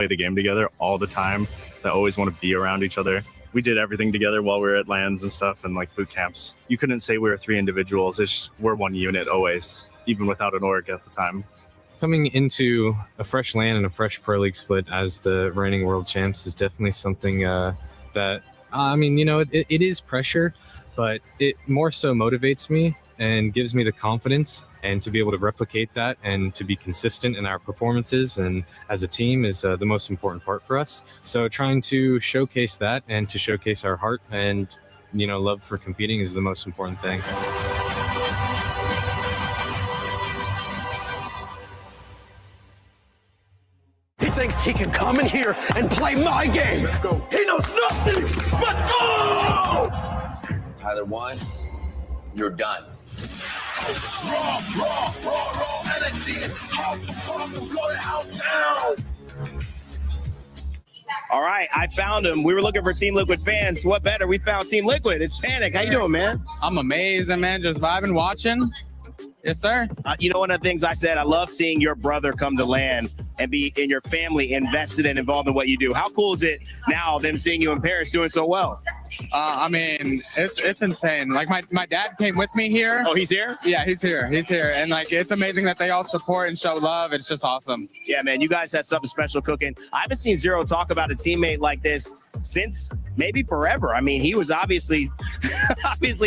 play the game together all the time, that always want to be around each other. We did everything together while we were at LANs and stuff and like boot camps. You couldn't say we were 3 individuals. It's just, we're one unit always, even without an org at the time. Coming into a fresh LAN and a fresh Pro League split as the reigning world champs is definitely something that, I mean, you know, it is pressure, but it more so motivates me and gives me the confidence, and to be able to replicate that and to be consistent in our performances and as a team is the most important part for us. So trying to showcase that and to showcase our heart and, you know, love for competing is the most important thing. He thinks he can come in here and play my game. Let's go. He knows nothing. Let's go! Tyler 1, you're done. All right, I found him. We were looking for Team Liquid fans. What better? We found Team Liquid. It's Panic. How you doing, man? I'm amazing, man. Just vibing, watching. Yes, sir. You know, one of the things I said, I love seeing your brother come to LAN and be in your family invested and involved in what you do. How cool is it now, them seeing you in Paris doing so well? I mean, it's insane. Like my dad came with me here. Oh, he's here? Yeah, he's here. He's here. And like, it's amazing that they all support and show love. It's just awesome. Yeah, man, you guys have something special cooking. I haven't seen Zero talk about a teammate like this since maybe forever. I mean, he was obviously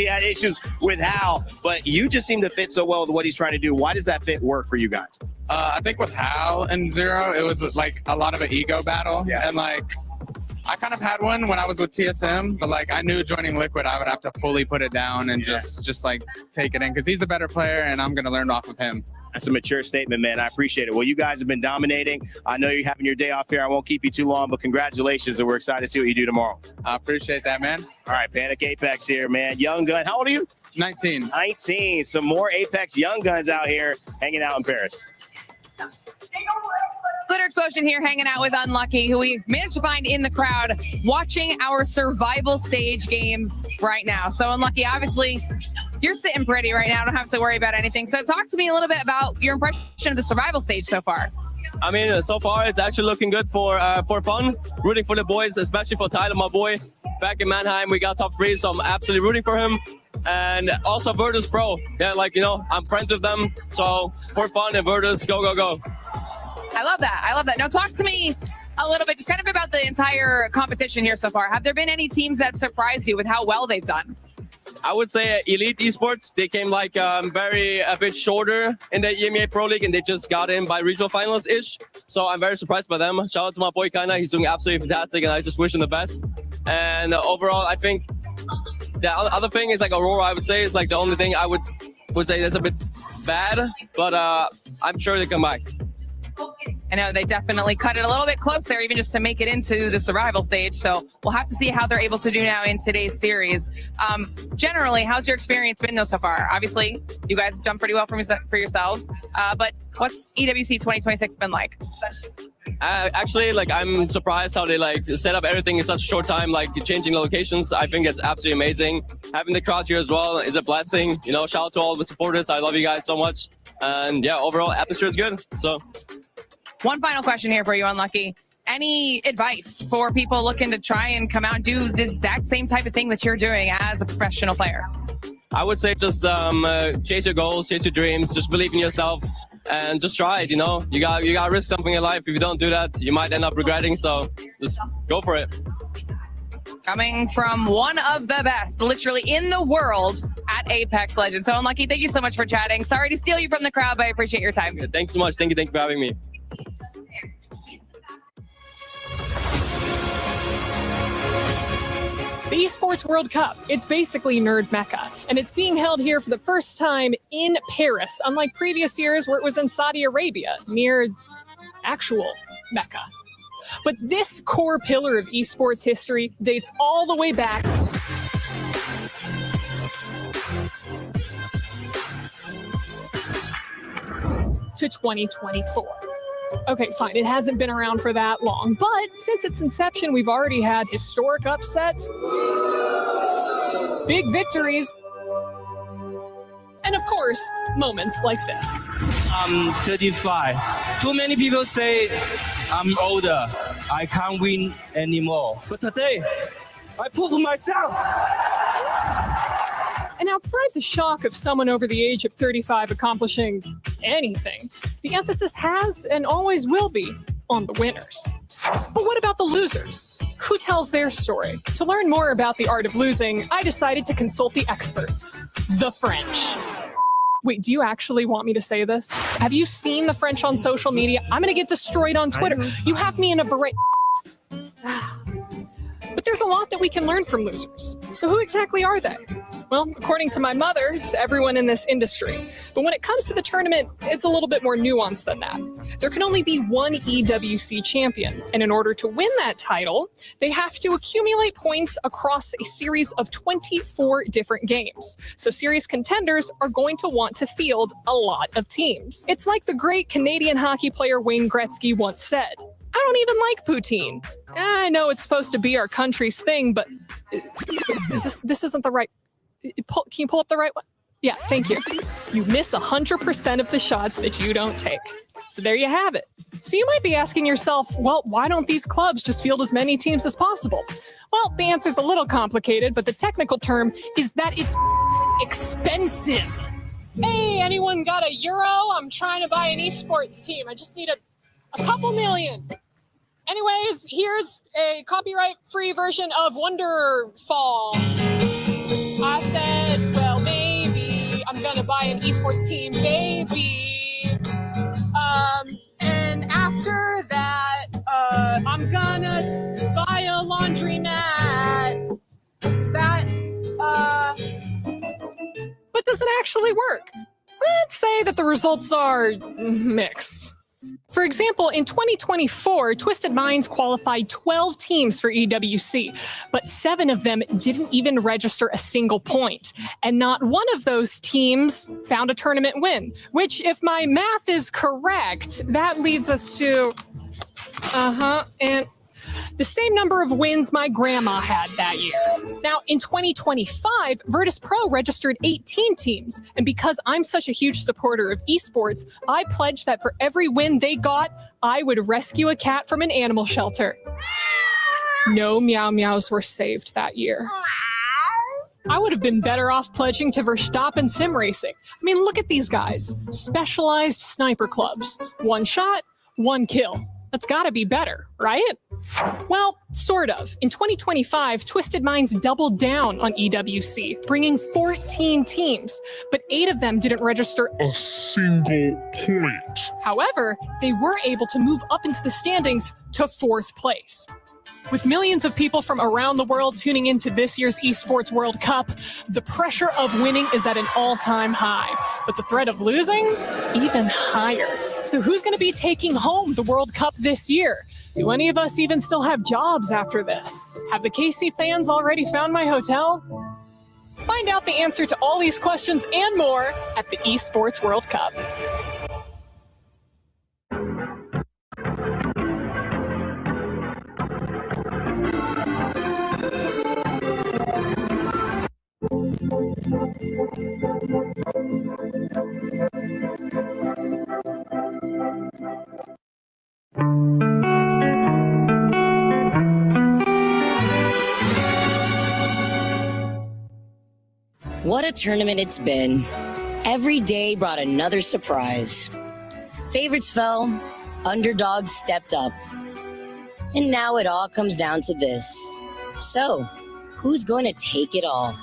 had issues with Hal, but you just seem to fit so well with what he's trying to do. Why does that fit work for you guys? I think with Hal and Zero, it was like a lot of an ego battle. Yeah. And like, I kind of had one when I was with TSM, but like I knew joining Liquid, I would have to fully put it down and just like take it in, because he's a better player and I'm going to learn off of him. That's a mature statement, man. I appreciate it. Well, you guys have been dominating. I know you're having your day off here. I won't keep you too long, but congratulations, and we're excited to see what you do tomorrow. I appreciate that, man. All right, Panic Apex here, man. Young gun. How old are you? 19. 19. Some more Apex young guns out here hanging out in Paris. Glitter Explosion here hanging out with Unlucky, who we managed to find in the crowd watching our survival stage games right now. So Unlucky, obviously, you're sitting pretty right now. Don't have to worry about anything. So talk to me a little bit about your impression of the survival stage so far. I mean, so far it's actually looking good for fun. Rooting for the boys, especially for Tyler, my boy. Back in Mannheim, we got top 3, so I'm absolutely rooting for him. And also Virtus Pro. Yeah, like, you know, I'm friends with them. So for fun and Virtus, go, go, go. I love that. I love that. Now talk to me a little bit just kind of about the entire competition here so far. Have there been any teams that surprised you with how well they've done? I would say Elite Esports. They came like a bit shorter in the EMEA Pro League, and they just got in by regional finals-ish. So I'm very surprised by them. Shout out to my boy Kana. He's doing absolutely fantastic, and I just wish him the best. And overall, I think the other thing is like Aurora, I would say, is like the only thing I would say that's a bit bad, but I'm sure they come back. I know they definitely cut it a little bit close there, even just to make it into the survival stage. So we'll have to see how they're able to do now in today's series. Generally, how's your experience been though so far? Obviously, you guys have done pretty well for yourselves, but what's EWC 2026 been like? Actually, like, I'm surprised how they like set up everything in such a short time, like changing locations. I think it's absolutely amazing. Having the crowd here as well is a blessing. You know, shout out to all the supporters. I love you guys so much. And yeah, overall atmosphere is good. So one final question here for you, Unlucky. Any advice for people looking to try and come out and do this exact same type of thing that you're doing as a professional player? I would say just chase your goals, chase your dreams, just believe in yourself, and just try it. You know, you got to risk something in life. If you don't do that, you might end up regretting. So just go for it. Coming from one of the best, literally in the world, at Apex Legends. So Unlucky, thank you so much for chatting. Sorry to steal you from the crowd, but I appreciate your time. Yeah, thank you so much. Thank you for having me. The Esports World Cup, it's basically nerd mecca, and it's being held here for the first time in Paris, unlike previous years where it was in Saudi Arabia, near actual Mecca. But this core pillar of esports history dates all the way back to 2024. Okay, fine, it hasn't been around for that long, but since its inception, we've already had historic upsets, big victories, And of course, moments like this. I'm 35. Too many people say I'm older. I can't win anymore. But today, I proved myself. And outside the shock of someone over the age of 35 accomplishing anything, the emphasis has and always will be on the winners. But what about the losers? Who tells their story? To learn more about the art of losing, I decided to consult the experts, the French. Wait, do you actually want me to say this? Have you seen the French on social media? I'm gonna get destroyed on Twitter. You have me in a beret. But there's a lot that we can learn from losers. So who exactly are they? Well, according to my mother, it's everyone in this industry. But when it comes to the tournament, it's a little bit more nuanced than that. There can only be one EWC champion, and in order to win that title, they have to accumulate points across a series of 24 different games. So serious contenders are going to want to field a lot of teams. It's like the great Canadian hockey player Wayne Gretzky once said, "I don't even like poutine. I know it's supposed to be our country's thing, but this isn't the right... Can you pull up the right one? Yeah, thank you. You miss 100% of the shots that you don't take. So there you have it. So you might be asking yourself, well, why don't these clubs just field as many teams as possible? Well, the answer's a little complicated, but the technical term is that it's expensive. Hey, anyone got a euro? I'm trying to buy an esports team. I just need a couple million. Anyways, here's a copyright-free version of Wonderfall. I said, well, maybe I'm gonna buy an esports team, maybe. And after that, I'm gonna buy a laundromat. Is that, But does it actually work? Let's say that the results are mixed. For example, in 2024, Twisted Minds qualified 12 teams for EWC, but 7 of them didn't even register a single point. And not one of those teams found a tournament win, which, if my math is correct, that leads us to... and the same number of wins my grandma had that year. Now, in 2025, Virtus Pro registered 18 teams, and because I'm such a huge supporter of esports, I pledged that for every win they got, I would rescue a cat from an animal shelter. No meow meows were saved that year. I would have been better off pledging to Verstappen sim racing. I mean, look at these guys. Specialized sniper clubs. 1 shot, 1 kill. That's gotta be better, right? Well, sort of. In 2025, Twisted Minds doubled down on EWC, bringing 14 teams, but 8 of them didn't register a single point. However, they were able to move up into the standings to 4th place. With millions of people from around the world tuning into this year's Esports World Cup, the pressure of winning is at an all-time high, but the threat of losing, even higher. So who's going to be taking home the World Cup this year? Do any of us even still have jobs after this? Have the KC fans already found my hotel? Find out the answer to all these questions and more at the Esports World Cup. What a tournament it's been. Every day brought another surprise. Favorites fell, underdogs stepped up. And now it all comes down to this. So, who's going to take it all?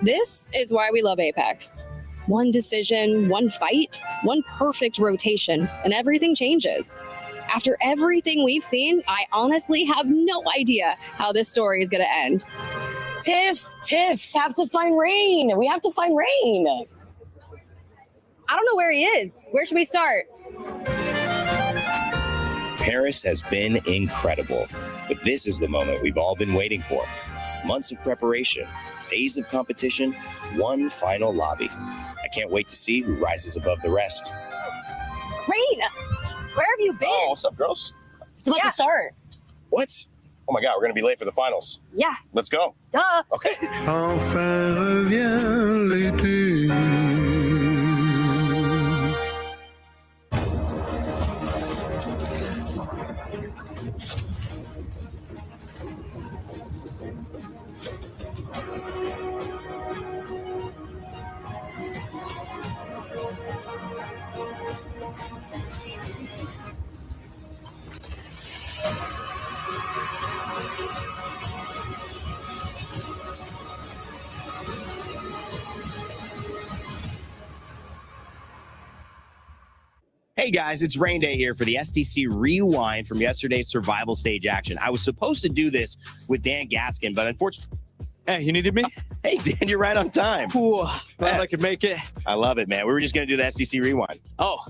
This is why we love Apex. One decision, one fight, one perfect rotation, and everything changes. After everything we've seen, I honestly have no idea how this story is going to end. Tiff, have to find Rain. We have to find Rain. I don't know where he is. Where should we start? Paris has been incredible, but this is the moment we've all been waiting for. Months of preparation, days of competition, one final lobby. I can't wait to see who rises above the rest. Rain, where have you been? Oh, what's up, girls? It's about to start. What? Oh my God, we're going to be late for the finals. Yeah. Let's go. Duh. Okay. Enfin revient l'été. Hey guys, it's Rain Day here for the STC Rewind from yesterday's survival stage action. I was supposed to do this with Dan Gaskin, but unfortunately... Hey, you needed me? Hey, Dan, you're right on time. Ooh, glad I could make it. I love it, man. We were just going to do the STC Rewind. Oh,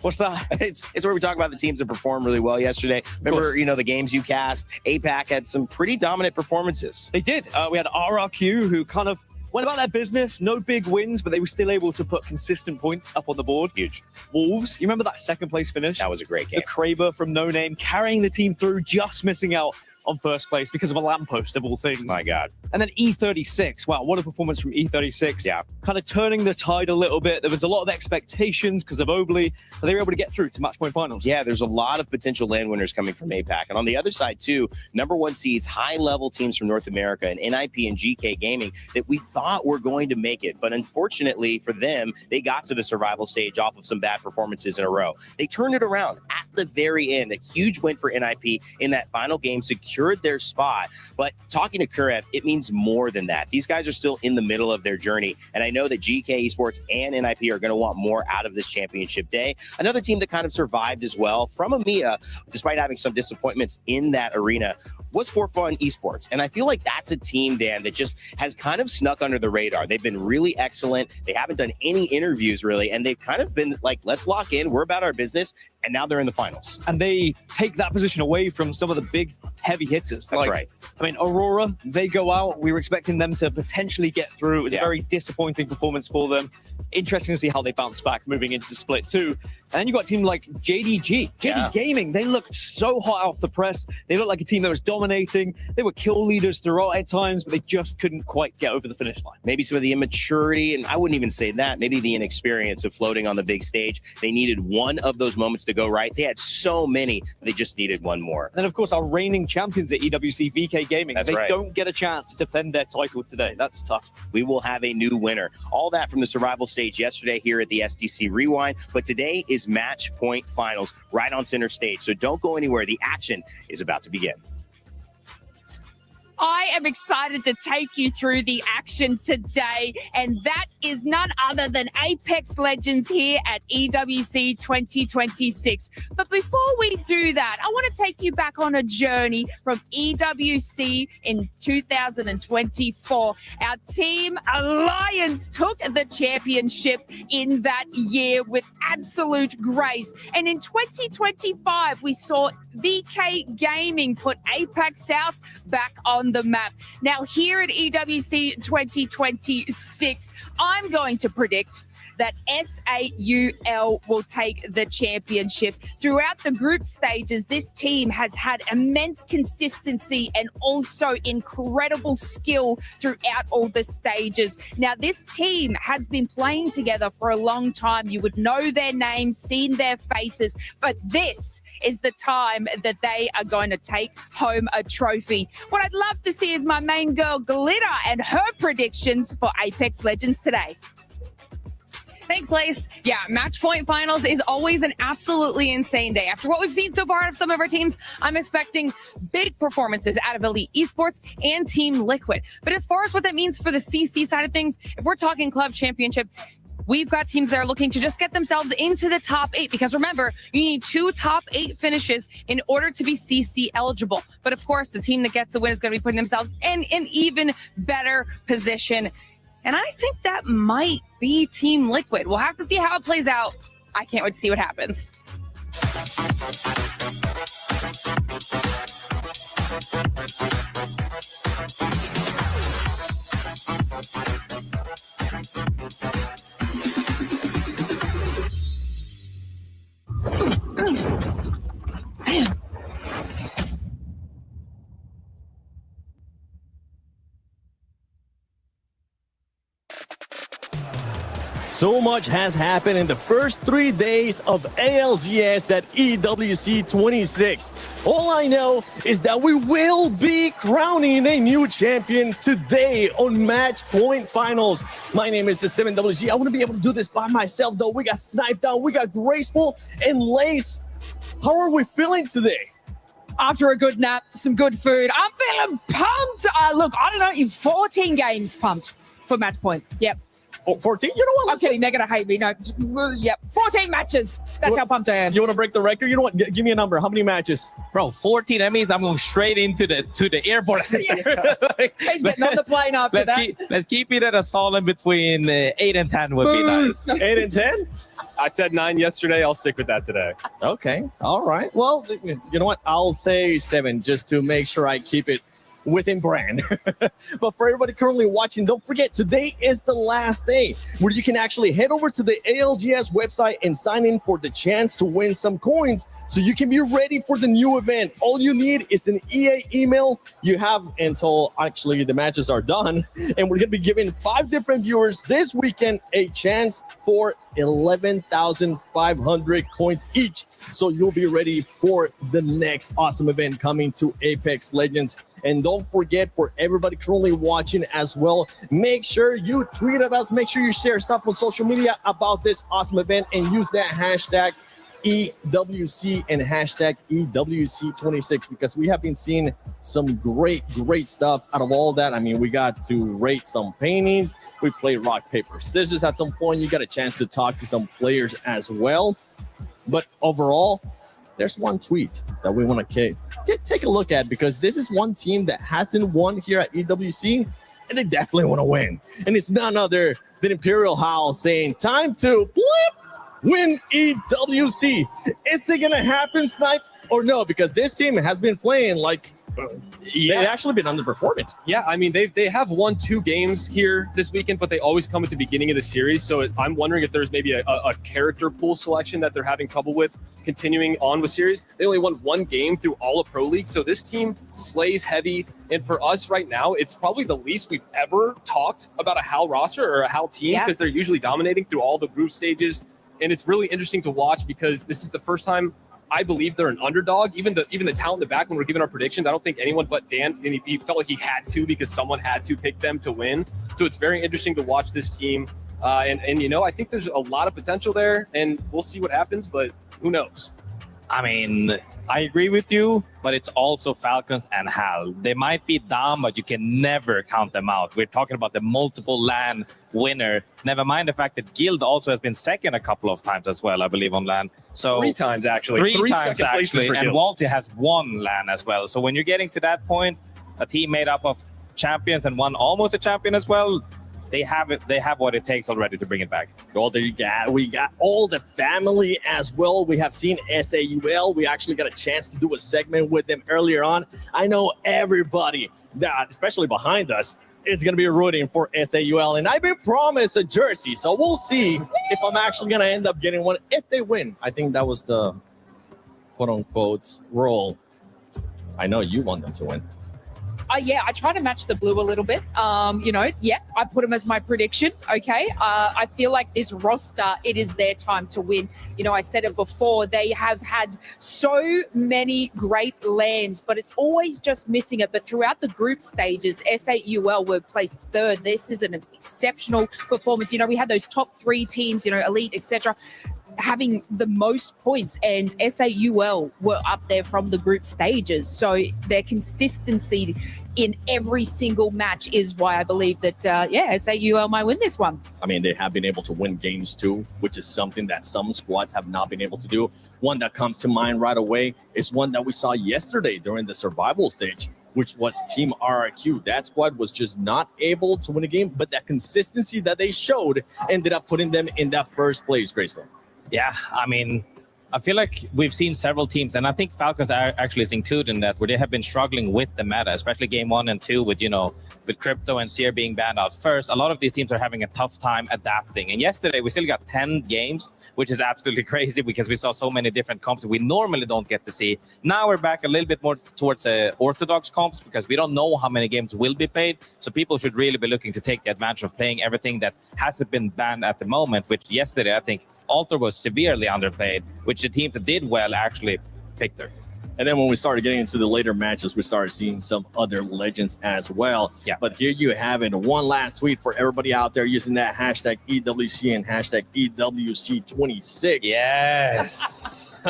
what's that? It's where we talk about the teams that performed really well yesterday. Remember, the games you cast? APAC had some pretty dominant performances. They did. We had RRQ, who kind of went about their business. No big wins, but they were still able to put consistent points up on the board. Huge. Wolves, you remember that second place finish? That was a great game. The Kraber from No Name carrying the team through, just missing out on first place because of a lamppost of all things. My God. And then E36. Wow, what a performance from E36. Yeah. Kind of turning the tide a little bit. There was a lot of expectations because of Obley, but they were able to get through to match point finals. Yeah, there's a lot of potential land winners coming from APAC. And on the other side, too, number one seeds, high-level teams from North America and NIP and GK Gaming that we thought were going to make it. But unfortunately for them, they got to the survival stage off of some bad performances in a row. They turned it around at the very end. A huge win for NIP in that final game, secured their spot. But talking to Kurev, it means more than that. These guys are still in the middle of their journey. And I know that GK Esports and NIP are going to want more out of this championship day. Another team that kind of survived as well from EMEA, despite having some disappointments in that arena, was For Fun Esports. And I feel like that's a team, Dan, that just has kind of snuck under the radar. They've been really excellent. They haven't done any interviews really. And they've kind of been like, let's lock in. We're about our business. And now they're in the finals. And they take that position away from some of the big heavy hitters. That's right. I mean, Aurora, they go out. We were expecting them to potentially get through. It was a very disappointing performance for them. Interesting to see how they bounce back moving into Split 2. And then you got a team like JDG. JD Gaming, they looked so hot off the press. They looked like a team that was dominating. They were kill leaders throughout at times, but they just couldn't quite get over the finish line. Maybe some of the immaturity, and I wouldn't even say that, maybe the inexperience of floating on the big stage. They needed one of those moments to go right. They had so many, they just needed one more. And then, of course, our reigning champions at EWC, VK Gaming. That's they right. don't get a chance to defend their title today. That's tough. We will have a new winner. All that from the survival stage yesterday here at the STC Rewind. But today is match point finals right on center stage. So don't go anywhere. The action is about to begin. I am excited to take you through the action today, and that is none other than Apex Legends here at EWC 2026. But before we do that, I want to take you back on a journey from EWC in 2024. Our team Alliance took the championship in that year with absolute grace. And in 2025, we saw VK Gaming put APAC South back on the map. Now, here at EWC 2026, I'm going to predict that SAUL will take the championship. Throughout the group stages, this team has had immense consistency and also incredible skill throughout all the stages. Now, this team has been playing together for a long time. You would know their names, seen their faces, but this is the time that they are going to take home a trophy. What I'd love to see is my main girl, Glitter, and her predictions for Apex Legends today. Thanks, Lace. Yeah, match point finals is always an absolutely insane day. After what we've seen so far out of some of our teams, I'm expecting big performances out of Elite Esports and Team Liquid. But as far as what that means for the CC side of things, if we're talking club championship, we've got teams that are looking to just get themselves into the top 8, because remember, you need 2 top 8 finishes in order to be CC eligible. But of course, the team that gets the win is going to be putting themselves in an even better position. And I think that might be Team Liquid. We'll have to see how it plays out. I can't wait to see what happens. So much has happened in the first 3 days of ALGS at EWC 26. All I know is that we will be crowning a new champion today on Match Point Finals. My name is the 7WG. I wouldn't be able to do this by myself, though. We got Sniped Down, we got Graceful, and Lace. How are we feeling today? After a good nap, some good food, I'm feeling pumped. Look, I don't know, 14 games pumped for Match Point. Yep. Oh, 14? You know what? I'm kidding. They're going to hate me. No. Yep. 14 matches. That's how pumped I am. You want to break the record? You know what? Give me a number. How many matches? Bro, 14. That means I'm going straight into the airport. He's getting on the plane after that. Let's keep it at a solid between 8 and 10 would be nice. 8 and 10? I said 9 yesterday. I'll stick with that today. Okay. All right. Well, you know what? I'll say 7 just to make sure I keep it within brand. But for everybody currently watching, don't forget, today is the last day where you can actually head over to the ALGS website and sign in for the chance to win some coins so you can be ready for the new event. All you need is an EA email. You have until actually the matches are done, and we're going to be giving 5 different viewers this weekend a chance for 11,500 coins each. So you'll be ready for the next awesome event coming to Apex Legends. And don't forget, for everybody currently watching as well, make sure you tweet at us, make sure you share stuff on social media about this awesome event, and use that hashtag EWC and hashtag EWC26, because we have been seeing some great stuff out of all that. I mean, we got to rate some paintings, we played rock, paper, scissors at some point. You got a chance to talk to some players as well. But overall, there's one tweet that we want to take a look at, because this is one team that hasn't won here at EWC, and they definitely want to win. And it's none other than Imperial Howl saying, time to win EWC. Is it going to happen, Snipe, or no? Because this team has been playing like they've actually been underperforming. Yeah, I mean, they have won 2 games here this weekend, but they always come at the beginning of the series. So I'm wondering if there's maybe a character pool selection that they're having trouble with continuing on with series. They only won 1 game through all of Pro League. So this team slays heavy. And for us right now, it's probably the least we've ever talked about a HAL roster or a HAL team, because they're usually dominating through all the group stages. And it's really interesting to watch, because this is the first time I believe they're an underdog. Even the talent in the back, when we're giving our predictions, I don't think anyone but Dan, and he felt like he had to, because someone had to pick them to win. So it's very interesting to watch this team. And you know, I think there's a lot of potential there, and we'll see what happens, but who knows? I mean, I agree with you, but it's also Falcons and HAL. They might be down, but you can never count them out. We're talking about the multiple LAN winner. Never mind the fact that Guild also has been second a couple of times as well, I believe, on LAN. So 3 times, actually. 3 times, actually. And Walty has won LAN as well. So when you're getting to that point, a team made up of champions and one almost a champion as well, they have it. They have what it takes already to bring it back. Well, there you go. We got all the family as well. We have seen SAUL. We actually got a chance to do a segment with them earlier on. I know everybody, that, especially behind us, is going to be rooting for SAUL. And I've been promised a jersey. So we'll see if I'm actually going to end up getting one if they win. I think that was the quote-unquote role. I know you want them to win. Yeah, I try to match the blue a little bit. You know, yeah, I put them as my prediction. Okay. I feel like this roster, it is their time to win. You know, I said it before, they have had so many great lands, but it's always just missing it. But throughout the group stages, SAUL were placed 3rd. This is an exceptional performance. You know, we had those top 3 teams, you know, Elite, etc., having the most points, and SAUL were up there from the group stages. So their consistency in every single match is why I believe that, SAUL might win this one. I mean, they have been able to win games too, which is something that some squads have not been able to do. One that comes to mind right away is one that we saw yesterday during the survival stage, which was Team RRQ. That squad was just not able to win a game, but that consistency that they showed ended up putting them in that first place, Graceful. Yeah, I mean, I feel like we've seen several teams, and I think Falcons actually is included in that, where they have been struggling with the meta, especially game 1 and 2 with, with Crypto and Seer being banned out first. A lot of these teams are having a tough time adapting. And yesterday, we still got 10 games, which is absolutely crazy because we saw so many different comps we normally don't get to see. Now we're back a little bit more towards orthodox comps because we don't know how many games will be played. So people should really be looking to take the advantage of playing everything that hasn't been banned at the moment, which yesterday, I think, Alter was severely underplayed, which the team that did well actually picked her. And then when we started getting into the later matches, we started seeing some other legends as well. Yeah. But here you have it. One last tweet for everybody out there using that hashtag EWC and hashtag EWC26. Yes.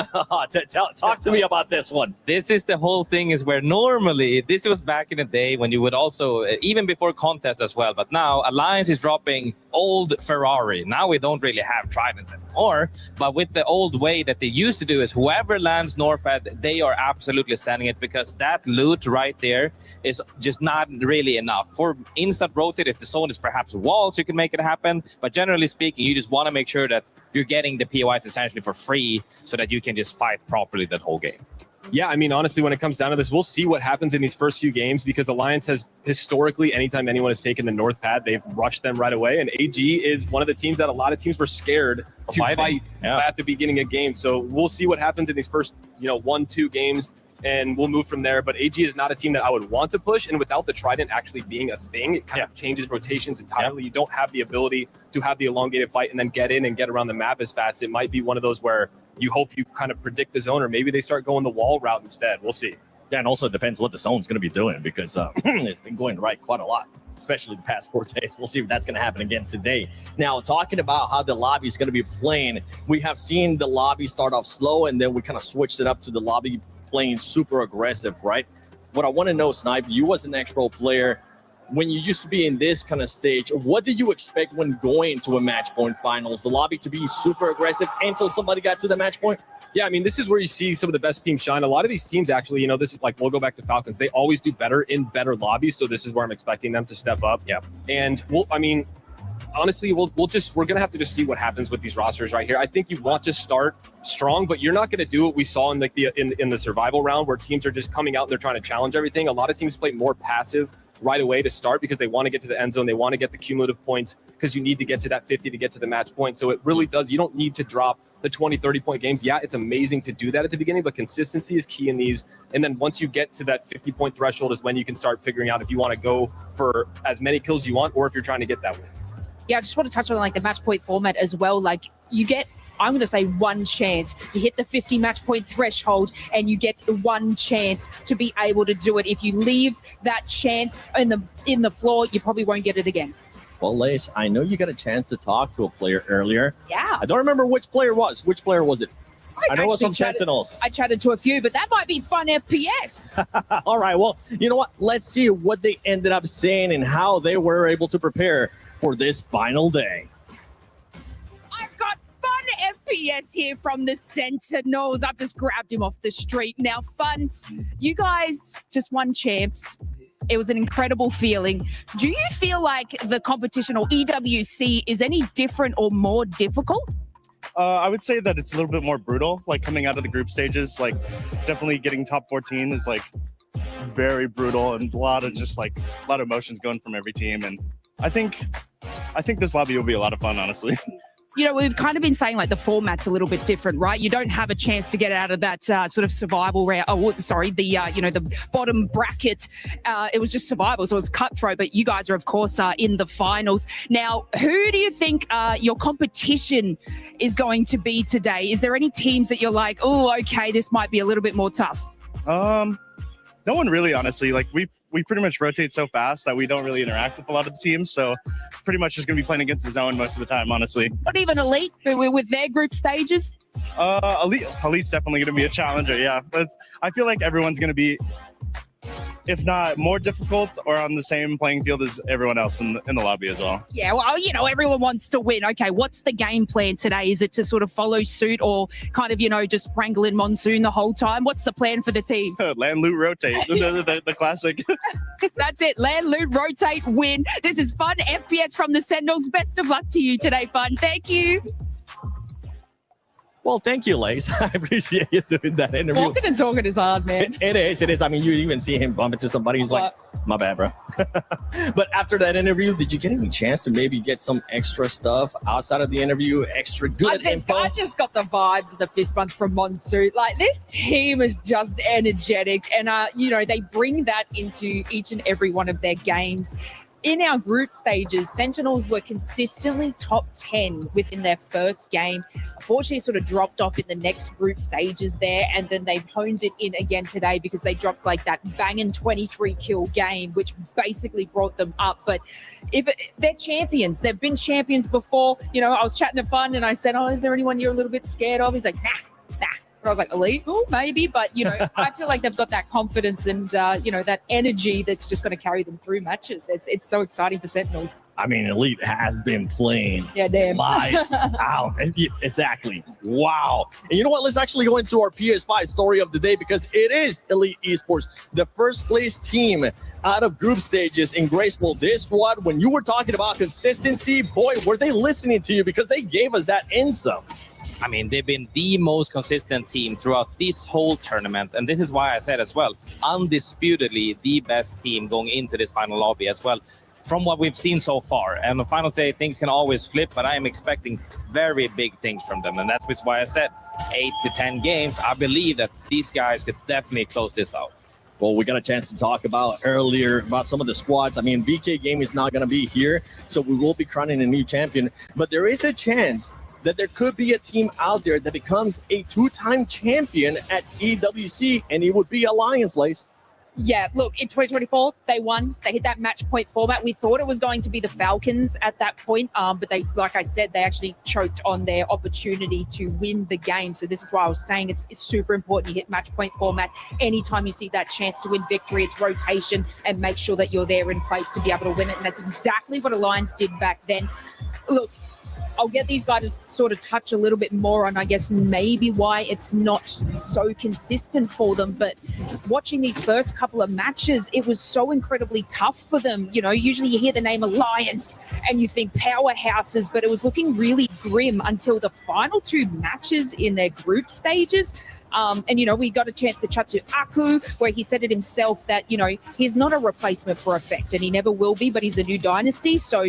Talk to me about this one. This is the whole thing, is where normally, this was back in the day when you would also, even before contests as well, but now Alliance is dropping old Ferrari. Now we don't really have Trident anymore, but with the old way that they used to do is whoever lands Norpad, they are absolutely standing it, because that loot right there is just not really enough. For instant rotate, if the zone is perhaps walls, you can make it happen, but generally speaking, you just want to make sure that you're getting the POIs essentially for free so that you can just fight properly that whole game. Yeah, I mean, honestly, when it comes down to this, we'll see what happens in these first few games, because Alliance has historically, anytime anyone has taken the North pad, they've rushed them right away. And AG is one of the teams that a lot of teams were scared to fight at the beginning of games. So we'll see what happens in these first, 1-2 games, and we'll move from there. But AG is not a team that I would want to push. And without the Trident actually being a thing, it kind of changes rotations entirely. You don't have the ability to have the elongated fight and then get in and get around the map as fast. It might be one of those where you hope you kind of predict the zone, or maybe they start going the wall route instead. We'll see. Yeah, and also it depends what the zone's going to be doing, because it's been going right quite a lot, especially the past 4 days. We'll see if that's going to happen again today. Now, talking about how the lobby is going to be playing, we have seen the lobby start off slow, and then we kind of switched it up to the lobby playing super aggressive, right? What I want to know, Snipe, you as an ex-pro player, when you used to be in this kind of stage, what did you expect when going to a match point finals? The lobby to be super aggressive until somebody got to the match point? Yeah, I mean, this is where you see some of the best teams shine. A lot of these teams actually, this is like, we'll go back to Falcons. They always do better in better lobbies. So this is where I'm expecting them to step up. Yeah. And honestly, we're going to have to just see what happens with these rosters right here. I think you want to start strong, but you're not going to do what we saw in the survival round, where teams are just coming out and they're trying to challenge everything. A lot of teams play more passive right away to start, because they want to get to the end zone. They want to get the cumulative points, because you need to get to that 50 to get to the match point. So it really does. You don't need to drop the 20, 30-point games. Yeah, it's amazing to do that at the beginning, but consistency is key in these. And then once you get to that 50-point threshold is when you can start figuring out if you want to go for as many kills you want, or if you're trying to get that win. Yeah, I just want to touch on the match point format as well. Like, you get, I'm going to say, one chance. You hit the 50 match point threshold and you get one chance to be able to do it. If you leave that chance in the floor, you probably won't get it again. Well, Lace, I know you got a chance to talk to a player earlier. Yeah. I don't remember which player it was. Which player was it? I know it was from Sentinels. I chatted to a few, but that might be Fun FPS. All right, well, you know what? Let's see what they ended up saying and how they were able to prepare for this final day. I've got Fun FPS here from the Sentinels. I've just grabbed him off the street. Now, Fun, you guys just won champs. It was an incredible feeling. Do you feel like the competition, or EWC, is any different or more difficult? I would say that it's a little bit more brutal, like coming out of the group stages. Like, definitely getting top 14 is like very brutal, and a lot of emotions going from every team. And I think this lobby will be a lot of fun, honestly. We've kind of been saying the format's a little bit different, right? You don't have a chance to get out of that sort of survival round. The bottom bracket. It was just survival, so it was cutthroat. But you guys are, of course, in the finals. Now, who do you think your competition is going to be today? Is there any teams that you're like, oh, okay, this might be a little bit more tough? No one really, honestly. Like, we pretty much rotate so fast that we don't really interact with a lot of the teams. So pretty much just going to be playing against the zone most of the time, honestly. But even Elite with their group stages? Elite's definitely going to be a challenger, yeah. But I feel like everyone's going to be, if not more difficult, or on the same playing field as everyone else in the lobby as well. Yeah, well, everyone wants to win. Okay, what's the game plan today? Is it to sort of follow suit, or kind of, just wrangle in Monsoon the whole time? What's the plan for the team? Land, loot, rotate, the classic. That's it. Land, loot, rotate, win. This is Fun FPS from the Sentinels. Best of luck to you today, Fun. Thank you. Well, thank you, Lace. I appreciate you doing that interview. Walking and talking is hard, man. It is. I mean, you even see him bump into somebody. He's like, my bad, bro. But after that interview, did you get any chance to maybe get some extra stuff outside of the interview, extra good info? I just got the vibes of the fist bumps from Monsoon. Like, this team is just energetic, and they bring that into each and every one of their games. In our group stages, Sentinels were consistently top 10 within their first game. Unfortunately, it sort of dropped off in the next group stages there, and then they've honed it in again today because they dropped like that banging 23 kill game, which basically brought them up. But they're champions. They've been champions before. I was chatting to Fun and I said, is there anyone you're a little bit scared of? He's like, nah. I was like, Elite? Oh, maybe. But, I feel like they've got that confidence and, that energy that's just going to carry them through matches. It's so exciting for Sentinels. I mean, Elite has been playing lights out. Exactly. Wow. And you know what? Let's actually go into our PS5 story of the day because it is Elite Esports, the first place team out of group stages in Graceful. This squad, when you were talking about consistency, boy, were they listening to you because they gave us that insight. I mean, they've been the most consistent team throughout this whole tournament. And this is why I said as well, undisputedly the best team going into this final lobby as well, from what we've seen so far. And the final say things can always flip, but I am expecting very big things from them. And that's why I said 8 to 10 games. I believe that these guys could definitely close this out. Well, we got a chance to talk about earlier about some of the squads. I mean, VK Game is not going to be here, so we will be crowning a new champion. But there is a chance that there could be a team out there that becomes a 2-time champion at EWC, and it would be Alliance, Lace. Yeah, look, in 2024, they won. They hit that match point format. We thought it was going to be the Falcons at that point, but they, like I said, they actually choked on their opportunity to win the game. So this is why I was saying it's super important you hit match point format. Anytime you see that chance to win victory, it's rotation and make sure that you're there in place to be able to win it. And that's exactly what Alliance did back then. Look, I'll get these guys to sort of touch a little bit more on, I guess, maybe why it's not so consistent for them. But watching these first couple of matches, it was so incredibly tough for them. Usually you hear the name Alliance and you think powerhouses, but it was looking really grim until the final 2 matches in their group stages. And we got a chance to chat to Aku, where he said it himself that, he's not a replacement for Effect, and he never will be, but he's a new dynasty. So,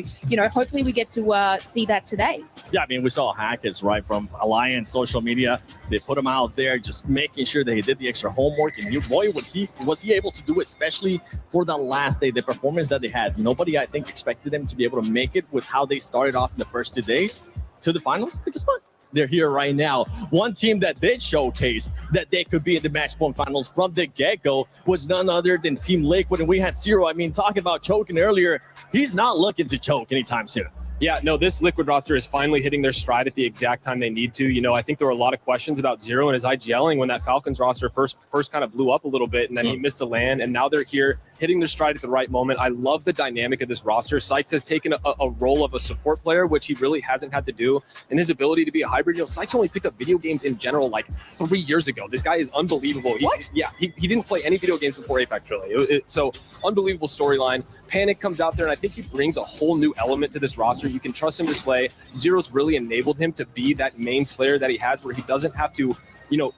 hopefully we get to see that today. Yeah, I mean, we saw Hackett, right, from Alliance social media. They put him out there just making sure that he did the extra homework. And boy, was he able to do it, especially for the last day, the performance that they had. Nobody, I think, expected them to be able to make it with how they started off in the first 2 days to the finals. Because what? They're here right now. One team that did showcase that they could be in the match point finals from the get-go was none other than Team Liquid, and we had Zero. I mean, talking about choking earlier, he's not looking to choke anytime soon. Yeah, no, this Liquid roster is finally hitting their stride at the exact time they need to. I think there were a lot of questions about Zero and his IGLing when that Falcons roster first kind of blew up a little bit, and then he missed a land, and now they're here hitting their stride at the right moment. I love the dynamic of this roster. Sykes has taken a role of a support player, which he really hasn't had to do, and his ability to be a hybrid. Sykes only picked up video games in general like 3 years ago. This guy is unbelievable. He didn't play any video games before Apex, really. So unbelievable storyline. Panic comes out there, and I think he brings a whole new element to this roster. You can trust him to slay. Zero's really enabled him to be that main slayer that he has, where he doesn't have to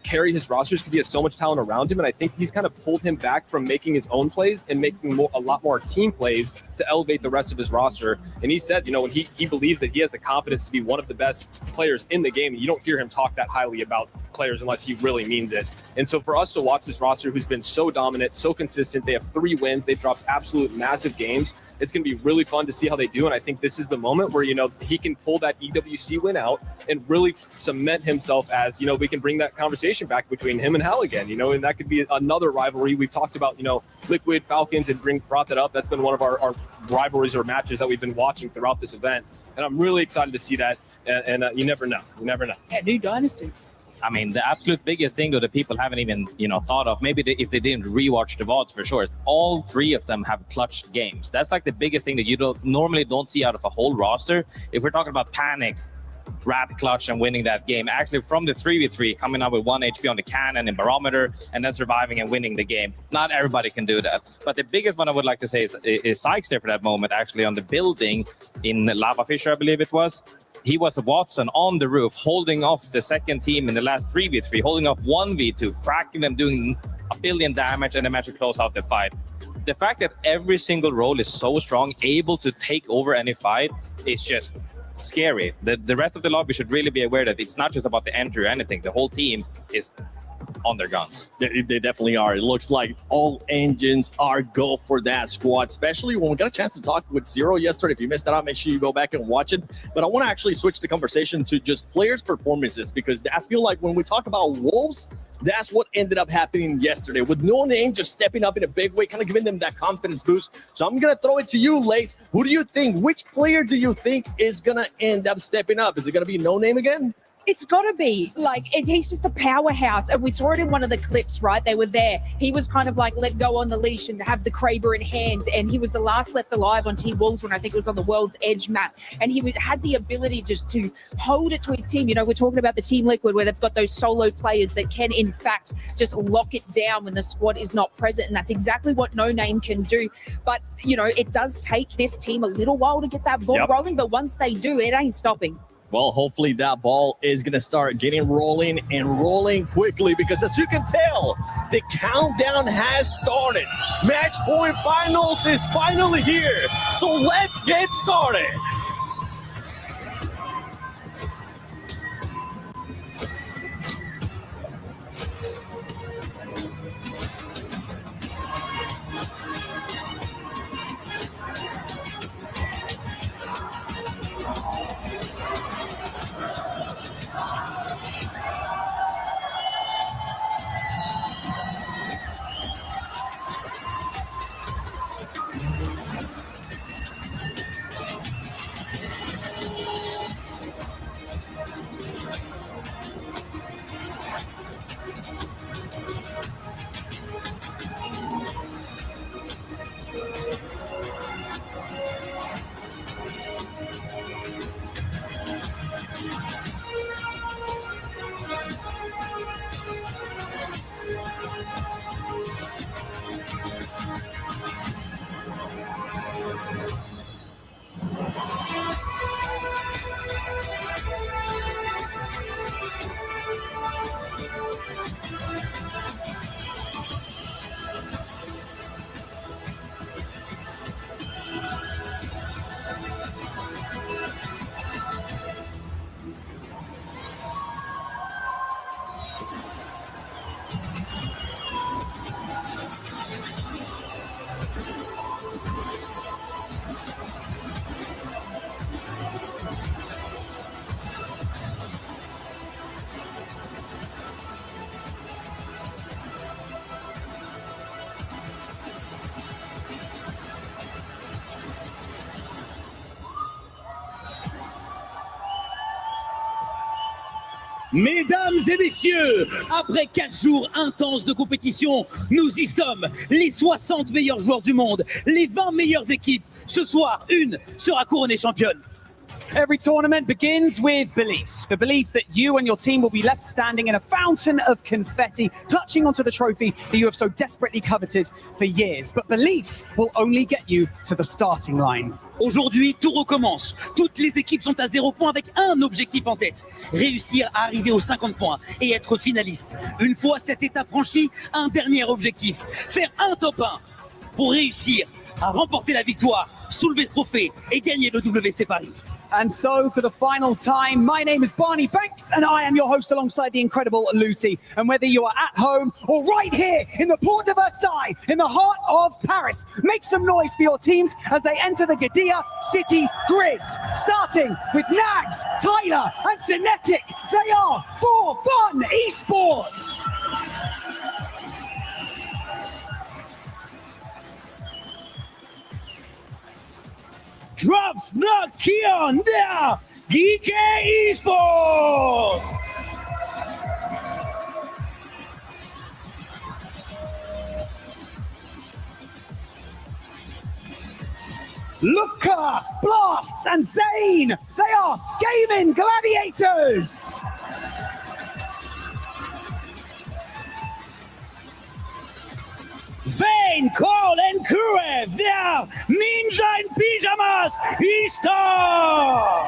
carry his rosters because he has so much talent around him. And I think he's kind of pulled him back from making his own plays and making a lot more team plays to elevate the rest of his roster. And he said, when he believes that he has the confidence to be one of the best players in the game. And you don't hear him talk that highly about players unless he really means it. And so for us to watch this roster who's been so dominant, so consistent, they have 3 wins, they've dropped absolute massive games. It's going to be really fun to see how they do. And I think this is the moment where, he can pull that EWC win out and really cement himself as, we can bring that conversation back between him and Hal again, and that could be another rivalry. We've talked about, Liquid, Falcons, and brought that up. That's been one of our rivalries or matches that we've been watching throughout this event. And I'm really excited to see that. And you never know. You never know. Yeah, new dynasty. I mean, the absolute biggest thing that the people haven't even, thought of, maybe if they didn't rewatch the VODs for sure, is all 3 of them have clutched games. That's like the biggest thing that you normally don't see out of a whole roster. If we're talking about Panics, Rat clutch and winning that game, actually from the 3v3, coming up with 1 HP on the cannon and barometer, and then surviving and winning the game. Not everybody can do that. But the biggest one I would like to say is Sykes there for that moment, actually on the building in Lava Fisher, I believe it was. he was a Watson on the roof, holding off the second team in the last 3v3, holding off 1v2, cracking them, doing a billion damage, and a match to close out the fight. The fact that every single role is so strong, able to take over any fight, is just scary. The rest of the lobby should really be aware that it's not just about the entry or anything. The whole team is on their guns. They definitely are. It looks like all engines are go for that squad, especially when we got a chance to talk with Zero yesterday. If you missed that out, make sure you go back and watch it. But I want to actually switch the conversation to just players' performances, because I feel like when we talk about Wolves, that's what ended up happening yesterday, with No Name just stepping up in a big way, kind of giving them that confidence boost. So I'm going to throw it to you, Lace. Who do you think, which player do you think is going to end up stepping up? Is it going to be No Name again? It's got to be. He's just a powerhouse. And we saw it in one of the clips, right? They were there. He was kind of like let go on the leash and have the Kraber in hand. And he was the last left alive on Team Wolves when I think it was on the World's Edge map. And he had the ability just to hold it to his team. You know, we're talking about the Team Liquid, where they've got those solo players that can, in fact, just lock it down when the squad is not present. And that's exactly what No Name can do. But, you know, it does take this team a little while to get that ball rolling. But once they do, it ain't stopping. Well, hopefully that ball is going to start getting rolling and rolling quickly, because as you can tell, the countdown has started. Match point finals is finally here. So let's get started. Mesdames et messieurs, après 4 jours intenses de compétition, nous y sommes. Les 60 meilleurs joueurs du monde, les 20 meilleures équipes. Ce soir, une sera couronnée championne. Every tournament begins with belief. The belief that you and your team will be left standing in a fountain of confetti, clutching onto the trophy that you have so desperately coveted for years. But belief will only get you to the starting line. Aujourd'hui, tout recommence. Toutes les équipes sont à 0 points avec un objectif en tête. Réussir à arriver aux 50 points et être finaliste. Une fois cette étape franchie, un dernier objectif. Faire un top 1 pour réussir à remporter la victoire, soulever ce trophée et gagner le WC Paris. And so, for the final time, my name is Barney Banks, and I am your host alongside the incredible Luti. And whether you are at home or right here in the Port de Versailles, in the heart of Paris, make some noise for your teams as they enter the Gadia City grids. Starting with Nags, Tyler, and Cinetic. They are For Fun Esports. Drops the key on there, GK Esports! Lufka, Blasts, and Zane. They are Gaming Gladiators. Vayne, Cole, and Kurev, they are Ninja in Pyjamas Esports!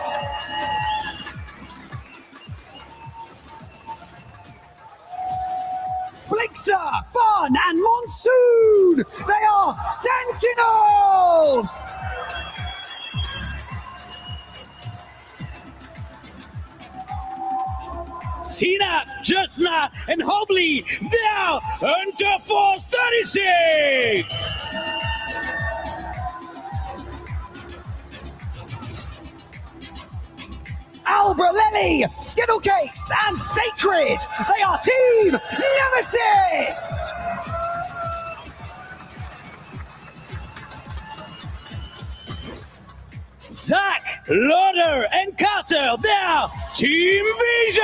Sun and Monsoon. They are Sentinels. Sinap, Justna, and Hobley, now under 436. Albrelelli, Skittlecakes, and Sacred. They are Team Nemesis. Zach, Lauder, and Carter, they are Team Vision.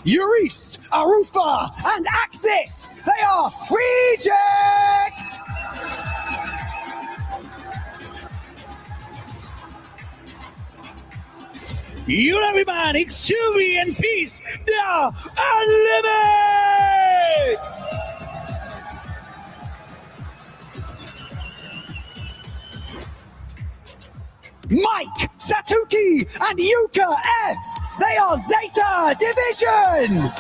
Uris, Arufa, and Axis, they are Reject! Unariman, Xtuvi, and Peace, they are Unlimited! Mike, Satuki, and Yuka F, they are Zeta Division!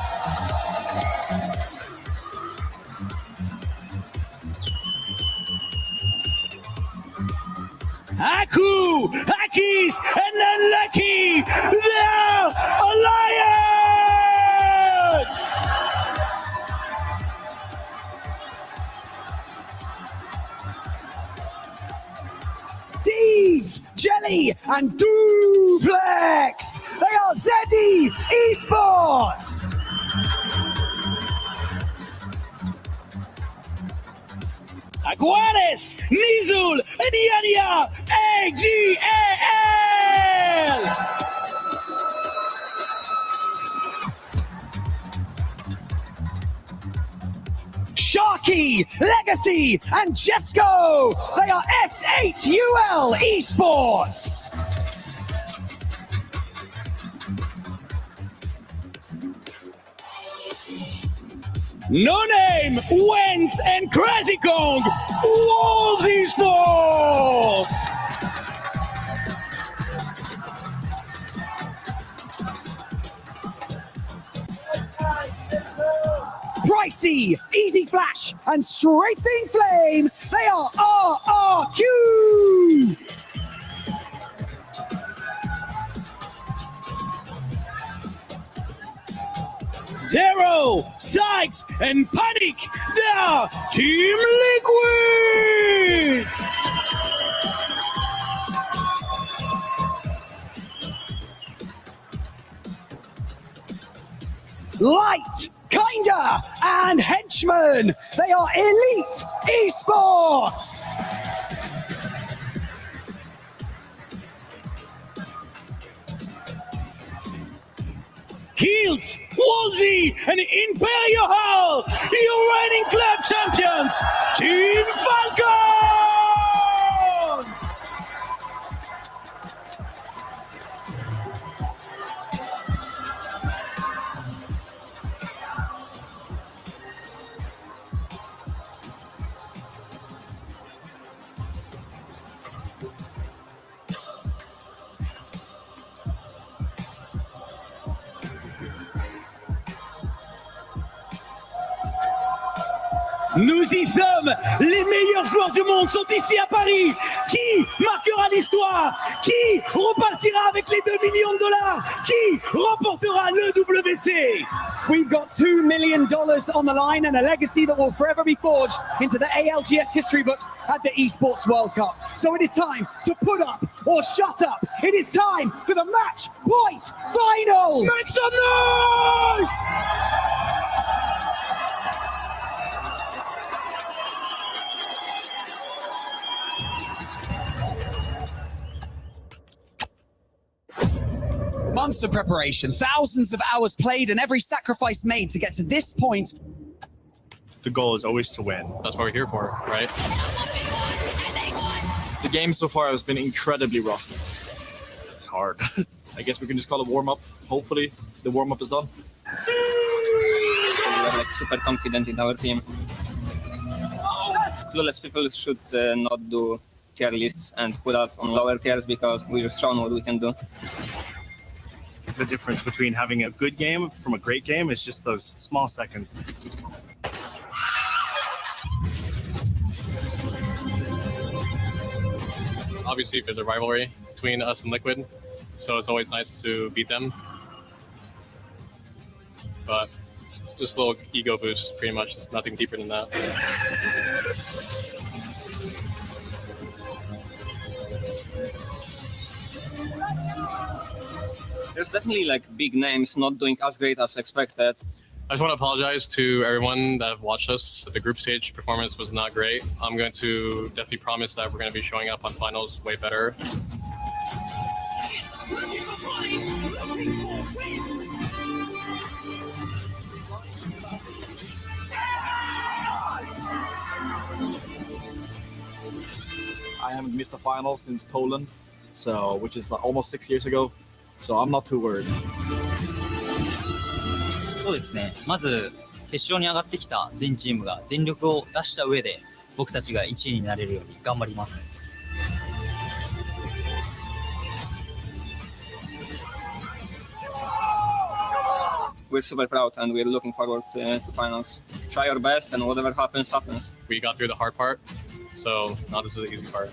Aku, Akis, and then Lucky, they're Alliance! Deeds, Jelly, and Duplex, they are Zeddy Esports! Aguares, Nizul, and Yania, AGAL! Sharky, Legacy, and Jesco, they are S8UL Esports! No Name, Wentz, and Crazy Kong, Wolves Esports! Pricey, Easy Flash, and Strafing Flame, they are RRQ! Zero, Sykes, and Panic, now Team Liquid! Light, Kinda, and Henchman, they are Elite Esports! Kieltz, Wolsey, and Imperial Hall, your reigning club champions, Team Falcon! Nous y sommes, les meilleurs joueurs du monde sont ici à Paris. Qui marquera l'histoire? Qui repartira avec les $2 millions? Qui remportera le WC? We've got $2 million on the line and a legacy that will forever be forged into the ALGS history books at the Esports World Cup. So it is time to put up or shut up. It is time for the match point finals. Make some noise! Months of preparation, thousands of hours played, and every sacrifice made to get to this point. The goal is always to win. That's what we're here for, right? The game so far has been incredibly rough. It's hard. I guess we can just call it warm-up. Hopefully, the warm-up is done. We are super confident in our team. Clueless people should not do tier lists and put us on lower tiers because we've shown what we can do. the difference between having a good game from a great game is just those small seconds. Obviously, there's a rivalry between us and Liquid, so it's always nice to beat them. But it's just a little ego boost, pretty much. It's nothing deeper than that. There's definitely like big names not doing as great as expected. I just want to apologize to everyone that have watched us. The group stage performance was not great. I'm going to definitely promise that we're going to be showing up on finals way better. I haven't missed a final since Poland, so which is almost 6 years ago. So I'm not too worried. そうですね。まず決勝に上がってきた全チームが全力を出した上で僕たちが1位になれるように頑張ります。We're super proud and we're looking forward to finals. Try our best and whatever happens, happens. We got through the hard part, so now this is the easy part.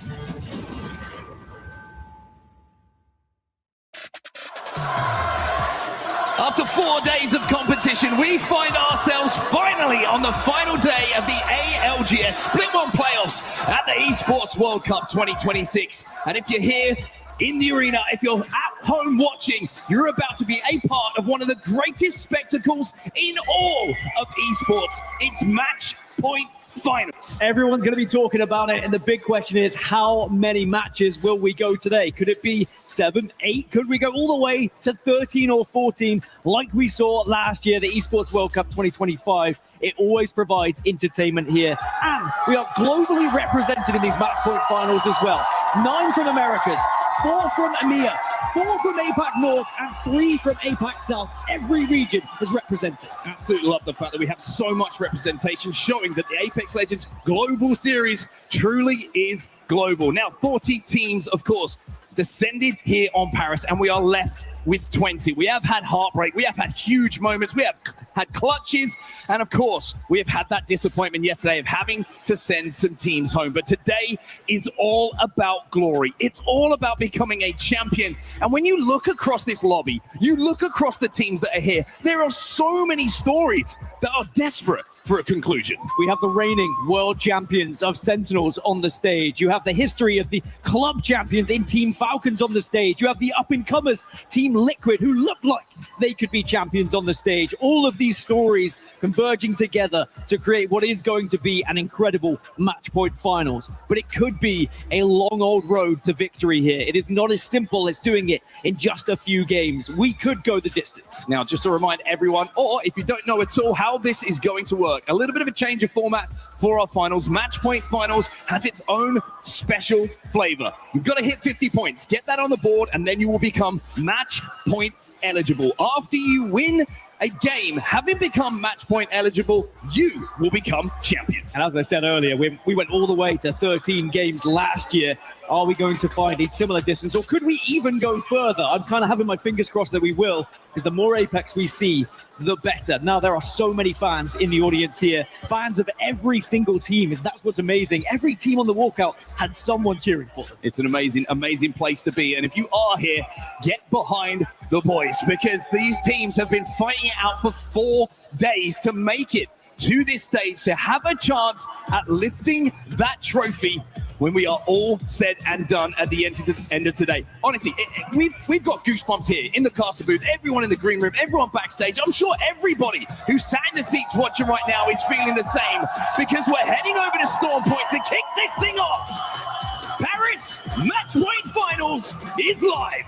After 4 days of competition, we find ourselves finally on the final day of the ALGS Split 1 playoffs at the Esports World Cup 2026. And if you're here in the arena, if you're at home watching, you're about to be a part of one of the greatest spectacles in all of esports. It's Match Point Finals. Everyone's going to be talking about it, and the big question is, how many matches will we go today? Could it be 7, 8? Could we go all the way to 13 or 14 like we saw last year, the Esports World Cup 2025? It always provides entertainment here, and we are globally represented in these Match Point Finals as well. 9 from Americas, 4 from EMEA, 4 from APAC North, and 3 from APAC South. Every region is represented. Absolutely love the fact that we have so much representation, showing that the Apex Legends Global Series truly is global. Now, 40 teams, of course, descended here on Paris, and we are left with 20. We have had heartbreak, we have had huge moments, we have had clutches, and of course, we have had that disappointment yesterday of having to send some teams home. But today is all about glory. It's all about becoming a champion. And when you look across this lobby, you look across the teams that are here, there are so many stories that are desperate for a conclusion. We have the reigning world champions of Sentinels on the stage. You have the history of the club champions in Team Falcons on the stage. You have the up-and-comers, Team Liquid, who look like they could be champions on the stage. All of these stories converging together to create what is going to be an incredible Match Point Finals. But it could be a long old road to victory here. It is not as simple as doing it in just a few games. We could go the distance. Now, just to remind everyone, or if you don't know at all how this is going to work, a little bit of a change of format for our finals. Match Point Finals has its own special flavor. You've got to hit 50 points, get that on the board, and then you will become Match Point eligible. After you win a game, having become Match Point eligible, you will become champion. And as I said earlier, we went all the way to 13 games last year. Are we going to find a similar distance, or could we even go further? I'm kind of having my fingers crossed that we will, because the more Apex we see, the better. Now, there are so many fans in the audience here, fans of every single team, and that's what's amazing. Every team on the walkout had someone cheering for them. It's an amazing, amazing place to be. And if you are here, get behind the boys, because these teams have been fighting it out for 4 days to make it to this stage, to have a chance at lifting that trophy when we are all said and done at the end of today. Honestly, we've got goosebumps here in the caster booth, everyone in the green room, everyone backstage. I'm sure everybody who sat in the seats watching right now is feeling the same, because we're heading over to Storm Point to kick this thing off. Paris Match Point Finals is live.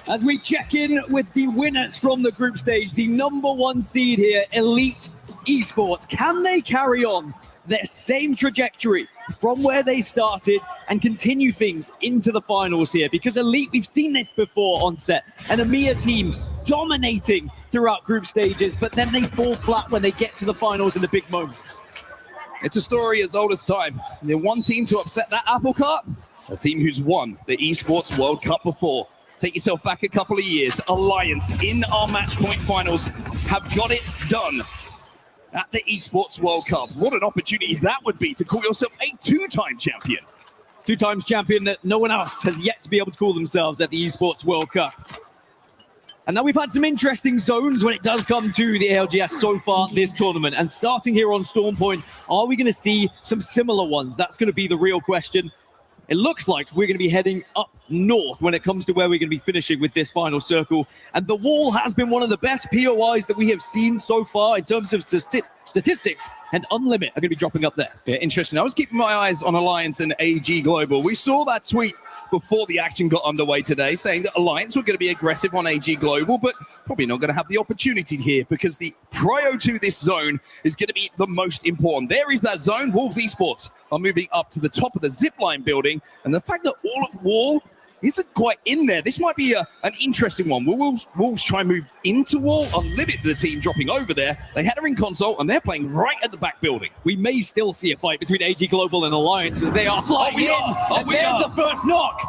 As we check in with the winners from the group stage, the #1 seed here, Elite Esports, can they carry on their same trajectory from where they started and continue things into the finals here? Because Elite, we've seen this before on set, an EMEA team dominating throughout group stages, but then they fall flat when they get to the finals in the big moments. It's a story as old as time. The one team to upset that apple cart, a team who's won the Esports World Cup before. Take yourself back a couple of years. Alliance in our match point finals have got it done at the Esports World Cup. What an opportunity that would be to call yourself a two-time champion. Two times champion that no one else has yet to be able to call themselves at the Esports World Cup. And now we've had some interesting zones when it does come to the ALGS so far this tournament. And starting here on Storm Point, are we going to see some similar ones? That's going to be the real question. It looks like we're going to be heading up north when it comes to where we're going to be finishing with this final circle. And the wall has been one of the best POIs that we have seen so far in terms of statistics, and Unlimit are going to be dropping up there. Yeah, interesting. I was keeping my eyes on Alliance and AG Global. We saw that tweet before the action got underway today, saying that Alliance were going to be aggressive on AG Global, but probably not going to have the opportunity here because the prio to this zone is going to be the most important. There is that zone. Wolves Esports are moving up to the top of the zipline building, and the fact that all of Wall isn't quite in there, this might be an interesting one. Will Wolves try and move into Wall? Unlimit the team dropping over there. They had her in console, and they're playing right at the back building. We may still see a fight between AG Global and Alliance as they are flying in. And there's the first knock.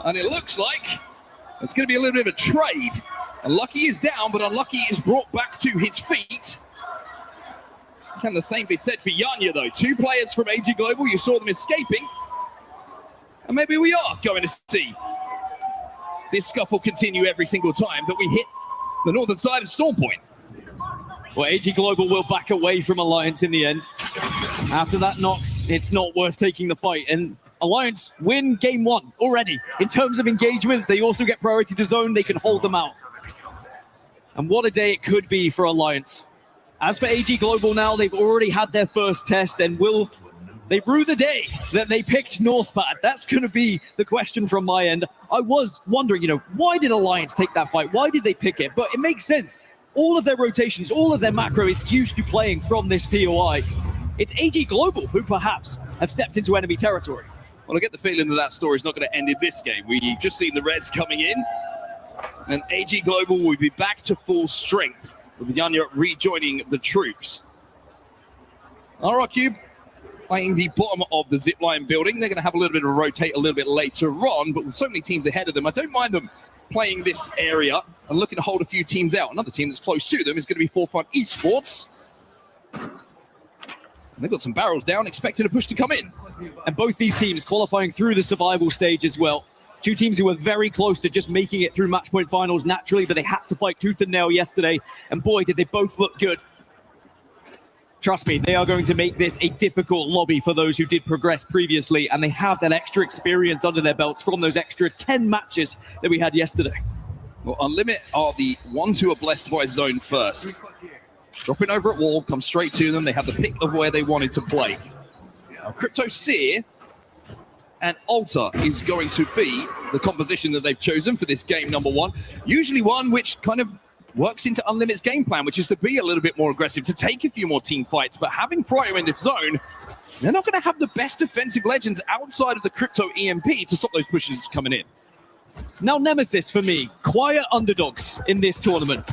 And it looks like it's going to be a little bit of a trade. Unlucky is down, but Unlucky is brought back to his feet. Can the same be said for Yanya, though? Two players from AG Global, you saw them escaping. And maybe we are going to see this scuffle continue every single time that we hit the northern side of Storm Point. Well, AG Global will back away from Alliance in the end. After that knock, it's not worth taking the fight. And Alliance win game one already. In terms of engagements, they also get priority to zone. They can hold them out. And what a day it could be for Alliance. As for AG Global now, they've already had their first test and they rue the day that they picked Northpad. That's going to be the question from my end. I was wondering, why did Alliance take that fight? Why did they pick it? But it makes sense. All of their rotations, all of their macro is used to playing from this POI. It's AG Global who perhaps have stepped into enemy territory. Well, I get the feeling that story is not going to end in this game. We've just seen the res coming in, and AG Global will be back to full strength with Yanya rejoining the troops. RRQ playing the bottom of the zipline building. They're going to have a little bit of a rotate a little bit later on, but with so many teams ahead of them, I don't mind them playing this area and looking to hold a few teams out. Another team that's close to them is going to be Forefront Esports. And they've got some barrels down, expecting a push to come in. And both these teams qualifying through the survival stage as well. Two teams who were very close to just making it through match point finals naturally, but they had to fight tooth and nail yesterday. And boy, did they both look good. Trust me, they are going to make this a difficult lobby for those who did progress previously, and they have that extra experience under their belts from those extra 10 matches that we had yesterday. Well, Unlimit are the ones who are blessed by zone first. Dropping over at wall, come straight to them. They have the pick of where they wanted to play. Now, Crypto Seer and Alta is going to be the composition that they've chosen for this game number one. Usually one which kind of works into Unlimit's game plan, which is to be a little bit more aggressive, to take a few more team fights. But having Prio in this zone, they're not going to have the best defensive legends outside of the Crypto EMP to stop those pushes coming in. Now, Nemesis, for me, quiet underdogs in this tournament.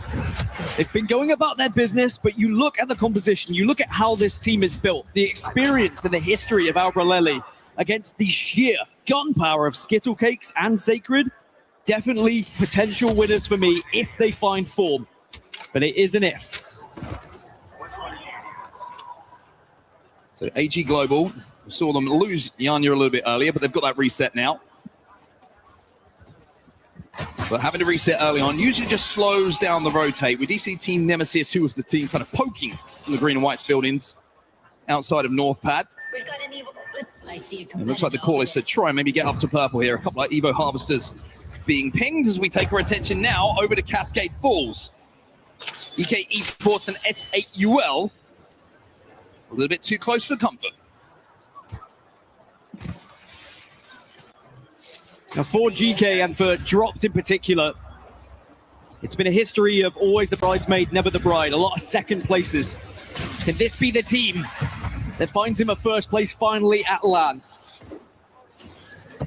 They've been going about their business, but you look at the composition, you look at how this team is built, the experience and the history of Albralelli against the sheer gun power of Skittlecakes and Sacred. Definitely potential winners for me if they find form, but it is an if. So AG Global, we saw them lose Yanya a little bit earlier, but they've got that reset now. But having to reset early on usually just slows down the rotate. We do see Team Nemesis, who was the team kind of poking from the green and white buildings outside of Northpad. It looks like the call is to try and maybe get up to purple here. A couple of Evo Harvesters being pinged as we take our attention now over to Cascade Falls. EK Esports and S8UL a little bit too close for comfort. Now for GK and for Dropped in particular, it's been a history of always the bridesmaid, never the bride. A lot of second places. Can this be the team that finds him a first place finally at LAN?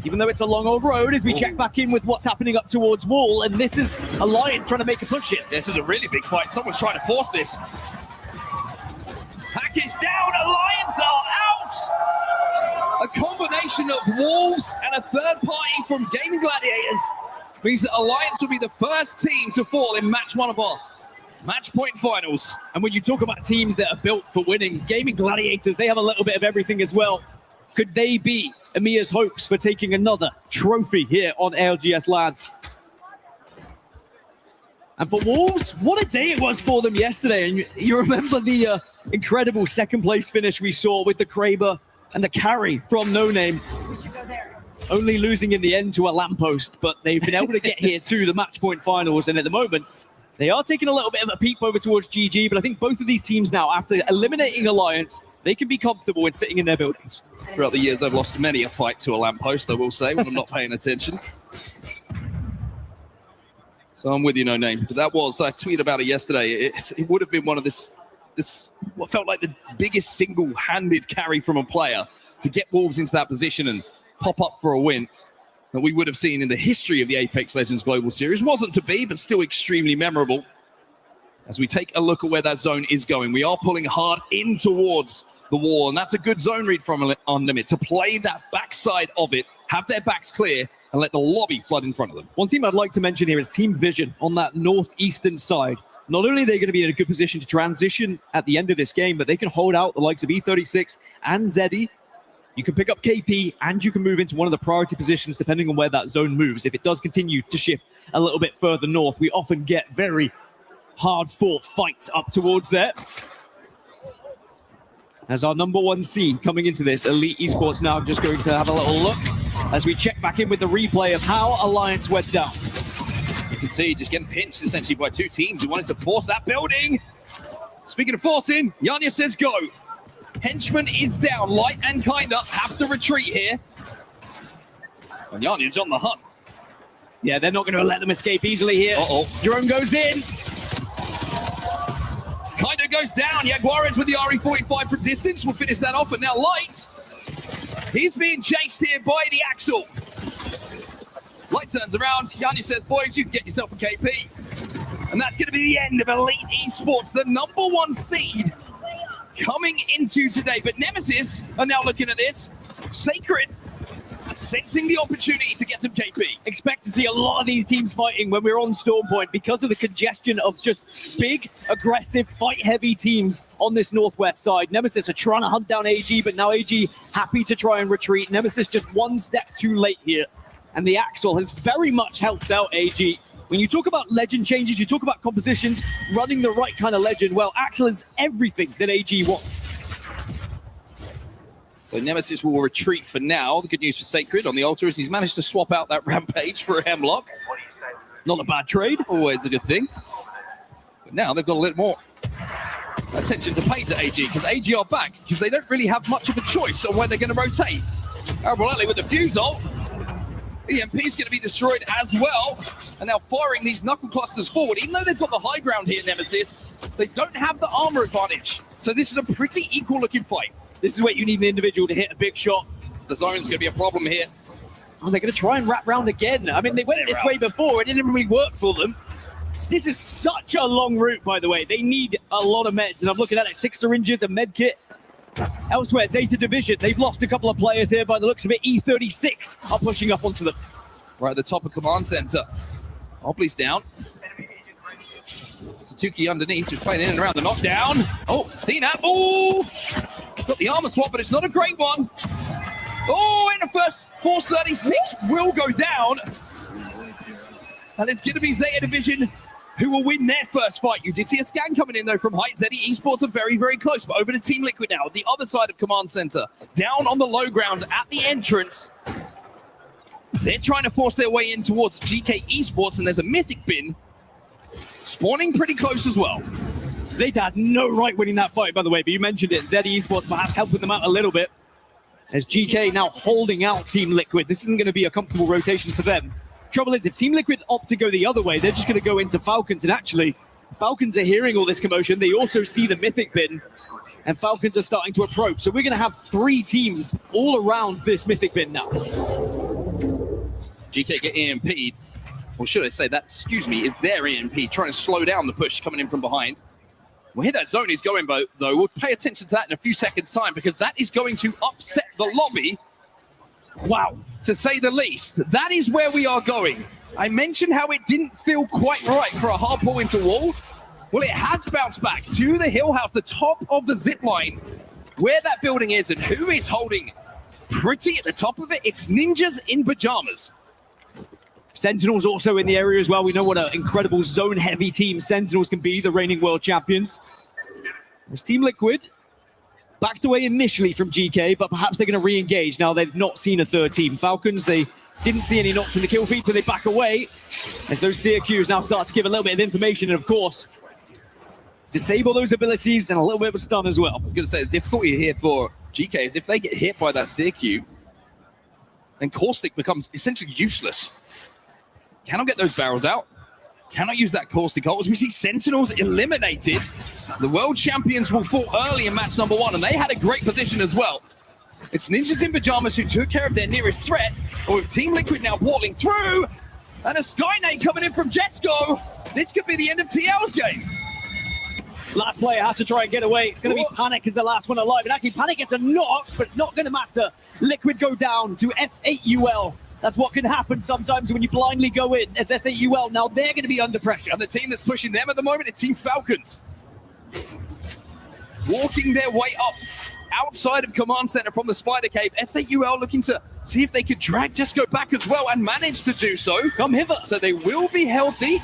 Even though it's a long old road, as we check back in with what's happening up towards Wall, and this is Alliance trying to make a push here. This is a really big fight. Someone's trying to force this. Package down, Alliance are out! A combination of Wolves and a third party from Gaming Gladiators means that Alliance will be the first team to fall in match one of our match point finals. And when you talk about teams that are built for winning, Gaming Gladiators, they have a little bit of everything as well. Could they be Emiya's hopes for taking another trophy here on ALGS land? And for Wolves, what a day it was for them yesterday. And you remember the incredible second place finish we saw with the Kraber and the carry from No Name. Only losing in the end to a lamppost, but they've been able to get here to the match point finals. And at the moment, they are taking a little bit of a peep over towards GG, but I think both of these teams now, after eliminating Alliance, they can be comfortable in sitting in their buildings. Throughout the years, I've lost many a fight to a lamppost, I will say, when I'm not paying attention. So I'm with you, No Name. But that was, I tweeted about it yesterday. It would have been one of this what felt like the biggest single-handed carry from a player to get Wolves into that position and pop up for a win that we would have seen in the history of the Apex Legends Global Series. Wasn't to be, but still extremely memorable. As we take a look at where that zone is going, we are pulling hard in towards the wall, and that's a good zone read from Unlimit to play that backside of it, have their backs clear, and let the lobby flood in front of them. One team I'd like to mention here is Team Vision on that northeastern side. Not only are they going to be in a good position to transition at the end of this game, but they can hold out the likes of E36 and Zeddy. You can pick up KP and you can move into one of the priority positions depending on where that zone moves. If it does continue to shift a little bit further north, we often get very hard-fought fights up towards there. As our number one seed coming into this, Elite Esports now just going to have a little look as we check back in with the replay of how Alliance went down. You can see just getting pinched essentially by two teams who wanted to force that building. Speaking of forcing, Yanya says go. Henchman is down. Light and Kinda have to retreat here. And Yanya's on the hunt. Yeah, they're not going to let them escape easily here. Drone goes in. Kinda goes down. Jaguarins with the RE45 from distance will finish that off. And now Light, he's being chased here by the Axel. Light turns around. Yanya says, boys, you can get yourself a KP. And that's going to be the end of Elite Esports, the number one seed coming into today. But Nemesis are now looking at this. Sacred sensing the opportunity to get some KP. Expect to see a lot of these teams fighting when we're on Storm Point because of the congestion of just big, aggressive, fight-heavy teams on this northwest side. Nemesis are trying to hunt down AG, but now AG happy to try and retreat. Nemesis just one step too late here. And the Axel has very much helped out AG. When you talk about legend changes, you talk about compositions, running the right kind of legend. Well, Axel is everything that AG wants. So Nemesis will retreat for now. The good news for Sacred on the altar is he's managed to swap out that Rampage for a Hemlock. Not a bad trade. Always a good thing. But now they've got a little more attention to pay to AG, because AG are back, because they don't really have much of a choice on where they're going to rotate. Likely with the fuse ult, EMP is going to be destroyed as well. And now firing these knuckle clusters forward. Even though they've got the high ground here, Nemesis, they don't have the armor advantage. So this is a pretty equal looking fight. This is where you need an individual to hit a big shot. The zone's going to be a problem here. Oh, they're going to try and wrap round again. I mean, they went this way before. It didn't really work for them. This is such a long route, by the way. They need a lot of meds. And I'm looking at it, 6 syringes, a med kit. Elsewhere, Zeta Division, they've lost a couple of players here by the looks of it. E36 are pushing up onto them. Right at the top of Command Center. Obley's down. Satuki underneath, just playing in and around the knockdown. Oh, CNAP. Oh! Got the armor swap, but it's not a great one. Oh, in the first Force 36 will go down. And it's going to be Zeta Division who will win their first fight. You did see a scan coming in, though, from Height. Zeddy Esports are very, very close. But over to Team Liquid now, the other side of Command Center. Down on the low ground at the entrance. They're trying to force their way in towards GK Esports, and there's a Mythic bin spawning pretty close as well. Zeta had no right winning that fight, by the way, but you mentioned it. Zeddy Esports perhaps helping them out a little bit. As GK now holding out Team Liquid. This isn't going to be a comfortable rotation for them. Trouble is, if Team Liquid opt to go the other way, they're just going to go into Falcons. And actually, Falcons are hearing all this commotion. They also see the Mythic bin, and Falcons are starting to approach. So we're going to have 3 teams all around this Mythic bin now. GK get EMP'd. Or should I say that, excuse me, is their EMP trying to slow down the push coming in from behind. Where that zone is going, though, we'll pay attention to that in a few seconds' time, because that is going to upset the lobby. Wow, to say the least. That is where we are going. I mentioned how it didn't feel quite right for a hard pull into wall. Well, it has bounced back to the hill house, the top of the zip line, where that building is, and who is holding pretty at the top of it. It's Ninjas in Pajamas. Sentinels also in the area as well. We know what an incredible zone-heavy team Sentinels can be, the reigning world champions. This Team Liquid backed away initially from GK, but perhaps they're going to re-engage. Now they've not seen a third team. Falcons, they didn't see any knocks in the kill feed, so they back away as those CQs now start to give a little bit of information, and of course, disable those abilities and a little bit of a stun as well. I was going to say, the difficulty here for GK is if they get hit by that CQ, then Caustic becomes essentially useless. Cannot get those barrels out. Cannot use that Caustic ult. As we see Sentinels eliminated, the world champions will fall early in match number 1, and they had a great position as well. It's Ninjas in Pajamas who took care of their nearest threat, but with Team Liquid now walling through, and a Skynade coming in from Jetsko. This could be the end of TL's game. Last player has to try and get away. It's going to be Panic as the last one alive. And actually, Panic gets a knock, but it's not going to matter. Liquid go down to S8UL. That's what can happen sometimes when you blindly go in as S8UL. Now they're going to be under pressure. And the team that's pushing them at the moment, it's Team Falcons. Walking their way up outside of Command Center from the Spider Cave. S8UL looking to see if they could drag Jesco back as well, and manage to do so. Come hither. So they will be healthy.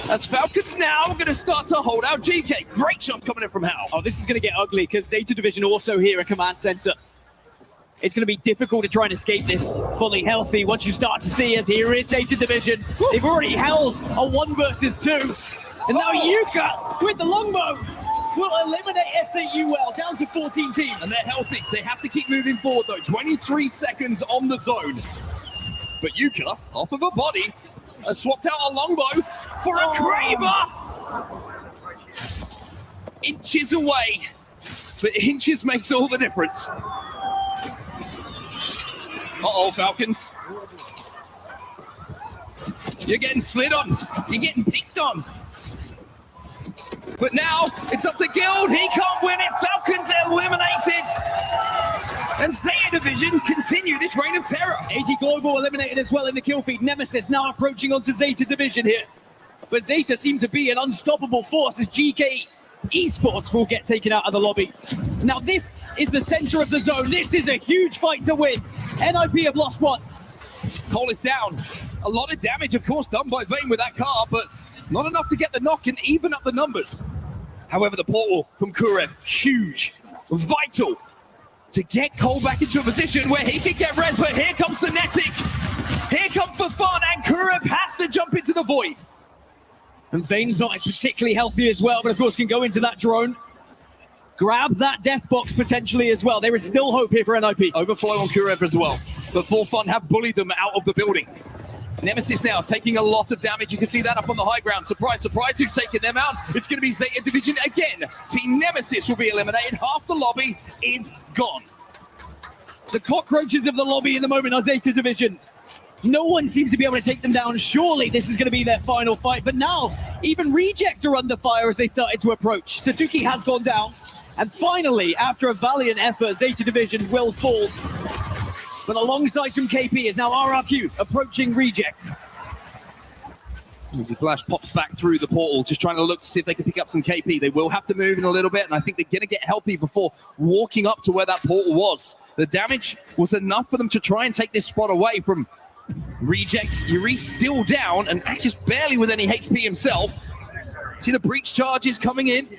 As Falcons now going to start to hold out GK. Great shots coming in from Hal. Oh, this is going to get ugly because Zeta Division also here at Command Center. It's going to be difficult to try and escape this fully healthy once you start to see as here is Zeta Division. They've already held a 1 versus 2. And now Yuka with the longbow will eliminate S8UL down to 14 teams. And they're healthy. They have to keep moving forward though. 23 seconds on the zone. But Yuka, off of a body, has swapped out a longbow for a Kraber. Inches away, but inches makes all the difference. Uh-oh, Falcons. You're getting slid on. You're getting picked on. But now it's up to Guild. He can't win it. Falcons eliminated. And Zeta Division continue this reign of terror. AG Global eliminated as well in the kill feed. Nemesis now approaching onto Zeta Division here. But Zeta seem to be an unstoppable force as GK Esports will get taken out of the lobby. Now this is the center of the zone. This is a huge fight to win. NIP have lost 1. Cole is down. A lot of damage, of course, done by Vayne with that car, but not enough to get the knock and even up the numbers. However, the portal from Kurev, huge, vital to get Cole back into a position where he can get res, but here comes Cinetic. Here comes for fun, and Kurev has to jump into the void. And Vayne's not particularly healthy as well, but of course can go into that drone. Grab that death box potentially as well. There is still hope here for NIP. Overflow on Kurev as well. But For Fun have bullied them out of the building. Nemesis now taking a lot of damage. You can see that up on the high ground. Surprise, surprise, who's taking them out? It's going to be Zeta Division again. Team Nemesis will be eliminated. Half the lobby is gone. The cockroaches of the lobby in the moment are Zeta Division. No one seems to be able to take them down. Surely this is going to be their final fight. But now, even Reject are under fire as they started to approach. Satuki has gone down. And finally, after a valiant effort, Zeta Division will fall. But alongside some KP is now RRQ approaching Reject. Easy Flash pops back through the portal, just trying to look to see if they can pick up some KP. They will have to move in a little bit, and I think they're going to get healthy before walking up to where that portal was. The damage was enough for them to try and take this spot away from Reject. Yuri's still down, and Axe is barely with any HP himself. See the breach charges coming in.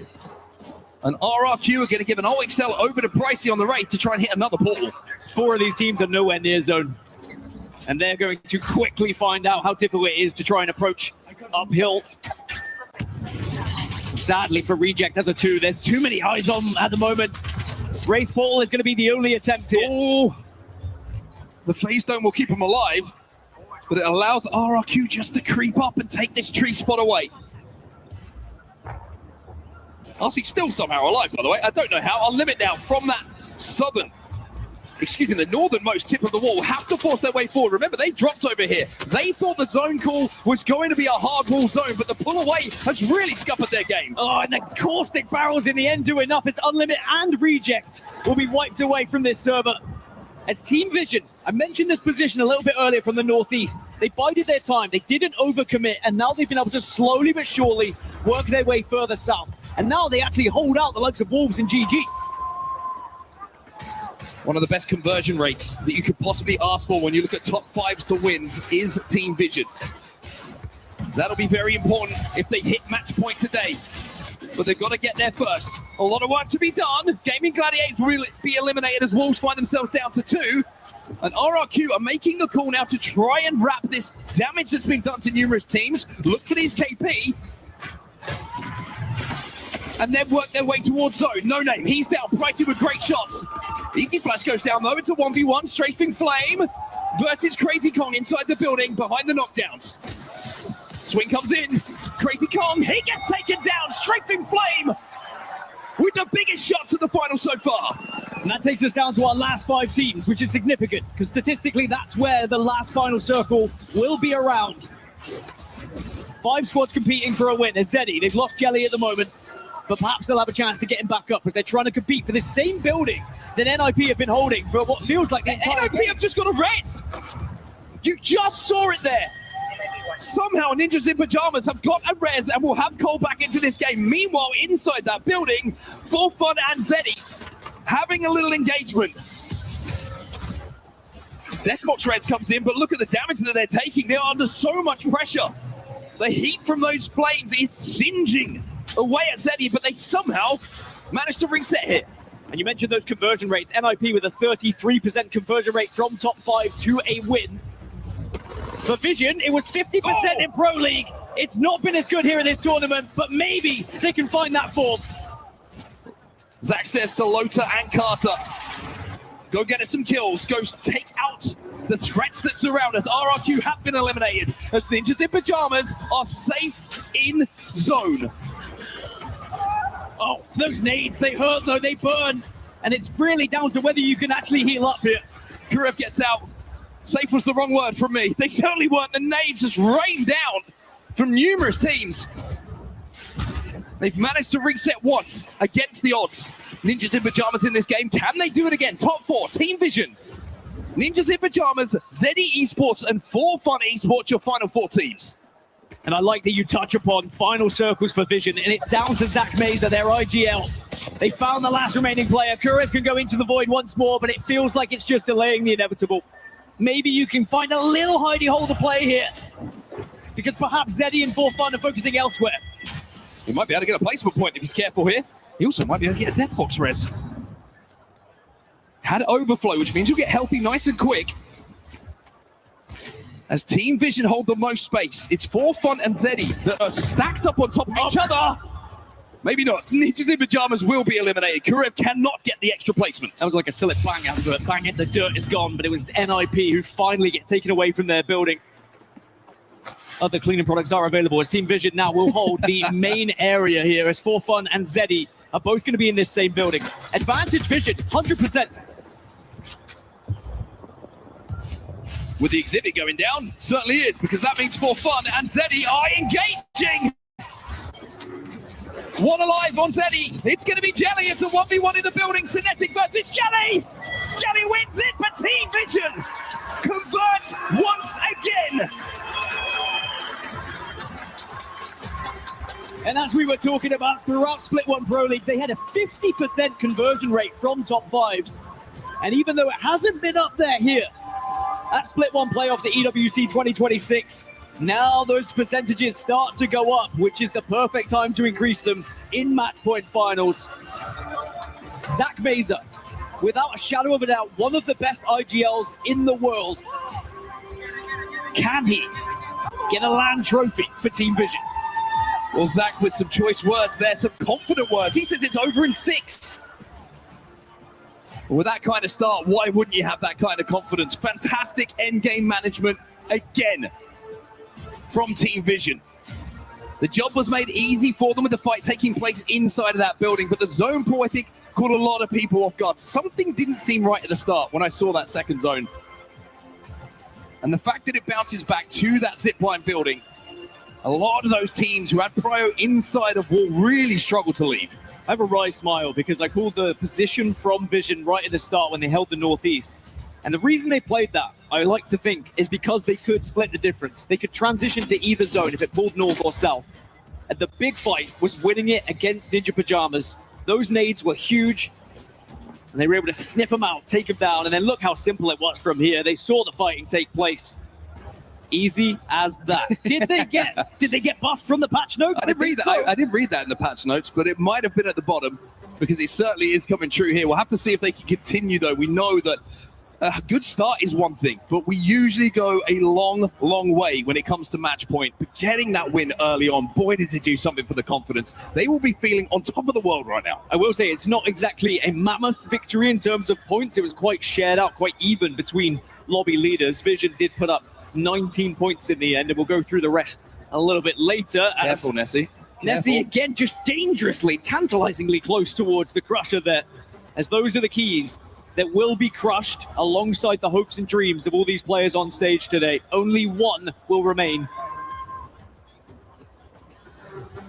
And RRQ are going to give an OXL over to Pricey on the Wraith to try and hit another portal. 4 of these teams are nowhere near zone. And they're going to quickly find out how difficult it is to try and approach uphill. Sadly for Reject as a 2, there's too many eyes on at the moment. Wraith portal is going to be the only attempt here. Oh, the phase dome will keep him alive, but it allows RRQ just to creep up and take this tree spot away. RC's still somehow alive, by the way. I don't know how. I'll limit now from that the northernmost tip of the wall. Have to force their way forward. Remember, they dropped over here. They thought the zone call was going to be a hard wall zone, but the pull away has really scuppered their game. Oh, and the caustic barrels in the end do enough. It's Unlimit and Reject will be wiped away from this server. As Team Vision, I mentioned this position a little bit earlier from the Northeast. They bided their time, they didn't overcommit, and now they've been able to slowly but surely work their way further south. And now they actually hold out the likes of Wolves and GG. One of the best conversion rates that you could possibly ask for when you look at top 5s to wins is Team Vision. That'll be very important if they hit match point today. But they've got to get there first. A lot of work to be done. Gaming Gladiators will be eliminated as Wolves find themselves down to 2. And RRQ are making the call now to try and wrap this damage that's been done to numerous teams. Look for these KP. And then work their way towards Zone. No Name, he's down. Pricey with great shots. Easy Flash goes down though. It's a 1v1. Strafing Flame versus Crazy Kong inside the building behind the knockdowns. Swing comes in. Crazy Kong, he gets taken down. Strafing Flame with the biggest shots of the final so far. And that takes us down to our last 5 teams, which is significant because statistically that's where the last final circle will be around. 5 squads competing for a win. As Zeddy, they've lost Jelly at the moment, but perhaps they'll have a chance to get him back up as they're trying to compete for this same building that NIP have been holding for what feels like the entire NIP have just got a res. You just saw it there. Somehow Ninjas in Pajamas have got a res and will have Cole back into this game. Meanwhile, inside that building, For Fun and Zeddy having a little engagement. Deathbox Reds comes in, but look at the damage that they're taking. They're under so much pressure. The heat from those flames is singeing away at Zeddy, but they somehow managed to reset here. And you mentioned those conversion rates. NIP with a 33% conversion rate from top 5 to a win. For Vision, it was 50% in Pro League. It's not been as good here in this tournament, but maybe they can find that form. Zach says to Lota and Carter, go get us some kills. Go take out the threats that surround us. RRQ have been eliminated as Ninjas in Pajamas are safe in zone. Oh, those nades, they hurt though, they burn. And it's really down to whether you can actually heal up here. Kurev gets out. Safe was the wrong word from me. They certainly weren't. The nades just rained down from numerous teams. They've managed to reset once against the odds. Ninjas in Pajamas in this game. Can they do it again? Top 4, Team Vision. Ninjas in Pajamas, Zeddy Esports, and For Fun Esports, your final 4 teams. And I like that you touch upon final circles for Vision, and it's down to Zach Mazer, their IGL. They found the last remaining player. Kurev can go into the void once more, but it feels like it's just delaying the inevitable. Maybe you can find a little hidey hole to play here, because perhaps Zeddy and For Fun are focusing elsewhere. He might be able to get a placement point if he's careful here. He also might be able to get a Deathbox res. Had overflow, which means you'll get healthy nice and quick. As Team Vision hold the most space, it's For Fun and Zeddy that are stacked up on top of each other. Maybe not. Ninjas in Pajamas will be eliminated. Kurev cannot get the extra placement. That was like a silly bang out of it. Bang it, the dirt is gone, but it was NIP who finally get taken away from their building. Other cleaning products are available as Team Vision now will hold the main area here as For Fun and Zeddy are both going to be in this same building. Advantage Vision, 100%. With the exhibit going down, certainly is, because that means For Fun and Zeddy are engaging. One alive on Zeddy. It's going to be Jelly. It's a 1v1 in the building. Cinetic versus Jelly. Jelly wins it, but Team Vision convert once again. And as we were talking about throughout Split 1 Pro League, they had a 50% conversion rate from top 5s. And even though it hasn't been up there here at Split 1 playoffs at EWC 2026, now those percentages start to go up, which is the perfect time to increase them in match point finals. Zach Mazer, without a shadow of a doubt, one of the best IGLs in the world. Can he get a LAN trophy for Team Vision? Well, Zach with some choice words there, some confident words. He says it's over in 6. With that kind of start, why wouldn't you have that kind of confidence? Fantastic endgame management again from Team Vision. The job was made easy for them with the fight taking place inside of that building, but the zone pull, I think, caught a lot of people off guard. Something didn't seem right at the start when I saw that second zone. And the fact that it bounces back to that zipline building, a lot of those teams who had prio inside of wall really struggle to leave. I have a wry smile because I called the position from Vision right at the start when they held the Northeast. And the reason they played that, I like to think, is because they could split the difference. They could transition to either zone if it pulled north or south. And the big fight was winning it against Ninja Pajamas. Those nades were huge, and they were able to sniff them out, take them down, and then look how simple it was from here. They saw the fighting take place. Easy as that. Did they get buffed from the patch notes? I didn't read that. So. I didn't read that in the patch notes, but it might have been at the bottom because it certainly is coming true here. We'll have to see if they can continue, though. We know that a good start is one thing, but we usually go a long, long way when it comes to match point. But getting that win early on, boy, did it do something for the confidence. They will be feeling on top of the world right now. I will say it's not exactly a mammoth victory in terms of points. It was quite shared out, quite even between lobby leaders. Vision did put up 19 points in the end, and we'll go through the rest a little bit later. Careful, Nessie. Nessie again just dangerously, tantalizingly close towards the crusher there, as those are the keys that will be crushed alongside the hopes and dreams of all these players on stage today. Only one will remain.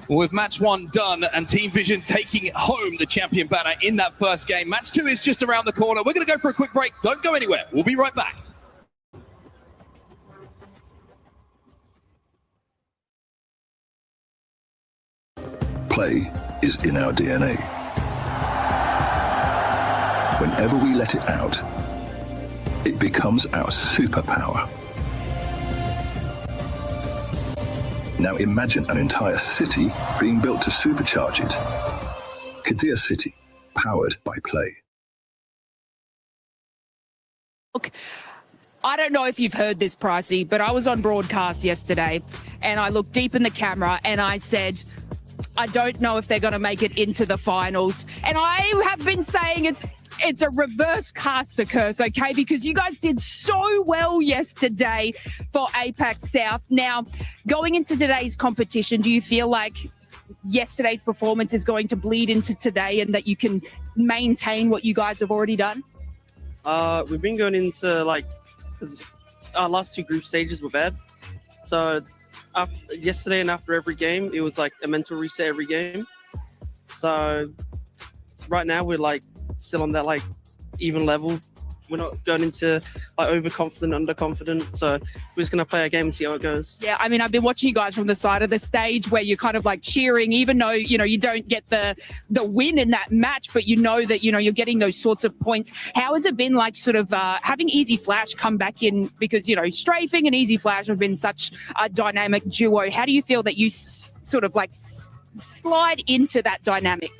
Well, with match 1 done and Team Vision taking home the champion banner in that first game, match 2 is just around the corner. We're going to go for a quick break. Don't go anywhere. We'll be right back. Play is in our DNA. Whenever we let it out, it becomes our superpower. Now imagine an entire city being built to supercharge it. Kadir City, powered by Play. Look, I don't know if you've heard this, Pricey, but I was on broadcast yesterday and I looked deep in the camera and I said, I don't know if they're going to make it into the finals. And I have been saying it's a reverse caster curse, okay? Because you guys did so well yesterday for APAC South. Now, going into today's competition, do you feel like yesterday's performance is going to bleed into today and that you can maintain what you guys have already done? We've been going into, like, our last 2 group stages were bad. So yesterday and after every game, it was like a mental reset every game. So right now we're like still on that like even level. We're not going into like overconfident, underconfident. So we're just going to play our game and see how it goes. Yeah, I mean, I've been watching you guys from the side of the stage where you're kind of like cheering, even though, you know, you don't get the win in that match, but you know that, you know, you're getting those sorts of points. How has it been like sort of having Easy Flash come back in? Because, you know, Strafing and Easy Flash have been such a dynamic duo. How do you feel that you sort of like slide into that dynamic?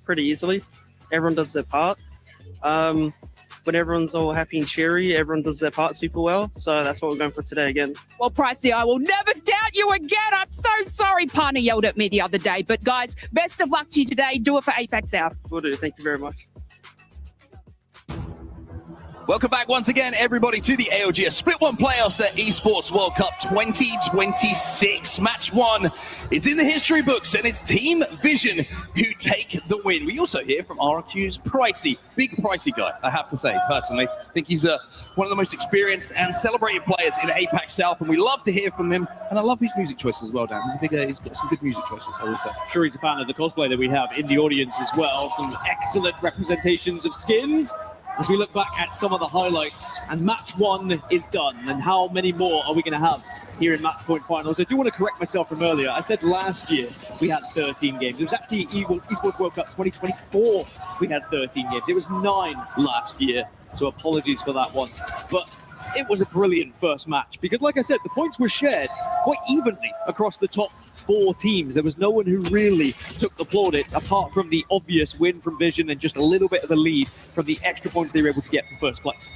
Pretty easily. Everyone does their part. When everyone's all happy and cheery, everyone does their part super well. So that's what we're going for today again. Well, Pricey, I will never doubt you again. I'm so sorry Partner yelled at me the other day. But guys, best of luck to you today. Do it for APAC South. Will do. Thank you very much. Welcome back once again, everybody, to the ALGS Split 1 playoffs at Esports World Cup 2026. Match 1 is in the history books, and it's Team Vision who take the win. We also hear from RQ's Pricey, big Pricey guy, I have to say, personally. I think he's one of the most experienced and celebrated players in APAC South, and we love to hear from him. And I love his music choices as well, Dan. He's got some good music choices, I will say. I'm sure he's a fan of the cosplay that we have in the audience as well. Some excellent representations of skins. As we look back at some of the highlights, and match 1 is done, and how many more are we going to have here in match point finals? I do want to correct myself from earlier. I said last year we had 13 games. It was actually Esports World Cup 2024 we had 13 games. It was 9 last year, so apologies for that one. But it was a brilliant first match because, like I said, the points were shared quite evenly across the top 4 teams. There was no one who really took the plaudits apart from the obvious win from Vision and just a little bit of the lead from the extra points they were able to get from first place.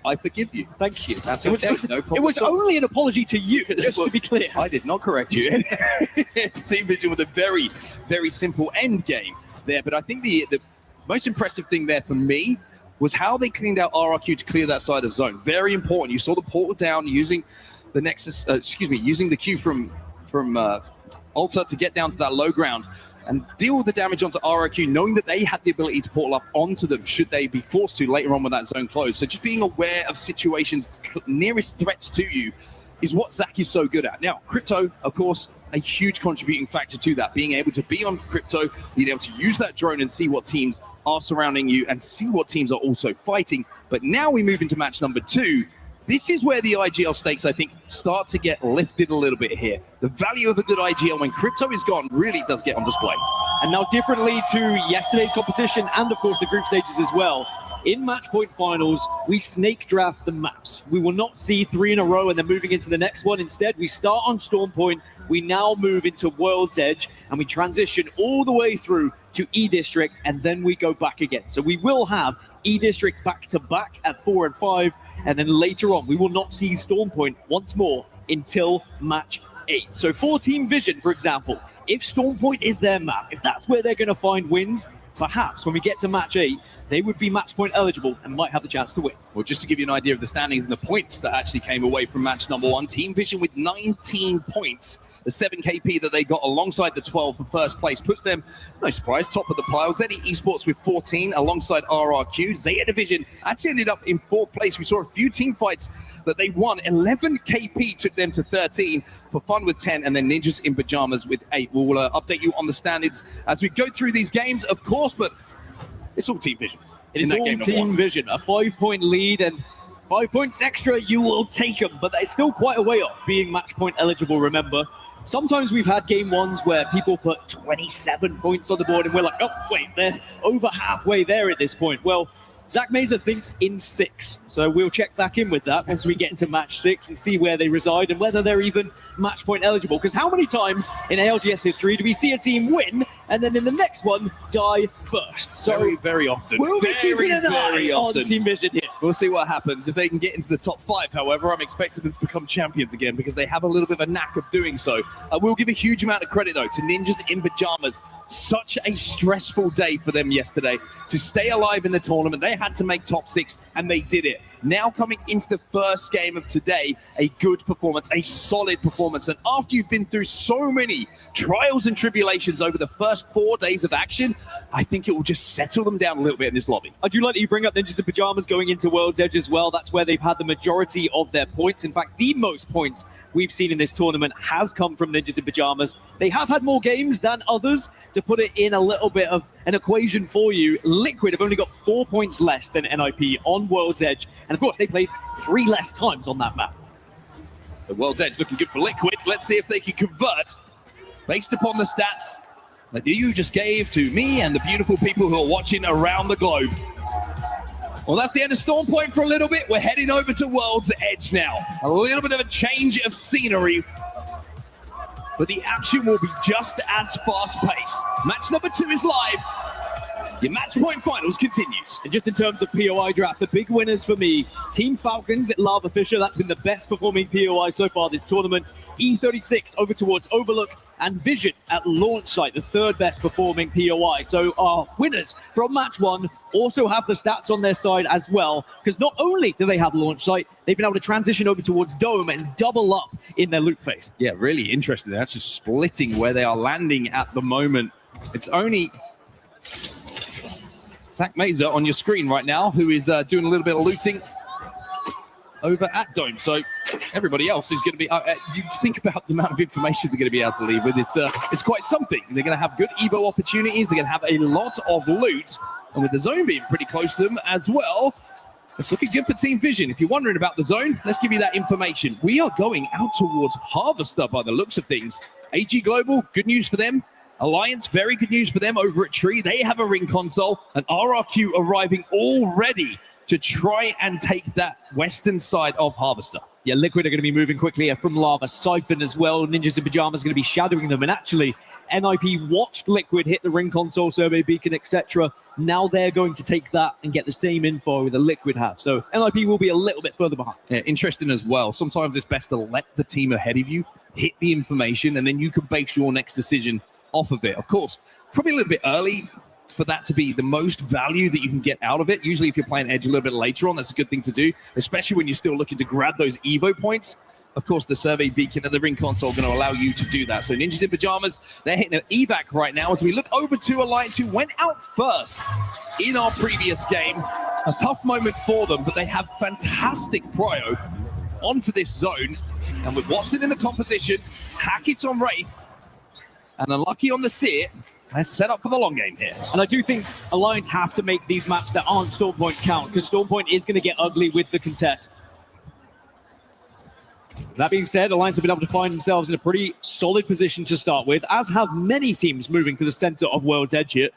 I forgive you. Thank you. That's it was, okay. No problem. It was only an apology to you, just to be clear. I did not correct you. Team Vision with a very, very simple end game there. But I think the most impressive thing there for me was how they cleaned out RRQ to clear that side of zone. Very important. You saw the portal down using the Nexus, using the Q from Ulta to get down to that low ground and deal with the damage onto RRQ, knowing that they had the ability to portal up onto them should they be forced to later on when that zone closed. So just being aware of situations nearest threats to you is what Zach is so good at. Now, Crypto, of course, a huge contributing factor to that, being able to be on Crypto, being able to use that drone and see what teams are surrounding you and see what teams are also fighting. But now we move into match number 2. This is where the IGL stakes, I think, start to get lifted a little bit here. The value of a good IGL when Crypto is gone really does get on display. And now differently to yesterday's competition and, of course, the group stages as well, in match point finals, we snake draft the maps. We will not see 3 in a row and then moving into the next one. Instead, we start on Storm Point, we now move into World's Edge, and we transition all the way through to E-District, and then we go back again. So we will have E-District back-to-back at 4 and 5, and then later on, we will not see Storm Point once more until match 8. So for Team Vision, for example, if Storm Point is their map, if that's where they're going to find wins, perhaps when we get to match 8, they would be match point eligible and might have the chance to win. Well, just to give you an idea of the standings and the points that actually came away from match number 1, Team Vision with 19 points. The 7 KP that they got alongside the 12 for first place puts them, no surprise, top of the pile. ZE Esports with 14 alongside RRQ. Zeta Division actually ended up in 4th place. We saw a few team fights that they won. 11 KP took them to 13. For Fun with 10, and then Ninjas in Pajamas with 8. We'll update you on the standings as we go through these games, of course, but it's all Team Vision. It is all Team Vision. A 5-point lead and 5 points extra, you will take them. But it's still quite a way off being match point eligible, remember. Sometimes we've had game 1s where people put 27 points on the board and we're like, oh, wait, they're over halfway there at this point. Well, Zach Mazer thinks in 6. So we'll check back in with that once we get into match 6 and see where they reside and whether they're even match point eligible. Because how many times in ALGS history do we see a team win and then in the next one die first? So very, very often. We'll be keeping an eye on Team Vision here. We'll see what happens. If they can get into the top 5, however, I'm expecting them to become champions again because they have a little bit of a knack of doing so. We'll give a huge amount of credit, though, to Ninjas in Pajamas. Such a stressful day for them yesterday to stay alive in the tournament. They had to make top 6, and they did it. Now coming into the first game of today, a good performance, a solid performance. And after you've been through so many trials and tribulations over the first 4 days of action, I think it will just settle them down a little bit in this lobby. I do like that you bring up Ninjas in Pajamas going into World's Edge as well. That's where they've had the majority of their points. In fact, the most points we've seen in this tournament has come from Ninjas in Pajamas. They have had more games than others. To put it in a little bit of an equation for you, Liquid have only got 4 points less than NIP on World's Edge. And of course, they played 3 less times on that map. The World's Edge looking good for Liquid. Let's see if they can convert based upon the stats that you just gave to me and the beautiful people who are watching around the globe. Well, that's the end of Storm Point for a little bit. We're heading over to World's Edge now. A little bit of a change of scenery, but the action will be just as fast-paced. Match number 2 is live. Your match point finals continues. And just in terms of POI draft, the big winners for me, Team Falcons at Lava Fisher. That's been the best performing POI so far this tournament. E36 over towards Overlook, and Vision at Launch Site, the 3rd best performing POI. So our winners from match 1 also have the stats on their side as well, because not only do they have Launch Site, they've been able to transition over towards Dome and double up in their loot phase. Yeah, really interesting. They're actually splitting where they are landing at the moment. It's only Zach Mazer on your screen right now, who is doing a little bit of looting over at Dome. So everybody else is going to be, you think about the amount of information they're going to be able to leave with. It's quite something. They're going to have good Evo opportunities. They're going to have a lot of loot. And with the zone being pretty close to them as well, it's looking good for Team Vision. If you're wondering about the zone, let's give you that information. We are going out towards Harvester by the looks of things. AG Global, good news for them. Alliance, very good news for them over at Tree. They have a ring console, and RRQ arriving already to try and take that western side of Harvester. Yeah, Liquid are going to be moving quickly from Lava. Siphon as well. Ninjas in Pajamas going to be shadowing them. And actually, NIP watched Liquid hit the ring console, survey beacon, etc. Now they're going to take that and get the same info that Liquid have. So NIP will be a little bit further behind. Yeah, interesting as well. Sometimes it's best to let the team ahead of you hit the information, and then you can base your next decision off of it. Of course, probably a little bit early for that to be the most value that you can get out of it. Usually if you're playing Edge a little bit later on, that's a good thing to do, especially when you're still looking to grab those Evo points. Of course, the survey beacon and the ring console are going to allow you to do that. So Ninjas in Pajamas, they're hitting an evac right now as we look over to Alliance, who went out first in our previous game. A tough moment for them, but they have fantastic prio onto this zone. And with Watson in the competition, Hackett on Wraith, and Unlucky on the Seer, They're set up for the long game here. And I do think Alliance have to make these maps that aren't Stormpoint count, because Stormpoint is going to get ugly with the contest. That being said, Alliance have been able to find themselves in a pretty solid position to start with, as have many teams moving to the center of World's Edge here.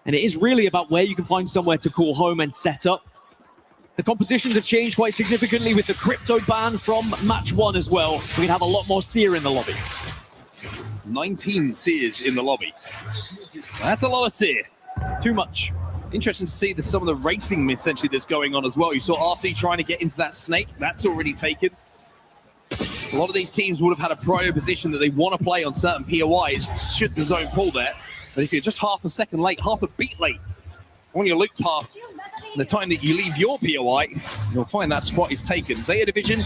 And it is really about where you can find somewhere to call home and set up. The compositions have changed quite significantly with the crypto ban from match 1 as well. We can have a lot more Seer in the lobby. 19 Seers in the lobby. That's a lot of Seer. Too much. Interesting to see some of the racing essentially that's going on as well. You saw RC trying to get into that snake. That's already taken. A lot of these teams would have had a prior position that they want to play on certain POIs should the zone pull there. But if you're just half a second late, half a beat late on your loop path, the time that you leave your POI, you'll find that spot is taken. Zeta Division,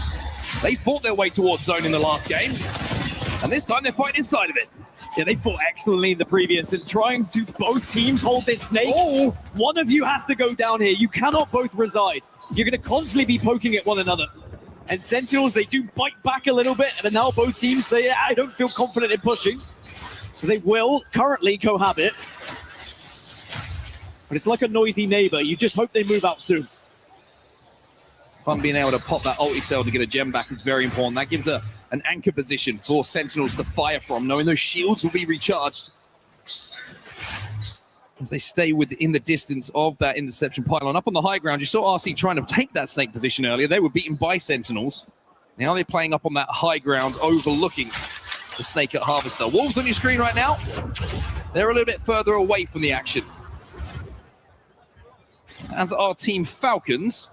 they fought their way towards zone in the last game. And this time they're fighting inside of it. Yeah, they fought excellently in the previous, and trying to both teams hold this snake. Oh, one of you has to go down here. You cannot both reside. You're going to constantly be poking at one another. And Sentinels, they do bite back a little bit, and now both teams say, yeah, I don't feel confident in pushing. So they will currently cohabit. But it's like a noisy neighbor. You just hope they move out soon. Fun being able to pop that ulti cell to get a gem back is very important. That gives an anchor position for Sentinels to fire from, knowing those shields will be recharged as they stay within the distance of that interception pylon. Up on the high ground, you saw RC trying to take that snake position earlier. They were beaten by Sentinels. Now they're playing up on that high ground, overlooking the snake at Harvester. Wolves on your screen right now. They're a little bit further away from the action. As our team Falcons,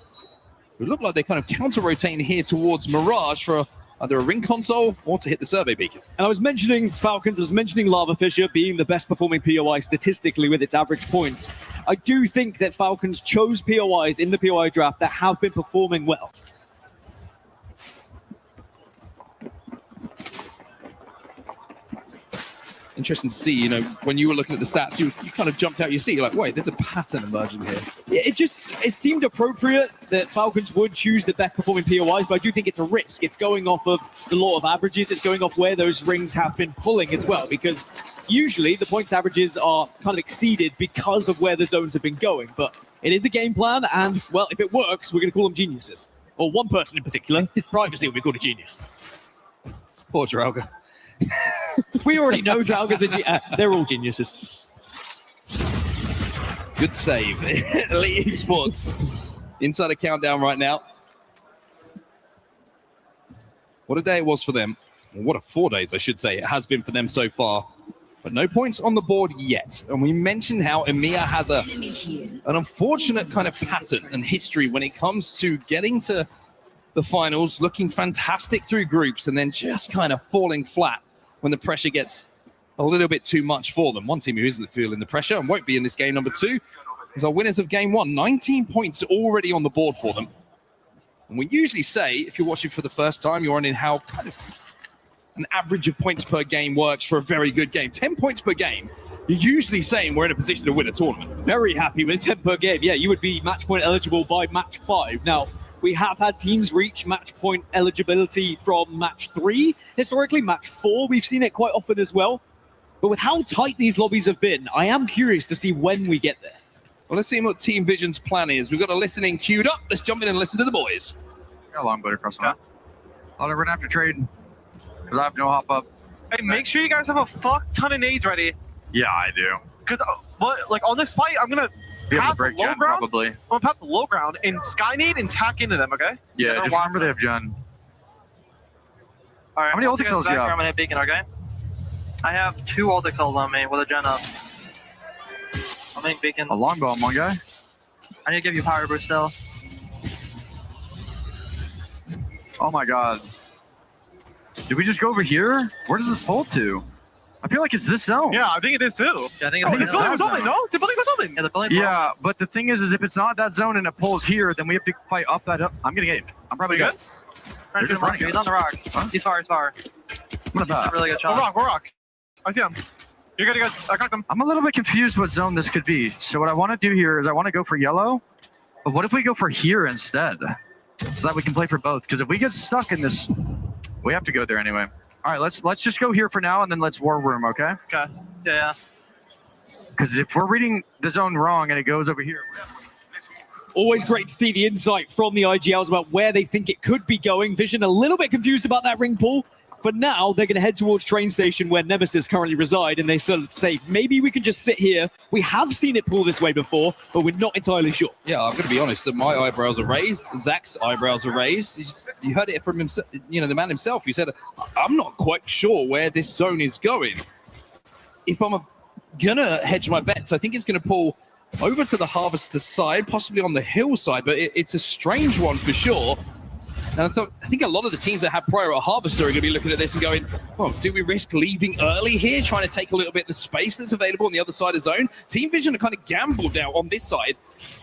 who look like they're kind of counter-rotating here towards Mirage for either a ring console or to hit the survey beacon. And I was mentioning Falcons, I was mentioning Lava Fisher being the best performing POI statistically with its average points. I do think that Falcons chose POIs in the POI draft that have been performing well. Interesting to see, you know, when you were looking at the stats, you kind of jumped out your seat. You're like, wait, there's a pattern emerging here. Yeah, it seemed appropriate that Falcons would choose the best performing POIs, but I do think it's a risk. It's going off of the law of averages. It's going off where those rings have been pulling as well, because usually the points averages are kind of exceeded because of where the zones have been going. But it is a game plan, and, well, if it works, we're going to call them geniuses. Or one person in particular. Privacy will be called a genius. Poor Draugr. We already know Draugur's they're all geniuses. Good save. Elite Esports inside a countdown right now. What a day it was for them. What a 4 days, I should say, it has been for them so far. But no points on the board yet. And we mentioned how EMEA has an unfortunate kind of pattern and history when it comes to getting to the finals, looking fantastic through groups, and then just kind of falling flat when the pressure gets a little bit too much for them. One team who isn't feeling the pressure and won't be in this game number 2 is our winners of game 1. 19 points already on the board for them. And we usually say, if you're watching for the first time, you're wondering how kind of an average of points per game works for a very good game. 10 points per game, you're usually saying we're in a position to win a tournament. Very happy with 10 per game. Yeah, you would be match point eligible by match 5. Now, we have had teams reach match point eligibility from match 3. Historically, match 4, we've seen it quite often as well. But with how tight these lobbies have been, I am curious to see when we get there. Well, let's see what Team Vision's plan is. We've got a listening queued up. Let's jump in and listen to the boys. Got a long boat across the map. We're going to have to trade because I have no hop up. Hey, make sure you guys have a fuck ton of nades ready. Yeah, I do. Because, like, on this fight, I'm going to path the low ground. Probably. I'm going to path the low ground and sky nade and tack into them, okay? Yeah, just remember they have gen. Alright, how many ult excels do you have? I'm going to beacon, okay? I have 2 ult excels on me with a gen up. I'll make beacon. A longbow on one guy. I need to give you power boost still. Oh my god. Did we just go over here? Where does this pull to? I feel like it's this zone. Yeah, I think it is too. Yeah, I think it's building was open, no? The building was open. Yeah, the building's yeah, but the thing is if it's not that zone and it pulls here, then we have to fight up that up. I'm gonna get. I'm probably good. They're just running. He's on the rock. Huh? He's far, he's far. What about? Really good shot. We're rock. I see him. You're good, I got them. I'm a little bit confused what zone this could be. So what I want to do here is I want to go for yellow, but what if we go for here instead? So that we can play for both. Because if we get stuck in this, we have to go there anyway. All right, let's just go here for now, and then let's war room, okay? Okay. Yeah. Because if we're reading the zone wrong and it goes over here. Always great to see the insight from the IGLs about where they think it could be going. Vision a little bit confused about that ring pull. For now, they're going to head towards train station where Nemesis currently reside, and they sort of say, maybe we can just sit here. We have seen it pull this way before, but we're not entirely sure. Yeah, I'm going to be honest, that my eyebrows are raised. Zach's eyebrows are raised. You heard it from himself, you know, the man himself. He said, I'm not quite sure where this zone is going. If I'm going to hedge my bets, I think it's going to pull over to the Harvester side, possibly on the hillside, but it's a strange one for sure. And I think a lot of the teams that have prior at Harvester are going to be looking at this and going, well, do we risk leaving early here, trying to take a little bit of the space that's available on the other side of zone? Team Vision are kind of gambled now on this side.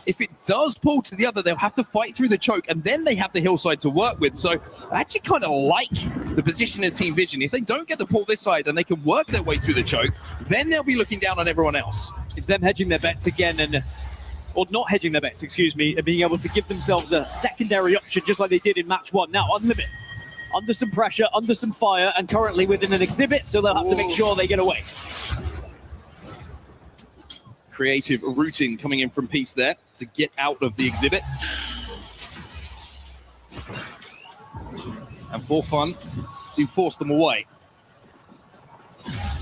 If it does pull to the other, they'll have to fight through the choke, and then they have the hillside to work with. So I actually kind of like the position of Team Vision. If they don't get the pull this side and they can work their way through the choke, then they'll be looking down on everyone else. It's them hedging their bets again, or not hedging their bets, excuse me, and being able to give themselves a secondary option just like they did in match 1. Now, Unlimit, under some pressure, under some fire, and currently within an exhibit, so they'll have to make sure they get away. Creative routing coming in from Peace there to get out of the exhibit. And for fun, to force them away.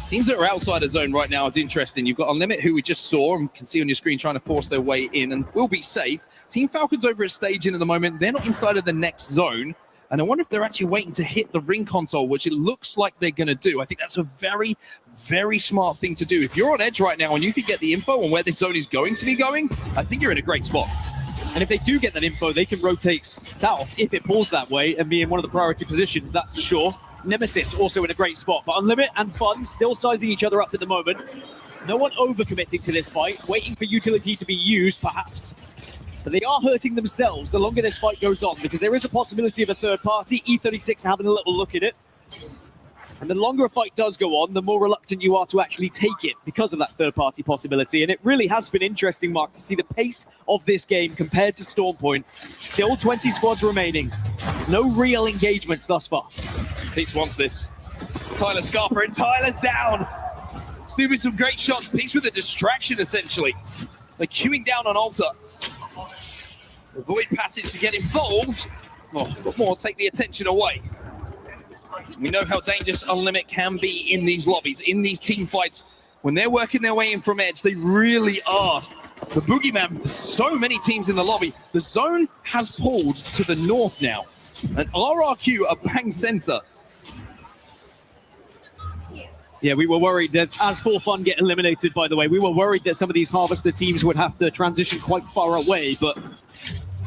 Teams that are outside of zone right now is interesting. You've got Unlimit, who we just saw and can see on your screen trying to force their way in and will be safe. Team Falcons over at stage in at the moment. They're not inside of the next zone. And I wonder if they're actually waiting to hit the ring console, which it looks like they're going to do. I think that's a very, very smart thing to do. If you're on edge right now and you can get the info on where this zone is going to be going, I think you're in a great spot. And if they do get that info, they can rotate south if it pulls that way and be in one of the priority positions, that's for sure. Nemesis also in a great spot, but Unlimit and Fun still sizing each other up at the moment. No one overcommitting to this fight, waiting for utility to be used, perhaps. But they are hurting themselves the longer this fight goes on, because there is a possibility of a third party. E36 having a little look at it. And the longer a fight does go on, the more reluctant you are to actually take it because of that third-party possibility. And it really has been interesting, Mark, to see the pace of this game compared to Storm Point. Still 20 squads remaining. No real engagements thus far. Peace wants this. Tyler Scarper, and Tyler's down. Still with some great shots. Peace with a distraction, essentially. They're queuing down on Alta. Avoid passage to get involved. But more take the attention away. We know how dangerous Unlimit can be in these lobbies, in these team fights. When they're working their way in from edge, they really are the boogeyman for so many teams in the lobby. The zone has pulled to the north now. And RRQ are bang center. Yeah, we were worried that as For Fun get eliminated, by the way, we were worried that some of these Harvester teams would have to transition quite far away, but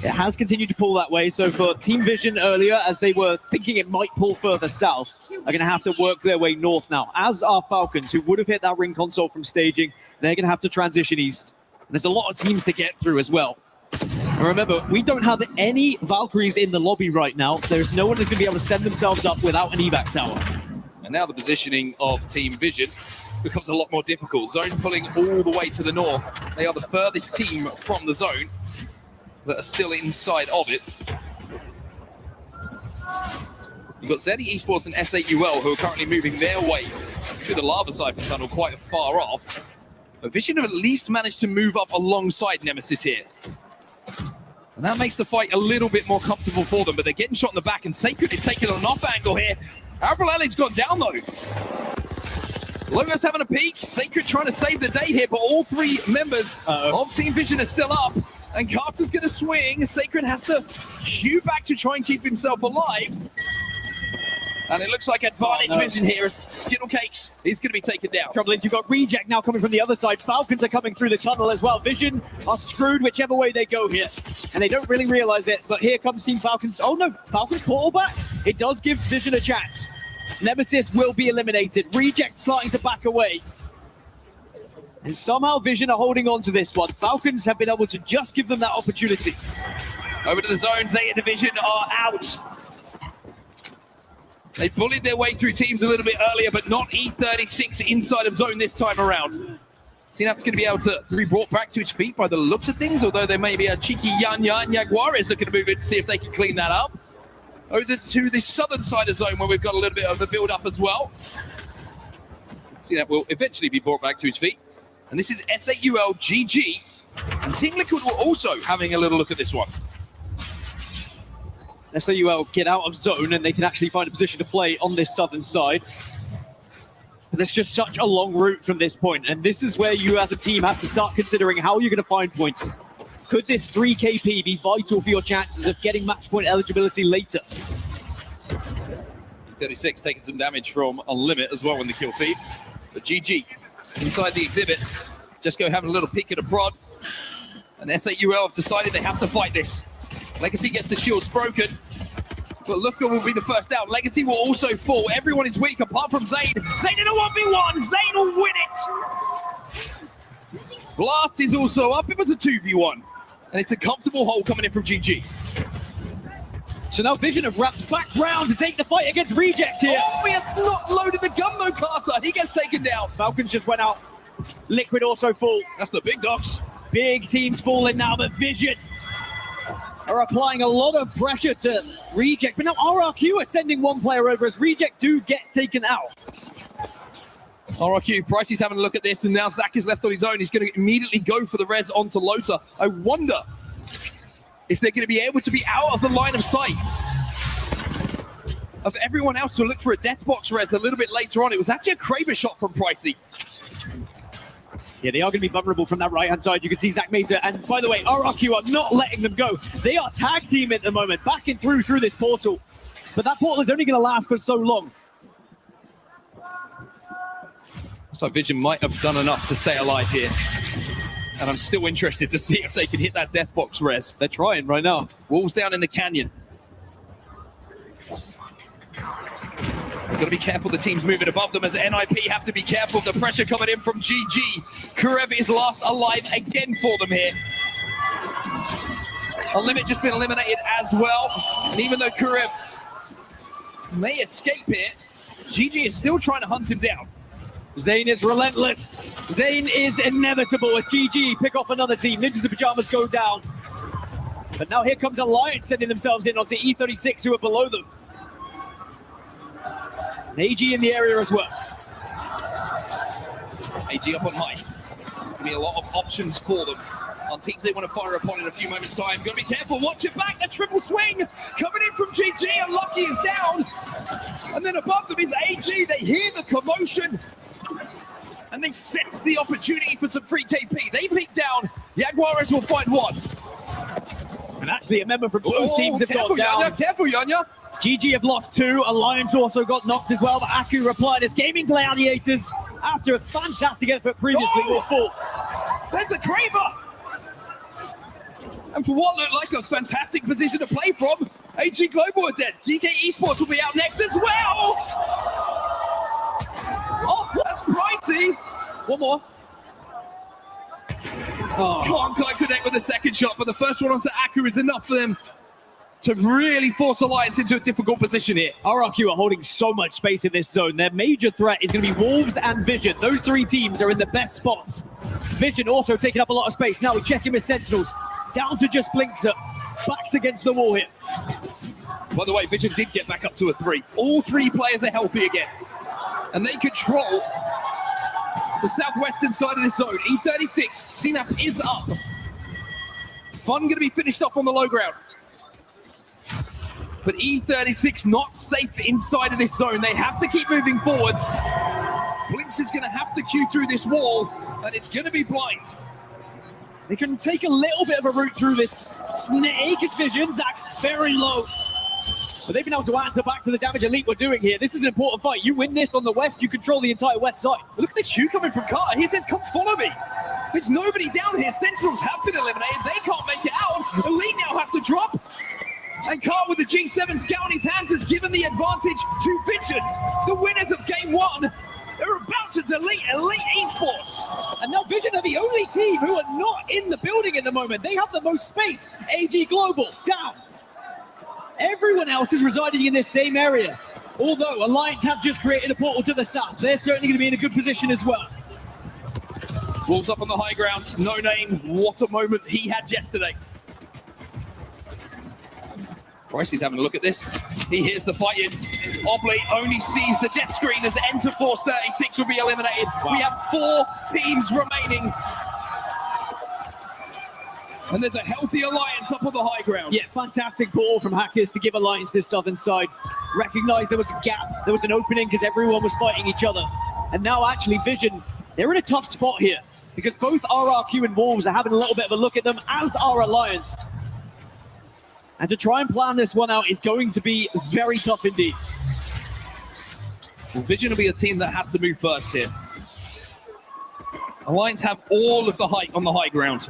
it has continued to pull that way. So for Team Vision earlier, as they were thinking it might pull further south, are going to have to work their way north now, as are Falcons, who would have hit that ring console from staging. They're going to have to transition east. And there's a lot of teams to get through as well. And remember, we don't have any Valkyries in the lobby right now. There's no one who's going to be able to send themselves up without an evac tower. And now the positioning of Team Vision becomes a lot more difficult. Zone pulling all the way to the north. They are the furthest team from the zone that are still inside of it. You've got ZE Esports and S8UL who are currently moving their way through the lava siphon tunnel quite far off. But Vision have at least managed to move up alongside Nemesis here. And that makes the fight a little bit more comfortable for them, but they're getting shot in the back, and Sacred is taking an off angle here. Avril Alley's gone down though. Logos having a peek. Sacred trying to save the day here, but all three members of Team Vision are still up. And Carter's going to swing. Sacred has to queue back to try and keep himself alive. And it looks like Advantage Vision here as Skittle Cakes is going to be taken down. Trouble is, you've got Reject now coming from the other side. Falcons are coming through the tunnel as well. Vision are screwed whichever way they go here. And they don't really realize it, but here comes Team Falcons. Oh no, Falcons portal back. It does give Vision a chance. Nemesis will be eliminated. Reject starting to back away. And somehow Vision are holding on to this one. Falcons have been able to just give them that opportunity. Over to the zone, Zeta Division are out. They bullied their way through teams a little bit earlier, but not E36 inside of zone this time around. Synapse going to be able to be brought back to its feet by the looks of things, although there may be a cheeky Yan Jaguares looking to move in to see if they can clean that up. Over to the southern side of zone where we've got a little bit of a build-up as well. CNAP will eventually be brought back to his feet. And this is SAUL GG. And Team Liquid will also having a little look at this one. SAUL get out of zone and they can actually find a position to play on this southern side. But there's just such a long route from this point, and this is where you as a team have to start considering how you're going to find points. Could this 3 KP be vital for your chances of getting match point eligibility later? 36 taking some damage from Unlimit as well in the kill feed. But GG inside the exhibit. Just go having a little peek at a prod. And SAUL have decided they have to fight this. Legacy gets the shields broken. But Lufka will be the first down. Legacy will also fall. Everyone is weak apart from Zayn. Zayn in a 1v1. Zayn will win it. Blast is also up. It was a 2v1. And it's a comfortable hole coming in from GG. So now Vision have wrapped back round to take the fight against Reject here. Oh, he has not loaded the gun though, Carter. He gets taken down. Falcons just went out. Liquid also fall. That's the big dogs. Big teams falling now, but Vision are applying a lot of pressure to Reject. But now RRQ are sending one player over as Reject do get taken out. RRQ, Pricey's having a look at this, and now Zach is left on his own. He's going to immediately go for the res onto Lota. I wonder if they're going to be able to be out of the line of sight of everyone else to look for a death box res a little bit later on. It was actually a Kraber shot from Pricey. Yeah, they are going to be vulnerable from that right-hand side. You can see Zach Mesa. And by the way, RRQ are not letting them go. They are tag team at the moment, backing through this portal. But that portal is only going to last for so long. So Vision might have done enough to stay alive here. And I'm still interested to see if they can hit that death box res. They're trying right now. Wolves down in the canyon. They've got to be careful, the team's moving above them as NIP have to be careful. The pressure coming in from GG. Kurev is last alive again for them here. Unlimit just been eliminated as well. And even though Kurev may escape here, GG is still trying to hunt him down. Zayn is relentless. Zayn is inevitable as GG pick off another team. Ninjas in Pajamas go down. But now here comes Alliance sending themselves in onto E36 who are below them. And AG in the area as well. AG up on high. Gonna be a lot of options for them on teams they want to fire upon in a few moments' time. Gotta be careful, watch it back, a triple swing coming in from GG, and Lucky is down. And then above them is AG, they hear the commotion and they sense the opportunity for some free KP. They peek down, Jaguares will find one. And actually a member from both teams have gone down. Yanya, careful, Yanya. GG have lost 2. Alliance also got knocked as well, but Aku replied as Gaming Gladiators, after a fantastic effort previously, will fall. There's the Kraber! And for what looked like a fantastic position to play from, AG Global are dead. DK Esports will be out next as well! Oh, that's pricey! One more. Oh. Can't quite connect with the second shot, but the first one onto Aku is enough for them to really force Alliance into a difficult position here. RRQ are holding so much space in this zone. Their major threat is going to be Wolves and Vision. Those 3 teams are in the best spots. Vision also taking up a lot of space. Now we check in with Sentinels. Down to just Blinkser. Backs against the wall here. By the way, Vision did get back up to a 3. All 3 players are healthy again. And they control the southwestern side of this zone. E36, CNAP is up. Fun going to be finished off on the low ground. But E36 not safe inside of this zone. They have to keep moving forward. Blinks is going to have to queue through this wall, and it's going to be blind. They can take a little bit of a route through this snake as Vision. Zach's very low. But they've been able to answer back to the damage Elite were doing here. This is an important fight. You win this on the west, you control the entire west side. But look at the chew coming from Carter. He says, come follow me. There's nobody down here. Sentinels have been eliminated. They can't make it out. Elite now have to drop. And Carter with the G7 scout in his hands has given the advantage to Vision. The winners of game 1 are about to delete Elite Esports. And now Vision are the only team who are not in the building at the moment. They have the most space. AG Global down. Everyone else is residing in this same area. Although Alliance have just created a portal to the south, they're certainly going to be in a good position as well. Wolves up on the high ground. No name. What a moment he had yesterday. Pricey's having a look at this. He hears the fight in. Oblate only sees the death screen as Enter Force 36 will be eliminated. We have 4 teams remaining. And there's a healthy alliance up on the high ground. Yeah, fantastic ball from Hackers to give Alliance this southern side. Recognized there was a gap, there was an opening because everyone was fighting each other. And now actually Vision, they're in a tough spot here because both RRQ and Wolves are having a little bit of a look at them, as are Alliance. And to try and plan this one out is going to be very tough indeed. Well, Vision will be a team that has to move first here. Alliance have all of the height on the high ground.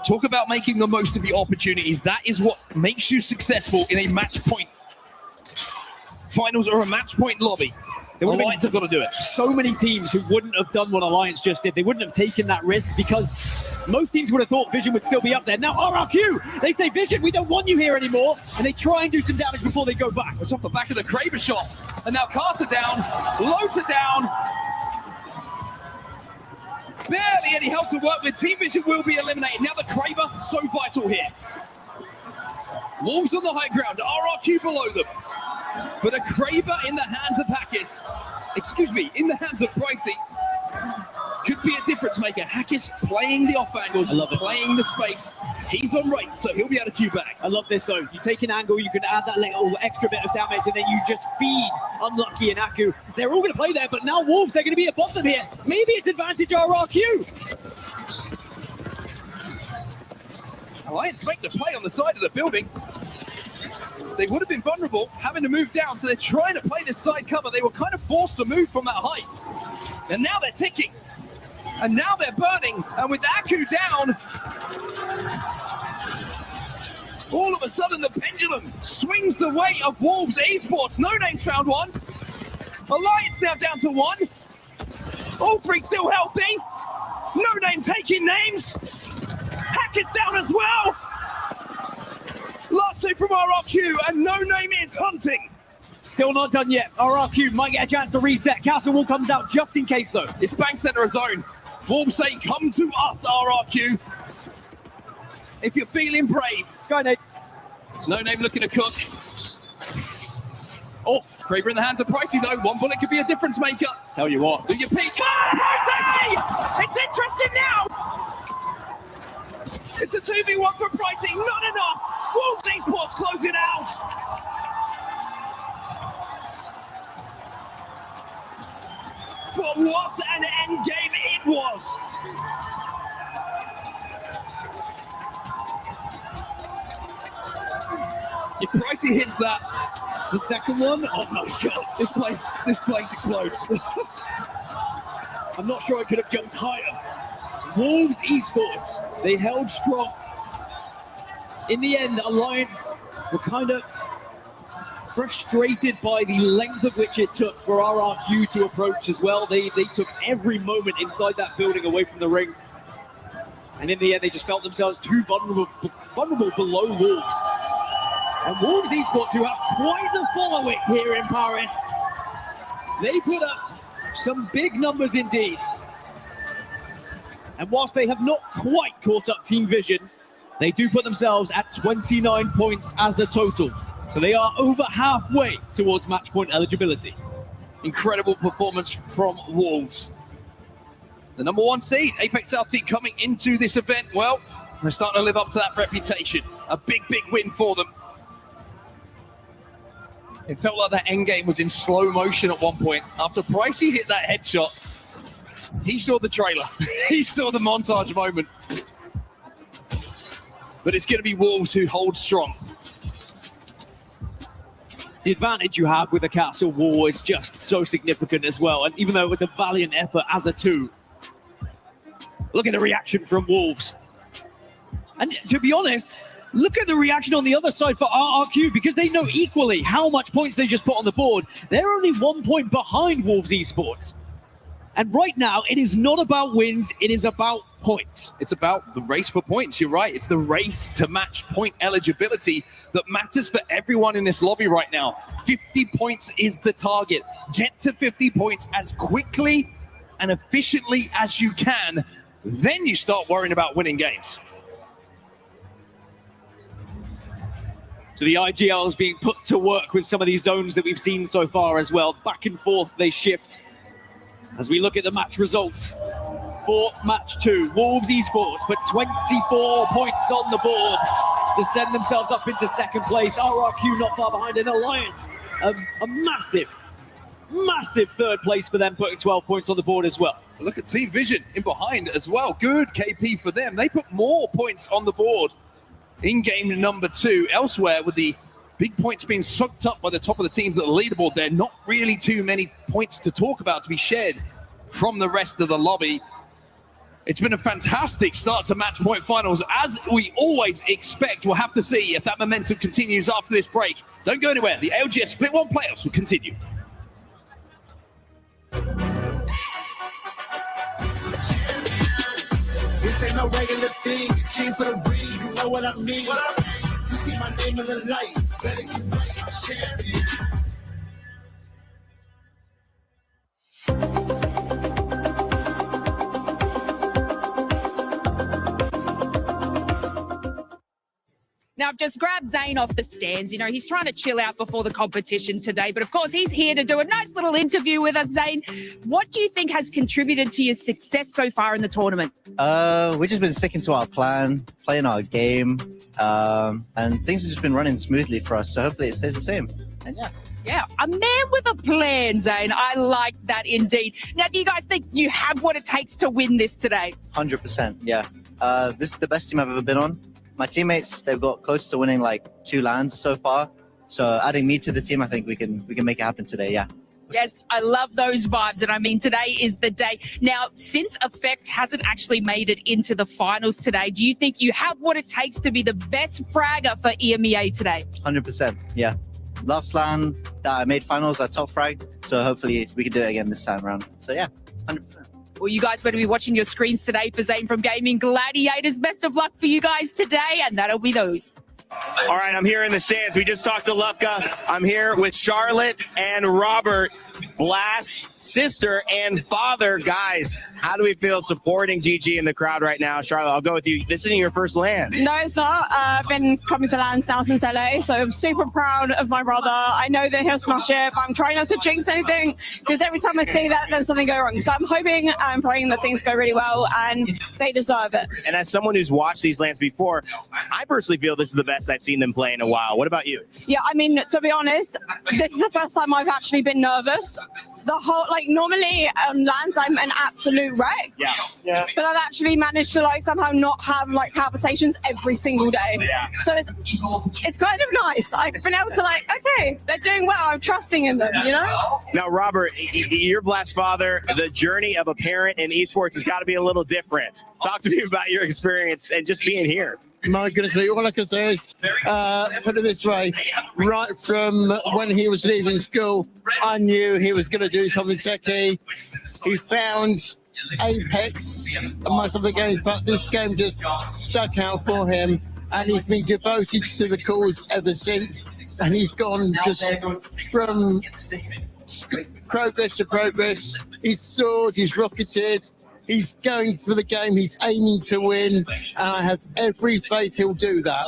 Talk about making the most of your opportunities. That is what makes you successful in a match point. Finals are a match point lobby. Alliance have got to do it. So many teams who wouldn't have done what Alliance just did. They wouldn't have taken that risk because most teams would have thought Vision would still be up there. Now RRQ, they say, Vision, we don't want you here anymore. And they try and do some damage before they go back. It's off the back of the Kraber shot. And now Carter down, Lota down. Barely any help to work with. Team Vision will be eliminated. Now the Kraber, so vital here. Wolves on the high ground, RRQ below them. But a Kraber in the hands of Hackis, in the hands of Pricey, could be a difference maker. Hackis playing the off angles, playing the space. He's on right, so he'll be able to queue back. I love this though. You take an angle, you can add that little extra bit of damage, and then you just feed Unlucky and Aku. They're all going to play there, but now Wolves, they're going to be above them here. Maybe it's advantage RRQ. Alliance make the play on the side of the building. They would have been vulnerable, having to move down, so they're trying to play this side cover. They were kind of forced to move from that height. And now they're ticking. And now they're burning. And with Aku down, all of a sudden the pendulum swings the way of Wolves Esports. No Name's found one. Alliance now down to 1. All 3 still healthy. No Name taking names. Hackett's down as well. Last 2 from RRQ, and No Name is hunting. Still not done yet. RRQ might get a chance to reset. Castle Wall comes out just in case, though. It's bank center zone. Wolves say, come to us, RRQ. If you're feeling brave. Skynate. No Name looking to cook. Oh, Kraber in the hands of Pricey, though. One bullet could be a difference maker. Tell you what. Do your peek. Pricey! It's interesting now. It's a 2v1 for Pricey. Not enough. Wolves Esports close it out. But what an end game it was. If Pricey hits that, the second one, oh my god, this place explodes. I'm not sure I could have jumped higher. Wolves Esports, they held strong. In the end, Alliance were kind of frustrated by the length of which it took for RRQ to approach as well. They took every moment inside that building away from the ring. And in the end, they just felt themselves too vulnerable below Wolves. And Wolves Esports, who have quite the following here in Paris, they put up some big numbers indeed. And whilst they have not quite caught up Team Vision, they do put themselves at 29 points as a total. So they are over halfway towards match point eligibility. Incredible performance from Wolves. The number 1 seed, Apex LT, coming into this event. Well, they're starting to live up to that reputation. A big, big win for them. It felt like that endgame was in slow motion at one point. After Pricey hit that headshot, he saw the trailer. He saw the montage moment. But it's going to be Wolves who hold strong. The advantage you have with the Castle Wall is just so significant as well. And even though it was a valiant effort as a 2, look at the reaction from Wolves. And to be honest, look at the reaction on the other side for RRQ, because they know equally how much points they just put on the board. They're only 1 point behind Wolves Esports. And right now, it is not about wins, it is about points. It's about the race for points, you're right. It's the race to match point eligibility that matters for everyone in this lobby right now. 50 points is the target. Get to 50 points as quickly and efficiently as you can. Then you start worrying about winning games. So the IGL is being put to work with some of these zones that we've seen so far as well. Back and forth they shift. As we look at the match results for match 2, Wolves Esports put 24 points on the board to send themselves up into second place. RRQ not far behind, an Alliance, a massive third place for them, putting 12 points on the board as well. Look at Team Vision in behind as well. Good KP for them. They put more points on the board in game number 2. Elsewhere, with the big points being sucked up by the top of the teams at the leaderboard, there are not really too many points to talk about to be shared from the rest of the lobby. It's been a fantastic start to match point finals, as we always expect. We'll have to see if that momentum continues after this break. Don't go anywhere. The ALGS Split 1 playoffs will continue. This ain't no regular thing. Came for the ring, you know what I mean. You see my name in the lights, better get right, I'm champion. Now, I've just grabbed Zane off the stands. You know, he's trying to chill out before the competition today. But, of course, he's here to do a nice little interview with us, Zane. What do you think has contributed to your success so far in the tournament? We've just been sticking to our plan, playing our game, and things have just been running smoothly for us. So hopefully it stays the same. And yeah. Yeah, a man with a plan, Zane. I like that indeed. Now, do you guys think you have what it takes to win this today? 100%, yeah. This is the best team I've ever been on. My teammates, they've got close to winning like 2 lands so far. So adding me to the team, I think we can make it happen today, yeah. Yes, I love those vibes, and I mean, today is the day. Now, since Effect hasn't actually made it into the finals today, do you think you have what it takes to be the best fragger for EMEA today? 100%, yeah. Last LAN that I made finals, I top fragged, so hopefully we can do it again this time around. So yeah, 100%. Well, you guys better be watching your screens today for Zane from Gaming Gladiators. Best of luck for you guys today, and that'll be those. All right, I'm here in the stands. We just talked to Lufka. I'm here with Charlotte and Robert, Blast's sister and father. Guys, how do we feel supporting GG in the crowd right now? Charlotte, I'll go with you. This isn't your first LAN. No, it's not. I've been coming to LANs now since LA, so I'm super proud of my brother. I know that he'll smash it, but I'm trying not to jinx anything, because every time I say that, then something goes wrong. So I'm hoping and praying that things go really well, and they deserve it. And as someone who's watched these LANs before, I personally feel this is the best I've seen them play in a while. What about you? Yeah, I mean, to be honest, this is the first time I've actually been nervous. The whole, like, normally on LANs, I'm an absolute wreck. Yeah. But I've actually managed to, like, somehow not have, like, palpitations every single day. Yeah. So it's kind of nice. I've been able to, like, okay, they're doing well. I'm trusting in them, you know? Now, Robert, you're Blast's father. The journey of a parent in esports has got to be a little different. Talk to me about your experience and just being here. My goodness me, all I can say is, put it this way, right from when he was leaving school, I knew he was going to do something techie. He found Apex amongst other games, but this game just stuck out for him, and he's been devoted to the cause ever since, and he's gone just from progress to progress. He's soared, he's rocketed. He's going for the game. He's aiming to win, and I have every faith he'll do that.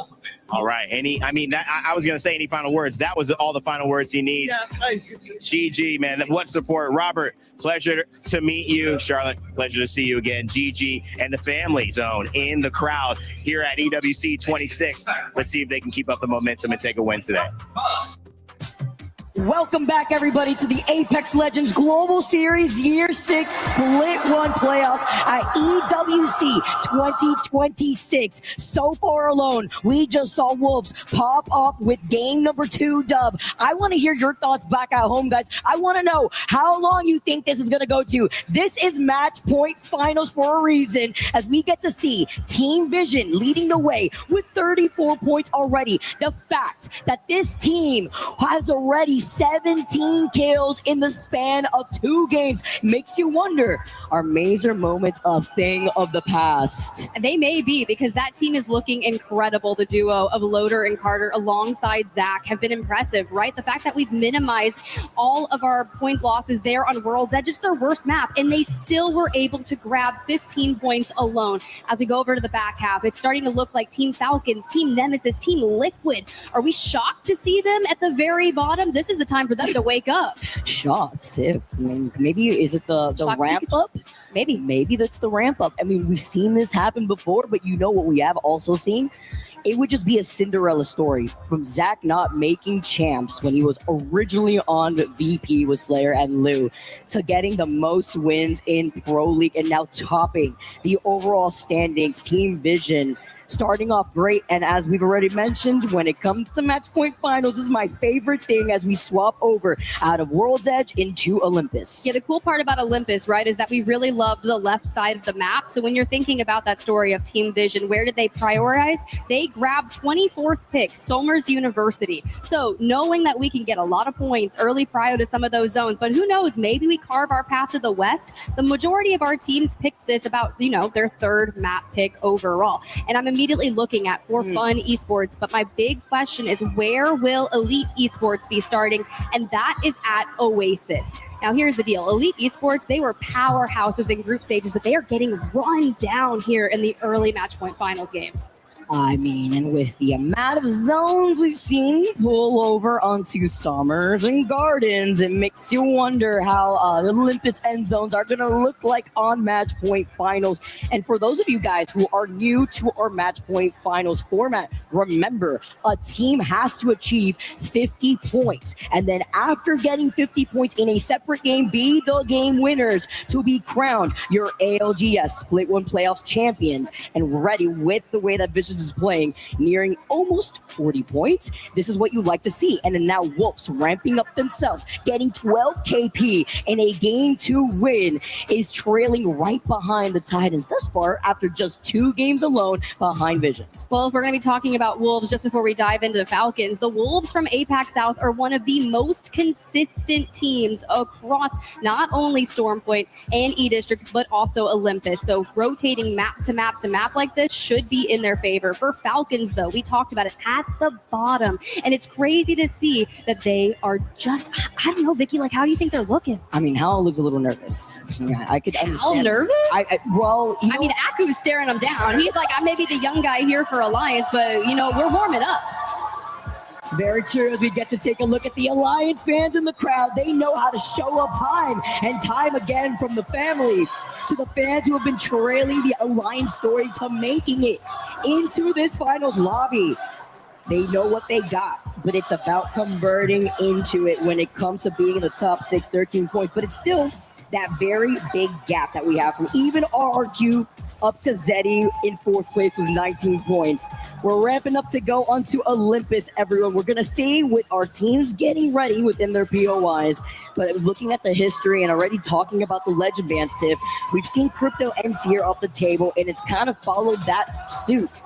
All right. I was going to say any final words. That was all the final words he needs. Yeah, basically. GG, man. What support. Robert, pleasure to meet you. Charlotte, pleasure to see you again. GG and the family zone in the crowd here at EWC 26. Let's see if they can keep up the momentum and take a win today. Welcome back, everybody, to the Apex Legends Global Series Year 6 Split 1 playoffs at EWC 2026. So far alone, we just saw Wolves pop off with game number 2 dub. I want to hear your thoughts back at home, guys. I want to know how long you think this is going to go to. This is match point finals for a reason, as we get to see Team Vision leading the way with 34 points already. The fact that this team has already 17 kills in the span of 2 games. Makes you wonder, are major moments a thing of the past? They may be, because that team is looking incredible. The duo of Loader and Carter alongside Zach have been impressive, right? The fact that we've minimized all of our point losses there on World's Edge, it's their worst map, and they still were able to grab 15 points alone. As we go over to the back half, it's starting to look like Team Falcons, Team Nemesis, Team Liquid. Are we shocked to see them at the very bottom? This is the time for them to wake up. Shots. I mean, maybe is it the ramp up? Maybe that's the ramp up. I mean, we've seen this happen before, but you know what we have also seen? It would just be a Cinderella story from Zach not making champs when he was originally on VP with Slayer and Lou to getting the most wins in Pro League and now topping the overall standings, Team Vision. Starting off great, and as we've already mentioned, when it comes to match point finals, this is my favorite thing as we swap over out of World's Edge into Olympus. Yeah, the cool part about Olympus, right, is that we really love the left side of the map. So when you're thinking about that story of Team Vision, where did they prioritize? They grabbed 24th pick, Somers University. So knowing that we can get a lot of points early prior to some of those zones, but who knows, maybe we carve our path to the west. The majority of our teams picked this about, their 3rd map pick overall. And I'm immediately looking at For Fun Esports, but my big question is, where will Elite Esports be starting? And that is at Oasis. Now, here's the deal. Elite Esports, they were powerhouses in group stages, but they are getting run down here in the early match point finals games. I mean, and with the amount of zones we've seen pull over onto Summers and Gardens, it makes you wonder how the Olympus end zones are going to look like on match point finals. And for those of you guys who are new to our match point finals format, remember, a team has to achieve 50 points. And then after getting 50 points in a separate game, be the game winners to be crowned your ALGS Split 1 Playoffs champions. And ready with the way that Vision is playing, nearing almost 40 points. This is what you like to see. And then now Wolves ramping up themselves, getting 12 KP in a game 2 win, is trailing right behind the Titans thus far after just 2 games alone behind Visions. Well, if we're going to be talking about Wolves just before we dive into the Falcons, the Wolves from APAC South are one of the most consistent teams across not only Stormpoint and E-District, but also Olympus. So rotating map to map to map like this should be in their favor. For Falcons, though, we talked about it at the bottom, and it's crazy to see that they are just, I don't know, Vicky, like, how do you think they're looking? I mean, Hal looks a little nervous. Yeah, I could understand. Hal nervous? I mean, Aku's staring him down. He's like, I may be the young guy here for Alliance, but, we're warming up. Very true. As we get to take a look at the Alliance fans in the crowd, they know how to show up time and time again, from the family to the fans who have been trailing the Alliance story to making it into this finals lobby. They know what they got, but it's about converting into it when it comes to being in the top 6, 13 points. But it's still that very big gap that we have from even RRQ up to Zeddy in 4th place with 19 points. We're ramping up to go onto Olympus, everyone. We're going to see with our teams getting ready within their POIs. But looking at the history and already talking about the Legend Bands, Tiff, we've seen Crypto and Seer off the table, and it's kind of followed that suit.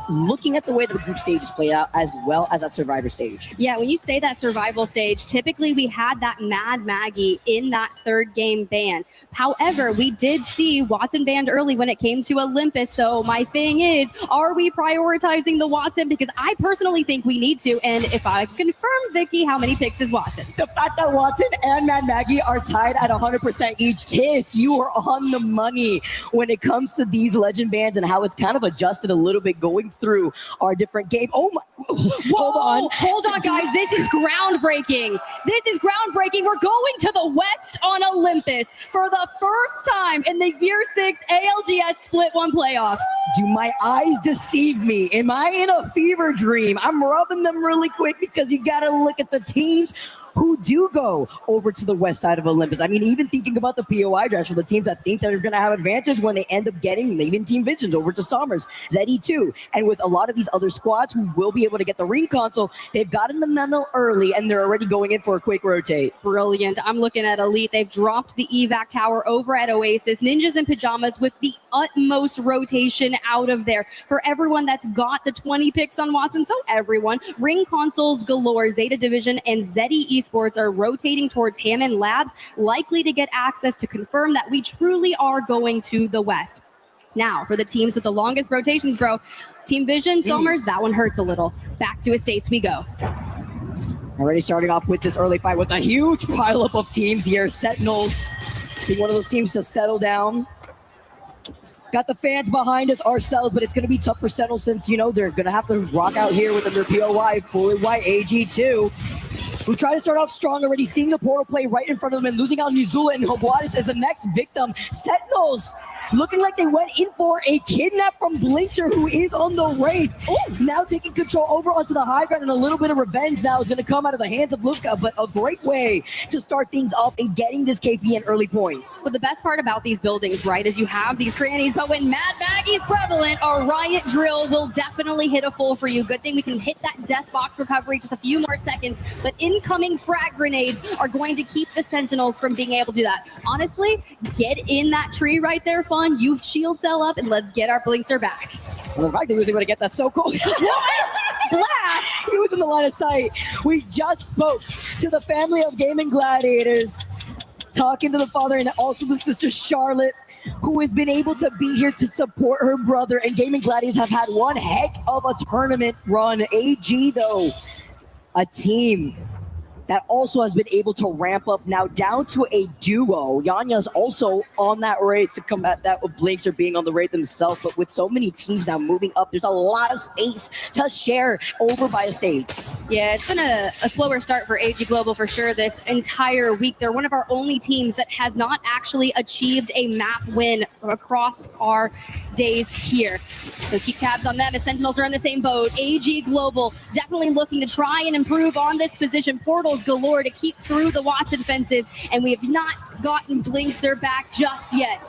Looking at the way the group stages play out as well as that Survivor stage. Yeah, when you say that survival stage, typically we had that Mad Maggie in that 3rd game ban. However, we did see Watson banned early when it came to Olympus. So my thing is, are we prioritizing the Watson? Because I personally think we need to. And if I confirm, Vicky, how many picks is Watson? The fact that Watson and Mad Maggie are tied at 100% each, Tiff, you are on the money when it comes to these Legend Bands and how it's kind of adjusted a little bit going through our different game. Oh my, Hold on, guys. This is groundbreaking. We're going to the West on Olympus for the first time in the Year 6 ALGS Split 1 playoffs. Do my eyes deceive me? Am I in a fever dream? I'm rubbing them really quick because you got to look at the teams who do go over to the west side of Olympus. I mean, even thinking about the POI drafts for the teams that think that are going to have advantage when they end up getting even Team Visions over to Somers, ZE2, and with a lot of these other squads who will be able to get the ring console, they've gotten the memo early and they're already going in for a quick rotate. Brilliant. I'm looking at Elite. They've dropped the evac tower over at Oasis. Ninjas in pajamas with the utmost rotation out of there for everyone that's got the 20 picks on Watson. So everyone, ring consoles galore, Zeta Division and ZE Esports are rotating towards Hammond Labs, likely to get access to confirm that we truly are going to the West. Now, for the teams with the longest rotations, bro, Team Vision, Somers, that one hurts a little. Back to Estates we go. Already starting off with this early fight with a huge pileup of teams here. Sentinels being one of those teams to settle down. Got the fans behind us ourselves, but it's going to be tough for Sentinels since, you know, they're going to have to rock out here with their POI, fully white AG2. Who try to start off strong already, seeing the portal play right in front of them and losing out Nizula and Hobwadis as the next victim. Sentinels looking like they went in for a kidnap from Blinkster, who is on the Wraith. Now taking control over onto the high ground, and a little bit of revenge now is going to come out of the hands of Luca, but a great way to start things off and getting this KP in early points. But the best part about these buildings, right, is you have these crannies, but when Mad Maggie's prevalent, a riot drill will definitely hit a full for you. Good thing we can hit that death box recovery just a few more seconds, but incoming frag grenades are going to keep the Sentinels from being able to do that. Honestly, get in that tree right there, Fun. You shield cell up and let's get our Blinkster back. Well, the fact that he was able to get that so cool. What? Blast! He was in the line of sight. We just spoke to the family of Gaming Gladiators, talking to the father and also the sister Charlotte, who has been able to be here to support her brother. And Gaming Gladiators have had one heck of a tournament run. AG, though, a team that also has been able to ramp up now down to a duo. Yanya's also on that raid to combat that with Blinkster being on the raid themselves, but with so many teams now moving up, there's a lot of space to share over by Estates. Yeah, it's been a slower start for AG Global for sure this entire week. They're one of our only teams that has not actually achieved a map win across our days here. So keep tabs on them as Sentinels are in the same boat. AG Global definitely looking to try and improve on this position. Portals galore to keep through the Watson fences, and we have not gotten Blinkster back just yet.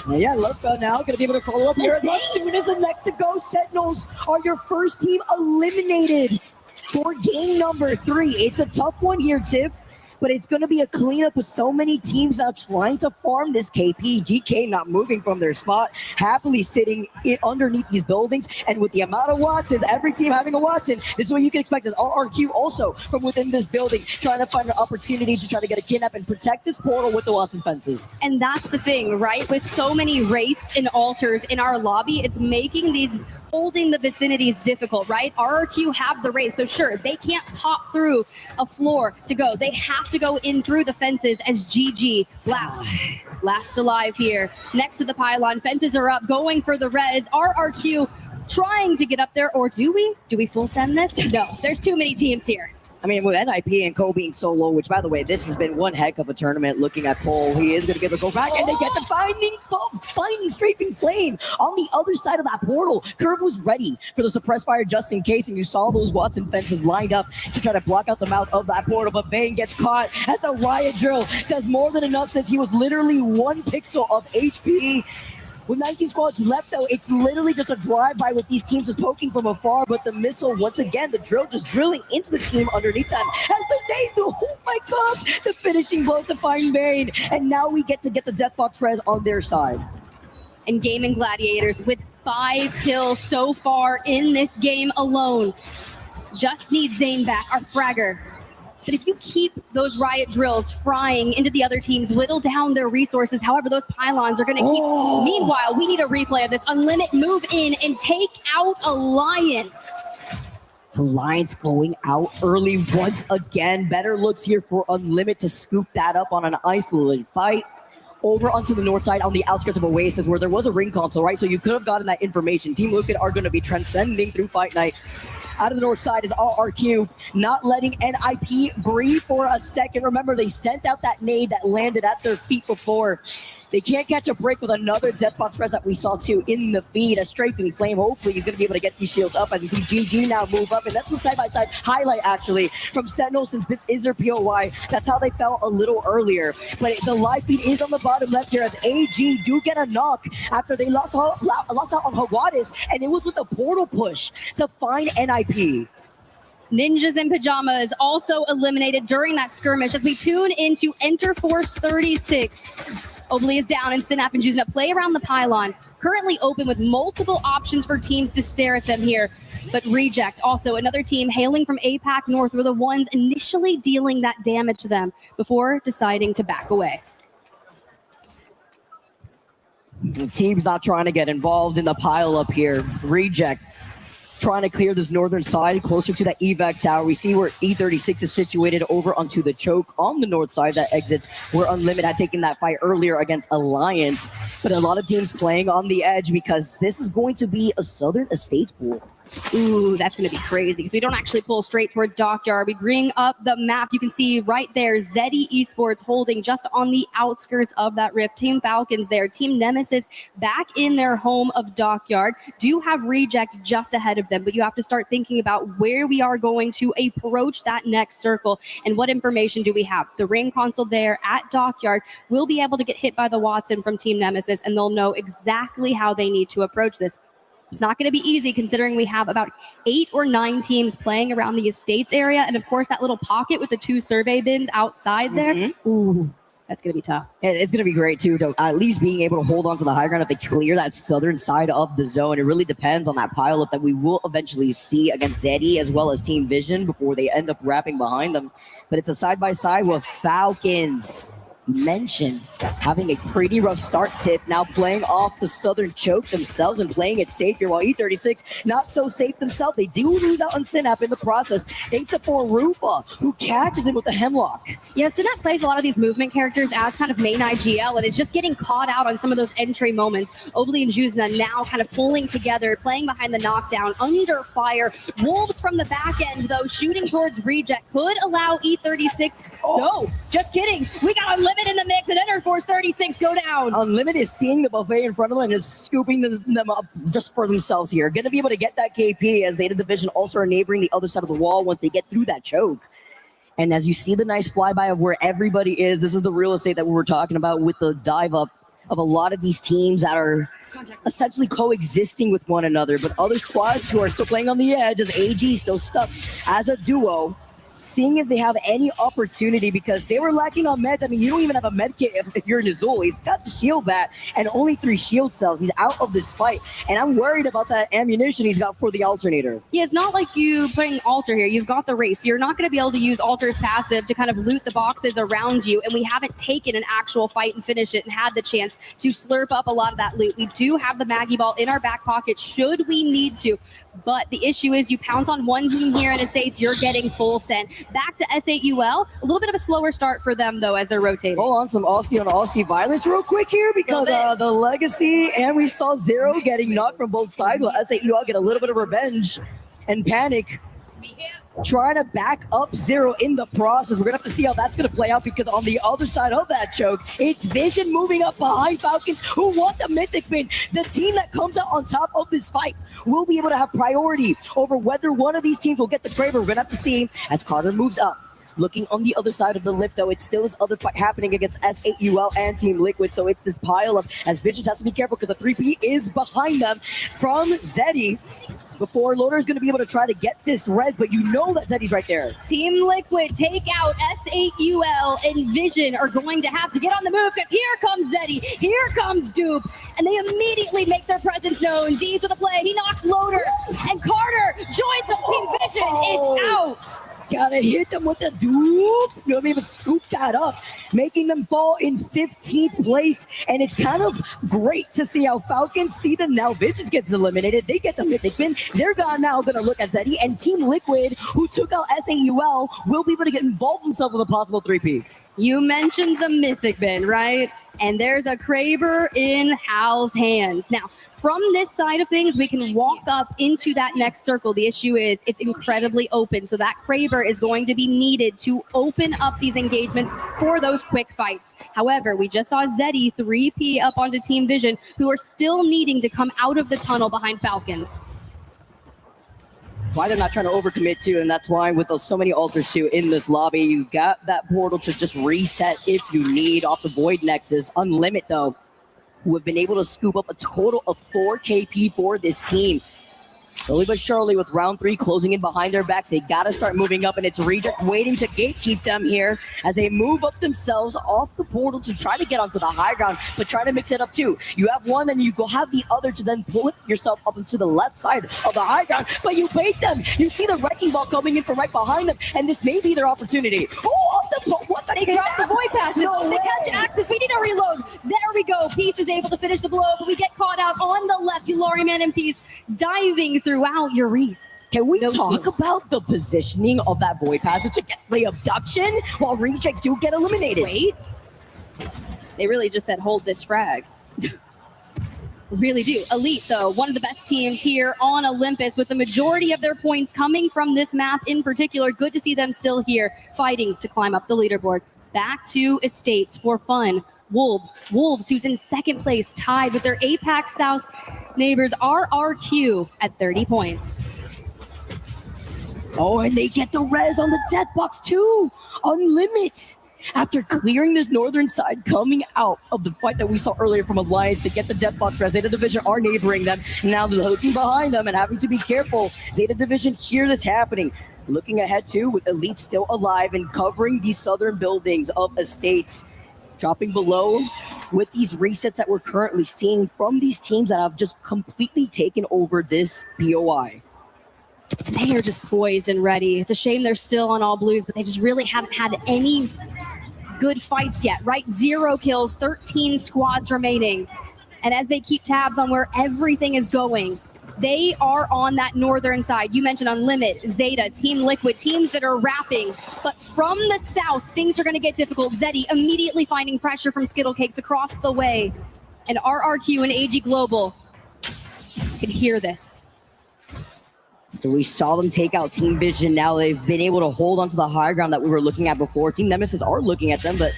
Yeah, Luca now going to be able to follow up here as soon as the next to go. Sentinels are your first team eliminated for game number 3. It's a tough one here, Tiff, but it's going to be a cleanup with so many teams now trying to farm this KP. GK not moving from their spot, happily sitting underneath these buildings. And with the amount of Watsons, every team having a Watson, this is what you can expect as RRQ also from within this building, trying to find an opportunity to try to get a kidnap and protect this portal with the Watson fences. And that's the thing, right? With so many wraiths and altars in our lobby, it's making these holding the vicinities difficult, right? RRQ have the race, so sure, they can't pop through a floor to go. They have to go in through the fences as GG last alive here. Next to the pylon, fences are up, going for the res. RRQ trying to get up there, or do we? Do we full send this? No, there's too many teams here. I mean, with NIP and Cole being so low, which, by the way, this has been one heck of a tournament. Looking at Cole, he is going to give it a go back, and they get the finding strafing flame on the other side of that portal. Curve was ready for the suppressed fire just in case, and you saw those Watson fences lined up to try to block out the mouth of that portal, but Bane gets caught as the riot drill does more than enough since he was literally 1 pixel of HP. With 19 squads left, though, it's literally just a drive-by with these teams just poking from afar, but the missile, once again, the drill just drilling into the team underneath them. As the nade, oh my gosh, the finishing blow to find Bane. And now we get to get the Deathbox res on their side. And Gaming Gladiators with 5 kills so far in this game alone. Just need Zane back, our fragger. But if you keep those riot drills frying into the other teams, whittle down their resources, however, those pylons are going to keep. Meanwhile, we need a replay of this. Unlimit, move in and take out Alliance. Alliance going out early once again. Better looks here for Unlimit to scoop that up on an isolated fight. Over onto the north side on the outskirts of Oasis where there was a ring console, right? So you could have gotten that information. Team Lucan are going to be transcending through Fight Night. Out of the north side is RRQ, not letting NIP breathe for a second. Remember, they sent out that nade that landed at their feet before. They can't catch a break with another Deathbox res that we saw too in the feed. A strafing flame. Hopefully he's going to be able to get these shields up as you see GG now move up. And that's the side-by-side highlight actually from Sentinel since this is their POI. That's how they fell a little earlier. But the live feed is on the bottom left here as AG do get a knock after they lost out on Hawades. And it was with a portal push to find NIP. Ninjas in Pajamas also eliminated during that skirmish as we tune into Enter Force 36. Obley is down and Synap and using a play around the pylon. currently open with multiple options for teams to stare at them here. But Reject, also another team hailing from APAC North, were the ones initially dealing that damage to them before deciding to back away. The team's not trying to get involved in the pile up here. Reject trying to clear this northern side closer to that evac tower. We see where E36 is situated over onto the choke on the north side that exits where Unlimited had taken that fight earlier against Alliance. But a lot of teams playing on the edge because this is going to be a Southern Estates pool. Ooh, that's going to be crazy because we don't actually pull straight towards Dockyard. We bring up the map. You can see right there, Zeddy Esports holding just on the outskirts of that rift. Team Falcons there. Team Nemesis back in their home of Dockyard. Do have Reject just ahead of them, but you have to start thinking about where we are going to approach that next circle and what information do we have. The ring console there at Dockyard will be able to get hit by the Watson from Team Nemesis, and they'll know exactly how they need to approach this. It's not going to be easy considering we have about 8 or 9 teams playing around the Estates area. And of course, that little pocket with the 2 survey bins outside there. Ooh, that's going to be tough. It's going to be great too, to at least being able to hold on to the high ground if they clear that southern side of the zone. It really depends on that pileup that we will eventually see against Zeddy as well as Team Vision before they end up wrapping behind them. But it's a side-by-side with Falcons. Mention having a pretty rough start. Tip now playing off the southern choke themselves and playing it safe here, while E36 not so safe themselves. They do lose out on Synap in the process. Except for Rufa, who catches him with the Hemlock. Yeah, Synap plays a lot of these movement characters as kind of main IGL and is just getting caught out on some of those entry moments. Obley and Juzna now kind of pulling together, playing behind the knockdown, under fire. Wolves from the back end, though, shooting towards Reject could allow E36. No, just kidding. We got Unlimited in the mix, and Enterforce 36 go down. Unlimited is seeing the buffet in front of them and is scooping them up just for themselves here. Going to be able to get that KP as Zeta Division also are neighboring the other side of the wall once they get through that choke. And as you see the nice flyby of where everybody is, this is the real estate that we were talking about with the dive up of a lot of these teams that are essentially coexisting with one another. But other squads who are still playing on the edge, as AG still stuck as a duo, seeing if they have any opportunity because they were lacking on meds. I mean, you don't even have a med kit if you're Nizul. He's got the shield bat and only 3 shield cells. He's out of this fight. And I'm worried about that ammunition he's got for the alternator. Yeah, it's not like you putting Alter here. You've got the race. You're not going to be able to use Alter's passive to kind of loot the boxes around you. And we haven't taken an actual fight and finished it and had the chance to slurp up a lot of that loot. We do have the Maggie Ball in our back pocket should we need to. But the issue is you pounce on one team here in Estates, you're getting full send. Back to S8UL, a little bit of a slower start for them, though, as they're rotating. Hold on, some Aussie on Aussie violence real quick here because the Legacy and we saw Zero getting knocked from both sides. Well, S8UL get a little bit of revenge and panic. Trying to back up Zero in the process. We're going to have to see how that's going to play out because on the other side of that choke, it's Vision moving up behind Falcons who want the Mythic Bin. The team that comes out on top of this fight will be able to have priority over whether one of these teams will get the Kraber. We're going to have to see as Carter moves up. Looking on the other side of the lip, though, it's still this other fight happening against S8UL and Team Liquid. So it's this pile up as Vision has to be careful because the 3P is behind them from Zeddy. Before Loader is going to be able to try to get this res, but you know that Zeddy's right there. Team Liquid take out S8UL and Vision are going to have to get on the move because here comes Zeddy, here comes Dupe, and they immediately make their presence known. D's with a play, he knocks Loader, and Carter joins up. Team Vision is out. Gotta hit them with the dupe. You'll be able to scoop that up, making them fall in 15th place. And it's kind of great to see how Falcons see them now. Visions gets eliminated. They get the Mythic Bin. They're now going to look at Zeddy. And Team Liquid, who took out S8UL, will be able to get involved themselves with a possible 3P. You mentioned the Mythic Bin, right? And there's a Kraber in Hal's hands. Now, from this side of things, we can walk up into that next circle. The issue is it's incredibly open. So that Kraber is going to be needed to open up these engagements for those quick fights. However, we just saw Zeddy 3P up onto Team Vision, who are still needing to come out of the tunnel behind Falcons. Why they're not trying to overcommit to, and that's why with so many alters too in this lobby, you got that portal to just reset if you need off the Void Nexus. Unlimit though, who have been able to scoop up a total of 4 KP for this team. Slowly but surely, with round 3 closing in behind their backs, they gotta start moving up, and it's Reject waiting to gatekeep them here as they move up themselves off the portal to try to get onto the high ground, but try to mix it up too. You have one, and you go have the other to then pull it yourself up into the left side of the high ground, but you bait them. You see the wrecking ball coming in from right behind them, and this may be their opportunity. Oh, off the what the They dropped the void passes. They catch Axis. We need a reload. There we go. Peace is able to finish the blow, but we get caught out on the left. Yulariman and Peace diving throughout Reese. Can we talk about the positioning of that void passage to get the abduction while Reject do get eliminated? Wait. They really just said hold this frag. Really do. Elite, though, one of the best teams here on Olympus with the majority of their points coming from this map in particular. Good to see them still here fighting to climb up the leaderboard. Back to Estates for fun. Wolves, who's in second place, tied with their APAC South neighbors RRQ at 30 points. Oh, and they get the res on the death box too. Unlimit. After clearing this northern side, coming out of the fight that we saw earlier from Alliance to get the death box res, Zeta Division are neighboring them. Now they're looking behind them and having to be careful. Zeta Division hear this happening. Looking ahead too, with Elite still alive and covering these southern buildings of Estates. Dropping below with these resets that we're currently seeing from these teams that have just completely taken over this BOI. They are just poised and ready. It's a shame they're still on all blues, but they just really haven't had any good fights yet, right? 0 kills, 13 squads remaining. And as they keep tabs on where everything is going, they are on that northern side. You mentioned Unlimit, Zeta, Team Liquid, teams that are wrapping. But from the south, things are going to get difficult. Zeddy immediately finding pressure from Skittlecakes across the way. And RRQ and AG Global can hear this. So we saw them take out Team Vision. Now they've been able to hold onto the high ground that we were looking at before. Team Nemesis are looking at them, but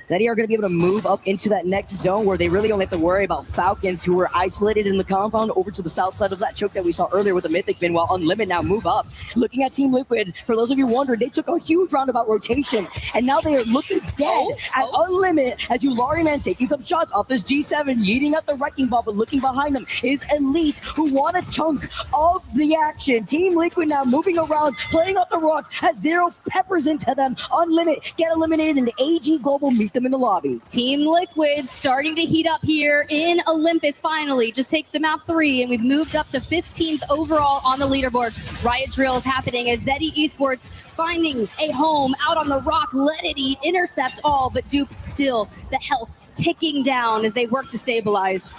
Zeddy are going to be able to move up into that next zone where they really only have to worry about Falcons, who were isolated in the compound over to the south side of that choke that we saw earlier with the Mythic Bin, while Unlimited now move up. Looking at Team Liquid, for those of you wondering, they took a huge roundabout rotation, and now they are looking dead at Unlimited as Yulariman taking some shots off this G7, yeeting up the wrecking ball, but looking behind them is Elite, who want a chunk of the action. Team Liquid now moving around, playing off the rocks, has 0 peppers into them. Unlimited get eliminated, and AG Global meet them in the lobby. Team Liquid starting to heat up here in Olympus finally. Just takes to map 3, and we've moved up to 15th overall on the leaderboard. Riot drill is happening as Zeddy Esports finding a home out on the rock. Let it eat, intercept all, but Dupe still the health ticking down as they work to stabilize.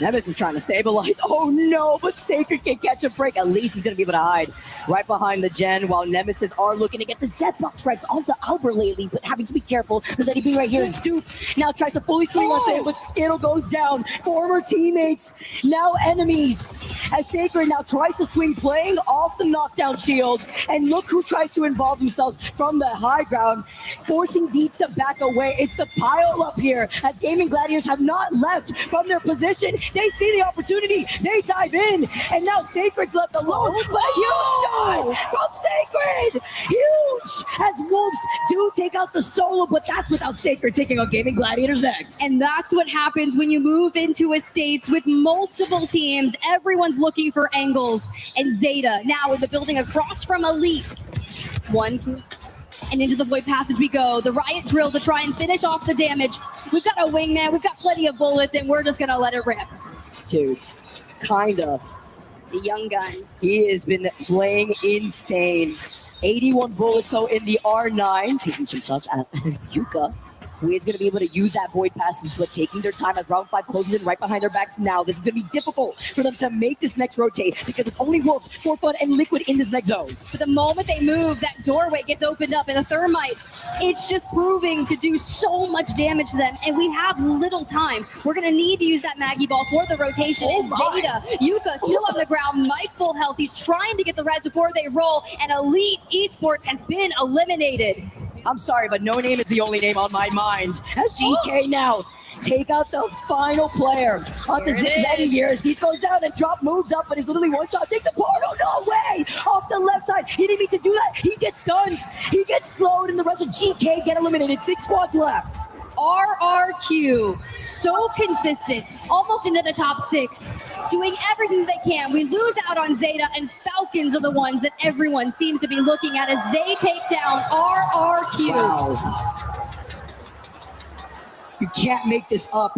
Nemesis is trying to stabilize. Oh no, but Sacred can catch a break. At least he's going to be able to hide right behind the gen, while Nemesis are looking to get the death box reps onto Albert lately, but having to be careful because Eddie being right here. Duke now tries to fully swing on it, but Skittle goes down. Former teammates, now enemies. As Sacred now tries to swing, playing off the knockdown shields, and look who tries to involve themselves from the high ground, forcing Deets to back away. It's the pile up here as Gaming Gladiators have not left from their position. They see the opportunity, they dive in, and now Sacred's left alone, but a huge shot from Sacred! Huge! As Wolves do take out the solo, but that's without Sacred taking out Gaming Gladiators next. And that's what happens when you move into Estates with multiple teams. Everyone's looking for angles, and Zeta now in the building across from Elite. One, and into the void passage we go. The Riot drill to try and finish off the damage. We've got a wingman, we've got plenty of bullets, and we're just gonna let it rip. Dude, kinda. The young gun. He has been playing insane. 81 bullets though in the R9, taking some shots at Yuka, who is going to be able to use that void passage, but taking their time as round 5 closes in right behind their backs now. This is going to be difficult for them to make this next rotate because it's only Wolves, For Fun, and Liquid in this next zone. But the moment they move, that doorway gets opened up, and the Thermite, it's just proving to do so much damage to them, and we have little time. We're going to need to use that Maggie Ball for the rotation. And Zeta, Yuka still on the ground, Mike full health. He's trying to get the res before they roll, and Elite Esports has been eliminated. I'm sorry, but no name is the only name on my mind. As GK now take out the final player onto Zeddy here. As Deets goes down and drop moves up, but he's literally one shot. Takes the portal, no way! Off the left side, he didn't need to do that. He gets stunned, he gets slowed, and the rest of GK get eliminated. 6 squads left. RRQ, so consistent, almost into the top 6, doing everything they can. We lose out on Zeta, and Falcons are the ones that everyone seems to be looking at as they take down RRQ. Wow. You can't make this up.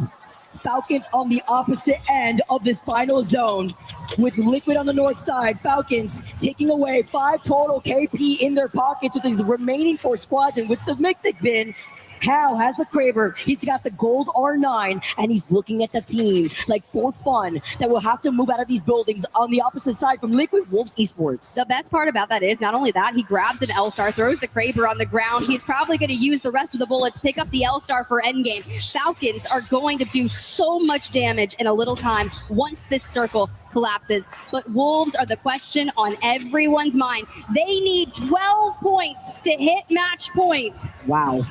Falcons on the opposite end of this final zone with Liquid on the north side. Falcons taking away 5 total KP in their pockets with these remaining 4 squads, and with the Mythic bin, Hal has the Kraber. He's got the gold R9, and he's looking at the teams like for fun that will have to move out of these buildings on the opposite side from Liquid Wolves Esports. The best part about that is not only that, he grabs an L-Star, throws the Kraber on the ground. He's probably going to use the rest of the bullets, pick up the L-Star for endgame. Falcons are going to do so much damage in a little time once this circle collapses. But Wolves are the question on everyone's mind. They need 12 points to hit match point. Wow.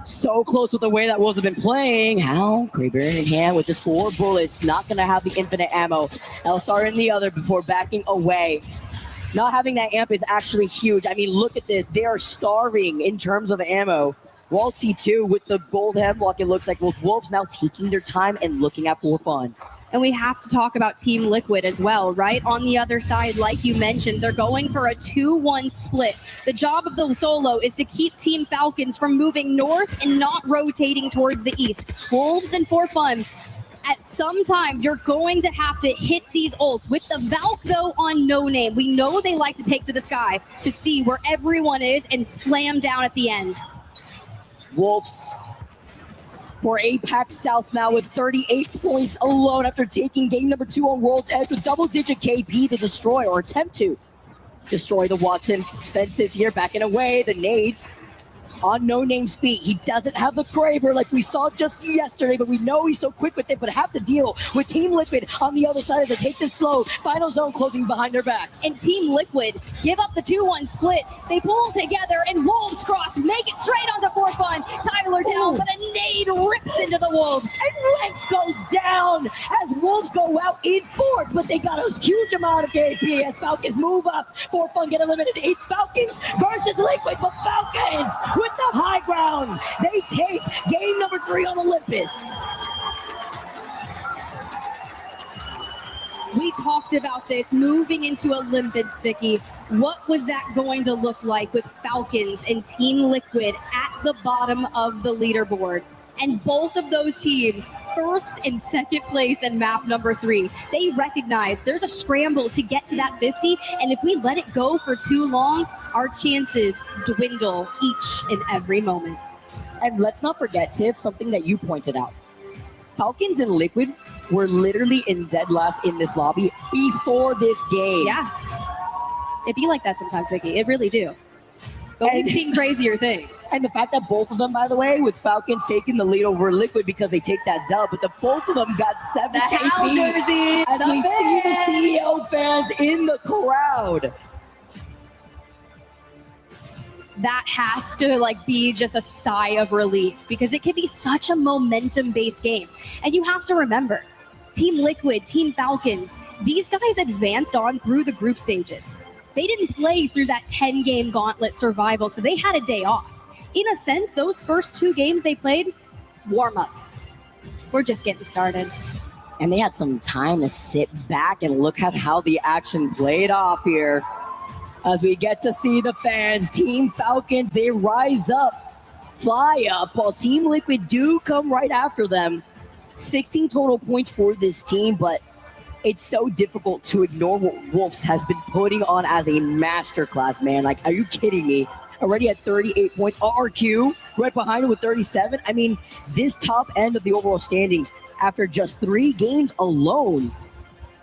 So close with the way that Wolves have been playing. How? Kraber in hand with just 4 bullets. Not going to have the infinite ammo. L-Star in the other before backing away. Not having that amp is actually huge. I mean, look at this. They are starving in terms of ammo. Waltzy too with the gold hemlock, it looks like, with Wolves now taking their time and looking at for fun. And we have to talk about Team Liquid as well, right? On the other side, like you mentioned, they're going for a 2-1 split. The job of the solo is to keep Team Falcons from moving north and not rotating towards the east. Wolves and For Fun, at some time, you're going to have to hit these ults. With the Valk, though, on No Name, we know they like to take to the sky to see where everyone is and slam down at the end. Wolves for Apex South now with 38 points alone after taking game number 2 on World's Edge with double-digit KP to destroy, or attempt to destroy the Watson. Spence's here backing away, the nades on No Name's feet. He doesn't have the Kraber like we saw just yesterday, but we know he's so quick with it, but have to deal with Team Liquid on the other side as they take this slow. Final zone closing behind their backs. And Team Liquid give up the 2-1 split. They pull together, and Wolves cross, make it straight onto For Fun. Tyler down, but a nade rips into the Wolves. And Lex goes down as Wolves go out in 4th, but they got a huge amount of KP as Falcons move up. For Fun get eliminated. It's Falcons versus Liquid, but Falcons with the high ground. They take game number 3 on Olympus. We talked about this moving into Olympus, Vicky. What was that going to look like with Falcons and Team Liquid at the bottom of the leaderboard? And both of those teams, 1st and 2nd place in map number 3. They recognize there's a scramble to get to that 50, and if we let it go for too long, our chances dwindle each and every moment. And let's not forget, Tiff, something that you pointed out. Falcons and Liquid were literally in dead last in this lobby before this game. Yeah. It be like that sometimes, Vicky. It really do. But we've seen crazier things. And the fact that both of them, by the way, with Falcons taking the lead over Liquid because they take that dub, but both of them got 7 KP jerseys, as we see the CEO fans in the crowd. That has to be just a sigh of relief, because it can be such a momentum-based game. And you have to remember, Team Liquid, Team Falcons, these guys advanced on through the group stages. They didn't play through that 10-game gauntlet survival, so they had a day off. In a sense, those first 2 games they played, warm-ups. We're just getting started. And they had some time to sit back and look at how the action played off here. As we get to see the fans, Team Falcons, they rise up, fly up, while Team Liquid do come right after them. 16 total points for this team, but it's so difficult to ignore what Wolves has been putting on as a masterclass, man. Like, are you kidding me? Already at 38 points. RQ right behind him with 37. I mean, this top end of the overall standings, after just 3 games alone,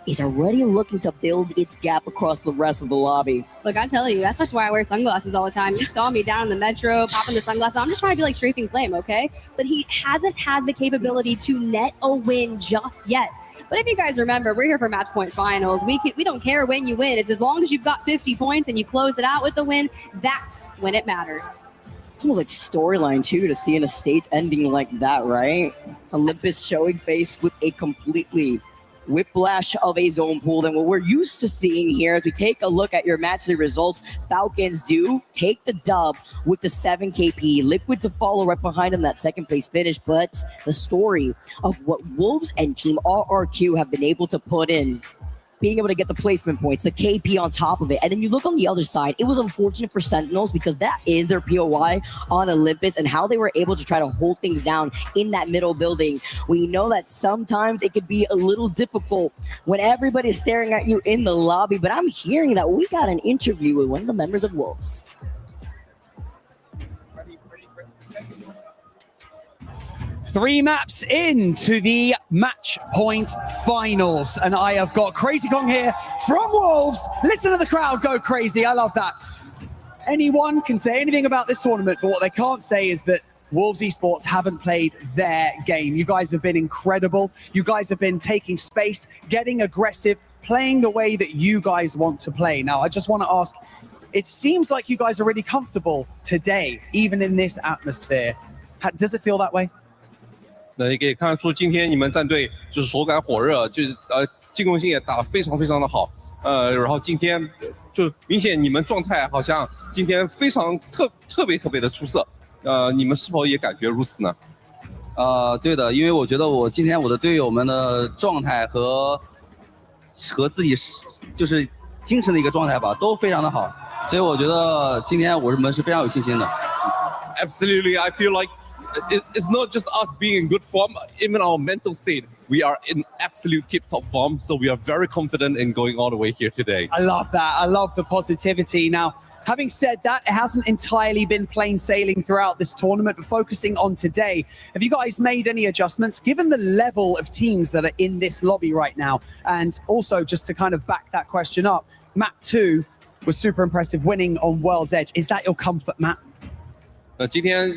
is already looking to build its gap across the rest of the lobby. Look, I tell you, that's why I wear sunglasses all the time. You saw me down in the metro, popping the sunglasses. I'm just trying to be like Strafing Flame, okay? But he hasn't had the capability to net a win just yet. But if you guys remember, we're here for match point finals. We don't care when you win. It's as long as you've got 50 points and you close it out with the win, that's when it matters. It's almost like storyline, too, to see in a state ending like that, right? Olympus showing face with a completely whiplash of a zone pool than what we're used to seeing here. As we take a look at your match 3 results, Falcons do take the dub with the 7 KP. Liquid to follow right behind them, that second place finish. But the story of what Wolves and Team RRQ have been able to put in, being able to get the placement points, the KP on top of it. And then you look on the other side, it was unfortunate for Sentinels because that is their POI on Olympus and how they were able to try to hold things down in that middle building. We know that sometimes it could be a little difficult when everybody's staring at you in the lobby, but I'm hearing that we got an interview with one of the members of Wolves. 3 maps into the match point finals. And I have got Crazy Kong here from Wolves. Listen to the crowd go crazy. I love that. Anyone can say anything about this tournament, but what they can't say is that Wolves Esports haven't played their game. You guys have been incredible. You guys have been taking space, getting aggressive, playing the way that you guys want to play. Now, I just want to ask, it seems like you guys are really comfortable today, even in this atmosphere. Does it feel that way? 那也可以看得出，今天你们战队就是手感火热，就是进攻性也打得非常非常的好，然后今天就明显你们状态好像今天非常特别的出色，你们是否也感觉如此呢？对的，因为我觉得今天我的队友们的状态和自己就是精神的一个状态吧，都非常的好，所以我觉得今天我们是非常有信心的。Absolutely, I feel like it's not just us being in good form, even our mental state. We are in absolute tip-top form, so we are very confident in going all the way here today. I love that. I love the positivity. Now, having said that, it hasn't entirely been plain sailing throughout this tournament, but focusing on today, have you guys made any adjustments given the level of teams that are in this lobby right now? And also, just to kind of back that question up, map 2 was super impressive, winning on World's Edge. Is that your comfort map? 今天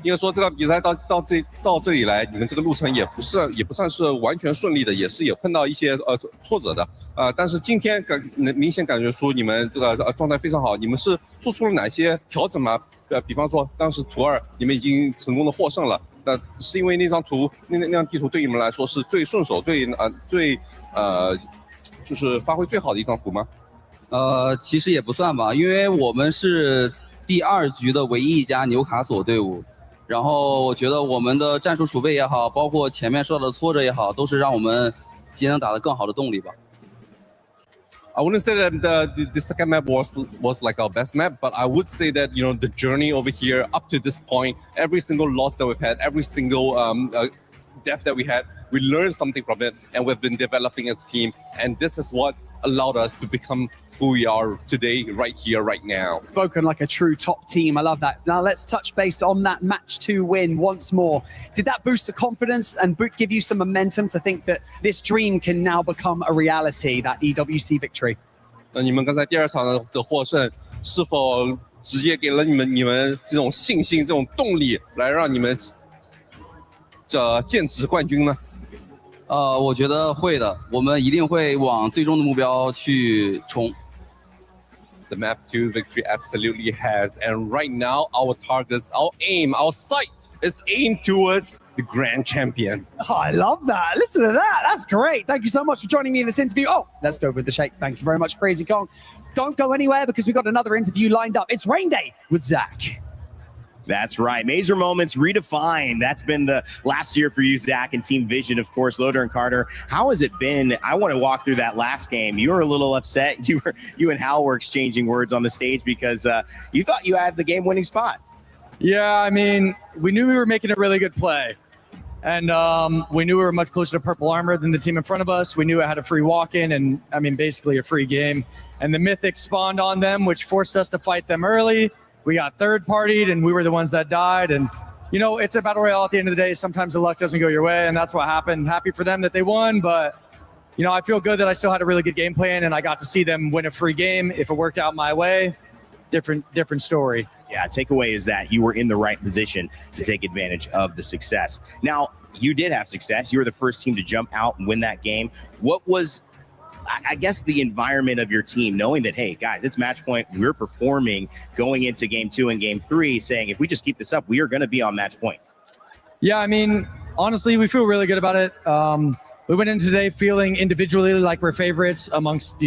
应该说这个比赛到这里来，你们这个路程也不算是完全顺利的，也是有碰到一些挫折的但是今天明显感觉出你们这个状态非常好。你们是做出了哪些调整吗？比方说当时图2你们已经成功的获胜了，那是因为那张图那张地图对你们来说是最顺手最就是发挥最好的一张图吗？其实也不算吧，因为我们是第2局的唯一一家纽卡索队伍，然后我觉得我们的战术储备也好，包括前面受到的挫折也好，都是让我们今天能打得更好的动力吧。I wouldn't say that the second map was like our best map, but I would say that the journey over here up to this point, every single loss that we've had, every single death that we had, we learned something from it, and we've been developing as a team, and this is what allowed us to become who we are today, right here, right now. Spoken like a true top team. I love that. Now let's touch base on that match 2 win once more. Did that boost the confidence and give you some momentum to think that this dream can now become a reality, that EWC victory? 你们刚才第2场的获胜，是否直接给了你们这种信心、这种动力，来让你们剑指冠军呢？我觉得会的，我们一定会往最终的目标去冲。The map 2 victory absolutely has, and right now our targets, our aim, our sight is aimed towards the grand champion. Oh, I love that. Listen to that. That's great. Thank you so much for joining me in this interview. Oh, let's go with the shake. Thank you very much, Crazy Kong. Don't go anywhere because we've got another interview lined up. It's Rain Day with Zach. That's right. Mazer Moments redefined. That's been the last year for you, Zach, and Team Vision, of course, Loader and Carter. How has it been? I want to walk through that last game. You were a little upset. You and Hal were exchanging words on the stage because you thought you had the game-winning spot. Yeah, I mean, we knew we were making a really good play. And we knew we were much closer to Purple Armor than the team in front of us. We knew it had a free walk-in and, I mean, basically a free game. And the Mythic spawned on them, which forced us to fight them early. We got third-partied, and we were the ones that died. And, it's a battle royale at the end of the day. Sometimes the luck doesn't go your way, and that's what happened. Happy for them that they won, but, I feel good that I still had a really good game plan, and I got to see them win a free game. If it worked out my way, different story. Yeah, takeaway is that you were in the right position to take advantage of the success. Now, you did have success. You were the first team to jump out and win that game. What was, I guess, the environment of your team, knowing that, hey, guys, it's match point. We're performing going into game 2 and game 3, saying if we just keep this up, we are going to be on match point. Yeah, I mean, honestly, we feel really good about it. we went in today feeling individually like we're favorites amongst,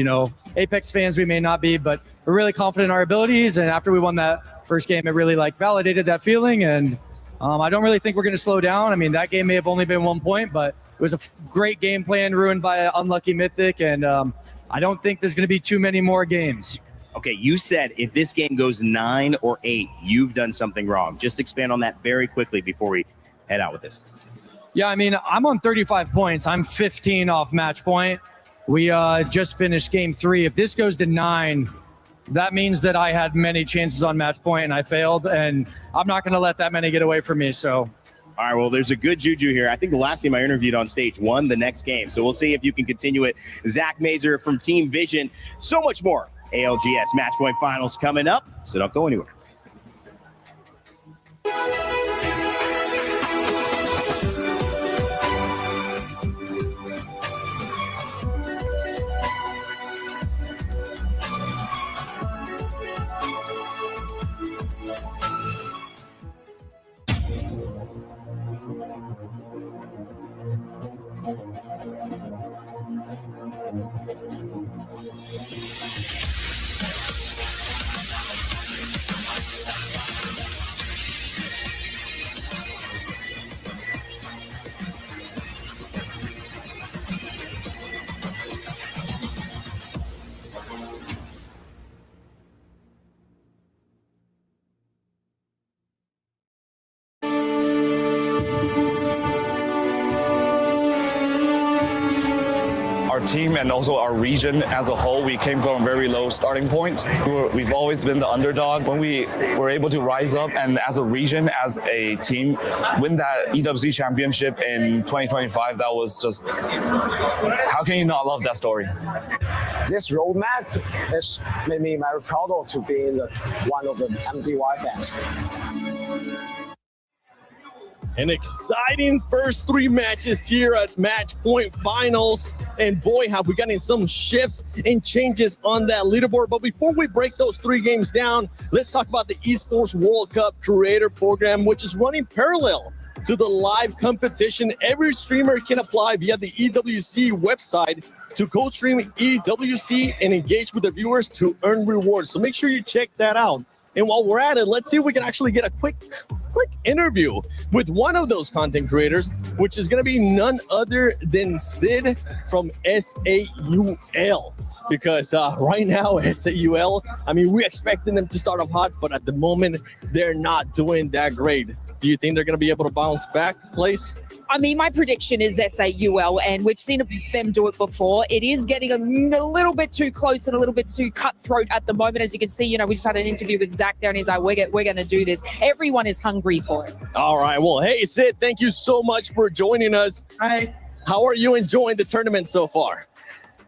Apex fans. We may not be, but we're really confident in our abilities. And after we won that first game, it really validated that feeling. And I don't really think we're going to slow down. I mean, that game may have only been 1 point, but it was a great game plan ruined by an unlucky Mythic. And I don't think there's going to be too many more games. Okay, you said if this game goes 9 or 8, you've done something wrong. Just expand on that very quickly before we head out with this. Yeah, I mean, I'm on 35 points. I'm 15 off match point. We just finished game 3. If this goes to 9, that means that I had many chances on match point and I failed, and I'm not going to let that many get away from me, so. All right, well, there's a good juju here. I think the last team I interviewed on stage won the next game, so we'll see if you can continue it. Zach Mazer from Team Vision. So much more. ALGS Match Point Finals coming up, so don't go anywhere. Team and also our region as a whole, we came from a very low starting point. We've always been the underdog. When we were able to rise up and as a region, as a team, win that EWC championship in 2025, that was just, how can you not love that story? This roadmap has made me very proud of to being one of the MDY fans. An exciting first 3 matches here at Match Point Finals. And boy, have we gotten some shifts and changes on that leaderboard. But before we break those 3 games down, let's talk about the Esports World Cup Creator Program, which is running parallel to the live competition. Every streamer can apply via the EWC website to co-stream EWC and engage with the viewers to earn rewards. So make sure you check that out. And while we're at it, let's see if we can actually get a quick interview with one of those content creators, which is going to be none other than Sid from SAUL. Because right now, SAUL, I mean, we're expecting them to start off hot, but at the moment, they're not doing that great. Do you think they're going to be able to bounce back, Lace? I mean, my prediction is SAUL, and we've seen them do it before. It is getting a little bit too close and a little bit too cutthroat at the moment. As you can see, we just had an interview with Zach there, and he's like, we're going to do this. Everyone is hungry for it. All right. Well, hey, Sid, thank you so much for joining us. Hi. How are you enjoying the tournament so far?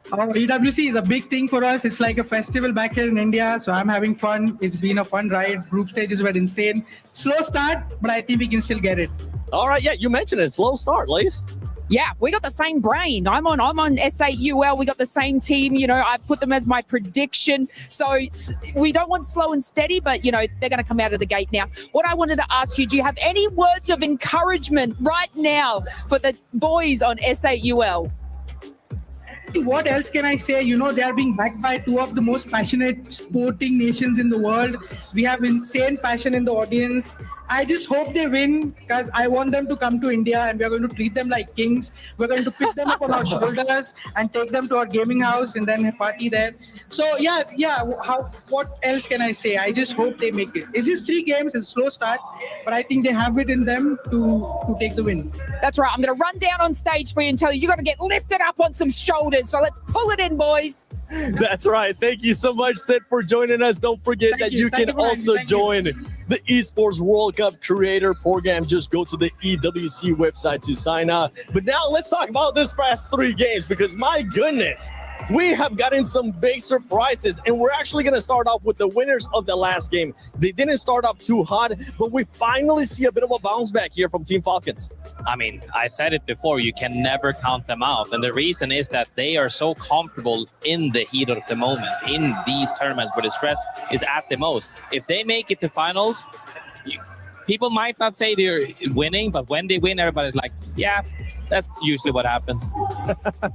EWC is a big thing for us. It's like a festival back here in India, so I'm having fun. It's been a fun ride. Group stages were insane. Slow start, but I think we can still get it. All right, yeah, you mentioned it. Slow start, Lace. Yeah, we got the same brain. I'm on SAUL. We got the same team. I put them as my prediction. So we don't want slow and steady, but they're going to come out of the gate now. What I wanted to ask you, do you have any words of encouragement right now for the boys on SAUL? What else can I say? They are being backed by 2 of the most passionate sporting nations in the world. We have insane passion in the audience. I just hope they win because I want them to come to India and we're going to treat them like kings. We're going to pick them up on our shoulders and take them to our gaming house and then party there. So what else can I say? I just hope they make it. It's just 3 games, it's a slow start, but I think they have it in them to take the win. That's right. I'm going to run down on stage for you and tell you got to get lifted up on some shoulders. So let's pull it in, boys. That's right. Thank you so much, Sid, for joining us. Don't forget that you can also join the Esports World Cup Creator Program. Just go to the EWC website to sign up. But now let's talk about this past 3 games because my goodness, we have gotten some big surprises, and we're actually going to start off with the winners of the last game. They didn't start off too hot, but we finally see a bit of a bounce back here from Team Falcons. I mean, I said it before, you can never count them out. And the reason is that they are so comfortable in the heat of the moment, in these tournaments where the stress is at the most. If they make it to finals, people might not say they're winning, but when they win, everybody's like, yeah, That's usually what happens.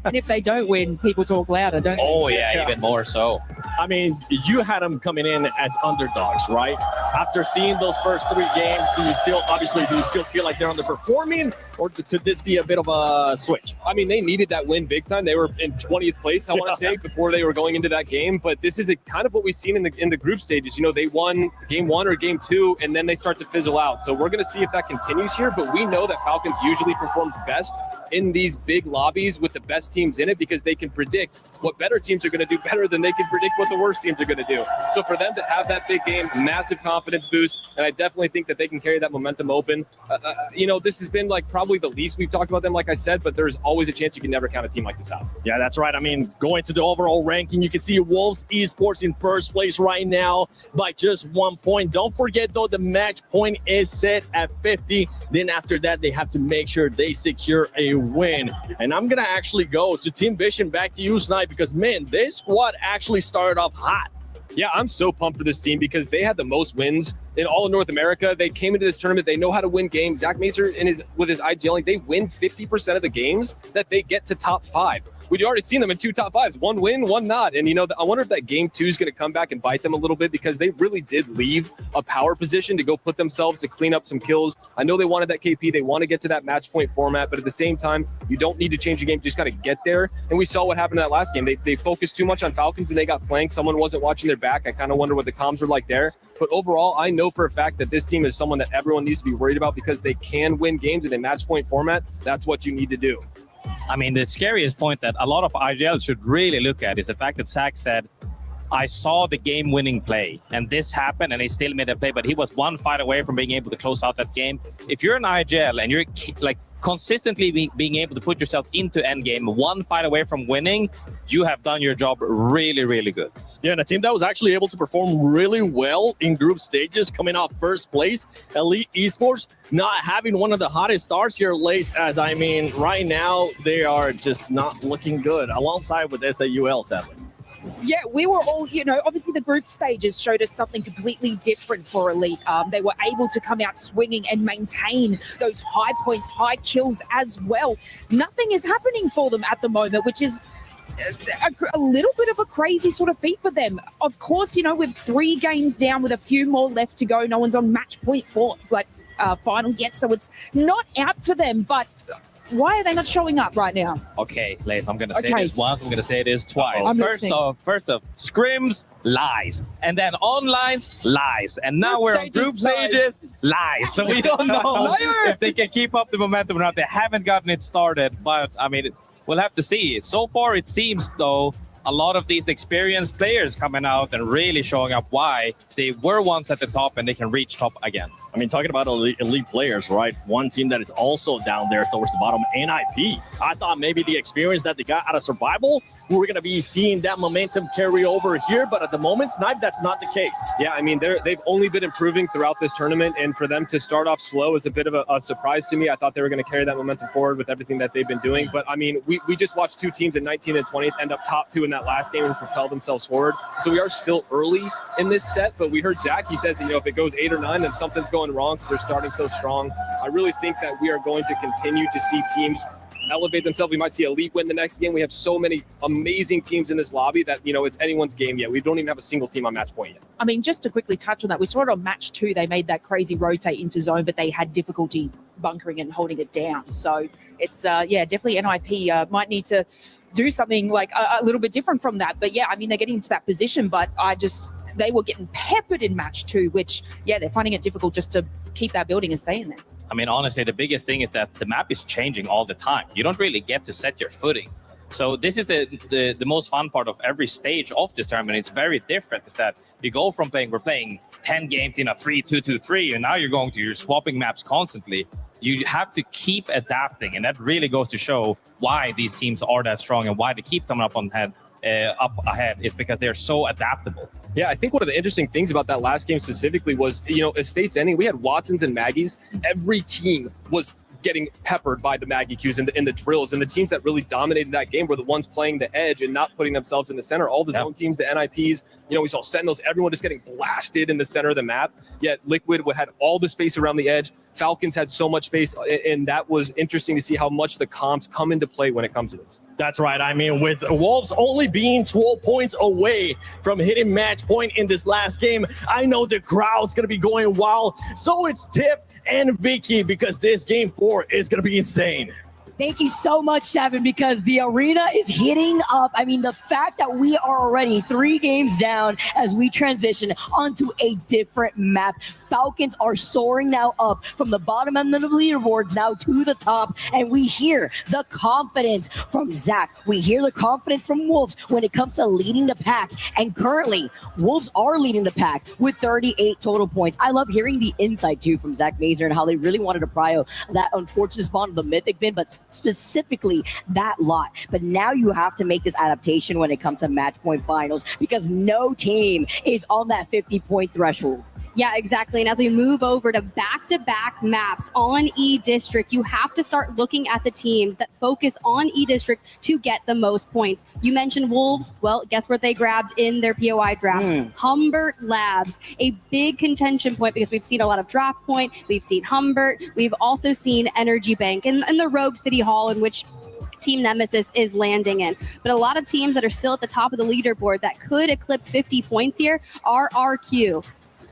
And if they don't win, people talk louder, don't they? Oh yeah, even more so. I mean, you had them coming in as underdogs, right? After seeing those first 3 games, do you still feel like they're underperforming, or could this be a bit of a switch? I mean, they needed that win big time. They were in 20th place, I want to say, before they were going into that game. But this is kind of what we've seen in the group stages. You know, they won game 1 or game 2, and then they start to fizzle out. So we're going to see if that continues here. But we know that Falcons usually performs best in these big lobbies with the best teams in it, because they can predict what better teams are going to do better than they can predict what the worst teams are going to do. So for them to have that big game, massive confidence boost, and I definitely think that they can carry that momentum open. You know, this has been like probably the least we've talked about them, like I said, but there's always a chance you can never count a team like this out. Yeah, that's right. I mean, going to the overall ranking, you can see Wolves Esports in first place right now by just 1 point. Don't forget, though, the match point is set at 50. Then after that, they have to make sure they secure a win. And I'm going to actually go to Team Vision, back to you, Snipe, because, man, this squad actually started off hot. Yeah, I'm so pumped for this team because they had the most wins in all of North America. They came into this tournament. They know how to win games. Zach Mazer with his IGLing, they win 50% of the games that they get to top 5. We'd already seen them in 2 top 5s, 1 win, 1 not. And, you know, I wonder if that game 2 is going to come back and bite them a little bit, because they really did leave a power position to go put themselves to clean up some kills. I know they wanted that KP. They want to get to that match point format, but at the same time, you don't need to change the game. You just got to get there. And we saw what happened in that last game. They focused too much on Falcons and they got flanked. Someone wasn't watching their back. I kind of wonder what the comms were like there. But overall, I know for a fact that this team is someone that everyone needs to be worried about, because they can win games in a match point format. That's what you need to do. I mean, the scariest point that a lot of IGL should really look at is the fact that Zach said, I saw the game-winning play, and this happened, and he still made a play, but he was 1 fight away from being able to close out that game. If you're an IGL and you're like consistently being able to put yourself into endgame, 1 fight away from winning, you have done your job really, really good. Yeah, and a team that was actually able to perform really well in group stages, coming off first place, Elite Esports, not having one of the hottest stars here, Lace, as I mean, right now, they are just not looking good, alongside with SAUL, sadly. Yeah, we were all, you know, obviously the group stages showed us something completely different for Elite. They were able to come out swinging and maintain those high points, high kills as well. Nothing is happening for them at the moment, which is a little bit of a crazy sort of feat for them. Of course, you know, with 3 games down with a few more left to go, no one's on match point for finals yet, so it's not out for them, but why are they not showing up right now? Okay, Lace, I'm going to say this once, I'm going to say this twice. First off, scrims, lies. And then onlines, lies. And now we're on group stages, lies. So we don't know if they can keep up the momentum or not. They haven't gotten it started, but I mean, we'll have to see. So far, it seems, though, a lot of these experienced players coming out and really showing up why they were once at the top and they can reach top again. I mean, talking about elite players, right? One team that is also down there towards the bottom, NIP. I thought maybe the experience that they got out of survival, we were going to be seeing that momentum carry over here, but at the moment, Snipe, that's not the case. Yeah, I mean, they've only been improving throughout this tournament, and for them to start off slow is a bit of a surprise to me. I thought they were going to carry that momentum forward with everything that they've been doing, but I mean, we just watched 2 teams in 19th and 20th end up top 2 in that last game and propel themselves forward. So we are still early in this set, but we heard Zach, he says, you know, if it goes 8 or 9, then something's going wrong because they're starting so strong. I really think that we are going to continue to see teams elevate themselves. We might see Elite win the next game. We have so many amazing teams in this lobby that, you know, it's anyone's game yet. We don't even have a single team on match point yet. I mean, just to quickly touch on that, we saw it on match 2. They made that crazy rotate into zone, but they had difficulty bunkering and holding it down. So it's, yeah, definitely NIP might need to do something like a little bit different from that. But yeah, I mean, they're getting into that position, but they were getting peppered in match 2, which, yeah, they're finding it difficult just to keep that building and stay in there. I mean, honestly, the biggest thing is that the map is changing all the time. You don't really get to set your footing. So this is the most fun part of every stage of this tournament. It's very different. Is that you go from we're playing 10 games in a 3-2-2-3, and now you're swapping maps constantly. You have to keep adapting, and that really goes to show why these teams are that strong and why they keep coming up ahead is because they're so adaptable. Yeah, I think one of the interesting things about that last game specifically was, you know, Estates ending, we had Watsons and Maggies. Every team was getting peppered by the Maggie Qs in the drills, and the teams that really dominated that game were the ones playing the edge and not putting themselves in the center. All the zone teams, the NIPs, you know, we saw Sentinels, everyone just getting blasted in the center of the map, yet Liquid had all the space around the edge, Falcons had so much space, and that was interesting to see how much the comps come into play when it comes to this. That's right. I mean, with Wolves only being 12 points away from hitting match point in this last game, I know the crowd's going to be going wild. So it's Tiff and Vicky, because this game 4 is going to be insane. Thank you so much, Seven, because the arena is hitting up. I mean, the fact that we are already 3 games down as we transition onto a different map. Falcons are soaring now up from the bottom end of the leaderboards now to the top, and we hear the confidence from Zach. We hear the confidence from Wolves when it comes to leading the pack, and currently, Wolves are leading the pack with 38 total points. I love hearing the insight, too, from Zach Mazer and how they really wanted to prio that unfortunate spawn of the Mythic bin, but specifically that lot. But now you have to make this adaptation when it comes to match point finals, because no team is on that 50-point threshold. Yeah, exactly. And as we move over to back-to-back maps on E-District, you have to start looking at the teams that focus on E-District to get the most points. You mentioned Wolves. Well, guess what they grabbed in their POI draft? Humbert Labs, a big contention point because we've seen a lot of draft point. We've seen Humbert. We've also seen Energy Bank and the Rogue City Hall, in which Team Nemesis is landing in. But a lot of teams that are still at the top of the leaderboard that could eclipse 50 points here are RQ.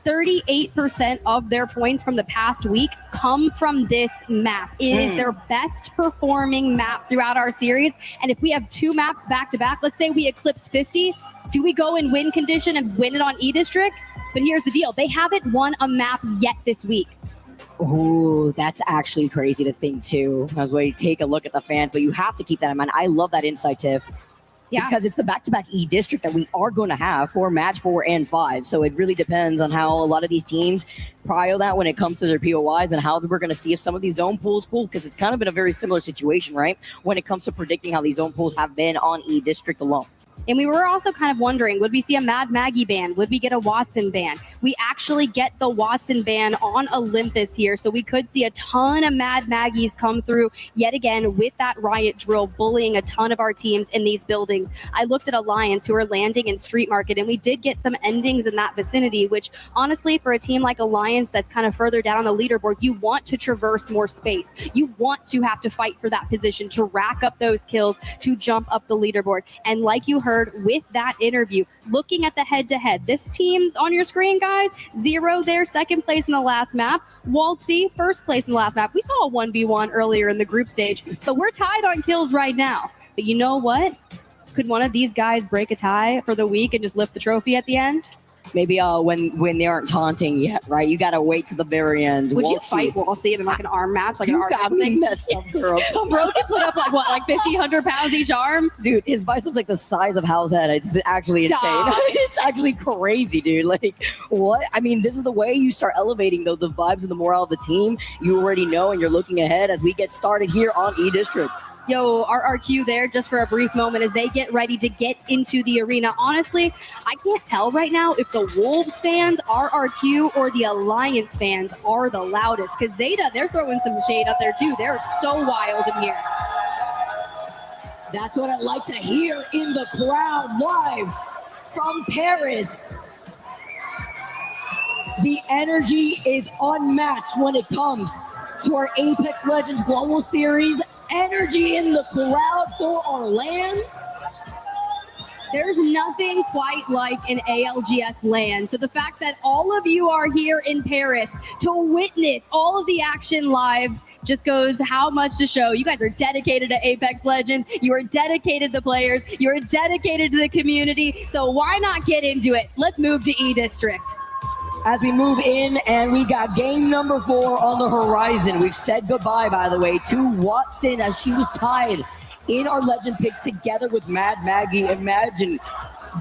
38% of their points from the past week come from this map. It is their best performing map throughout our series. And if we have 2 maps back to back, let's say we eclipse 50, do we go in win condition and win it on E-District? But here's the deal. They haven't won a map yet this week. Ooh, that's actually crazy to think too, as we take a look at the fans, but you have to keep that in mind. I love that insight, Tiff. Yeah. Because it's the back-to-back E-District that we are going to have for match 4 and 5. So it really depends on how a lot of these teams prio that when it comes to their POIs, and how we're going to see if some of these zone pools pull, because it's kind of been a very similar situation, right? When it comes to predicting how these zone pools have been on E-District alone. And we were also kind of wondering, would we see a Mad Maggie ban? Would we get a Watson ban? We actually get the Watson ban on Olympus here, so we could see a ton of Mad Maggies come through yet again with that riot drill, bullying a ton of our teams in these buildings. I looked at Alliance, who are landing in Street Market, and we did get some endings in that vicinity, which honestly, for a team like Alliance that's kind of further down on the leaderboard, you want to traverse more space. You want to have to fight for that position, to rack up those kills, to jump up the leaderboard. And like you heard with that interview, looking at the head-to-head, this team on your screen, guys, 0 there, second place in the last map. Waltzy, first place in the last map. We saw a 1v1 earlier in the group stage, but we're tied on kills right now. But you know what? Could one of these guys break a tie for the week and just lift the trophy at the end? Maybe when they aren't taunting yet, right? You got to wait to the very end. Would you fight Waltzy in like an arm match? Like you an arm got me messed up, girl. Bro can put up like 50, 100 pounds each arm? Dude, his biceps like the size of Hal's head. It's actually insane. It's actually crazy, dude. Like, what? I mean, this is the way you start elevating the vibes and the morale of the team. You already know, and you're looking ahead as we get started here on E-District. Yo, RRQ there just for a brief moment as they get ready to get into the arena. Honestly, I can't tell right now if the Wolves fans, RRQ, or the Alliance fans are the loudest, because Zeta, they're throwing some shade out there too. They're so wild in here. That's what I like to hear in the crowd live from Paris. The energy is unmatched when it comes to our Apex Legends Global Series. Energy in the crowd for our lands. There's nothing quite like an ALGS land. So the fact that all of you are here in Paris to witness all of the action live just goes how much to show. You guys are dedicated to Apex Legends. You are dedicated to players. You are dedicated to the community. So why not get into it? Let's move to E-District. As we move in, and we got game number 4 on the horizon. We've said goodbye, by the way, to Watson, as she was tied in our legend picks together with Mad Maggie. Imagine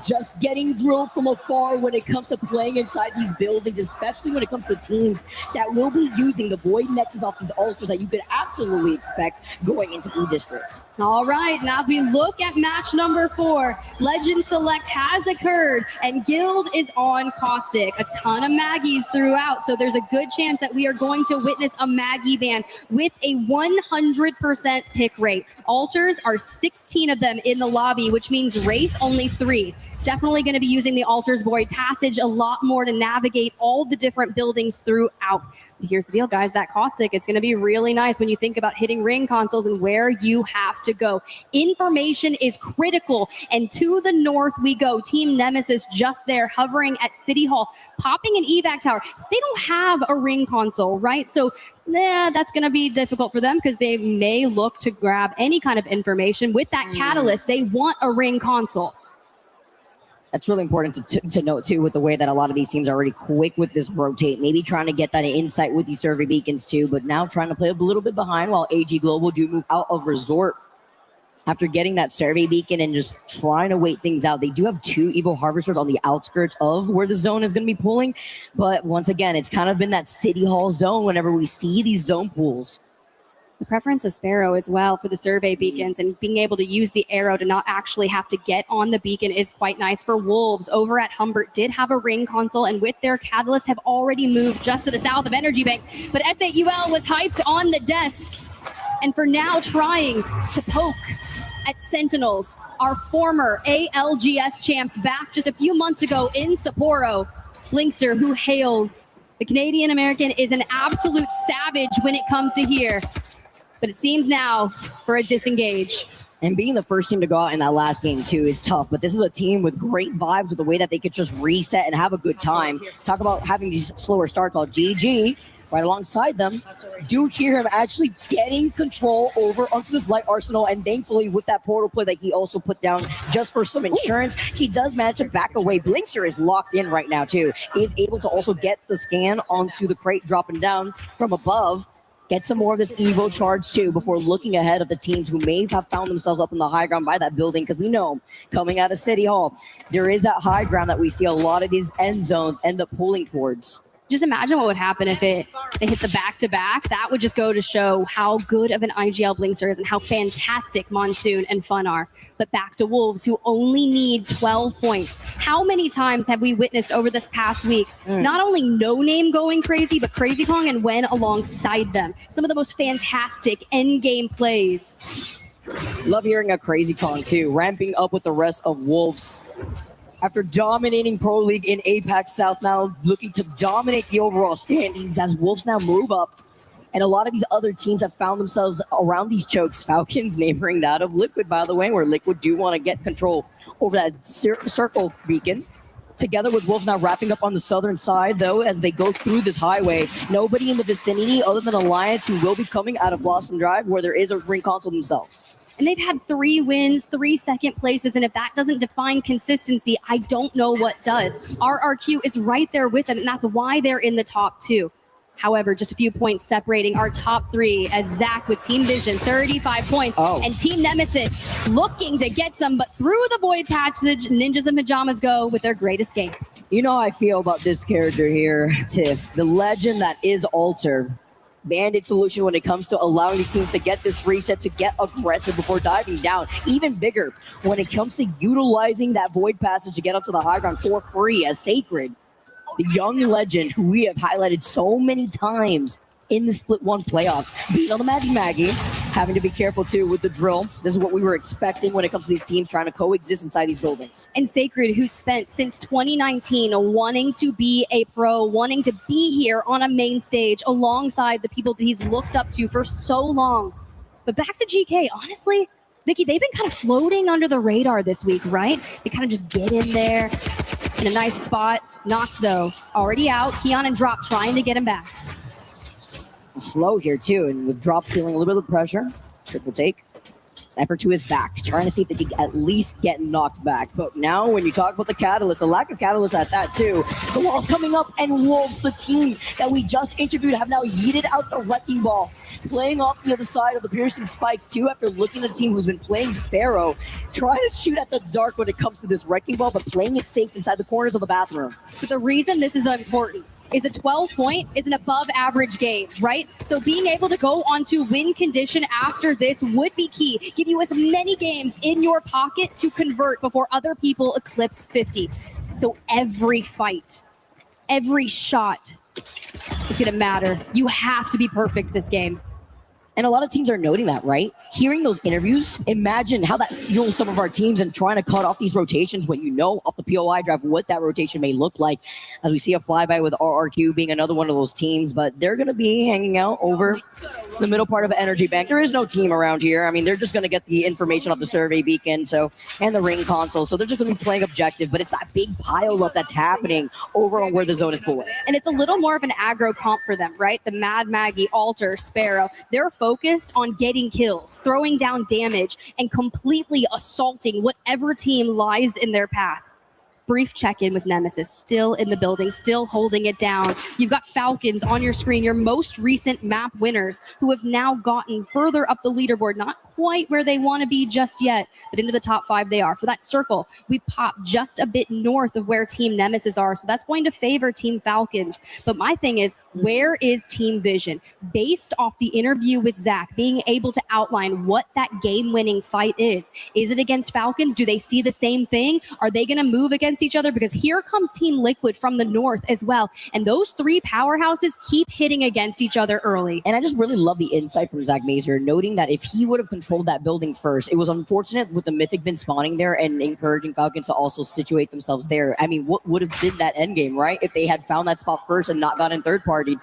just getting drilled from afar when it comes to playing inside these buildings, especially when it comes to the teams that will be using the Void Nexus off these altars that you could absolutely expect going into E-District. All right, now if we look at match number 4, Legend Select has occurred, and Guild is on Caustic. A ton of Maggies throughout, so there's a good chance that we are going to witness a Maggie ban with a 100% pick rate. Altars are 16 of them in the lobby, which means Wraith only 3. Definitely going to be using the Altar's Void Passage a lot more to navigate all the different buildings throughout. But here's the deal, guys. That caustic, it's going to be really nice when you think about hitting ring consoles and where you have to go. Information is critical. And to the north we go. Team Nemesis just there, hovering at City Hall, popping an evac tower. They don't have a ring console, right? So that's going to be difficult for them because they may look to grab any kind of information. With that catalyst, they want a ring console. That's really important to note, too, with the way that a lot of these teams are already quick with this rotate. Maybe trying to get that insight with these survey beacons, too, but now trying to play a little bit behind while AG Global do move out of Resort. After getting that survey beacon and just trying to wait things out. They do have 2 Evo Harvesters on the outskirts of where the zone is going to be pulling. But once again, it's kind of been that City Hall zone whenever we see these zone pools. The preference of Sparrow as well for the survey beacons and being able to use the arrow to not actually have to get on the beacon is quite nice for Wolves. Over at Humbert did have a ring console and with their catalyst have already moved just to the south of Energy Bank. But SAUL was hyped on the desk and for now trying to poke at Sentinels, our former ALGS champs back just a few months ago in Sapporo. Blinkster, who hails the Canadian American, is an absolute savage when it comes to here. But it seems now for a disengage. And being the first team to go out in that last game, too, is tough. But this is a team with great vibes with the way that they could just reset and have a good time. Talk about having these slower starts while GG, right alongside them, do hear him actually getting control over onto this light arsenal. And thankfully, with that portal play that he also put down just for some insurance, he does manage to back away. Blinkster is locked in right now, too. He is able to also get the scan onto the crate dropping down from above. Get some more of this Evo charge, too, before looking ahead of the teams who may have found themselves up in the high ground by that building. Because we know, coming out of City Hall, there is that high ground that we see a lot of these end zones end up pulling towards. Just imagine what would happen if they hit the back-to-back. That would just go to show how good of an IGL Blinkster is and how fantastic Monsoon and Fun are. But back to Wolves, who only need 12 points. How many times have we witnessed over this past week, not only No Name going crazy, but Crazy Kong and Wen alongside them? Some of the most fantastic end-game plays. Love hearing a Crazy Kong, too, ramping up with the rest of Wolves. After dominating Pro League in APAC South, now looking to dominate the overall standings as Wolves now move up. And a lot of these other teams have found themselves around these chokes. Falcons neighboring that of Liquid, by the way, where Liquid do want to get control over that circle beacon. Together with Wolves now wrapping up on the southern side, though, as they go through this highway. Nobody in the vicinity other than Alliance who will be coming out of Blossom Drive, where there is a ring console themselves. And they've had 3 wins, 3 second places. And if that doesn't define consistency, I don't know what does. RRQ is right there with them, and that's why they're in the top 2. However, just a few points separating our top 3 as Zach with Team Vision, 35 points. And Team Nemesis looking to get some, but through the Void Passage, Ninjas and Pajamas go with their great escape. You know how I feel about this character here, Tiff. The legend that is Alter. Bandit solution when it comes to allowing these teams to get this reset, to get aggressive before diving down. Even bigger when it comes to utilizing that Void Passage to get up to the high ground for free as Sacred. The young legend who we have highlighted so many times in the Split 1 playoffs. Being on the Maggie, having to be careful too with the drill. This is what we were expecting when it comes to these teams trying to coexist inside these buildings. And Sacred, who spent since 2019 wanting to be a pro, wanting to be here on a main stage alongside the people that he's looked up to for so long. But back to GK, honestly, Vicky, they've been kind of floating under the radar this week, right? They kind of just get in there in a nice spot. Knocked though, already out. Keon and Drop trying to get him back. Slow here too, and with Drop feeling a little bit of pressure. Triple take. Sniper to his back, trying to see if they can at least get knocked back. But now when you talk about the catalyst, a lack of catalyst at that too. The wall's coming up, and Wolves, the team that we just interviewed, have now yeeted out the wrecking ball. Playing off the other side of the piercing spikes too, after looking at the team who's been playing Sparrow, trying to shoot at the dark when it comes to this wrecking ball, but playing it safe inside the corners of the bathroom. But the reason this is important is a 12-point is an above-average game, right? So being able to go onto win condition after this would be key. Give you as many games in your pocket to convert before other people eclipse 50. So every fight, every shot is going to matter. You have to be perfect this game. And a lot of teams are noting that, right? Hearing those interviews, imagine how that fuels some of our teams and trying to cut off these rotations when you know off the POI drive what that rotation may look like. As we see a flyby with RRQ being another one of those teams, but they're going to be hanging out over the middle part of Energy Bank. There is no team around here. I mean, they're just going to get the information off the survey beacon and the ring console. So they're just going to be playing objective, but it's that big pile up that's happening over on where the zone is pulling. And it's a little more of an aggro comp for them, right? The Mad Maggie, Alter, Sparrow, they're focused on getting kills, throwing down damage, and completely assaulting whatever team lies in their path. Brief check-in with Nemesis, still in the building, still holding it down. You've got Falcons on your screen, your most recent map winners, who have now gotten further up the leaderboard, not quite where they want to be just yet, but into the top 5 they are. For that circle, we pop just a bit north of where Team Nemesis are, so that's going to favor Team Falcons. But my thing is, where is Team Vision? Based off the interview with Zach, being able to outline what that game-winning fight is it against Falcons? Do they see the same thing? Are they going to move against each other? Because here comes Team Liquid from the north as well, and those 3 powerhouses keep hitting against each other early. And I just really love the insight from Zach Mazer, noting that if he would have controlled that building first, it was unfortunate with the Mythic bin spawning there and encouraging Falcons to also situate themselves there. I mean, what would have been that end game, right? If they had found that spot first and not gotten third party.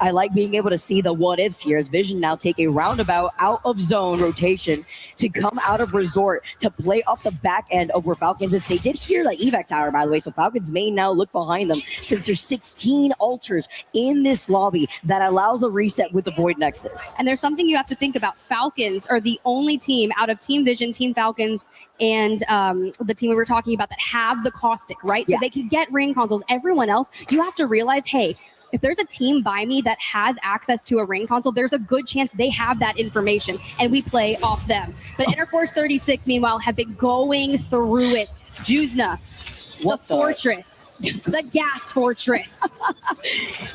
I like being able to see the what ifs here as Vision now take a roundabout out of zone rotation to come out of resort to play off the back end of where Falcons is. They did hear the evac tower, by the way, so Falcons may now look behind them since there's 16 altars in this lobby that allows a reset with the Void Nexus. And there's something you have to think about. Falcons are the only team out of Team Vision, Team Falcons, and the team we were talking about that have the caustic, right? So they can get ring consoles. Everyone else, you have to realize, hey, if there's a team by me that has access to a ring console, there's a good chance they have that information, and we play off them. But Interforce 36, meanwhile, have been going through it. Juzna, the fortress, the gas fortress.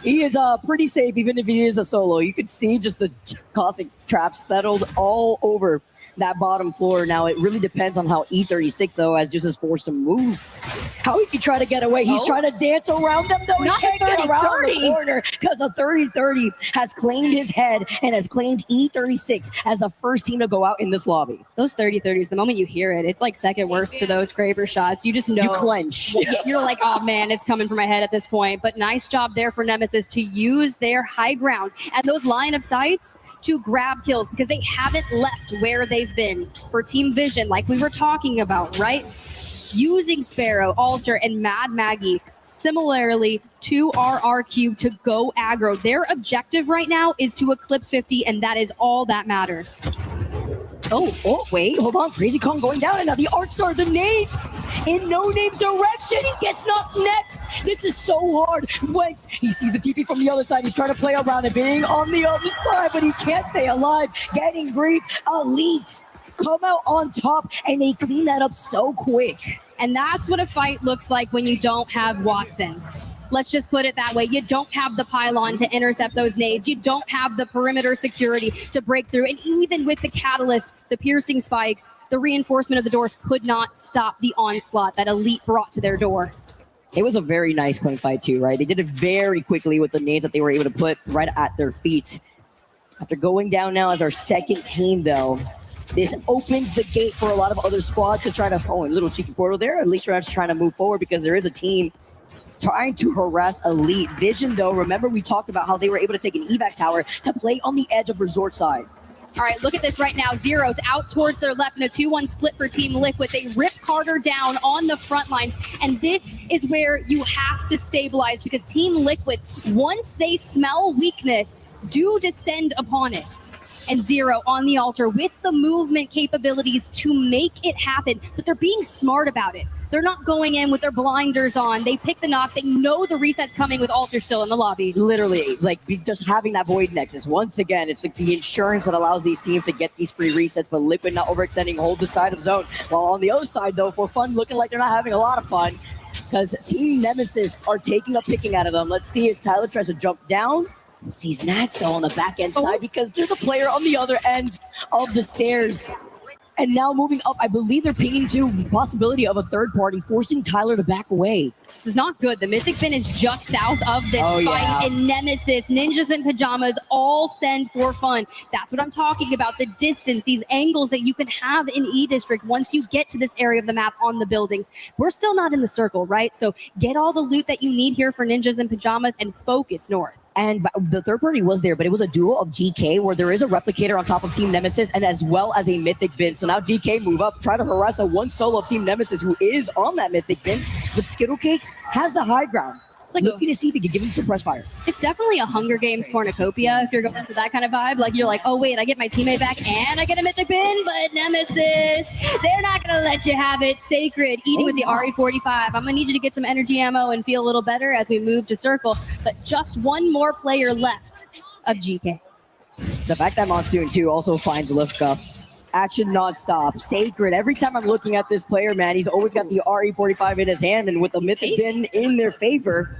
He is pretty safe, even if he is a solo. You could see just the caustic traps settled all over that bottom floor. Now, it really depends on how E36, though, as just is forced to move. How he can try to get away. He's trying to dance around them, though. Not he can't get around 30-30. the corner because the 30-30 has claimed his head and has claimed E36 as the first team to go out in this lobby. Those 30-30s, the moment you hear it, it's like second worst to those Graver shots. You just know. You clench. You're like, oh, man, it's coming for my head at this point. But nice job there for Nemesis to use their high ground and those line of sights to grab kills because they haven't left where they've been. For Team Vision, like we were talking about, right? Using Sparrow, Alter, and Mad Maggie similarly to RRQ to go aggro. Their objective right now is to eclipse 50, and that is all that matters. Oh, wait, hold on. Crazy Kong going down, and now the Art Star, the nades in No Name's direction. He gets knocked next. This is so hard. Wenks, he sees the TP from the other side. He's trying to play around it, being on the other side, but he can't stay alive. Getting griefed. Elite come out on top, and they clean that up so quick. And that's what a fight looks like when you don't have Watson. Let's just put it that way. You don't have the pylon to intercept those nades. You don't have the perimeter security to break through. And even with the catalyst, the piercing spikes, the reinforcement of the doors could not stop the onslaught that Elite brought to their door. It was a very nice clean fight too, right? They did it very quickly with the nades that they were able to put right at their feet. After going down now as our second team, though, this opens the gate for a lot of other squads to try to, a little cheeky portal there. At least we're just trying to move forward because there is a team trying to harass Elite. Vision, though, remember we talked about how they were able to take an evac tower to play on the edge of resort side. All right, look at this right now. Zeros out towards their left in a 2-1 split for Team Liquid. They rip Carter down on the front lines, and this is where you have to stabilize because Team Liquid, once they smell weakness, do descend upon it. And Zero on the altar with the movement capabilities to make it happen, but they're being smart about it. They're not going in with their blinders on. They pick the knock. They know the reset's coming with Alter still in the lobby. Literally, like just having that Void Nexus. Once again, it's like the insurance that allows these teams to get these free resets, but Liquid not overextending, hold the side of zone. While on the other side, though, for fun, looking like they're not having a lot of fun because Team Nemesis are taking a picking out of them. Let's see as Tyler tries to jump down. Sees Nax, though, on the back end side because there's a player on the other end of the stairs. And now moving up, I believe they're pinging to the possibility of a third party, forcing Tyler to back away. This is not good. The Mythic Bin is just south of this fight in Nemesis. Ninjas in Pajamas all send for fun. That's what I'm talking about. The distance, these angles that you can have in E-District once you get to this area of the map on the buildings. We're still not in the circle, right? So get all the loot that you need here for Ninjas in Pajamas and focus north. And the third party was there, but it was a duo of GK where there is a replicator on top of Team Nemesis and as well as a Mythic Bin. So now GK move up, try to harass the one solo of Team Nemesis who is on that Mythic Bin. But Skittle Cakes has the high ground. Like looking to see if he could give him some press fire. It's definitely a Hunger Games cornucopia if you're going for that kind of vibe. Like you're like, oh wait, I get my teammate back and I get a Mythic Bin, but Nemesis, they're not gonna let you have it. Sacred eating with the RE45. I'm gonna need you to get some energy ammo and feel a little better as we move to circle. But just one more player left of GK. The fact that Monsoon too also finds Lifka. Action non-stop. Sacred. Every time I'm looking at this player, man, he's always got the RE45 in his hand, and with the Mythic Bin in their favor,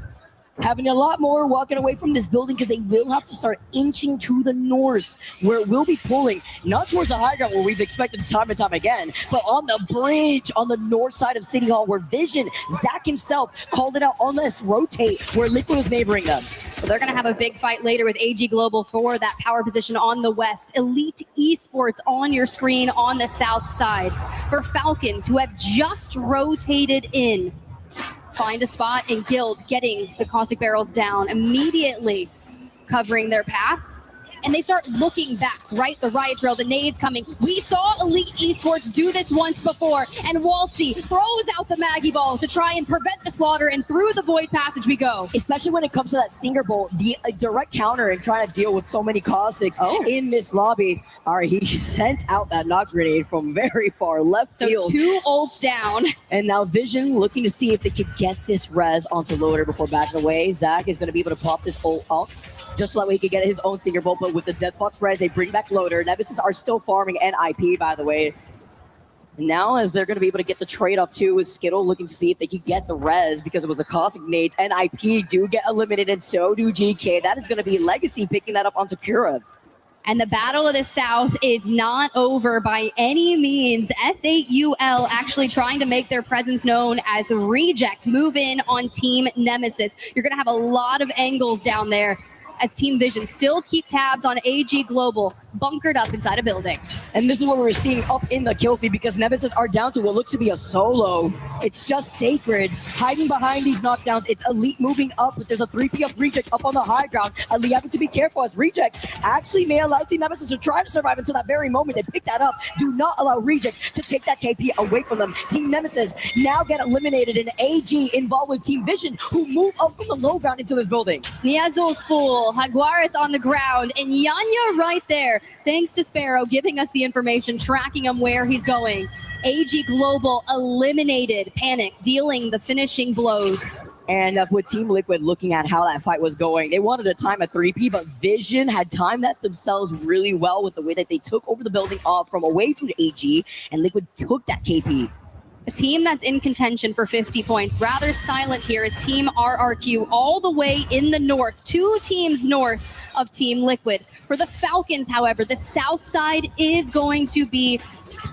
having a lot more walking away from this building because they will have to start inching to the north where it will be pulling, not towards the high ground where we've expected time and time again, but on the bridge on the north side of City Hall where Vision, Zach himself, called it out on this rotate where Liquid was neighboring them. So they're going to have a big fight later with AG Global for that power position on the west. Elite Esports on your screen on the south side. For Falcons, who have just rotated in, find a spot in Guild, getting the caustic barrels down, immediately covering their path. And they start looking back, right? The riot trail, the nades coming. We saw Elite Esports do this once before, and Waltzy throws out the Maggie Ball to try and prevent the slaughter, and through the void passage we go. Especially when it comes to that Stinger Bolt, the direct counter and trying to deal with so many caustics in this lobby. All right, he sent out that Nox grenade from very far left field. So 2 ults down. And now Vision looking to see if they could get this res onto Loader before backing away. Zach is going to be able to pop this ult up just so that way he can get his own Stinger Bolt. But with the Deathbox res, they bring back Loader. Nemesis are still farming and IP, by the way. And now as they're going to be able to get the trade-off too with Skittle looking to see if they could get the res because it was the caustic nades, and IP do get eliminated and so do GK. That is going to be Legacy picking that up onto Kura. And the Battle of the South is not over by any means. S8UL actually trying to make their presence known as Reject. Move in on Team Nemesis. You're going to have a lot of angles down there as Team Vision still keep tabs on AG Global, bunkered up inside a building. And this is what we're seeing up in the kill feed because Nemesis are down to what looks to be a solo. It's just Sacred hiding behind these knockdowns. It's Elite moving up, but there's a 3P of Reject up on the high ground. Elite having to be careful as Reject actually may allow Team Nemesis to try to survive until that very moment. They pick that up. Do not allow Reject to take that KP away from them. Team Nemesis now get eliminated, and AG involved with Team Vision, who move up from the low ground into this building. Niazul's full, Jaguares on the ground, and Yanya right there. Thanks to Sparrow giving us the information, tracking him where he's going. AG Global eliminated. Panic dealing the finishing blows. And with Team Liquid looking at how that fight was going, they wanted to time a 3P, but Vision had timed that themselves really well with the way that they took over the building off from away from the AG, and Liquid took that KP. A team that's in contention for 50 points. Rather silent here is Team RRQ all the way in the north. 2 teams north of Team Liquid. For the Falcons, however, the south side is going to be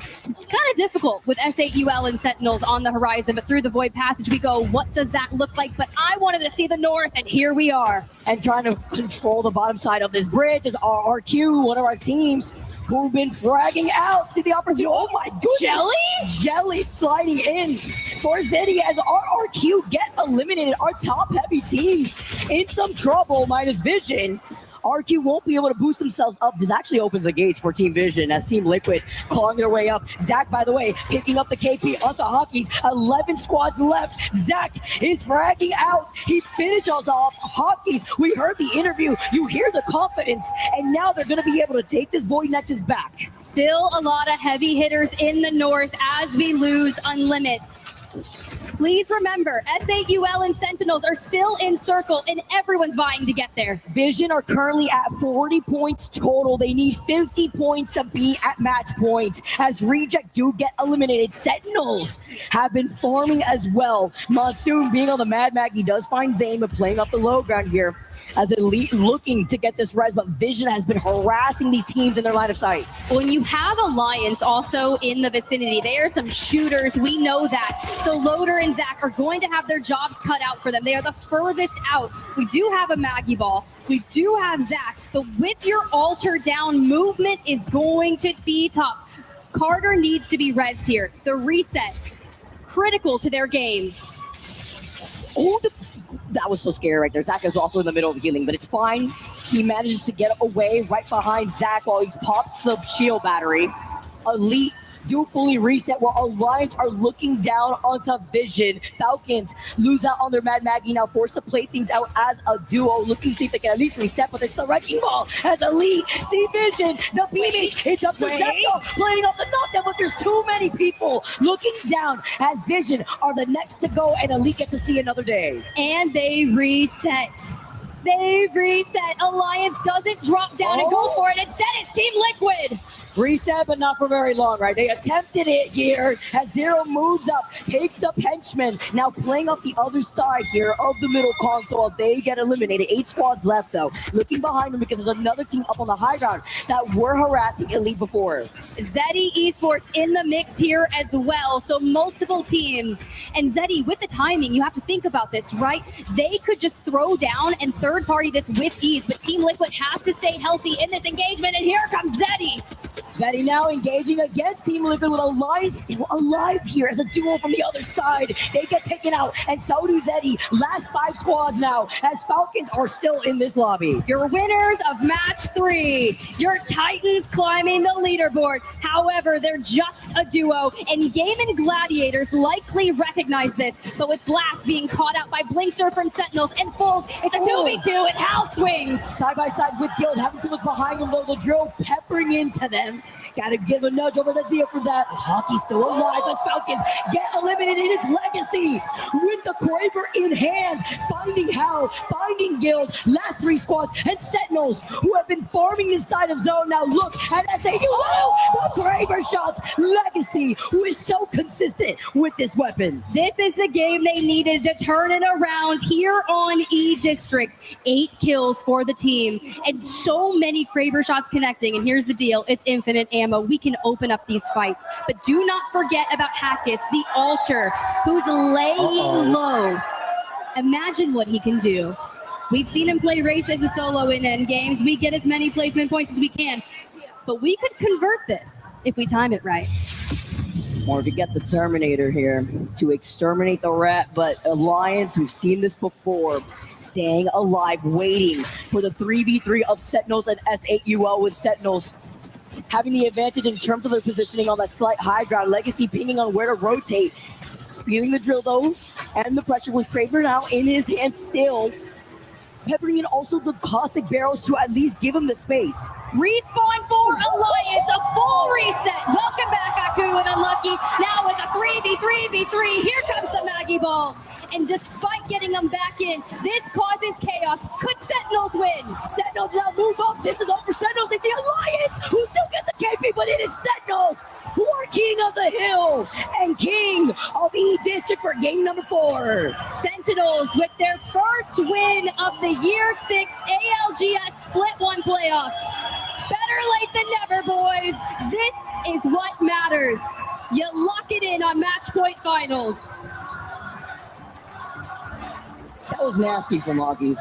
kind of difficult with S8UL and Sentinels on the horizon, but through the void passage we go. What does that look like? But I wanted to see the north, and here we are. And trying to control the bottom side of this bridge is RRQ, one of our teams who've been fragging out. See the opportunity. Oh my goodness. Jelly sliding in for Zeddy as RRQ get eliminated. Our top heavy teams in some trouble, minus Vision. RQ won't be able to boost themselves up. This actually opens the gates for Team Vision as Team Liquid clawing their way up. Zach, by the way, picking up the KP onto Hockeys. 11 squads left. Zach is fragging out. He finishes off Hockeys. We heard the interview. You hear the confidence. And now they're going to be able to take this Void Nexus back. Still a lot of heavy hitters in the north as we lose Unlimit. Please remember, S8UL and Sentinels are still in circle, and everyone's vying to get there. Vision are currently at 40 points total. They need 50 points to be at match point. As Reject do get eliminated, Sentinels have been farming as well. Monsoon being on the Mad Mag, he does find Zane, but playing up the low ground here. as Elite looking to get this res, but Vision has been harassing these teams in their line of sight. When you have Alliance also in the vicinity, they are some shooters. We know that. So Loader and Zach are going to have their jobs cut out for them. They are the furthest out. We do have a Maggie Ball. We do have Zach. But with your altar down, movement is going to be tough. Carter needs to be rezzed here. The reset, critical to their game. Oh, that was so scary right there. Zach is also in the middle of healing, but it's fine. He manages to get away right behind Zach while he pops the shield battery. Elite do fully reset while Alliance are looking down onto Vision. Falcons lose out on their Mad Maggie, now forced to play things out as a duo, looking to see if they can at least reset, but it's the wrecking ball as Elite see Vision, the beaming, it's up to Zepto, playing up the knockdown, but there's too many people looking down as Vision are the next to go, and Elite get to see another day. And they reset. They reset. Alliance doesn't drop down and go for it. Instead, it's Team Liquid. Reset, but not for very long, right? They attempted it here as Zero moves up, picks up Henchman, now playing off the other side here of the middle console. They get eliminated. 8 squads left, though. Looking behind them because there's another team up on the high ground that were harassing Elite before. Zeddy Esports in the mix here as well, so multiple teams. And Zeddy, with the timing, you have to think about this, right? They could just throw down and third party this with ease, but Team Liquid has to stay healthy in this engagement, and here comes Zeddy. Zeddy now engaging against Team Liquid with Alliance still alive here as a duo from the other side. They get taken out, and so do Zeddy. Last 5 squads now as Falcons are still in this lobby. Your winners of match 3, your Titans climbing the leaderboard. However, they're just a duo, and Game and Gladiators likely recognize this, but with Blast being caught out by Blinkster from Sentinels and Fold, it's a 2v2 and Hal swings. Side by side with Guild, having to look behind them though, the drill peppering into them. Gotta give a nudge over the deal for that. As Hockey's still alive as Falcons get eliminated in his legacy with the Kraber in hand, finding Hal, finding Guild, last 3 squads, and Sentinels who have been farming this side of zone. Now look at SAU, the Kraber shots, Legacy, who is so consistent with this weapon. This is the game they needed to turn it around here on E District. 8 kills for the team, and so many Kraber shots connecting, and here's the deal, it's infinite ammo. We can open up these fights, but do not forget about Hackis, the altar, who's laying low. Imagine what he can do. We've seen him play Wraith as a solo in end games. We get as many placement points as we can, but we could convert this if we time it right. Or if you get the Terminator here to exterminate the rat, but Alliance, we've seen this before, staying alive, waiting for the 3v3 of Sentinels and S8UL with Sentinels having the advantage in terms of their positioning on that slight high ground. Legacy pinging on where to rotate. Feeling the drill though, and the pressure with Kraber now in his hands still. Peppering in also the caustic barrels to at least give him the space. Respawn for Alliance, a full reset. Welcome back, Aku and Unlucky. Now it's a 3v3v3. Here comes the Maggie Ball. And despite getting them back in, this causes chaos. Could Sentinels win? Sentinels now move up. This is all for Sentinels. They see Alliance, who still get the KP, but it is Sentinels who are king of the hill and king of E District for game number 4. Sentinels with their first win of the Year 6 ALGS Split 1 playoffs. Better late than never, boys. This is what matters. You lock it in on match point finals. That was nasty from Hawkies.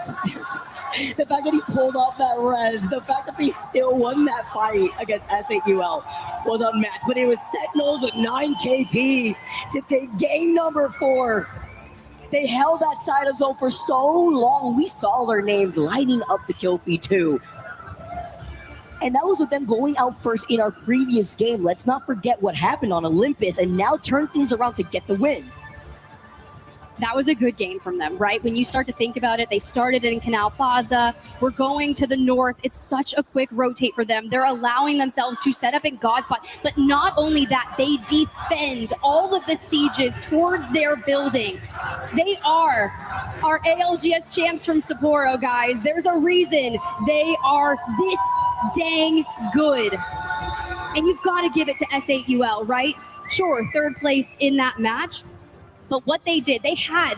The fact that he pulled off that res, the fact that they still won that fight against S8UL was unmatched. But it was Sentinels with 9 KP to take game number 4. They held that side of zone for so long. We saw their names lighting up the kill feed too. And that was with them going out first in our previous game. Let's not forget what happened on Olympus and now turn things around to get the win. That was a good game from them, right? When you start to think about it, they started in Canal Plaza. We're going to the north. It's such a quick rotate for them. They're allowing themselves to set up in Godspot. But not only that, they defend all of the sieges towards their building. They are our ALGS champs from Sapporo, guys. There's a reason they are this dang good. And you've got to give it to S8UL, right? Sure, 3rd place in that match. But what they did, they had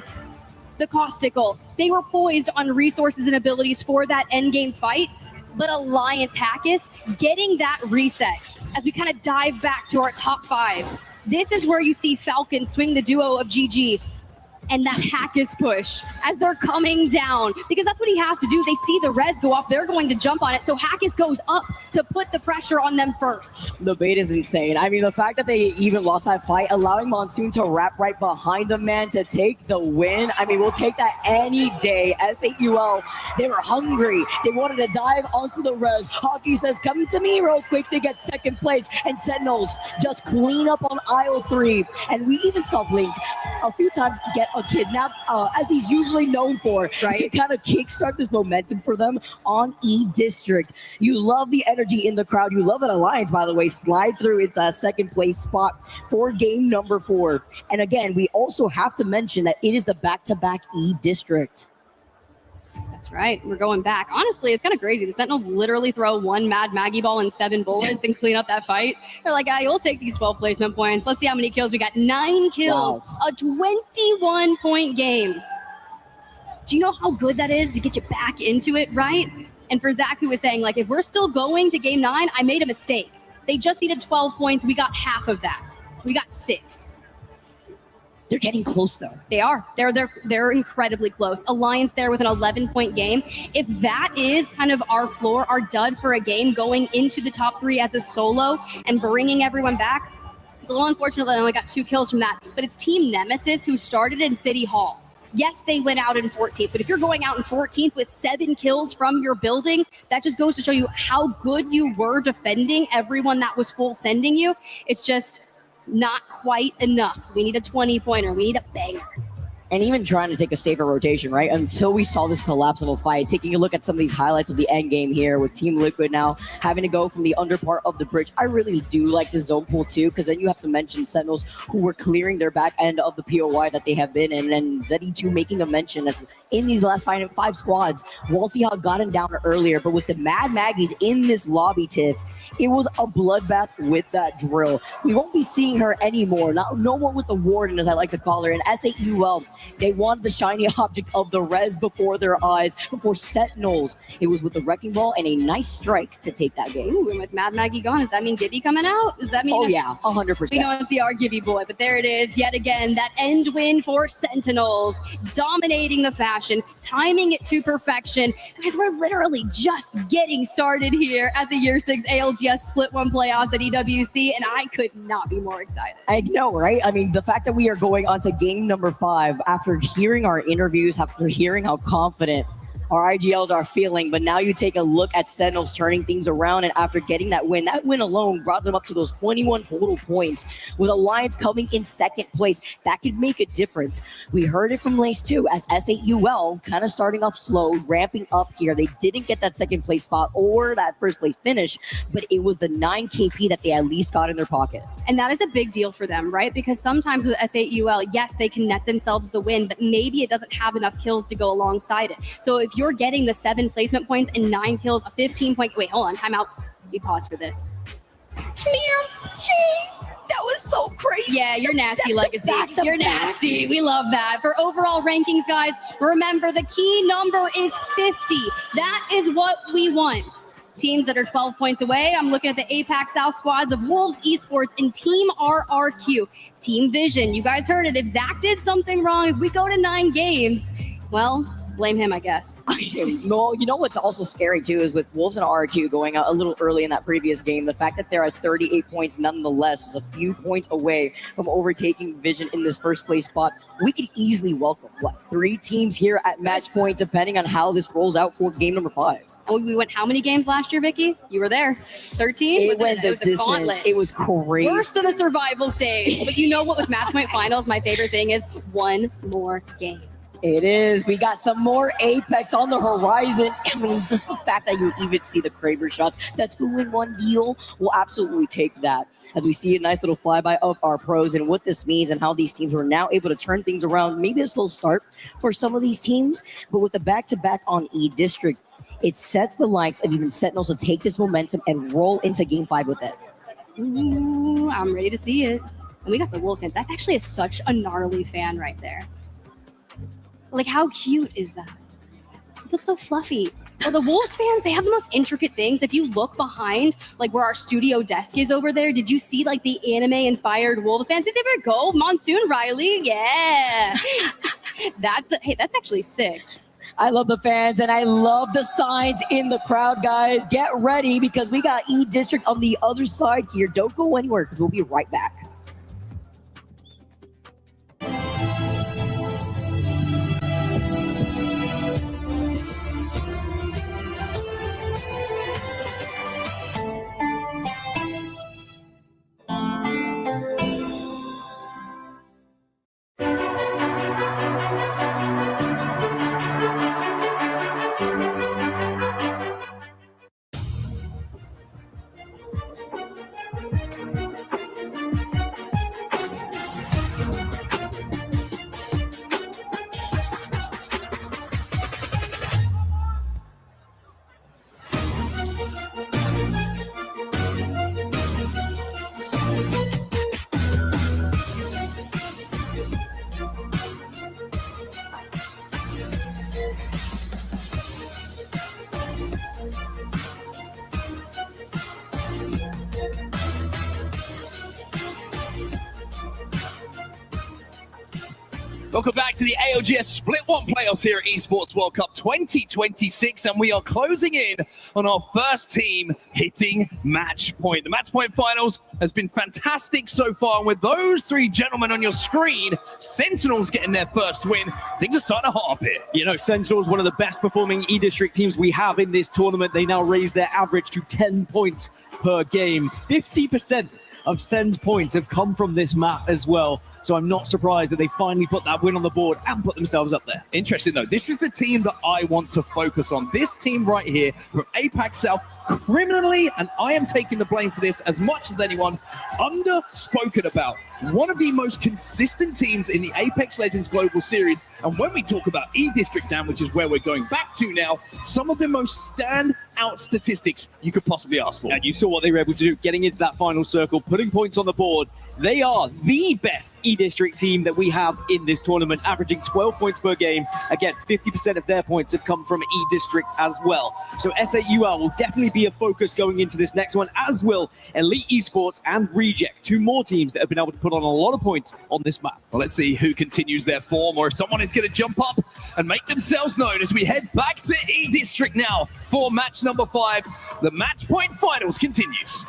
the caustic ult. They were poised on resources and abilities for that endgame fight, but Alliance Hackis getting that reset as we kind of dive back to our top 5. This is where you see Falcon swing the duo of GG and that Hackis push as they're coming down, because that's what he has to do. They see the res go up, they're going to jump on it, so Hackis goes up to put the pressure on them first. The bait is insane. I mean, the fact that they even lost that fight, allowing Monsoon to wrap right behind the man to take the win. I mean, we'll take that any day. S8UL, they were hungry. They wanted to dive onto the res. Hockey says, come to me real quick. They get second place, and Sentinels just clean up on aisle 3. And we even saw Blink a few times get a kidnap, as he's usually known for, to kind of kickstart this momentum for them on E District. You love the energy in the crowd. You love that Alliance, by the way, slide through its second place spot for game number 4. And again, we also have to mention that it is the back-to-back E District. That's right. We're going back. Honestly, it's kind of crazy. The Sentinels literally throw 1 Mad Maggie ball and 7 bullets and clean up that fight. They're like, you'll take these 12 placement points. Let's see how many kills we got. 9 kills, a 21-point game. Do you know how good that is to get you back into it, right? And for Zach, who was saying, like, if we're still going to game 9, I made a mistake. They just needed 12 points. We got half of that. We got 6. They're getting close, though. They are. They're incredibly close. Alliance there with an 11-point game. If that is kind of our floor, our dud for a game, going into the top 3 as a solo and bringing everyone back, it's a little unfortunate that I only got 2 kills from that. But it's Team Nemesis who started in City Hall. Yes, they went out in 14th, but if you're going out in 14th with 7 kills from your building, that just goes to show you how good you were defending everyone that was full sending you. It's just not quite enough. We need a 20-pointer. We need a banger. And even trying to take a safer rotation, right? Until we saw this collapsible fight. Taking a look at some of these highlights of the end game here with Team Liquid now having to go from the under part of the bridge. I really do like the zone pool too, because then you have to mention Sentinels who were clearing their back end of the POI that they have been, and then ZE2 making a mention as in these last 5 squads. Walty had gotten down earlier, but with the Mad Maggies in this lobby, Tiff, it was a bloodbath with that drill. We won't be seeing her anymore. No more with the Warden, as I like to call her. And S8UL, they wanted the shiny object of the res before their eyes, before Sentinels. It was with the Wrecking Ball and a nice strike to take that game. Ooh, and with Mad Maggie gone, does that mean Gibby coming out? Does that mean? Oh yeah, 100%. We know it's the our Gibby boy, but there it is yet again. That end win for Sentinels, dominating the fashion, timing it to perfection. Guys, we're literally just getting started here at the Year 6 ALGS Split 1 playoffs at EWC, and I could not be more excited. I know, right? I mean, the fact that we are going on to game number 5 after hearing our interviews, after hearing how confident our IGLs are feeling, but now you take a look at Sentinels turning things around, and after getting that win alone brought them up to those 21 total points, with Alliance coming in second place. That could make a difference. We heard it from Lace too, as S8UL kind of starting off slow, ramping up here. They didn't get that second place spot or that first place finish, but it was the 9 KP that they at least got in their pocket. And that is a big deal for them, right? Because sometimes with S8UL, yes, they can net themselves the win, but maybe it doesn't have enough kills to go alongside it. So if you're getting the 7 placement points and 9 kills, a 15-point, wait, hold on, time out. We pause for this. Jeez, that was so crazy. Yeah, you're nasty, Legacy. You're nasty. We love that. For overall rankings, guys, remember the key number is 50. That is what we want. Teams that are 12 points away, I'm looking at the APAC South squads of Wolves Esports and Team RRQ. Team Vision, you guys heard it. If Zach did something wrong, if we go to 9 games, well, blame him, I guess. Well, you know what's also scary too is with Wolves and RRQ going out a little early in that previous game, the fact that they're at 38 points nonetheless is a few points away from overtaking Vision in this first place spot. We could easily welcome, 3 teams here at match point, depending on how this rolls out for game number 5. And we went how many games last year, Vicky? You were there. 13? It went the distance. It was crazy. Worse than a survival stage. But you know what, with match point finals, my favorite thing is one more game. It is. We got some more Apex on the horizon. I mean, just the fact that you even see the Kraber shots, that 2-in-1 deal, will absolutely take that. As we see a nice little flyby of our pros and what this means and how these teams were now able to turn things around. Maybe a slow start for some of these teams, but with the back-to-back on E District, it sets the likes of even Sentinels to take this momentum and roll into game 5 with it. Ooh, I'm ready to see it. And we got the Wolves in. That's actually such a gnarly fan right there. Like, how cute is that? It looks so fluffy. Well, the Wolves fans, they have the most intricate things. If you look behind, like where our studio desk is over there, did you see like the anime-inspired Wolves fans? Did they ever go? Monsoon Riley? Yeah. That's actually sick. I love the fans and I love the signs in the crowd, guys. Get ready because we got E-District on the other side here. Don't go anywhere because we'll be right back. Welcome back to the ALGS Split 1 playoffs here at Esports World Cup 2026, and we are closing in on our first team hitting match point. The match point finals has been fantastic so far, and with those three gentlemen on your screen, Sentinels getting their first win, things are starting to hot up here. You know, Sentinels, one of the best performing E-District teams we have in this tournament. They now raise their average to 10 points per game. 50% of Sen's points have come from this map as well. So I'm not surprised that they finally put that win on the board and put themselves up there. Interesting, though. This is the team that I want to focus on. This team right here from APAC South, criminally, and I am taking the blame for this as much as anyone, underspoken about. One of the most consistent teams in the Apex Legends Global Series. And when we talk about E-District, Dan, which is where we're going back to now, some of the most standout statistics you could possibly ask for. And you saw what they were able to do, getting into that final circle, putting points on the board. They are the best E-District team that we have in this tournament, averaging 12 points per game. Again, 50% of their points have come from E-District as well. So SAUL will definitely be a focus going into this next one, as will Elite Esports and Reject, two more teams that have been able to put on a lot of points on this map. Well, let's see who continues their form, or if someone is going to jump up and make themselves known as we head back to E-District now for match number 5. The match point finals continues.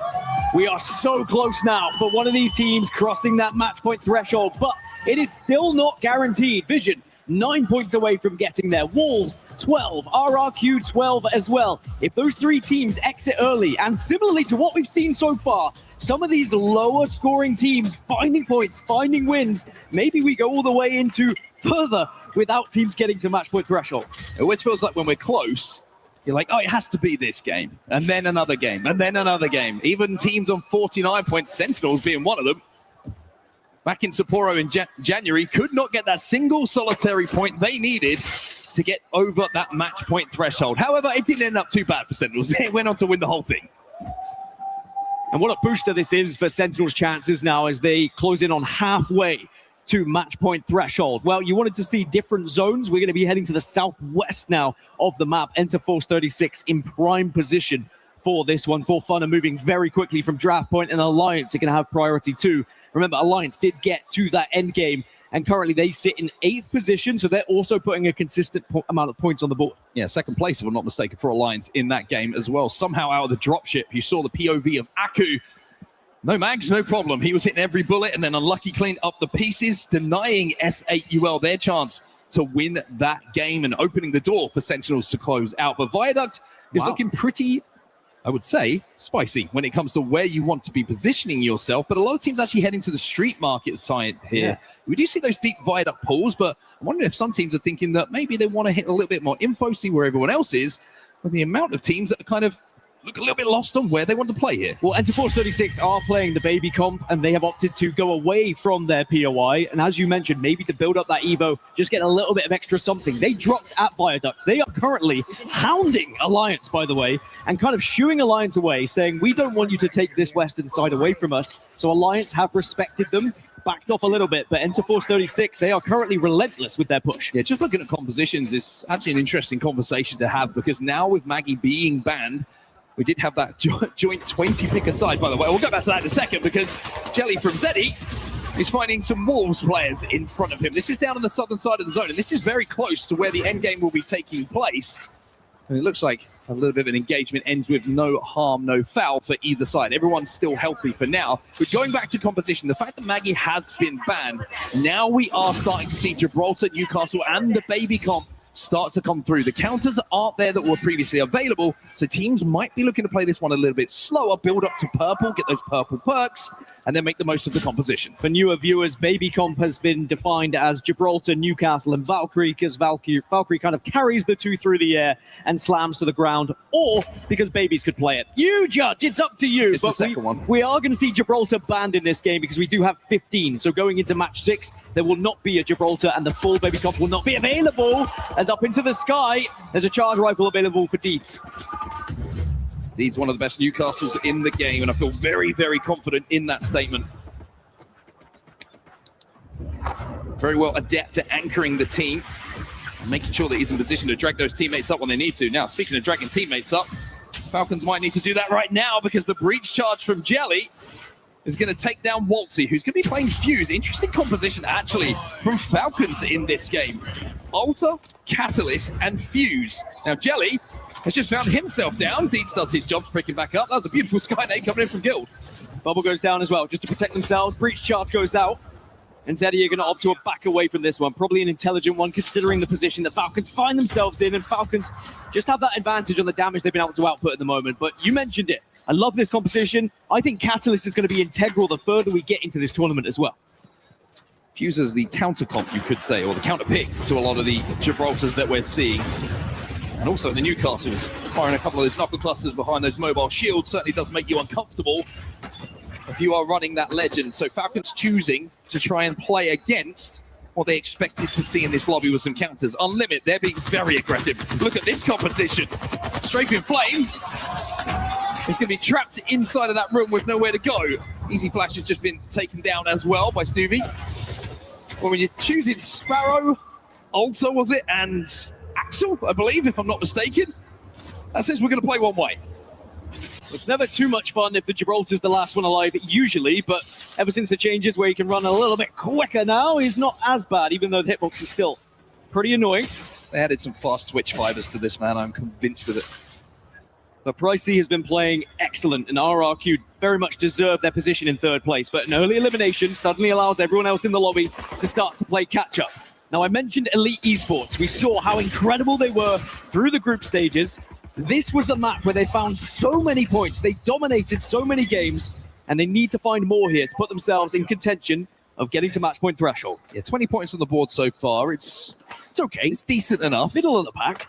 We are so close now for one of these teams crossing that match point threshold, but it is still not guaranteed. Vision, 9 points away from getting there. Wolves, 12. RRQ, 12 as well. If those three teams exit early, and similarly to what we've seen so far, some of these lower scoring teams finding points, finding wins, maybe we go all the way into further without teams getting to match point threshold. It always feels like when we're close, you're like, oh, it has to be this game, and then another game, and then another game. Even teams on 49 points, Sentinels being one of them, back in Sapporo in January, could not get that single solitary point they needed to get over that match point threshold. However, it didn't end up too bad for Sentinels. They went on to win the whole thing. And what a booster this is for Sentinels' chances now as they close in on halfway to match point threshold. Well, you wanted to see different zones. We're going to be heading to the southwest now of the map. Enter Force 36 in prime position for this one. For Fun are moving very quickly from draft point, and Alliance are going to have priority too. Remember, Alliance did get to that end game, and currently they sit in 8th position, so they're also putting a consistent amount of points on the board. Yeah, second place, if I'm not mistaken, for Alliance in that game as well. Somehow out of the dropship, you saw the POV of Aku. No mags, no problem. He was hitting every bullet, and then unlucky cleaned up the pieces, denying SAUL their chance to win that game and opening the door for Sentinels to close out. But Viaduct is looking pretty, I would say, spicy when it comes to where you want to be positioning yourself. But a lot of teams actually heading to the street market side here. Yeah. We do see those deep Viaduct pulls, but I wonder if some teams are thinking that maybe they want to hit a little bit more info, see where everyone else is, with the amount of teams that are kind of look a little bit lost on where they want to play here. Well, Enter Force 36 are playing the baby comp, and they have opted to go away from their POI. And as you mentioned, maybe to build up that Evo, just get a little bit of extra something. They dropped at Viaduct. They are currently hounding Alliance, by the way, and kind of shooing Alliance away, saying, we don't want you to take this western side away from us. So Alliance have respected them, backed off a little bit, but Enter Force 36, they are currently relentless with their push. Yeah, just looking at compositions is actually an interesting conversation to have, because now with Maggie being banned, we did have that joint 20 pick aside, by the way. We'll go back to that in a second, because Jelly from Zeddy is finding some Wolves players in front of him. This is down on the southern side of the zone, and this is very close to where the end game will be taking place. And it looks like a little bit of an engagement ends with no harm, no foul for either side. Everyone's still healthy for now. But going back to composition, the fact that Maggie has been banned, now we are starting to see Gibraltar, Newcastle, and the Baby Comp start to come through. The counters aren't there that were previously available, so teams might be looking to play this one a little bit slower, build up to purple, get those purple perks, and then make the most of the composition. For newer viewers, Baby Comp has been defined as Gibraltar, Newcastle, and Valkyrie, because Valkyrie kind of carries the two through the air and slams to the ground, or because babies could play it. You judge, it's up to you. It's the second one. We are going to see Gibraltar banned in this game because we do have 15. So going into match 6, there will not be a Gibraltar, and the full Baby Comp will not be available. As up into the sky, there's a charge rifle available for Deeds. Deeds, one of the best Newcastles in the game, and I feel very, very confident in that statement. Very well adept at anchoring the team, and making sure that he's in position to drag those teammates up when they need to. Now, speaking of dragging teammates up, Falcons might need to do that right now, because the breach charge from Jelly is going to take down Waltzy, who's going to be playing Fuse. Interesting composition, actually, from Falcons in this game. Alter, Catalyst, and Fuse. Now, Jelly has just found himself down. Deeds does his job, picking back up. That was a beautiful Skynade coming in from Guild. Bubble goes down as well, just to protect themselves. Breach charge goes out. And Zeddy are going to opt to a back away from this one. Probably an intelligent one, considering the position that Falcons find themselves in. And Falcons just have that advantage on the damage they've been able to output at the moment. But you mentioned it. I love this composition. I think Catalyst is going to be integral the further we get into this tournament as well. Fuse as the counter comp, you could say, or the counter pick to a lot of the Gibraltars that we're seeing. And also the Newcastles, firing a couple of those knuckle clusters behind those mobile shields certainly does make you uncomfortable if you are running that legend. So Falcons choosing to try and play against what they expected to see in this lobby with some counters. Unlimit, they're being very aggressive. Look at this competition. Strafing Flame is going to be trapped inside of that room with nowhere to go. Easy Flash has just been taken down as well by Stuvie. Well, when you're choosing Sparrow, Alter, was it, and Axel, I believe, if I'm not mistaken, that says we're going to play one way. It's never too much fun if the Gibraltar's the last one alive, usually, but ever since the changes where he can run a little bit quicker now, he's not as bad, even though the hitbox is still pretty annoying. They added some fast twitch fibers to this, man. I'm convinced of it. But Pricey has been playing excellent, and RRQ very much deserve their position in third place. But an early elimination suddenly allows everyone else in the lobby to start to play catch-up. Now, I mentioned Elite Esports. We saw how incredible they were through the group stages. This was the map where they found so many points. They dominated so many games, and they need to find more here to put themselves in contention of getting to match point threshold. Yeah, 20 points on the board so far. It's okay. It's decent enough. Middle of the pack.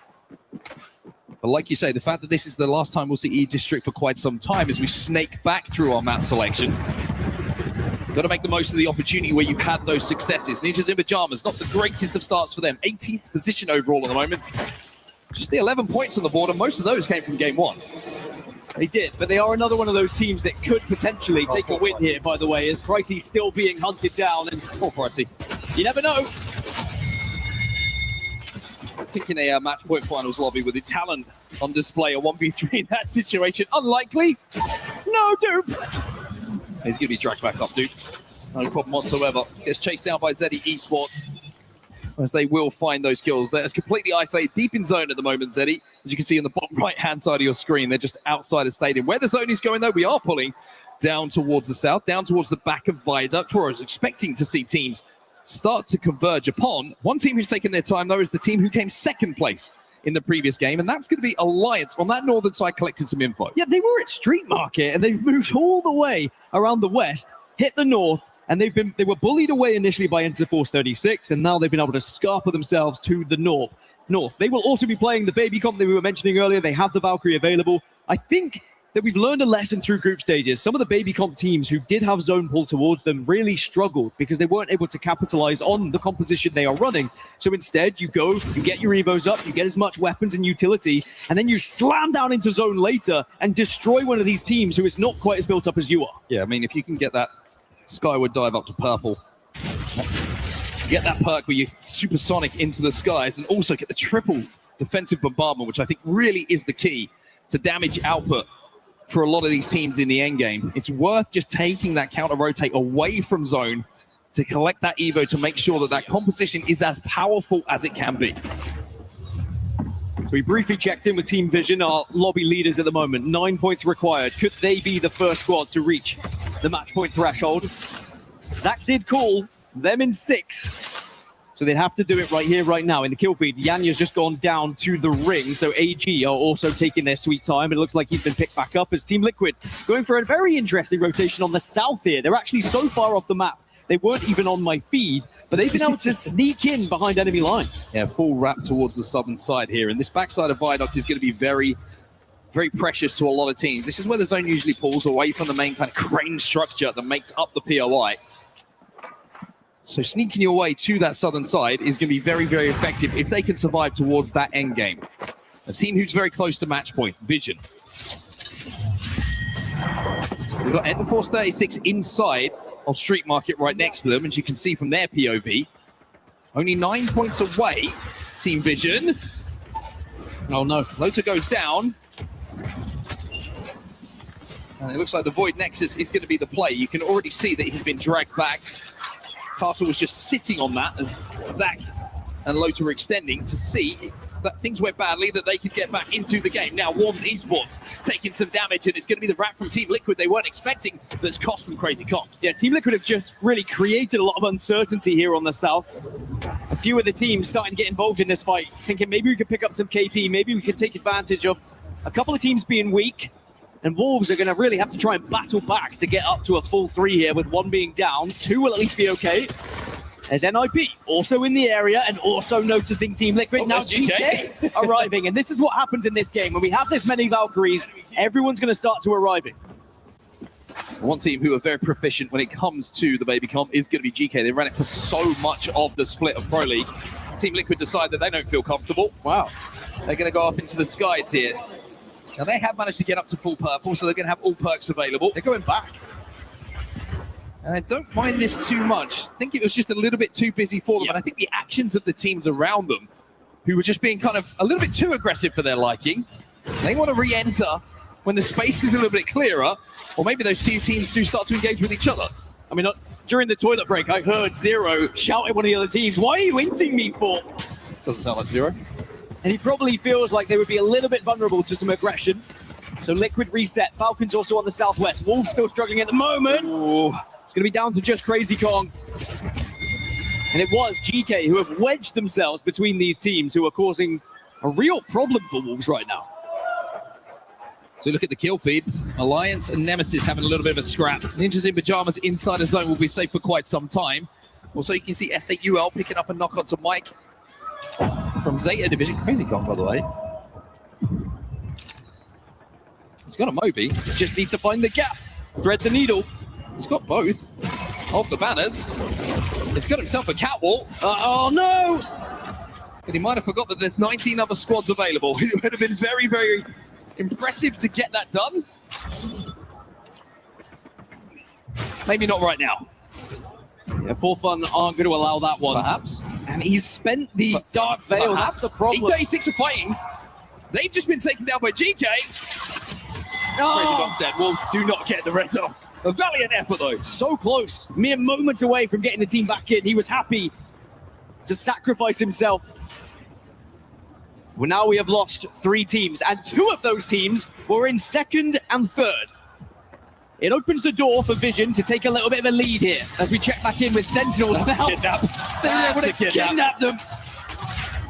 But like you say, the fact that this is the last time we'll see E-District for quite some time as we snake back through our map selection. Got to make the most of the opportunity where you've had those successes. Ninjas in Pajamas, not the greatest of starts for them. 18th position overall at the moment. Just the 11 points on the board, and most of those came from game one. They did, but they are another one of those teams that could potentially take a win here, by the way, as Pricey's still being hunted down. And poor Pricey. You never know. I think in a match point finals lobby with the talent on display, a 1v3 in that situation. Unlikely. No, dupe. He's going to be dragged back up, dupe. No problem whatsoever. Gets chased down by Zeddy Esports, as they will find those kills. They're completely isolated, deep in zone at the moment, Zeddy. As you can see on the bottom right-hand side of your screen, they're just outside of stadium. Where the zone is going, though, we are pulling down towards the south, down towards the back of Viaduct, where I was expecting to see teams start to converge upon. One team who's taken their time, though, is the team who came second place in the previous game, and that's going to be Alliance on that northern side, collecting some info. Yeah, they were at Street Market, and they've moved all the way around the west, hit the north, and they were bullied away initially by Enter Force 36, and now they've been able to scarper themselves to the north. They will also be playing the Baby Comp that we were mentioning earlier. They have the Valkyrie available. I think that we've learned a lesson through group stages. Some of the Baby Comp teams who did have zone pull towards them really struggled because they weren't able to capitalize on the composition they are running. So instead, you go, you get your Evos up, you get as much weapons and utility, and then you slam down into zone later and destroy one of these teams who is not quite as built up as you are. Yeah, I mean, if you can get that Skyward dive up to purple. Get that perk where you supersonic into the skies and also get the triple defensive bombardment, which I think really is the key to damage output for a lot of these teams in the end game. It's worth just taking that counter rotate away from zone to collect that Evo to make sure that that composition is as powerful as it can be. So we briefly checked in with Team Vision, our lobby leaders at the moment. 9 points required. Could they be the first squad to reach the match point threshold? Zach did call them in 6. So they'd have to do it right here, right now. In the kill feed, Yanya's just gone down to the ring. So AG are also taking their sweet time. It looks like he's been picked back up as Team Liquid going for a very interesting rotation on the south here. They're actually so far off the map. They weren't even on my feed, but they've been able to sneak in behind enemy lines. Yeah, full wrap towards the southern side here. And this backside of Viaduct is going to be very, very precious to a lot of teams. This is where the zone usually pulls away from the main kind of crane structure that makes up the POI. So sneaking your way to that southern side is going to be very, very effective if they can survive towards that end game. A team who's very close to match point, Vision. We've got Enderforce 36 inside of Street Market right next to them, as you can see from their POV. Only 9 points away, Team Vision. Oh no, Lota goes down. And it looks like the Void Nexus is going to be the play. You can already see that he's been dragged back. Castle was just sitting on that as Zach and Lota were extending to see that things went badly, that they could get back into the game. Now, Worms Esports taking some damage, and it's going to be the wrap from Team Liquid they weren't expecting that's cost them Crazy Kong. Yeah, Team Liquid have just really created a lot of uncertainty here on the south. A few of the teams starting to get involved in this fight, thinking maybe we could pick up some KP, maybe we could take advantage of a couple of teams being weak, and Wolves are going to really have to try and battle back to get up to a full 3 here, with 1 being down. 2 will at least be okay. There's NIP also in the area and also noticing Team Liquid. Oh, now GK GK arriving, and this is what happens in this game. When we have this many Valkyries, everyone's going to start to arrive in. One team who are very proficient when it comes to the Baby Comp is going to be GK. They ran it for so much of the split of Pro League. Team Liquid decide that they don't feel comfortable. Wow. They're going to go up into the skies here. Now, they have managed to get up to full purple, so they're going to have all perks available. They're going back. And I don't mind this too much. I think it was just a little bit too busy for them. And I think the actions of the teams around them, who were just being kind of a little bit too aggressive for their liking, they want to re-enter when the space is a little bit clearer, or maybe those two teams do start to engage with each other. I mean, during the toilet break, I heard Zero shout at one of the other teams, "Why are you inting me for?" Doesn't sound like Zero. And he probably feels like they would be a little bit vulnerable to some aggression. So Liquid reset. Falcons also on the southwest. Wolves still struggling at the moment. Ooh. It's going to be down to just Crazy Kong. And it was GK who have wedged themselves between these teams, who are causing a real problem for Wolves right now. So look at the kill feed. Alliance and Nemesis having a little bit of a scrap. Ninjas in Pajamas inside the zone will be safe for quite some time. Also, you can see SAUL picking up a knock onto Mike from Zeta Division. Crazy Kong, by the way. He's got a Moby. Just need to find the gap. Thread the needle. He's got both of the banners. He's got himself a catwalk. Oh no! But he might have forgot that there's 19 other squads available. It would have been very, very impressive to get that done. Maybe not right now. Yeah, For Fun aren't going to allow that one. Perhaps. And he's spent the Dark Veil. Perhaps. That's the problem. 836 are fighting. They've just been taken down by GK. Oh. Crazy Kong's dead. Wolves do not get the res off. A valiant effort, though. So close. Mere moments away from getting the team back in. He was happy to sacrifice himself. Well, now we have lost 3 teams, and 2 of those teams were in 2nd and 3rd. It opens the door for Vision to take a little bit of a lead here as we check back in with Sentinels. That's now. a kidnap. They were able to kidnap them.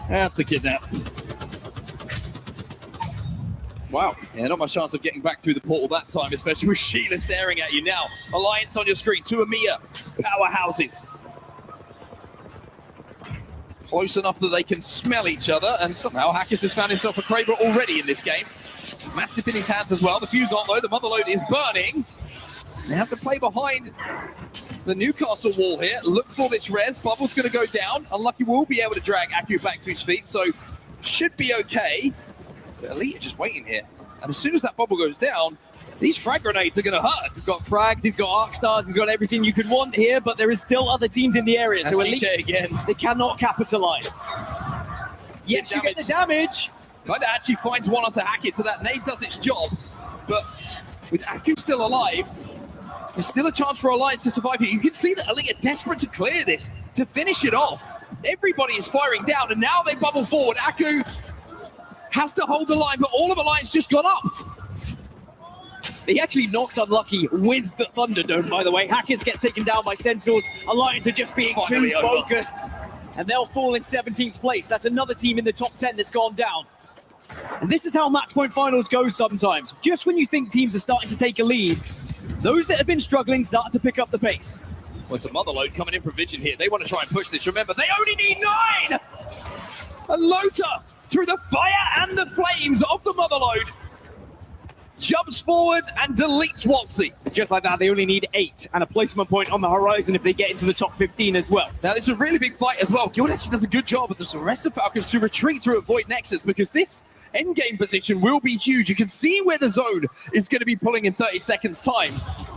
That's a kidnap. Wow. Yeah, not much chance of getting back through the portal that time, especially with Sheila staring at you now. Alliance on your screen, 2 Amiya powerhouses. Close enough that they can smell each other, and somehow Hackers has found himself a Kraber already in this game. Mastiff in his hands as well. The fuse on though, the Motherload is burning. They have to play behind the Newcastle wall here. Look for this res. Bubble's going to go down. Unlucky will be able to drag Aku back to his feet, so should be okay. But Elite are just waiting here. And as soon as that bubble goes down, These frag grenades are going to hurt. He's got frags, he's got arc stars, he's got everything you could want here, but there is still other teams in the area. So Elite, again. They cannot capitalize. Yes, you get the damage. Kind of actually finds one onto Hackett, so that nade does its job. But with Aku still alive, there's still a chance for Alliance to survive here. You can see that Elite are desperate to clear this, to finish it off. Everybody is firing down, and now they bubble forward. Aku has to hold the line, but all of Alliance just got up. They actually knocked Unlucky with the Thunderdome, by the way. Hackers gets taken down by Sentinels. Alliance are just being too focused, and they'll fall in 17th place. That's another team in the top 10 that's gone down. And this is how match point finals go sometimes. Just when you think teams are starting to take a lead, those that have been struggling start to pick up the pace. Well, it's a Motherload coming in from Vision here. They want to try and push this. Remember, they only need 9! And Lota, through the fire and the flames of the Motherload, jumps forward and deletes Waltzy. Just like that, they only need 8 and a placement point on the horizon if they get into the top 15 as well. Now, it's a really big fight as well. Guild actually does a good job of the rest of Falcons to retreat through a Void Nexus, because this endgame position will be huge. You can see where the zone is going to be pulling in 30 seconds time.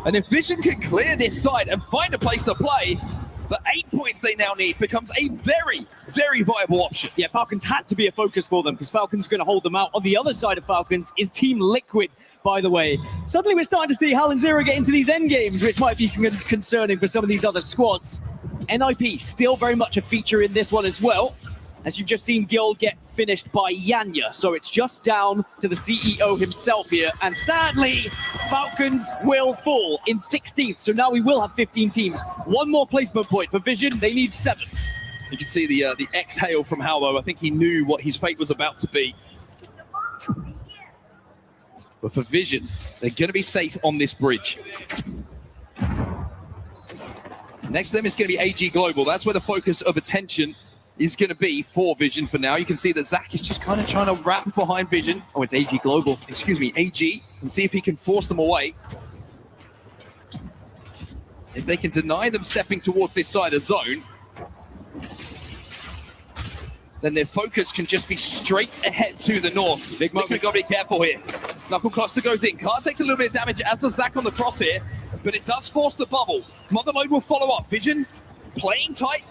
And if Vision can clear this side and find a place to play, the 8 points they now need becomes a very, very viable option. Yeah, Falcons had to be a focus for them, because Falcons are going to hold them out. On the other side of Falcons is Team Liquid, by the way. Suddenly we're starting to see Hal and Zero get into these end games, which might be concerning for some of these other squads. NIP still very much a feature in this one as well, as you've just seen Guild get finished by Yanya. So it's just down to the CEO himself here. And sadly, Falcons will fall in 16th. So now we will have 15 teams. One more placement point for Vision. They need 7. You can see the exhale from Hal, though. I think he knew what his fate was about to be. But for Vision, they're going to be safe on this bridge. Next to them is going to be AG Global. That's where the focus of attention is going to be for Vision for now. You can see that Zach is just kind of trying to wrap behind Vision. Oh, it's AG Global. Excuse me, AG. And see if he can force them away. If they can deny them stepping towards this side of zone, then their focus can just be straight ahead to the north. Big moment, we've got to be careful here. Knuckle Cluster goes in. Card takes a little bit of damage, as does Zach on the cross here, but it does force the bubble. Motherload will follow up. Vision playing tight,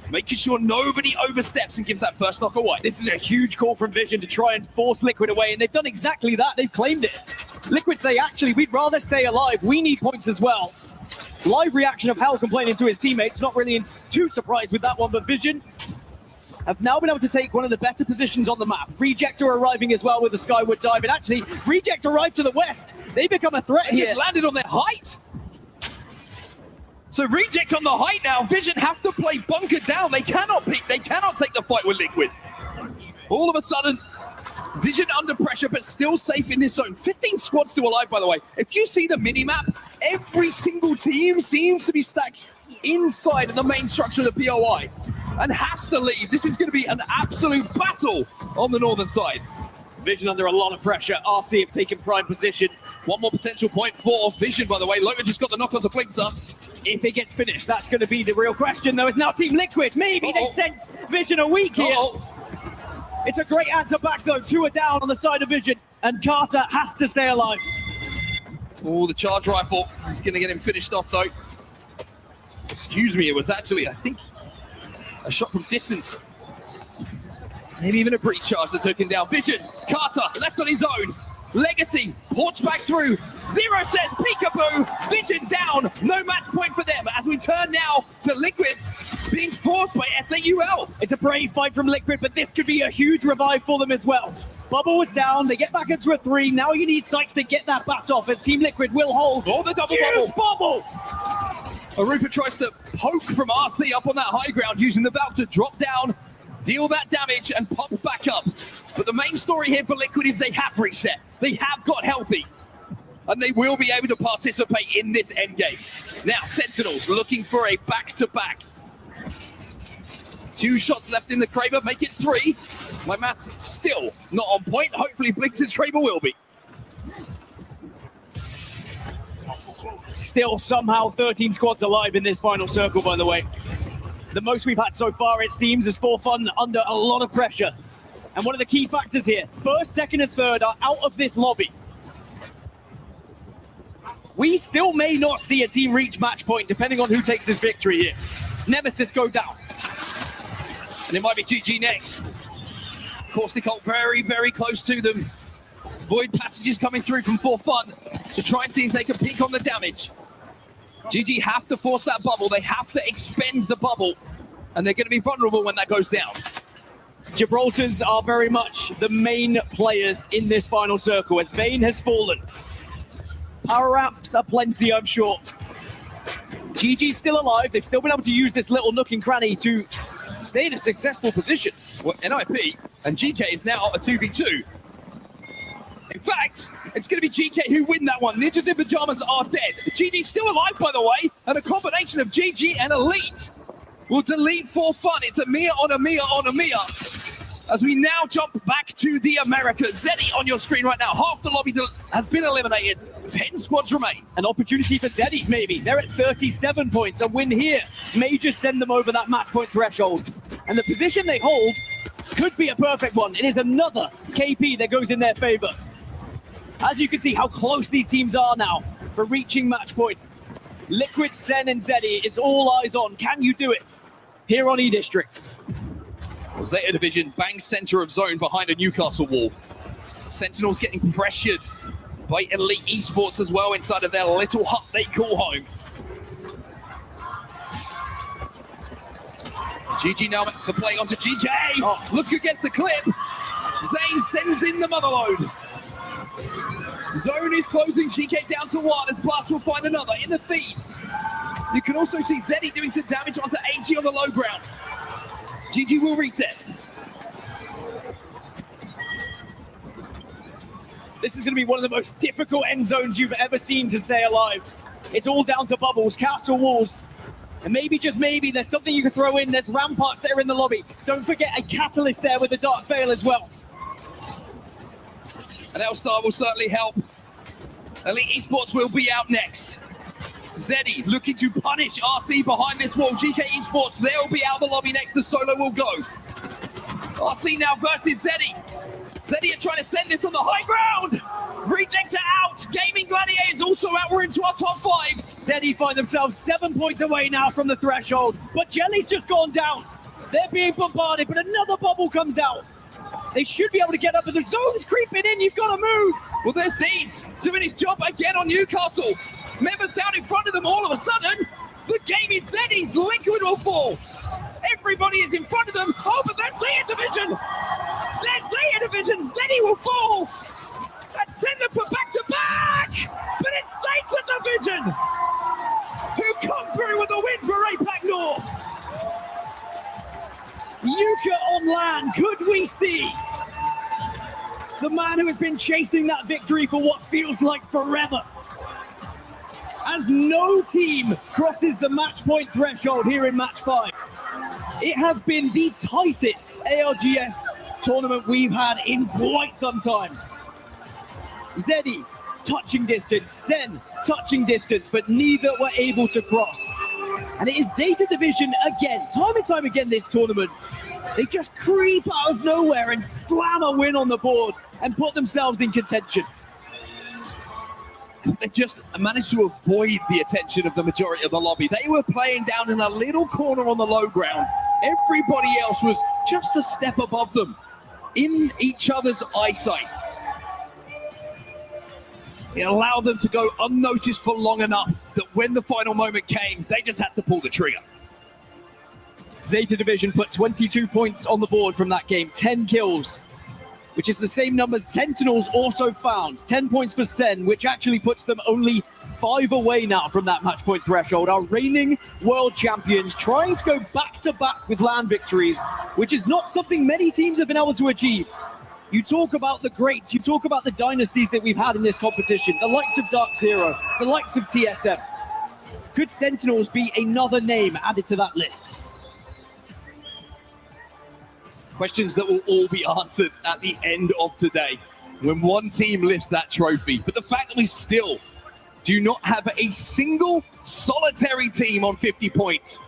making sure nobody oversteps and gives that first knock away. This is a huge call from Vision to try and force Liquid away, and they've done exactly that. They've claimed it. Liquid say, actually, we'd rather stay alive. We need points as well. Live reaction of Hal complaining to his teammates. Not really too surprised with that one, but Vision have now been able to take one of the better positions on the map. Reject are arriving as well with the Skyward Dive, and actually, Reject arrived to the west. They become a threat They here. just landed on their height. So Reject on the height now. Vision have to play bunkered down. They cannot peek. They cannot take the fight with Liquid. All of a sudden, Vision under pressure, but still safe in this zone. 15 squads still alive, by the way. If you see the mini-map, every single team seems to be stacked inside of the main structure of the POI and has to leave. This is going to be an absolute battle on the northern side. Vision under a lot of pressure. RC have taken prime position. One more potential point for Vision, by the way. Logan just got the knock on to Blinker. If it gets finished, that's going to be the real question, though. It's now Team Liquid. Maybe they sent Vision a week here. It's a great answer back, though. 2 are down on the side of Vision, and Carter has to stay alive. Oh, the charge rifle is going to get him finished off, though. Excuse me, it was actually, I think, a shot from distance. Maybe even a breach charge that took him down. Vision, Carter, left on his own. Legacy, ports back through. Zero says peekaboo. Vision down. No match point for them as we turn now to Liquid being forced by SAUL. It's a brave fight from Liquid, but this could be a huge revive for them as well. Bubble was down. They get back into a 3. Now you need Sykes to get that bat off as Team Liquid will hold. Oh, the double huge bubble. Arufa tries to poke from RC up on that high ground using the valve to drop down, deal that damage, and pop back up. But the main story here for Liquid is they have reset. They have got healthy. And they will be able to participate in this endgame. Now, Sentinels looking for a back-to-back. 2 shots left in the Kraber, make it 3. My maths still not on point. Hopefully Blix's Kraber will be. Still somehow 13 squads alive in this final circle, by the way. The most we've had so far, it seems, is For Fun under a lot of pressure. And one of the key factors here, 1st, 2nd, and 3rd are out of this lobby. we still may not see a team reach match point depending on who takes this victory here. Nemesis go down. And it might be GG next. Corsical very, very close to them. Void passages coming through from For Fun to try and see if they can peek on the damage. GG have to force that bubble. They have to expend the bubble. And they're going to be vulnerable when that goes down. Gibraltars are very much the main players in this final circle as Vayne has fallen. Power ups are plenty, I'm sure. GG's still alive. They've still been able to use this little nook and cranny to stay in a successful position. Well, NIP and GK is now a 2v2. In fact, it's going to be GK who win that one. Ninjas in Pajamas are dead. GG's still alive, by the way, and a combination of GG and Elite will delete For Fun. It's a Mia on a Mia on a Mia. As we now jump back to the Americas. Zeddy on your screen right now. Half the lobby has been eliminated. 10 squads remain. An opportunity for Zeddy, maybe. They're at 37 points. A win here may just send them over that match point threshold. And the position they hold could be a perfect one. It is another KP that goes in their favor. As you can see how close these teams are now for reaching match point. Liquid, Sen, and Zeddy is all eyes on. Can you do it here on E-District? Zeta Division bang center of zone behind a Newcastle wall. Sentinels getting pressured by Elite Esports as well inside of their little hut they call home. GG now the play onto GK. Oh, looks good, gets the clip. Zane sends in the motherload. Zone is closing, GK down to 1 as Blast will find another in the feed. You can also see Zeddy doing some damage onto AG on the low ground. GG will reset. This is going to be one of the most difficult end zones you've ever seen to stay alive. It's all down to bubbles, castle walls, and maybe, just maybe, there's something you can throw in. There's ramparts there in the lobby. Don't forget a catalyst there with the Dark Veil as well. An L-Star will certainly help. Elite Esports will be out next. Zeddy looking to punish RC behind this wall. GK Esports, they'll be out of the lobby next. The solo will go. RC now versus Zeddy. Zeddy are trying to send this on the high ground. Rejector out. Gaming Gladiators also out. We're into our top 5. Zeddy find themselves 7 points away now from the threshold. But Jelly's just gone down. They're being bombarded, but another bubble comes out. They should be able to get up, but the zone's creeping in. You've got to move. Well, there's Deeds doing his job again on Newcastle. Members down in front of them all of a sudden. The game is Zeddy's. Liquid will fall. Everybody is in front of them. Oh, but that's Zeta Division. That's Zeta Division. Zeddy will fall. That's send them for back-to-back. But it's Zeta Division who come through with a win for APAC North. Yuka on land. Could we see the man who has been chasing that victory for what feels like forever? As no team crosses the match point threshold here in match 5. It has been the tightest ALGS tournament we've had in quite some time. Zeddy, touching distance. Sen, touching distance, but neither were able to cross. And it is Zeta Division again, time and time again this tournament. They just creep out of nowhere and slam a win on the board and put themselves in contention. They just managed to avoid the attention of the majority of the lobby. They were playing down in a little corner on the low ground. Everybody else was just a step above them in each other's eyesight. It allowed them to go unnoticed for long enough that when the final moment came, they just had to pull the trigger. Zeta Division put 22 points on the board from that game, 10 kills, which is the same number Sentinels also found. 10 points for Sen, which actually puts them only 5 away now from that match point threshold. Our reigning world champions trying to go back-to-back with LAN victories, which is not something many teams have been able to achieve. You talk about the greats, you talk about the dynasties that we've had in this competition, the likes of Dark Zero, the likes of TSM. Could Sentinels be another name added to that list? Questions that will all be answered at the end of today when one team lifts that trophy. But the fact that we still do not have a single solitary team on 50 points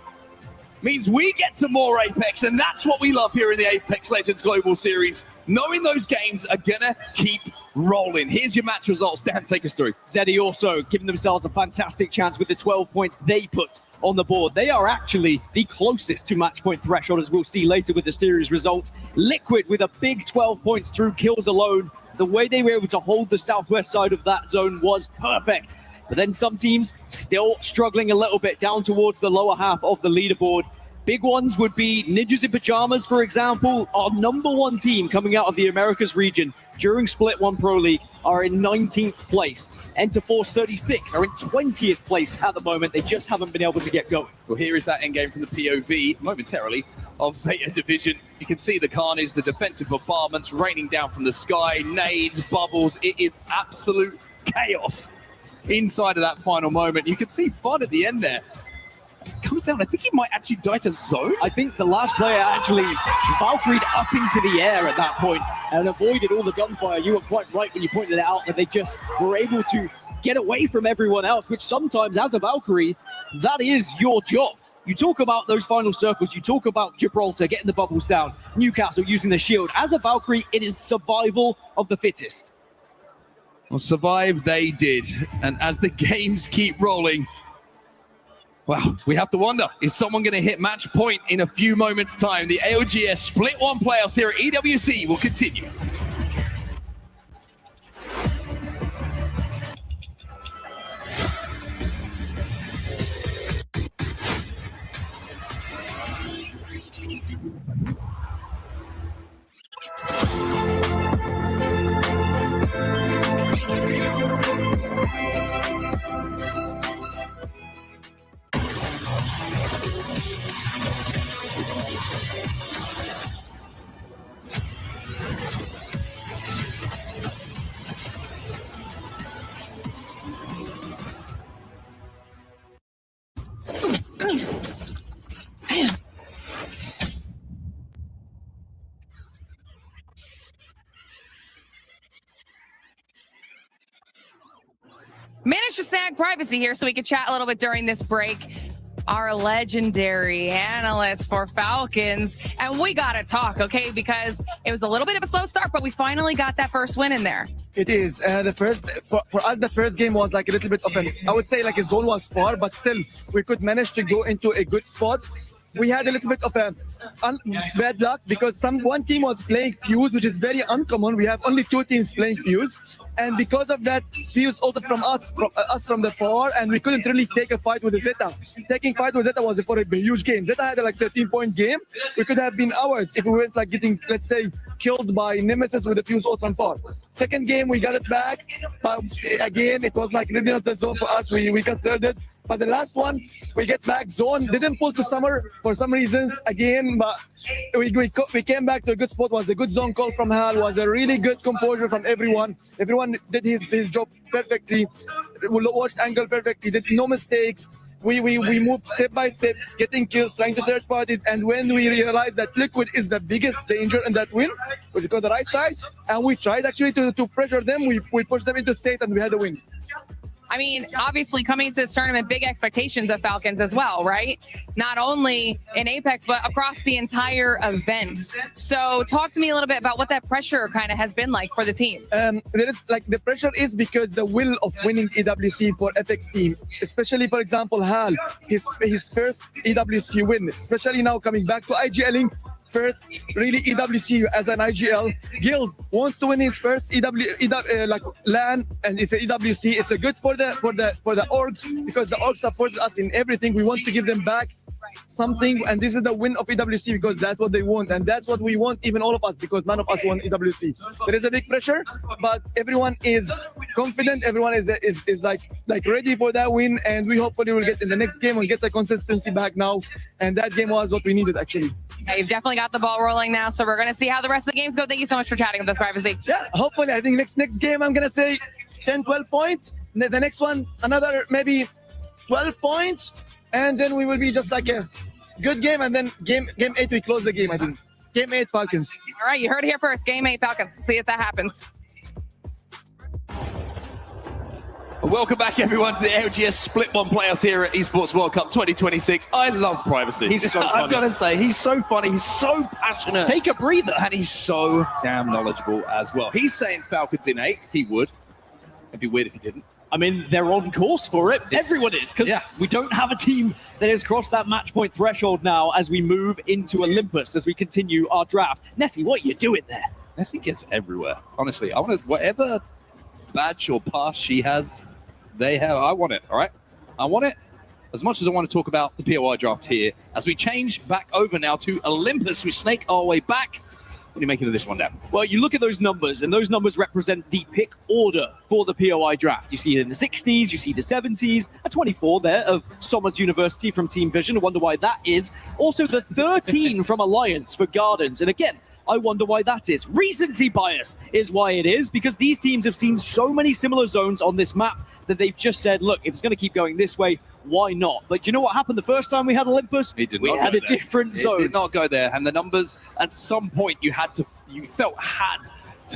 means we get some more Apex, and that's what we love here in the Apex Legends Global Series. Knowing those games are gonna keep rolling. Here's your match results. Dan, take us through. Zeddy also giving themselves a fantastic chance with the 12 points they put on the board. They are actually the closest to match point threshold, as we'll see later with the series results. Liquid with a big 12 points through kills alone. The way they were able to hold the southwest side of that zone was perfect. But then some teams still struggling a little bit down towards the lower half of the leaderboard. Big ones would be Ninjas in Pajamas, for example. Our #1 team coming out of the Americas region during Split 1 Pro League are in 19th place. Enter Force 36 are in 20th place at the moment. They just haven't been able to get going. Well, here is that endgame from the POV momentarily of Zeta Division. You can see the carnage, the defensive bombardments raining down from the sky, nades, bubbles. It is absolute chaos inside of that final moment. You can see fun at the end there. Comes down, I think he might actually die to Zone. I think the last player actually Valkyried up into the air at that point and avoided all the gunfire. You were quite right when you pointed it out that they just were able to get away from everyone else, which sometimes as a Valkyrie, that is your job. You talk about those final circles, you talk about Gibraltar getting the bubbles down, Newcastle using the shield. As a Valkyrie, it is survival of the fittest. Well, survive they did. And as the games keep rolling, well, we have to wonder, is someone going to hit match point in a few moments' time? The ALGS Split 1 playoffs here at EWC will continue. Managed to snag privacy here so we could chat a little bit during this break. Our legendary analyst for Falcons. And we got to talk, okay? Because it was a little bit of a slow start, but we finally got that first win in there. It is. For us, the first game was like a little bit of I would say like a zone was far, but still we could manage to go into a good spot. We had a little bit of bad luck because one team was playing Fuse, which is very uncommon. We have only 2 teams playing Fuse. And because of that, Fuse ulted from us from the far, and we couldn't really take a fight with the Zeta. Taking fight with Zeta was for a huge game. Zeta had a 13-point game. We could have been ours if we weren't like getting, let's say, killed by Nemesis with the Fuse ult from far. Second game, we got it back. But again, it was like really not the zone for us. We got thirded. But the last one, we get back zone. Didn't pull to summer for some reasons again, but we came back to a good spot. Was a good zone call from Hal. Was a really good composure from everyone. Everyone did his job perfectly. We watched angle perfectly. Did no mistakes. We moved step by step, getting kills, trying to third party. And when we realized that Liquid is the biggest danger in that win, we got the right side, and we tried actually to pressure them. We pushed them into state, and we had a win. I mean, obviously coming into this tournament, big expectations of Falcons as well, right? Not only in Apex, but across the entire event. So talk to me a little bit about what that pressure kind of has been like for the team. There is the pressure is because the will of winning EWC for FX team, especially for example, Hal, his first EWC win, especially now coming back to IGLing. First, really EWC as an IGL. Guild wants to win his first LAN, and it's a EWC. It's a good for the orgs because the orgs support us in everything. We want to give them back something, and this is the win of EWC because that's what they want, and that's what we want, even all of us, because none of us won EWC. There is a big pressure, but everyone is confident. Everyone is like ready for that win, and we hopefully will get in the next game and get the consistency back now. And that game was what we needed actually. Yeah, you've definitely got the ball rolling now, so we're going to see how the rest of the games go. Thank you so much for chatting with us, Privacy. Yeah, hopefully. I think next game I'm going to say 10, 12 points. The next one, another maybe 12 points. And then we will be just like a good game. And then game 8, we close the game, I think. Game 8, Falcons. All right, you heard it here first. Game 8, Falcons. See if that happens. Welcome back, everyone, to the ALGS Split 1 playoffs here at Esports World Cup 2026. I love Privacy. He's so funny. I've got to say, he's so funny. He's so passionate. Take a breather. And he's so damn knowledgeable as well. He's saying Falcons in 8. He would. It'd be weird if he didn't. I mean, they're on course for it. Everyone is, because we don't have a team that has crossed that match point threshold now as we move into Olympus, as we continue our draft. Nessie, what are you doing there? Nessie gets everywhere. Honestly, I want to, whatever badge or pass she has, they have. I want it, all right? I want it as much as I want to talk about the POI draft here. As we change back over now to Olympus, we snake our way back. What are you making of this one, Dan? Well, you look at those numbers, and those numbers represent the pick order for the POI draft. You see it in the 60s, you see the 70s, a 24 there of Somers University from Team Vision. I wonder why that is. Also, the 13 from Alliance for Gardens. And again, I wonder why that is. Recency bias is why it is, because these teams have seen so many similar zones on this map that they've just said, look, if it's going to keep going this way, why not? But do you know what happened the first time we had Olympus? We had a different zone. It did not go there. And the numbers, at some point, you had to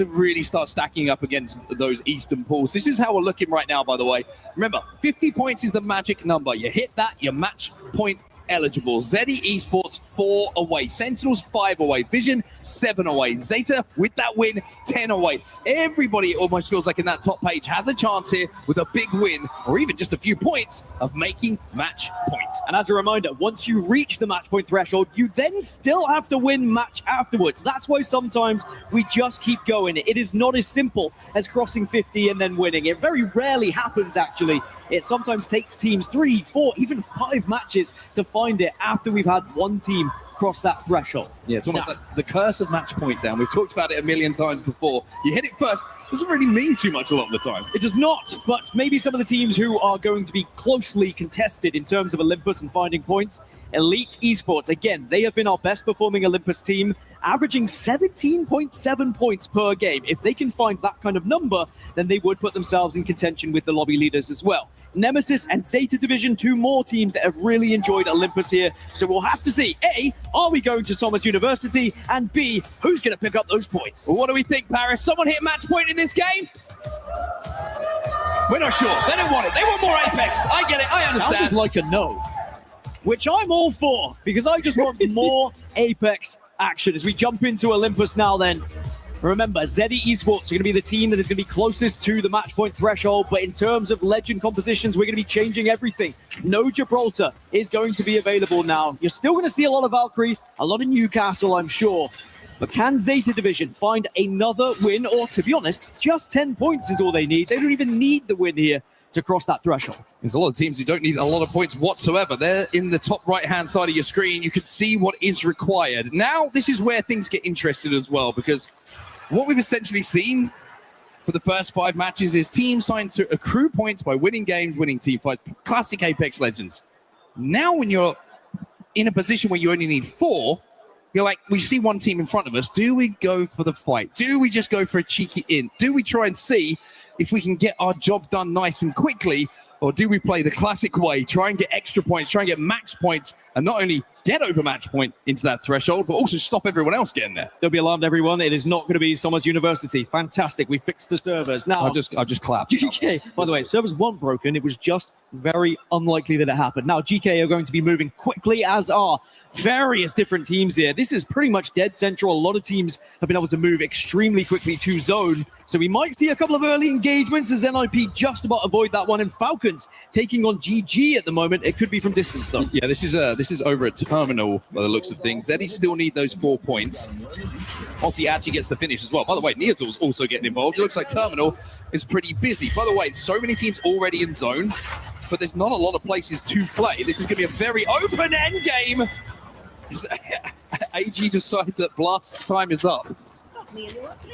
really start stacking up against those Eastern pools. This is how we're looking right now, by the way. Remember, 50 points is the magic number. You hit that, you're match point eligible. ZE Esports 4 away. Sentinels 5 away. Vision 7 away. Zeta with that win 10 away. Everybody, it almost feels like in that top page, has a chance here with a big win or even just a few points of making match point. And as a reminder, once you reach the match point threshold, you then still have to win match afterwards. That's why sometimes we just keep going. It is not as simple as crossing 50 and then winning. It very rarely happens, actually. It sometimes takes teams 3, 4, even 5 matches to find it after we've had one team cross that threshold. Yeah, it's almost like the curse of match point down. We've talked about it a million times before. You hit it first, doesn't really mean too much a lot of the time. It does not, but maybe some of the teams who are going to be closely contested in terms of Olympus and finding points. Elite Esports, again, they have been our best performing Olympus team, averaging 17.7 points per game. If they can find that kind of number, then they would put themselves in contention with the lobby leaders as well. Nemesis and Zeta Division, 2 more teams that have really enjoyed Olympus here. So we'll have to see, A, are we going to Somers University? And B, who's going to pick up those points? Well, what do we think, Paris? Someone hit match point in this game? We're not sure. They don't want it. They want more Apex. I get it. I understand. Sounded like a no, which I'm all for, because I just want more Apex action. As we jump into Olympus now then, remember, ZE Esports are going to be the team that is going to be closest to the match point threshold, but in terms of legend compositions, we're going to be changing everything. No Gibraltar is going to be available now. You're still going to see a lot of Valkyrie, a lot of Newcastle, I'm sure. But can Zeta Division find another win? Or, to be honest, just 10 points is all they need. They don't even need the win here to cross that threshold. There's a lot of teams who don't need a lot of points whatsoever. They're in the top right-hand side of your screen. You can see what is required. Now, this is where things get interesting as well, because what we've essentially seen for the first 5 matches is teams trying to accrue points by winning games, winning team fights. Classic Apex Legends. Now, when you're in a position where you only need 4, you're like, we see one team in front of us. Do we go for the fight? Do we just go for a cheeky in? Do we try and see if we can get our job done nice and quickly? Or do we play the classic way, try and get extra points, try and get max points, and not only get over match point into that threshold, but also stop everyone else getting there? Don't be alarmed, everyone. It is not going to be Somers University. Fantastic. We fixed the servers. Now, I've just clapped. GK, by the way, servers weren't broken. It was just very unlikely that it happened. Now, GK are going to be moving quickly, as are various different teams here. This is pretty much dead central. A lot of teams have been able to move extremely quickly to zone. So we might see a couple of early engagements as NIP just about avoid that one. And Falcons taking on GG at the moment. It could be from distance, though. Yeah, this is over at Terminal by the looks of things. Zeddy still need those 4 points. Ozzy actually gets the finish as well. By the way, Neazul's also getting involved. It looks like Terminal is pretty busy. By the way, so many teams already in zone, but there's not a lot of places to play. This is going to be a very open end game. AG decides that blast time is up.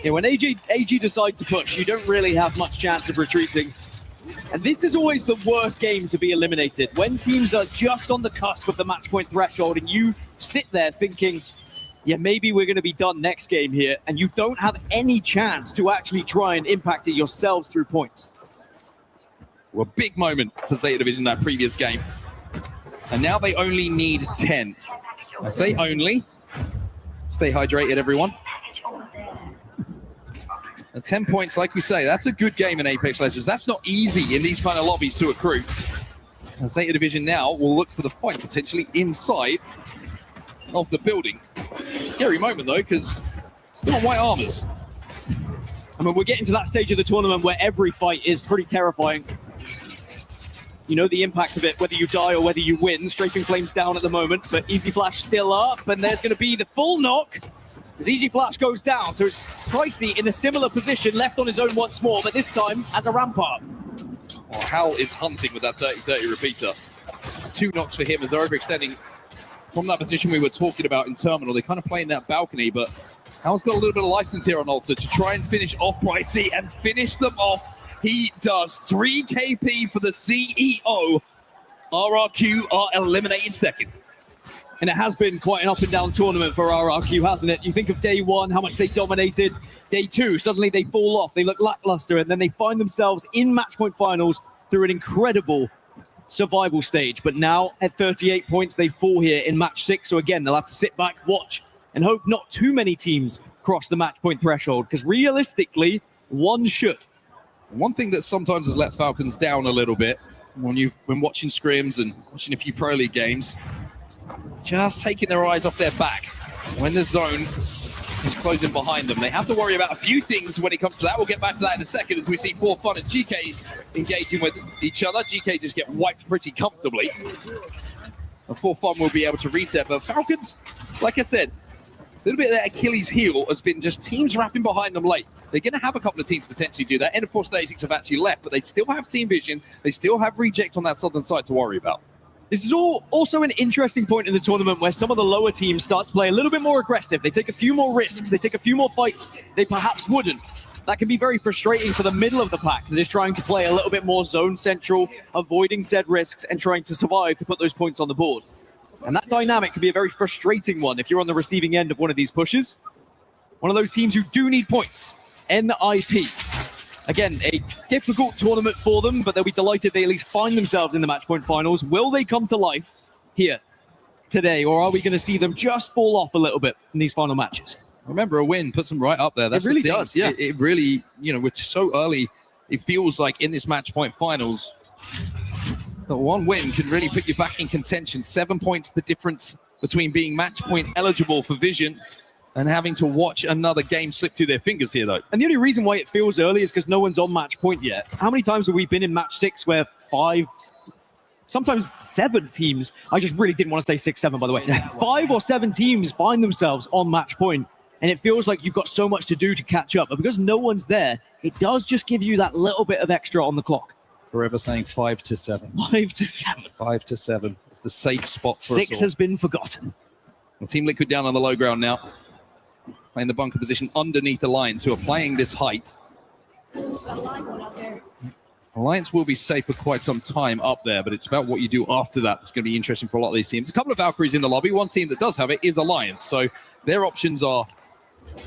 Yeah, when AG decide to push, you don't really have much chance of retreating. And this is always the worst game to be eliminated. When teams are just on the cusp of the match point threshold and you sit there thinking, yeah, maybe we're going to be done next game here, and you don't have any chance to actually try and impact it yourselves through points. Well, a big moment for Zeta Division that previous game. And now they only need 10. I say only. Stay hydrated, everyone. And 10 points, like we say, that's a good game in Apex Legends. That's not easy in these kind of lobbies to accrue. And Zeta Division now will look for the fight potentially inside of the building. Scary moment though, because still on white armors. I mean, we're getting to that stage of the tournament where every fight is pretty terrifying. You know the impact of it, whether you die or whether you win. Strafing Flames down at the moment, but Easy Flash still up, and there's going to be the full knock as Easy Flash goes down. So it's Pricey in a similar position, left on his own once more, but this time as a rampart. Well, Hal is hunting with that 30-30 repeater. It's 2 knocks for him as they're overextending from that position we were talking about in Terminal. They're kind of playing that balcony, but Hal's got a little bit of license here on Alter to try and finish off Pricey and finish them off. He does. 3 KP for the CEO. RRQ are eliminated second. And it has been quite an up and down tournament for RRQ, hasn't it? You think of day 1, how much they dominated. Day 2, suddenly they fall off. They look lackluster, and then they find themselves in match point finals through an incredible survival stage. But now at 38 points, they fall here in match 6. So again, they'll have to sit back, watch, and hope not too many teams cross the match point threshold, because realistically, one should. One thing that sometimes has let Falcons down a little bit when you've been watching scrims and watching a few Pro League games, just taking their eyes off their back. When the zone is closing behind them, they have to worry about a few things when it comes to that. We'll get back to that in a second as we see 4Fun and GK engaging with each other. GK just get wiped pretty comfortably. And 4Fun will be able to reset, but Falcons, like I said, a little bit of their Achilles heel has been just teams wrapping behind them late. They're going to have a couple of teams potentially do that. N4 36 have actually left, but they still have Team Vision. They still have Reject on that southern side to worry about. This is also an interesting point in the tournament where some of the lower teams start to play a little bit more aggressive. They take a few more risks. They take a few more fights they perhaps wouldn't. That can be very frustrating for the middle of the pack. They're just trying to play a little bit more zone central, avoiding said risks and trying to survive to put those points on the board. And that dynamic can be a very frustrating one if you're on the receiving end of one of these pushes. One of those teams who do need points. NIP. Again, a difficult tournament for them, but they'll be delighted they at least find themselves in the match point finals. Will they come to life here today, or are we going to see them just fall off a little bit in these final matches? Remember, a win puts them right up there. That's it really the thing. does, yeah. It really, you know, we're so early, it feels like in this match point finals, that one win can really put you back in contention. 7 points the difference between being match point eligible for Vision and having to watch another game slip through their fingers here, though. And the only reason why it feels early is because no one's on match point yet. How many times have we been in match 6 where 5, sometimes 7 teams, I just really didn't want to say 6, 7, by the way. 5 or 7 teams find themselves on match point, and it feels like you've got so much to do to catch up. But because no one's there, it does just give you that little bit of extra on the clock. Forever saying 5 to 7. 5 to 7. 5 to 7. It's the safe spot for 6 us all. has been forgotten. Well, Team Liquid down on the low ground now. Playing the bunker position underneath Alliance, who are playing this height. Alliance will be safe for quite some time up there, but it's about what you do after that that's going to be interesting for a lot of these teams. A couple of Valkyries in the lobby. One team that does have it is Alliance, so their options are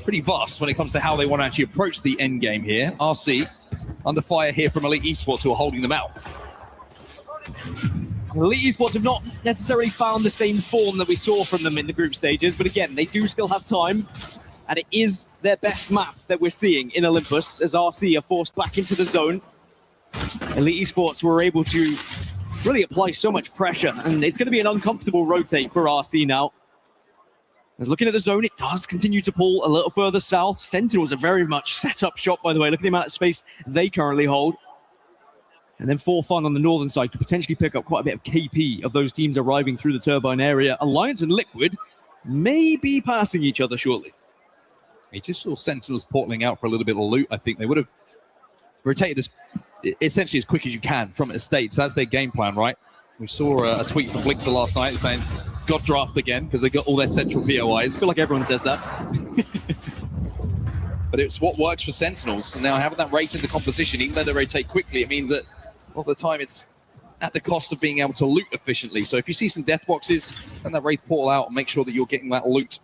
pretty vast when it comes to how they want to actually approach the end game here. RC under fire here from Elite Esports, who are holding them out. Elite Esports have not necessarily found the same form that we saw from them in the group stages, but again, they do still have time, and it is their best map that we're seeing in Olympus as RC are forced back into the zone. Elite Esports were able to really apply so much pressure, and it's going to be an uncomfortable rotate for RC now. As looking at the zone, it does continue to pull a little further south. Sentinels are very much set up shop, by the way. Look at the amount of space they currently hold. And then 4Fun on the northern side could potentially pick up quite a bit of KP of those teams arriving through the turbine area. Alliance and Liquid may be passing each other shortly. He just saw Sentinels portaling out for a little bit of loot. I think they would have rotated as essentially as quick as you can from estates. That's their game plan, right? We saw a tweet from Blixer last night saying, got draft again because they got all their central POIs. I feel like everyone says that. But it's what works for Sentinels. And now having that rate in the composition, even though they rotate quickly, it means that a lot of the time it's at the cost of being able to loot efficiently. So if you see some death boxes, send that Wraith portal out and make sure that you're getting that loot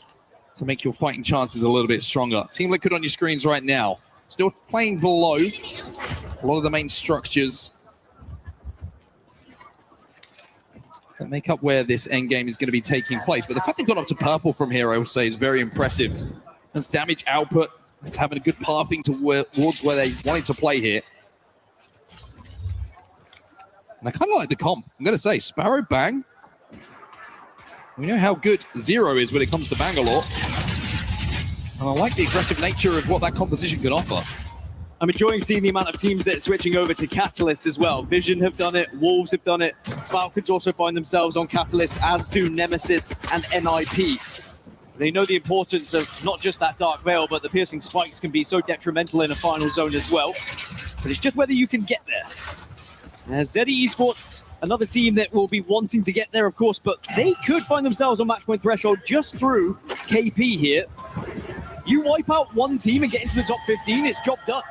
to make your fighting chances a little bit stronger. Team Liquid on your screens right now. Still playing below a lot of the main structures that make up where this endgame is going to be taking place. But the fact they've got up to purple from here, I would say, is very impressive. That's damage output It's having a good pathing towards where they wanted to play here. And I kind of like the comp. I'm going to say Sparrow Bang. We know how good Zero is when it comes to Bangalore. And I like the aggressive nature of what that composition can offer. I'm enjoying seeing the amount of teams that are switching over to Catalyst as well. Vision have done it, Wolves have done it, Falcons also find themselves on Catalyst, as do Nemesis and NIP. They know the importance of not just that Dark Veil, but the piercing spikes can be so detrimental in a final zone as well. But it's just whether you can get there. Zeddy Esports, another team that will be wanting to get there, of course, but they could find themselves on match point threshold just through KP here. You wipe out one team and get into the top 15, it's job done.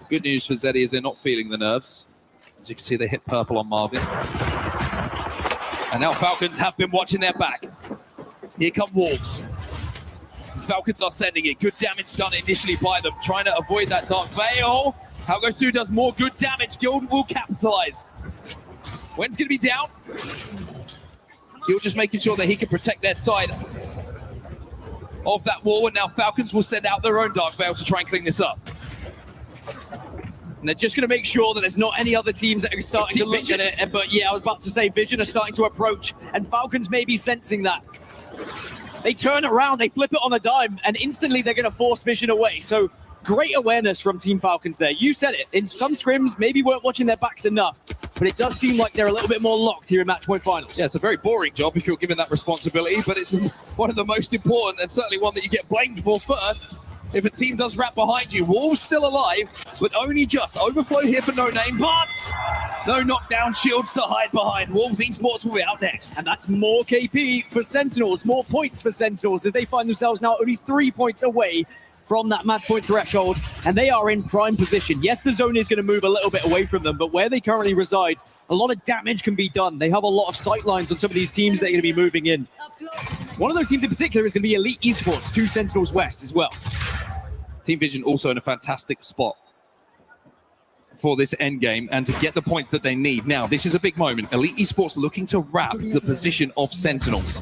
Good news for Zeddy is they're not feeling the nerves. As you can see, they hit purple on Marvin. And now Falcons have been watching their back. Here come Wolves. Falcons are sending it. Good damage done initially by them, trying to avoid that Dark Veil. Halgosu does more good damage. Guild will capitalize. Wen's going to be down. Guild just making sure that he can protect their side of that wall. And now Falcons will send out their own Dark Veil to try and clean this up. And they're just going to make sure that there's not any other teams that are starting to look at it. But yeah, I was about to say Vision are starting to approach, and Falcons may be sensing that. They turn around, they flip it on a dime, and instantly they're going to force Vision away. So great awareness from Team Falcons there. You said it. In some scrims, maybe weren't watching their backs enough, but it does seem like they're a little bit more locked here in match point finals. Yeah, it's a very boring job if you're given that responsibility, but it's one of the most important, and certainly one that you get blamed for first. If a team does wrap behind you, Wolves still alive, but only just. Overflow here for No Name, but no knockdown shields to hide behind. Wolves Esports will be out next. And that's more KP for Sentinels, more points for Sentinels, as they find themselves now only 3 points away from that match point threshold, and they are in prime position. Yes, the zone is going to move a little bit away from them, but where they currently reside, a lot of damage can be done. They have a lot of sight lines on some of these teams that are going to be moving in. One of those teams in particular is going to be Elite Esports, 2 Sentinels West as well. Team Vision also in a fantastic spot for this end game and to get the points that they need. Now, this is a big moment. Elite Esports looking to wrap the position of Sentinels.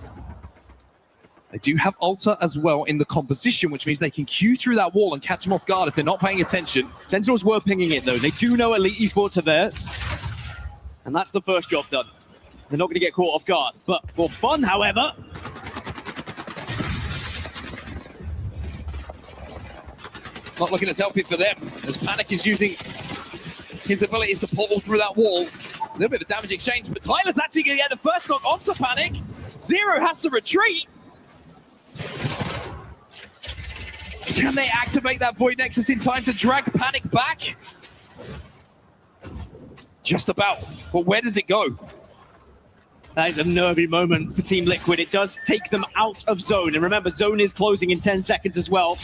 They do have Alter as well in the composition, which means they can queue through that wall and catch them off guard if they're not paying attention. Sentinels were pinging it, though. They do know Elite Esports are there, and that's the first job done. They're not going to get caught off guard. But for fun, however, not looking as healthy for them, as Panic is using his abilities to portal through that wall. A little bit of a damage exchange, but Tyler's actually going to get the first knock onto Panic. Zero has to retreat. Can they activate that Void Nexus in time to drag Panic back? Just about, but where does it go? That is a nervy moment for Team Liquid. It does take them out of zone, and remember, zone is closing in 10 seconds as well.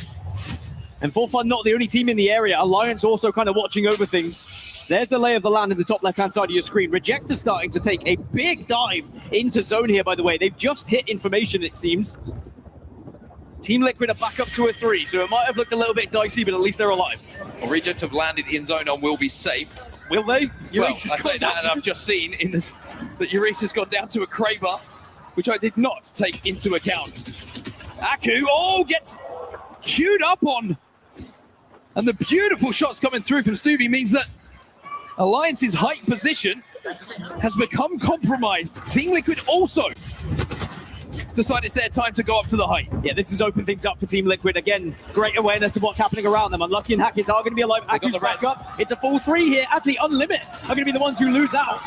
And For Fun, not the only team in the area. Alliance also kind of watching over things. There's the lay of the land in the top left-hand side of your screen. Rejector starting to take a big dive into zone here, by the way. They've just hit information, it seems. Team Liquid are back up to a 3, so it might have looked a little bit dicey, but at least they're alive. Well, Regent have landed in zone and will be safe. Will they? Well, I say that, and I've just seen in this that Euresa's gone down to a Kraber, which I did not take into account. Aku, gets queued up on. And the beautiful shots coming through from Stuvie means that Alliance's height position has become compromised. Team Liquid also decide it's their time to go up to the height. Yeah, this has opened things up for Team Liquid. Again, great awareness of what's happening around them. Unlucky and Hackers are going to be alive. Aku's back up. It's a full 3 here. Actually, Unlimit are going to be the ones who lose out.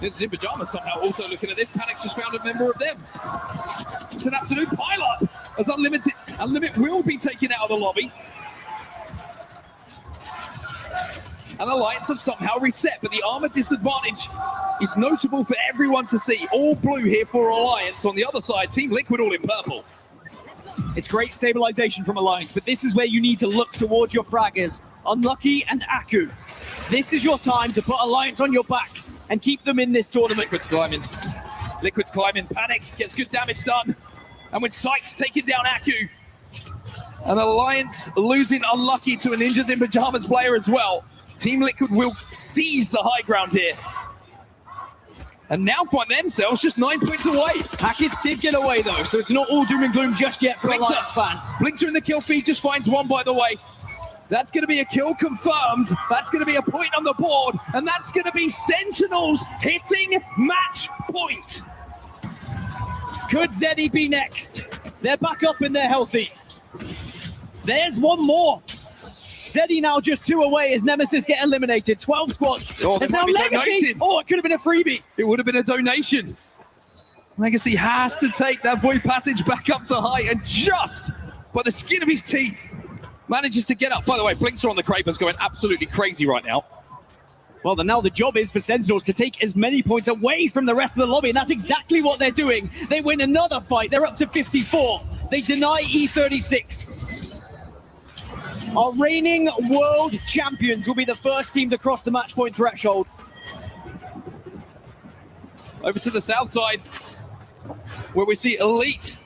In Pajamas somehow also looking at this. Panic's just found a member of them. It's an absolute pile-up as Unlimit will be taken out of the lobby. And Alliance have somehow reset, but the armor disadvantage is notable for everyone to see. All blue here for Alliance. On the other side, Team Liquid all in purple. It's great stabilization from Alliance, but this is where you need to look towards your fraggers. Unlucky and Aku. This is your time to put Alliance on your back and keep them in this tournament. Liquid's climbing. Panic gets good damage done. And with Sykes taking down Aku, and Alliance losing Unlucky to a Ninjas in Pajamas player as well, Team Liquid will seize the high ground here. and now find themselves just 9 points away. Hackett did get away though, so it's not all doom and gloom just yet for Alliance fans. Blinker in the kill feed just finds one, by the way. That's going to be a kill confirmed. That's going to be a point on the board, and that's going to be Sentinels hitting match point. Could Zeddy be next? They're back up and they're healthy. There's one more. Zeddy now just 2 away as Nemesis get eliminated. 12 squads. Oh, There's now Legacy. Oh, it could have been a freebie. It would have been a donation. Legacy has to take that void passage back up to high, and just by the skin of his teeth manages to get up. By the way, Blinker on the Kraber's going absolutely crazy right now. Well, then now the job is for Sentinels to take as many points away from the rest of the lobby, and that's exactly what they're doing. They win another fight. They're up to 54. They deny E36. Our reigning world champions will be the first team to cross the match point threshold. Over to the south side, where we see Elite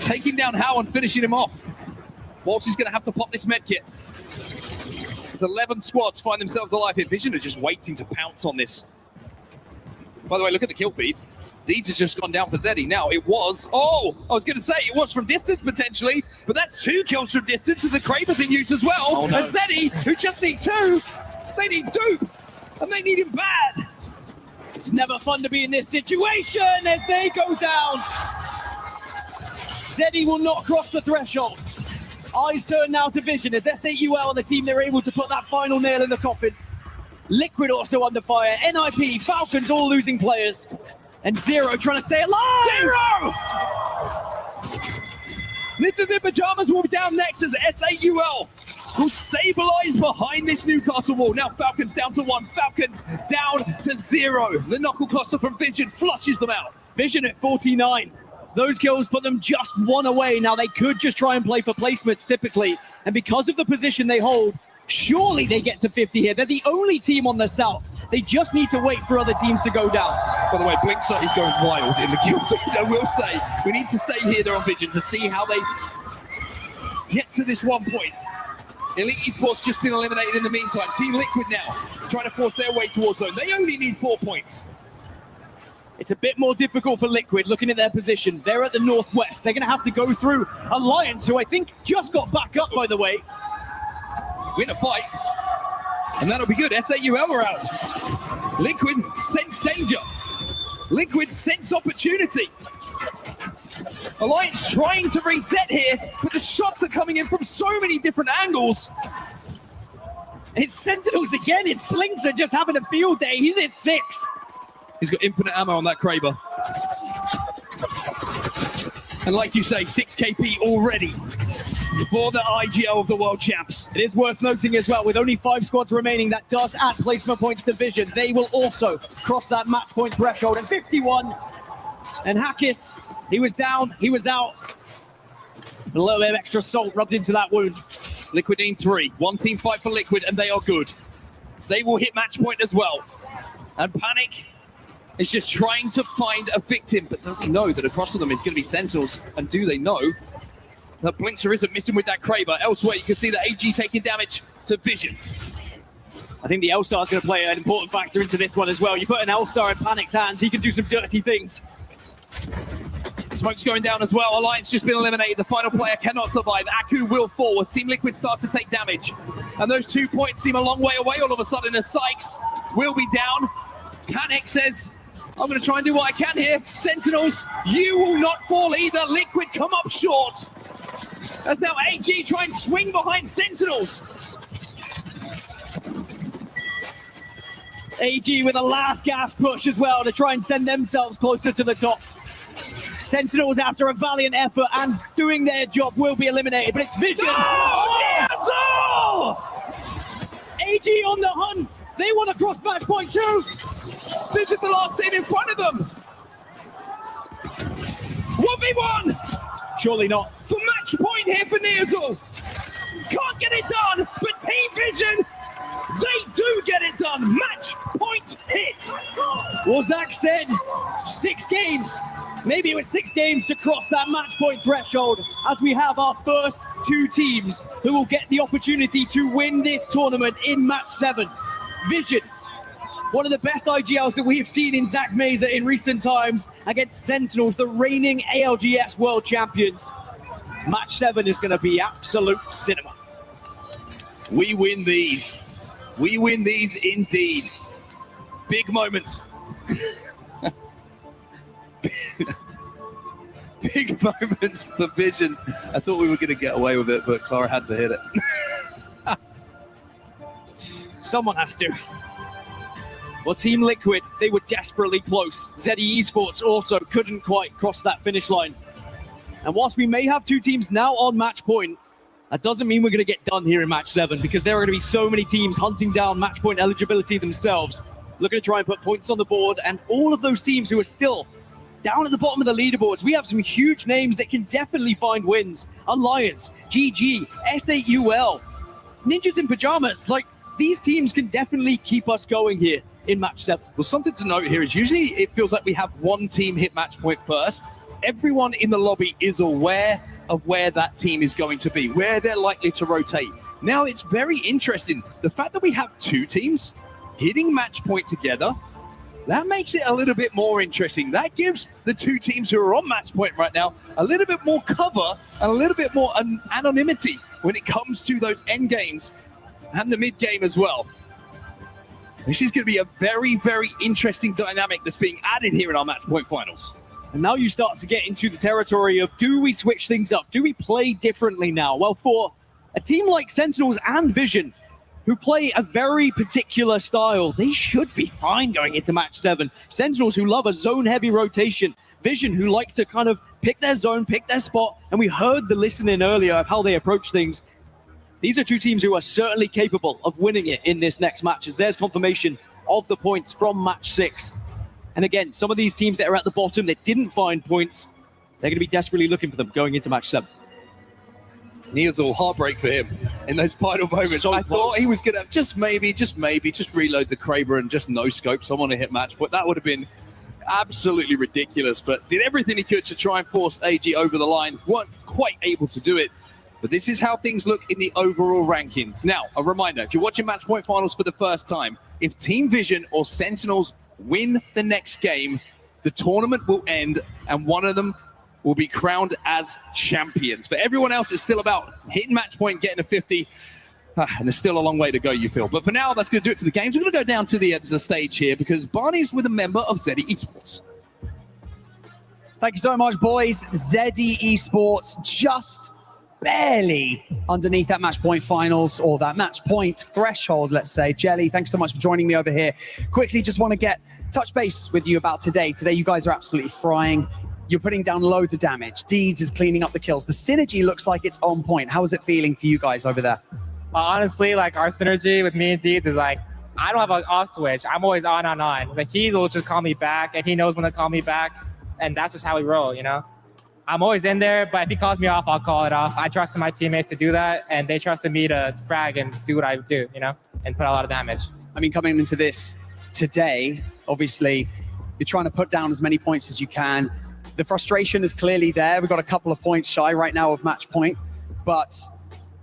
taking down Howe and finishing him off. Waltz is going to have to pop this medkit. There's 11 squads find themselves alive here. Vision are just waiting to pounce on this. By the way, look at the kill feed. Deeds has just gone down for Zeddy. Now, it was... Oh, I was going to say, it was from distance, potentially. But that's 2 kills from distance as the Kraber's in use as well. Oh, no. And Zeddy, who just need 2, they need dupe. And they need him bad. It's never fun to be in this situation as they go down. Zeddy will not cross the threshold. Eyes turn now to Vision as S8UL and the team, they're able to put that final nail in the coffin. Liquid also under fire. NIP, Falcons all losing players. And Zero trying to stay alive! Zero! Ninjas in Pajamas will be down next as S8UL will stabilize behind this Newcastle wall. Now Falcons down to 1, Falcons down to 0. The knuckle cluster from Vision flushes them out. Vision at 49. Those kills put them just 1 away. Now they could just try and play for placements typically. And because of the position they hold, surely they get to 50 here. They're the only team on the south. They just need to wait for other teams to go down. By the way, Blinkshot is going wild in the kill feed, I will say. We need to stay here there on Vision to see how they get to this 1 point. Elite Esports just been eliminated in the meantime. Team Liquid now trying to force their way towards zone. They only need 4 points. It's a bit more difficult for Liquid looking at their position. They're at the northwest. They're going to have to go through Alliance, who I think just got back up, by the way. Win a fight. And that'll be good. S8UL are out. Liquid sense danger. Liquid sense opportunity. Alliance trying to reset here, but the shots are coming in from so many different angles. It's Sentinels again. It's Blinker just having a field day. He's at 6. He's got infinite ammo on that Kraber. And like you say, 6 KP already for the IGL of the World Champs. It is worth noting as well, with only 5 squads remaining, that does add placement points to Vision. They will also cross that match point threshold at 51. And Hackis, he was down, he was out. A little bit of extra salt rubbed into that wound. Liquidine 3, 1 team fight for Liquid, and they are good. They will hit match point as well. And Panic is just trying to find a victim, but does he know that across from them is going to be Sentinels? And do they know that Blinker isn't missing with that Kraber? Elsewhere, you can see the AG taking damage to Vision. I think the L-Star is going to play an important factor into this one as well. You put an L-Star in Panic's hands, he can do some dirty things. Smoke's going down as well. Alliance just been eliminated. The final player cannot survive. Aku will fall as Team Liquid start to take damage. And those 2 points seem a long way away all of a sudden as Sykes will be down. Panic says, I'm going to try and do what I can here. Sentinels, you will not fall either. Liquid come up short. As now AG try and swing behind Sentinels. AG with a last gas push as well to try and send themselves closer to the top. Sentinels, after a valiant effort and doing their job, will be eliminated, but it's Vision. AG on the hunt. They want to cross match point 2. Vision's the last team in front of them. 1v1. Surely not. For match point here for Neozor. Can't get it done, but Team Vision, they do get it done. Match point hit. Well, Zach said 6 games. Maybe it was 6 games to cross that match point threshold, as we have our first 2 teams who will get the opportunity to win this tournament in match 7. Vision One of the best IGLs that we have seen in Zach Mesa in recent times against Sentinels, the reigning ALGS world champions. Match 7 is going to be absolute cinema. We win these. We win these indeed. Big moments. Big moments for Vision. I thought we were going to get away with it, but Clara had to hit it. Someone has to. Well, Team Liquid, they were desperately close. ZE Esports also couldn't quite cross that finish line. And whilst we may have 2 teams now on match point, that doesn't mean we're going to get done here in match 7, because there are going to be so many teams hunting down match point eligibility themselves, looking to try and put points on the board, and all of those teams who are still down at the bottom of the leaderboards, we have some huge names that can definitely find wins. Alliance, GG, S8UL, Ninjas in Pajamas, like, these teams can definitely keep us going here in match 7. Well, something to note here is usually it feels like we have one team hit match point first. Everyone in the lobby is aware of where that team is going to be, where they're likely to rotate. Now it's very interesting. The fact that we have 2 teams hitting match point together, that makes it a little bit more interesting. That gives the 2 teams who are on match point right now a little bit more cover and a little bit more anonymity when it comes to those end games and the mid game as well. This is going to be a very, very interesting dynamic that's being added here in our match point finals. And now you start to get into the territory of, do we switch things up? Do we play differently now? Well, for a team like Sentinels and Vision, who play a very particular style, they should be fine going into match 7. Sentinels, who love a zone-heavy rotation. Vision, who like to kind of pick their zone, pick their spot. And we heard the listening earlier of how they approach things. These are 2 teams who are certainly capable of winning it in this next match, as there's confirmation of the points from match 6. And again, some of these teams that are at the bottom that didn't find points, they're going to be desperately looking for them going into match 7. Neozul, heartbreak for him in those final moments. I thought he was going to just maybe reload the Kraber and just no-scope someone to hit match, but that would have been absolutely ridiculous. But did everything he could to try and force AG over the line. Weren't quite able to do it. But this is how things look in the overall rankings. Now, a reminder, if you're watching Match Point Finals for the first time, if Team Vision or Sentinels win the next game, the tournament will end and one of them will be crowned as champions. For everyone else, it's still about hitting match point, getting a 50, and there's still a long way to go, you feel. But for now, that's going to do it for the games. We're going to go down to the stage here because Barney's with a member of ZE Esports. Thank you so much, boys. ZE Esports just barely underneath that match point finals, or that match point threshold, let's say. Jelly, thanks so much for joining me over here. Quickly, just want to touch base with you about today. Today, you guys are absolutely frying. You're putting down loads of damage. Deeds is cleaning up the kills. The synergy looks like it's on point. How is it feeling for you guys over there? Honestly, like, our synergy with me and Deeds is like, I don't have an off switch. I'm always on. But he will just call me back, and he knows when to call me back, and that's just how we roll, you know? I'm always in there, but if he calls me off, I'll call it off. I trusted my teammates to do that, and they trusted me to frag and do what I do, you know, and put a lot of damage. I mean, coming into this today, obviously, you're trying to put down as many points as you can. The frustration is clearly there. We've got a couple of points shy right now of match point, but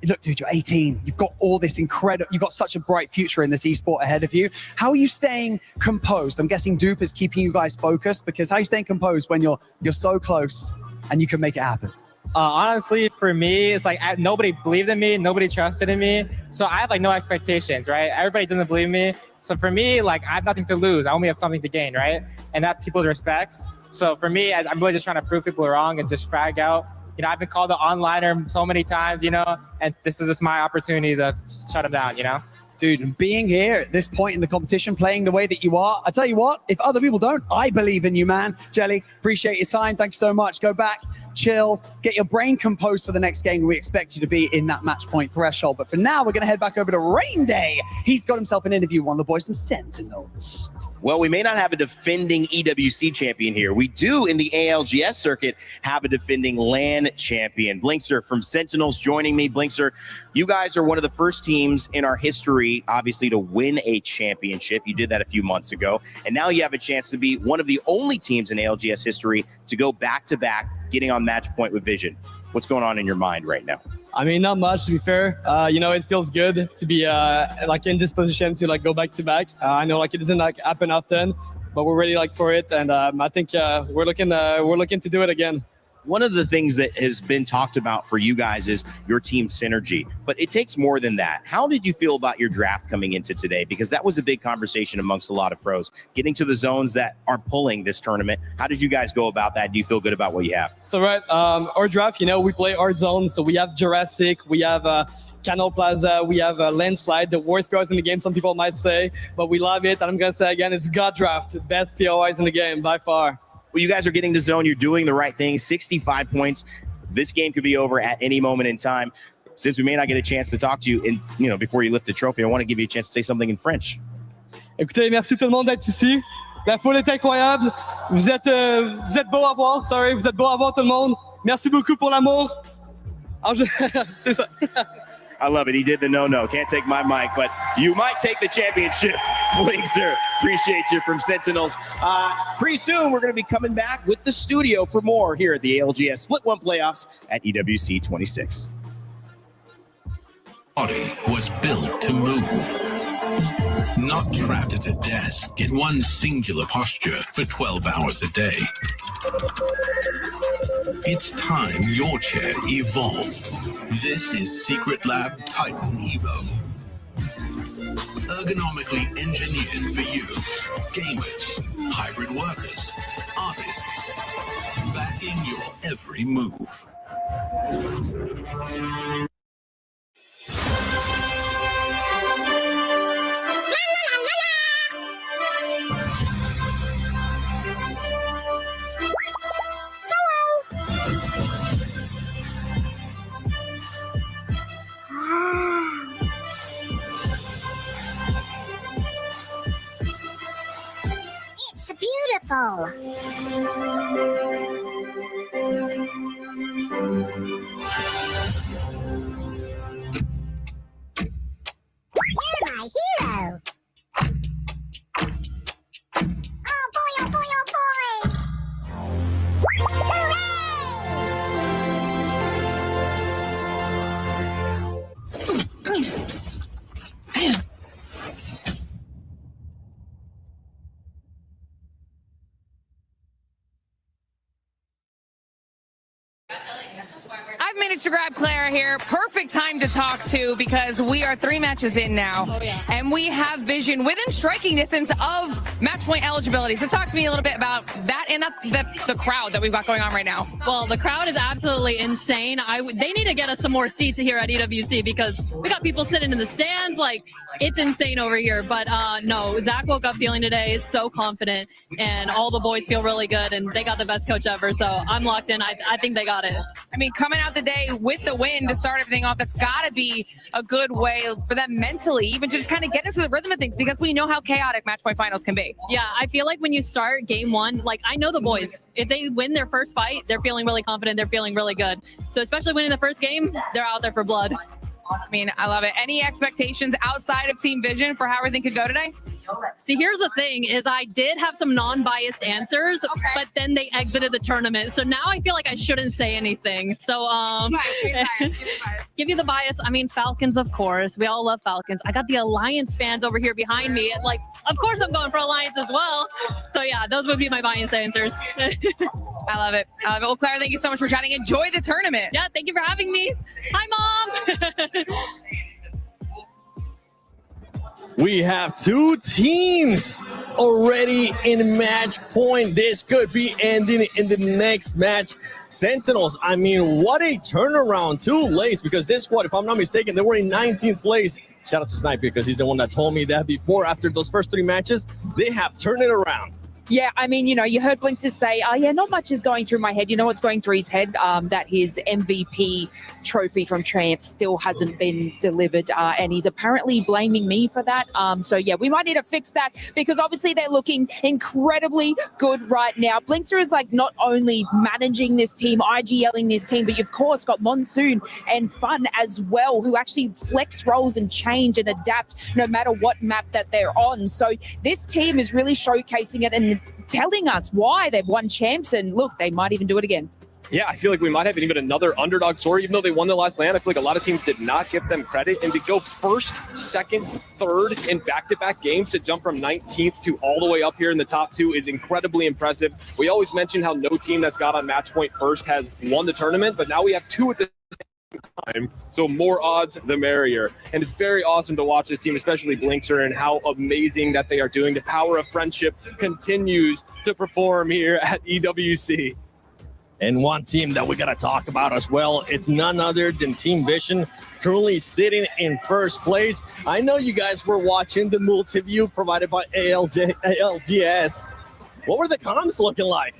look, dude, you're 18. You've got all this incredible, you've got such a bright future in this esport ahead of you. How are you staying composed? I'm guessing Dupe is keeping you guys focused, because how are you staying composed when you're so close and you can make it happen? Honestly, for me, it's like nobody believed in me, nobody trusted in me, so I have like no expectations, right? Everybody doesn't believe me, so for me, like, I have nothing to lose. I only have something to gain, right? And that's people's respects. So for me, I'm really just trying to prove people wrong and just frag out. You know, I've been called an onliner so many times, you know, and this is just my opportunity to shut them down, you know? Dude, being here at this point in the competition, playing the way that you are, I tell you what, if other people don't, I believe in you, man. Jelly, appreciate your time. Thank you so much. Go back, chill, get your brain composed for the next game. We expect you to be in that match point threshold. But for now, we're going to head back over to Rain Day. He's got himself an interview, one of the boys from Sentinels. Well, we may not have a defending EWC champion here. We do in the ALGS circuit have a defending LAN champion. Blinkster from Sentinels joining me. Blinkster, you guys are one of the first teams in our history, obviously, to win a championship. You did that a few months ago. And now you have a chance to be one of the only teams in ALGS history to go back-to-back, getting on match point with Vision. What's going on in your mind right now? I mean, not much, to be fair. It feels good to be like in this position to like go back to back. I know like it doesn't like happen often, but we're ready like for it, and I think we're looking to do it again. One of the things that has been talked about for you guys is your team synergy, but it takes more than that. How did you feel about your draft coming into today? Because that was a big conversation amongst a lot of pros. Getting to the zones that are pulling this tournament, how did you guys go about that? Do you feel good about what you have? So, right, our draft, we play hard zones. So we have Jurassic, we have Canal Plaza, we have Landslide, the worst POIs in the game, some people might say, but we love it. And I'm going to say again, it's God Draft, best POIs in the game by far. Well, you guys are getting to zone. You're doing the right thing. 65 points. This game could be over at any moment in time. Since we may not get a chance to talk to you, before you lift the trophy, I want to give you a chance to say something in French. Écoutez, merci tout le monde d'être ici. La foule est incroyable. Vous êtes beau à voir. Sorry, vous êtes beau à voir tout le monde. Merci beaucoup pour l'amour. C'est ça. I love it. He did the no. Can't take my mic, but you might take the championship. Blinkster, appreciate you from Sentinels. Pretty soon, we're going to be coming back with the studio for more here at the ALGS Split 1 playoffs at EWC 26. Body was built to move. Not trapped at a desk in one singular posture for 12 hours a day. It's time your chair evolved. This is Secret Lab Titan Evo. Ergonomically engineered for you, gamers, hybrid workers, artists, backing your every move. It's beautiful. You're my hero. Oh boy, oh boy, oh boy. Hooray! I've managed to grab Clara here. Perfect time to talk to because we are 3 matches in now. Oh, yeah. And we have vision within striking distance of match point eligibility. So talk to me a little bit about that and the crowd that we've got going on right now. Well, the crowd is absolutely insane. They need to get us some more seats here at EWC because we got people sitting in the stands. Like, it's insane over here. But no, Zach woke up feeling today so confident, and all the boys feel really good, and they got the best coach ever. So I'm locked in. I think they got it. I mean, coming out the day with the win to start everything off, that's got to be a good way for them mentally, even just kind of get into the rhythm of things, because we know how chaotic match point finals can be. Yeah, I feel like when you start game one, like, I know the boys, if they win their first fight, they're feeling really confident, they're feeling really good. So especially winning the first game, they're out there for blood. I mean, I love it. Any expectations outside of Team Vision for how everything could go today? See, here's the thing, is I did have some non-biased answers, but then they exited the tournament. So now I feel like I shouldn't say anything. So, give you the bias. I mean, Falcons, of course. We all love Falcons. I got the Alliance fans over here behind me. And, like, of course I'm going for Alliance as well. So yeah, those would be my bias answers. I love it. Well, Clara, thank you so much for chatting. Enjoy the tournament. Yeah, thank you for having me. Hi, Mom. We have 2 teams already in match point. This could be ending in the next match. Sentinels, I mean, what a turnaround. 2 lates, because this squad, if I'm not mistaken, they were in 19th place. Shout out to Sniper, because he's the one that told me that before. After those first 3 matches, they have turned it around. Yeah, I mean, you heard Blinkster say, oh, yeah, not much is going through my head. You know what's going through his head? That his MVP trophy from Champ still hasn't been delivered, and he's apparently blaming me for that. So, yeah, we might need to fix that, because obviously they're looking incredibly good right now. Blinkster is, like, not only managing this team, IGLing this team, but you've, of course, got Monsoon and Fun as well, who actually flex roles and change and adapt no matter what map that they're on. So this team is really showcassing it and telling us why they've won champs, and look, they might even do it again. Yeah, I feel like we might have even another underdog story. Even though they won their last land, I feel like a lot of teams did not give them credit. And to go first, second, third in back-to-back games to jump from 19th to all the way up here in the top 2 is incredibly impressive. We always mention how no team that's got on match point first has won the tournament, but now we have 2 at the same time. So more odds, the merrier. And it's very awesome to watch this team, especially Blinkster, and how amazing that they are doing. The power of friendship continues to perform here at EWC. And one team that we got to talk about as well, it's none other than Team Vision, currently sitting in first place. I know you guys were watching the multi-view provided by ALGS. What were the comms looking like?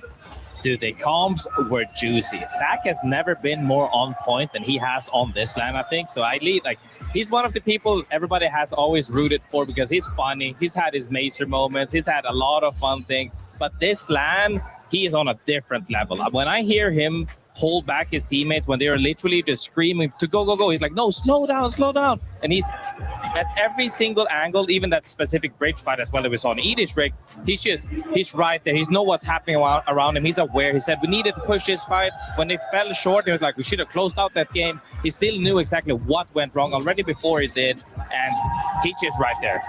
Dude, the comms were juicy. Zach has never been more on point than he has on this land, I think. So he's one of the people everybody has always rooted for because he's funny. He's had his Macer moments. He's had a lot of fun things. But this land, he is on a different level. When I hear him hold back his teammates when they are literally just screaming to go, go, go, he's like, no, slow down, slow down. And he's at every single angle, even that specific bridge fight as well that we saw in Edish Rig, he's right there. He knows what's happening around him. He's aware. He said, we needed to push this fight. When they fell short, he was like, we should have closed out that game. He still knew exactly what went wrong already before he did. And he's just right there.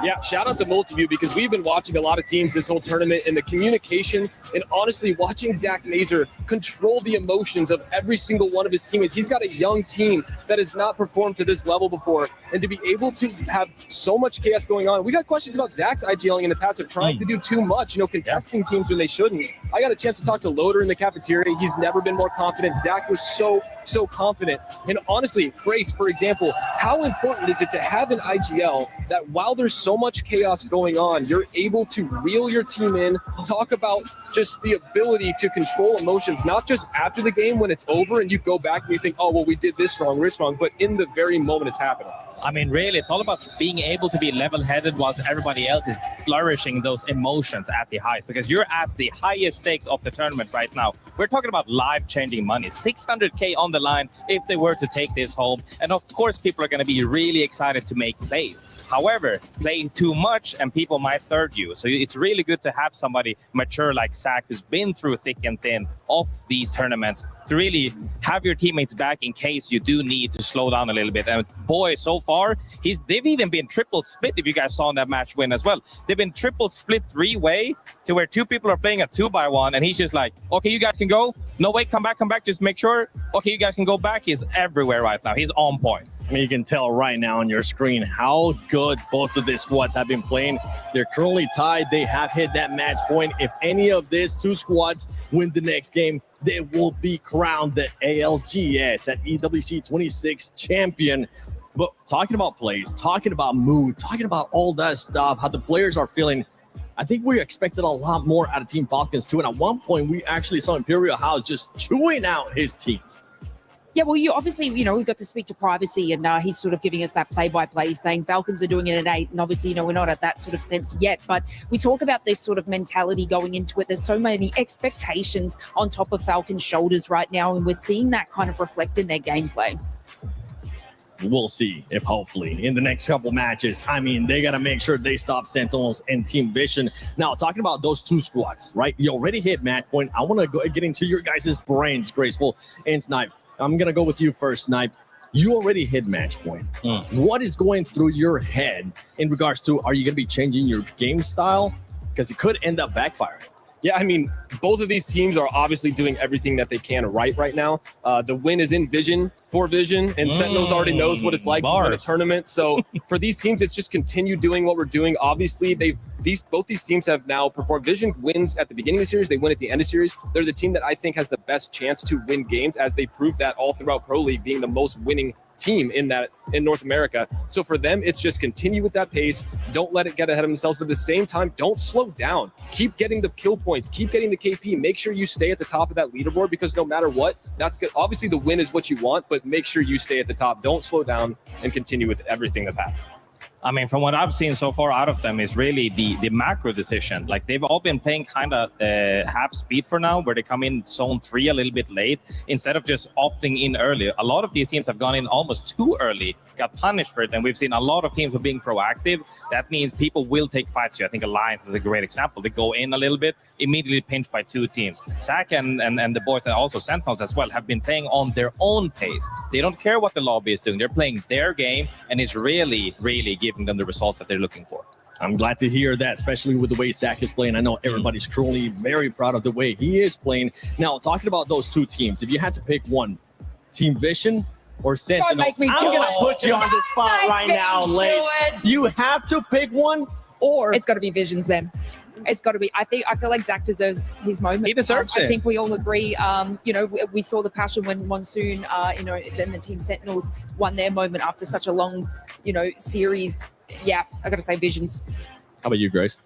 Yeah, shout out to Multiview because we've been watching a lot of teams this whole tournament and the communication and honestly watching Zach Mazer control the emotions of every single one of his teammates. He's got a young team that has not performed to this level before, and to be able to have so much chaos going on. We got questions about Zach's IGLing in the past of trying to do too much, contesting teams when they shouldn't. I got a chance to talk to Loader in the cafeteria. He's never been more confident. Zach was so confident. And honestly, Grace, for example, how important is it to have an IGL that while there's so much chaos going on, you're able to reel your team in, talk about just the ability to control emotions, not just after the game when it's over and you go back and you think, oh, well, we did this wrong, but in the very moment it's happening. I mean, really, it's all about being able to be level-headed whilst everybody else is flourishing those emotions at the highest, because you're at the highest stakes of the tournament right now. We're talking about life-changing money, 600K on the line if they were to take this home. And of course, people are going to be really excited to make plays. However, playing too much and people might third you. So it's really good to have somebody mature like Zach, who's been through thick and thin of these tournaments, to really have your teammates back in case you do need to slow down a little bit. And boy, so far, they've even been triple split, if you guys saw in that match win as well. They've been triple split 3-way to where 2 people are playing a 2-by-1, and he's just like, okay, you guys can go. No, wait, come back, just make sure. Okay, you guys can go back. He's everywhere right now. He's on point. I mean, you can tell right now on your screen how good both of these squads have been playing. They're currently tied. They have hit that match point. If any of these 2 squads win the next game, they will be crowned the ALGS at EWC 26 champion. But talking about plays, talking about mood, talking about all that stuff, how the players are feeling, I think we expected a lot more out of Team Falcons too. And at one point, we actually saw Imperial House just chewing out his teams. Yeah, well, you obviously, we got to speak to Privacy, and he's sort of giving us that play-by-play, saying Falcons are doing it at 8, and obviously, we're not at that sort of sense yet, but we talk about this sort of mentality going into it. There's so many expectations on top of Falcons' shoulders right now, and we're seeing that kind of reflect in their gameplay. We'll see if hopefully in the next couple matches, they got to make sure they stop Sentinels and Team Vision. Now, talking about those 2 squads, right? You already hit match point. I want to go get into your guys' brains, Graceful and Snipe. I'm going to go with you first, Snipe. You already hit match point. What is going through your head in regards to, are you going to be changing your game style? Because it could end up backfiring. Yeah, both of these teams are obviously doing everything that they can right now. The win is in Vision, for Vision, and Sentinels already knows what it's like to win a tournament. So for these teams, it's just continue doing what we're doing. Obviously, both these teams have now performed. Vision wins at the beginning of the series, they win at the end of the series. They're the team that I think has the best chance to win games, as they proved that all throughout Pro League, being the most winning team in North America. So for them, it's just continue with that pace. Don't let it get ahead of themselves, but at the same time, don't slow down. Keep getting the kill points, keep getting the KP. Make sure you stay at the top of that leaderboard, because no matter what, that's good. Obviously, the win is what you want, but make sure you stay at the top. Don't slow down and continue with everything that's happening. I mean, from what I've seen so far out of them is really the macro decision. Like they've all been playing kind of half speed for now, where they come in zone 3 a little bit late instead of just opting in early. A lot of these teams have gone in almost too early, got punished for it, and we've seen a lot of teams are being proactive. That means people will take fights here. I think Alliance is a great example. They go in a little bit, immediately pinched by 2 teams. Zach and the boys, and also Sentinels as well, have been playing on their own pace. They don't care what the lobby is doing. They're playing their game, and it's really, really giving them the results that they're looking for. I'm glad to hear that, especially with the way Zach is playing. I know everybody's truly very proud of the way he is playing. Now, talking about those 2 teams, if you had to pick one, Team Vision or Sentinels, I'm going to put you on the spot right now, Lace. You have to pick one, or it's got to be Visions then. It's got to be. I feel like Zach deserves his moment. He deserves it. I think we all agree. We saw the passion when Monsoon, then the Team Sentinels won their moment after such a long, series. Yeah, I got to say Visions. How about you, Grace?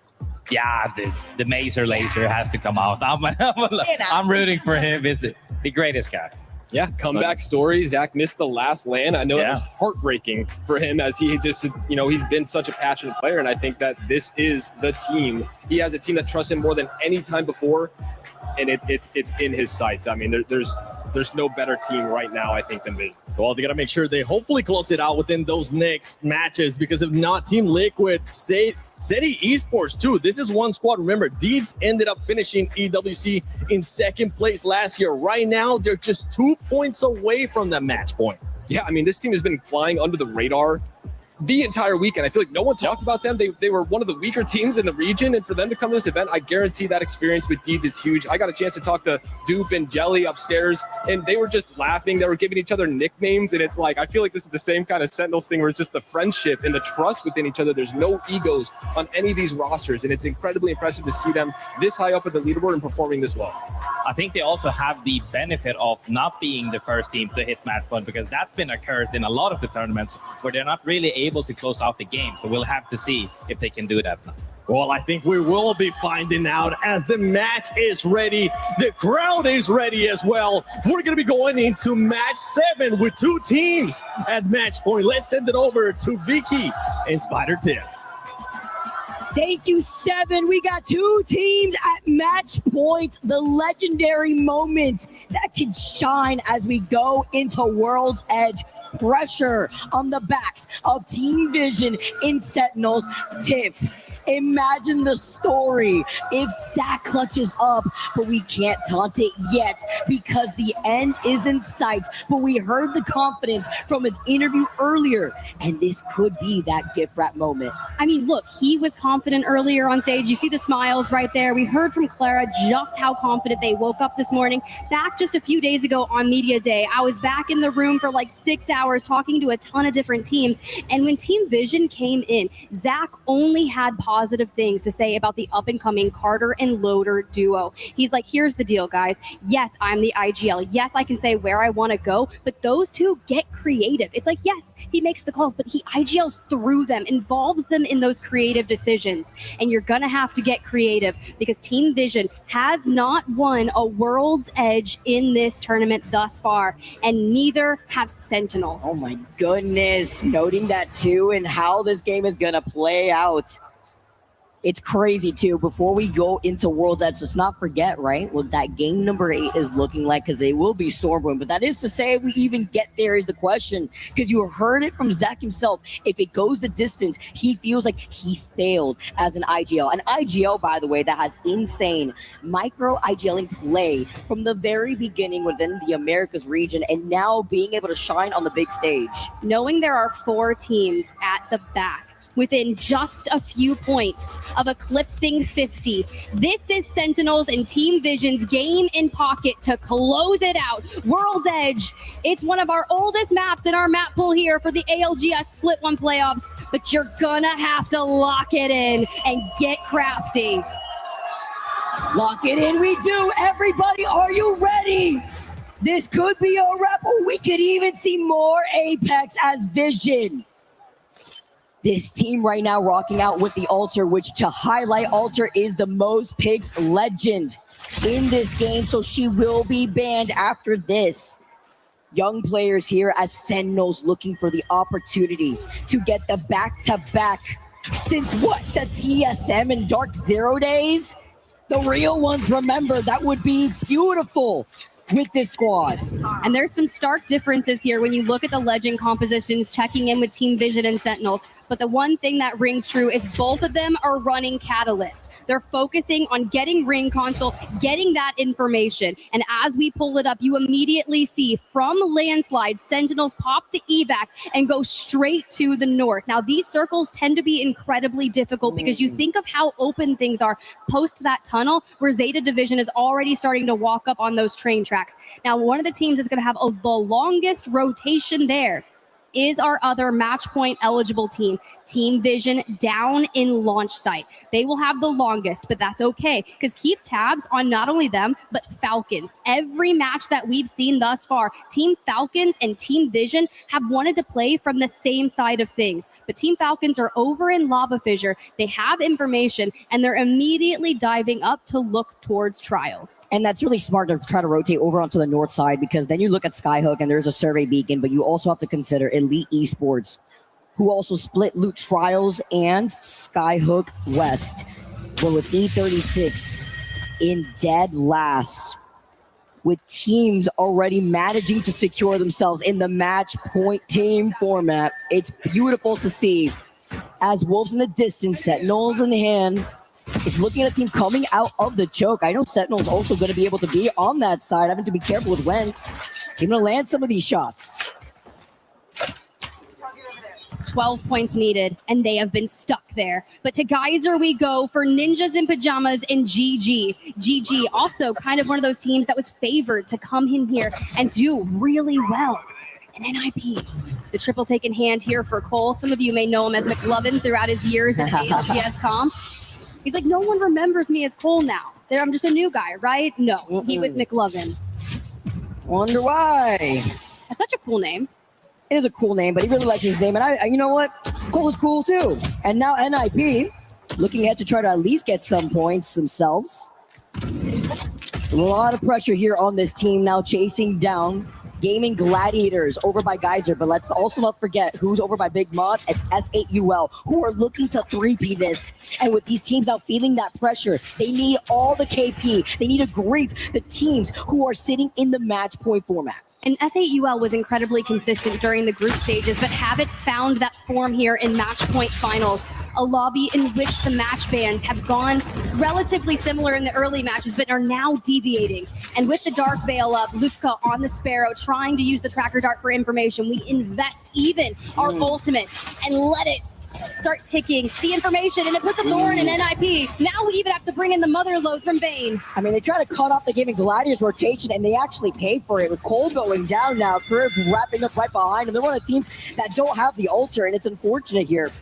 Yeah, the Mazer Laser has to come out. I'm rooting for him. Is it the greatest guy? Yeah, comeback story. Zach missed the last LAN. I know that was heartbreaking for him, as he just, he's been such a passionate player. And I think that this is the team. He has a team that trusts him more than any time before, and it's in his sights. I mean, there's no better team right now, I think, than Vision. Well, they got to make sure they hopefully close it out within those next matches, because if not, Team Liquid, SETI Esports too. This is one squad. Remember, Deeds ended up finishing EWC in 2nd place last year. Right now, they're just 2 points away from the match point. Yeah, I mean, this team has been flying under the radar the entire weekend. I feel like no one talked about them. They were one of the weaker teams in the region, and for them to come to this event, I guarantee that experience with Deeds is huge. I got a chance to talk to Dupe and Jelly upstairs, and they were just laughing. They were giving each other nicknames, and it's like, I feel like this is the same kind of Sentinels thing, where it's just the friendship and the trust within each other. There's no egos on any of these rosters, and it's incredibly impressive to see them this high up at the leaderboard and performing this well. I think they also have the benefit of not being the first team to hit match point, because that's been a curse in a lot of the tournaments where they're not really able to close out the game. So we'll have to see if they can do that now. Well, I think we will be finding out as the match is ready. The crowd is ready as well. We're going to be going into match 7 with 2 teams at match point. Let's send it over to Vicky and Spider Tiff. Thank you, 7. We got 2 teams at match point. The legendary moment that can shine as we go into World's Edge. Pressure on the backs of Team Vision in Sentinels. Tiff, imagine the story if Zach clutches up, but we can't taunt it yet because the end is in sight. But we heard the confidence from his interview earlier, and this could be that gift wrap moment. I mean, look, he was confident earlier on stage. You see the smiles right there. We heard from Clara just how confident they woke up this morning. Back just a few days ago on Media Day, I was back in the room for like 6 hours talking to a ton of different teams. And when Team Vision came in, Zach only had positive things to say about the up-and-coming Carter and Loader duo. He's like, here's the deal, guys. Yes, I'm the IGL. Yes, I can say where I want to go, but those two get creative. It's like, yes, he makes the calls, but he IGLs through them, involves them in those creative decisions. And you're going to have to get creative because Team Vision has not won a World's Edge in this tournament thus far, and neither have Sentinels. Oh my goodness, noting that too and how this game is going to play out. It's crazy too. Before we go into World's Edge, let's not forget, right, what that game number 8 is looking like, because they will be Stormwind. But that is to say, if we even get there is the question, because you heard it from Zach himself. If it goes the distance, he feels like he failed as an IGL. An IGL, by the way, that has insane micro IGLing play from the very beginning within the Americas region, and now being able to shine on the big stage. Knowing there are 4 teams at the back within just a few points of eclipsing 50. This is Sentinels and Team Vision's game in pocket to close it out. World's Edge, it's one of our oldest maps in our map pool here for the ALGS Split 1 playoffs, but you're gonna have to lock it in and get crafty. Lock it in, we do. Everybody, are you ready? This could be a wrap, or we could even see more Apex as Vision. This team right now rocking out with the Alter, which to highlight, Alter is the most picked legend in this game, so she will be banned after this. young players here as Sentinels looking for the opportunity to get the back-to-back since what, the TSM and Dark Zero days? The real ones remember. That would be beautiful with this squad. And there's some stark differences here when you look at the legend compositions, checking in with Team Vision and Sentinels. But the one thing that rings true is both of them are running Catalyst. They're focusing on getting Ring Console, getting that information. And as we pull it up, you immediately see from Landslide, Sentinels pop the evac and go straight to the north. Now, these circles tend to be incredibly difficult because you think of how open things are post that tunnel where Zeta Division is already starting to walk up on those train tracks. Now, one of the teams that's going to have the longest rotation there is our other match point eligible team, Team Vision, down in launch site. They will have the longest, but that's okay because keep tabs on not only them, but Falcons. Every match that we've seen thus far, Team Falcons and Team Vision have wanted to play from the same side of things. But Team Falcons are over in Lava Fissure. They have information and they're immediately diving up to look towards Trials. And that's really smart to try to rotate over onto the north side because then you look at Skyhook and there's a survey beacon, but you also have to consider Elite Esports, who also split loot Trials and Skyhook West. But with E36 in dead last, with teams already managing to secure themselves in the match point team format, it's beautiful to see. As Wolves in the distance, Sentinels in hand, is looking at a team coming out of the choke. I know Sentinel's also going to be able to be on that side. Having to be careful with Wentz. He's going to land some of these shots. 12 points needed, and they have been stuck there. But to Geyser we go for Ninjas in Pajamas and GG. GG also kind of one of those teams that was favored to come in here and do really well. And NIP, the triple take in hand here for Cole. Some of you may know him as McLovin throughout his years at ALGS comp. He's like, no one remembers me as Cole now. I'm just a new guy, right? No, he was McLovin. Wonder why. That's such a cool name. It is a cool name, but he really likes his name. And you know what? Cole is cool too. And now NIP looking ahead to try to at least get some points themselves. A lot of pressure here on this team now chasing down Gaming Gladiators over by Geyser, but let's also not forget who's over by Big Mod. It's S8UL, who are looking to 3P this. And with these teams now feeling that pressure, they need all the KP. They need to grief the teams who are sitting in the match point format. And S8UL was incredibly consistent during the group stages, but haven't found that form here in match point finals. A lobby in which the match bans have gone relatively similar in the early matches, but are now deviating. And with the Dark Veil up, Lufka on the Sparrow, trying to use the tracker dart for information. We invest even our ultimate and let it start ticking the information, and it puts a thorn in NIP. Now we even have to bring in the mother load from Vayne. I mean, they try to cut off the Gaming Gladiators rotation, and they actually pay for it with Cole going down now. Curve wrapping up right behind him. They're one of the teams that don't have the altar, and it's unfortunate here.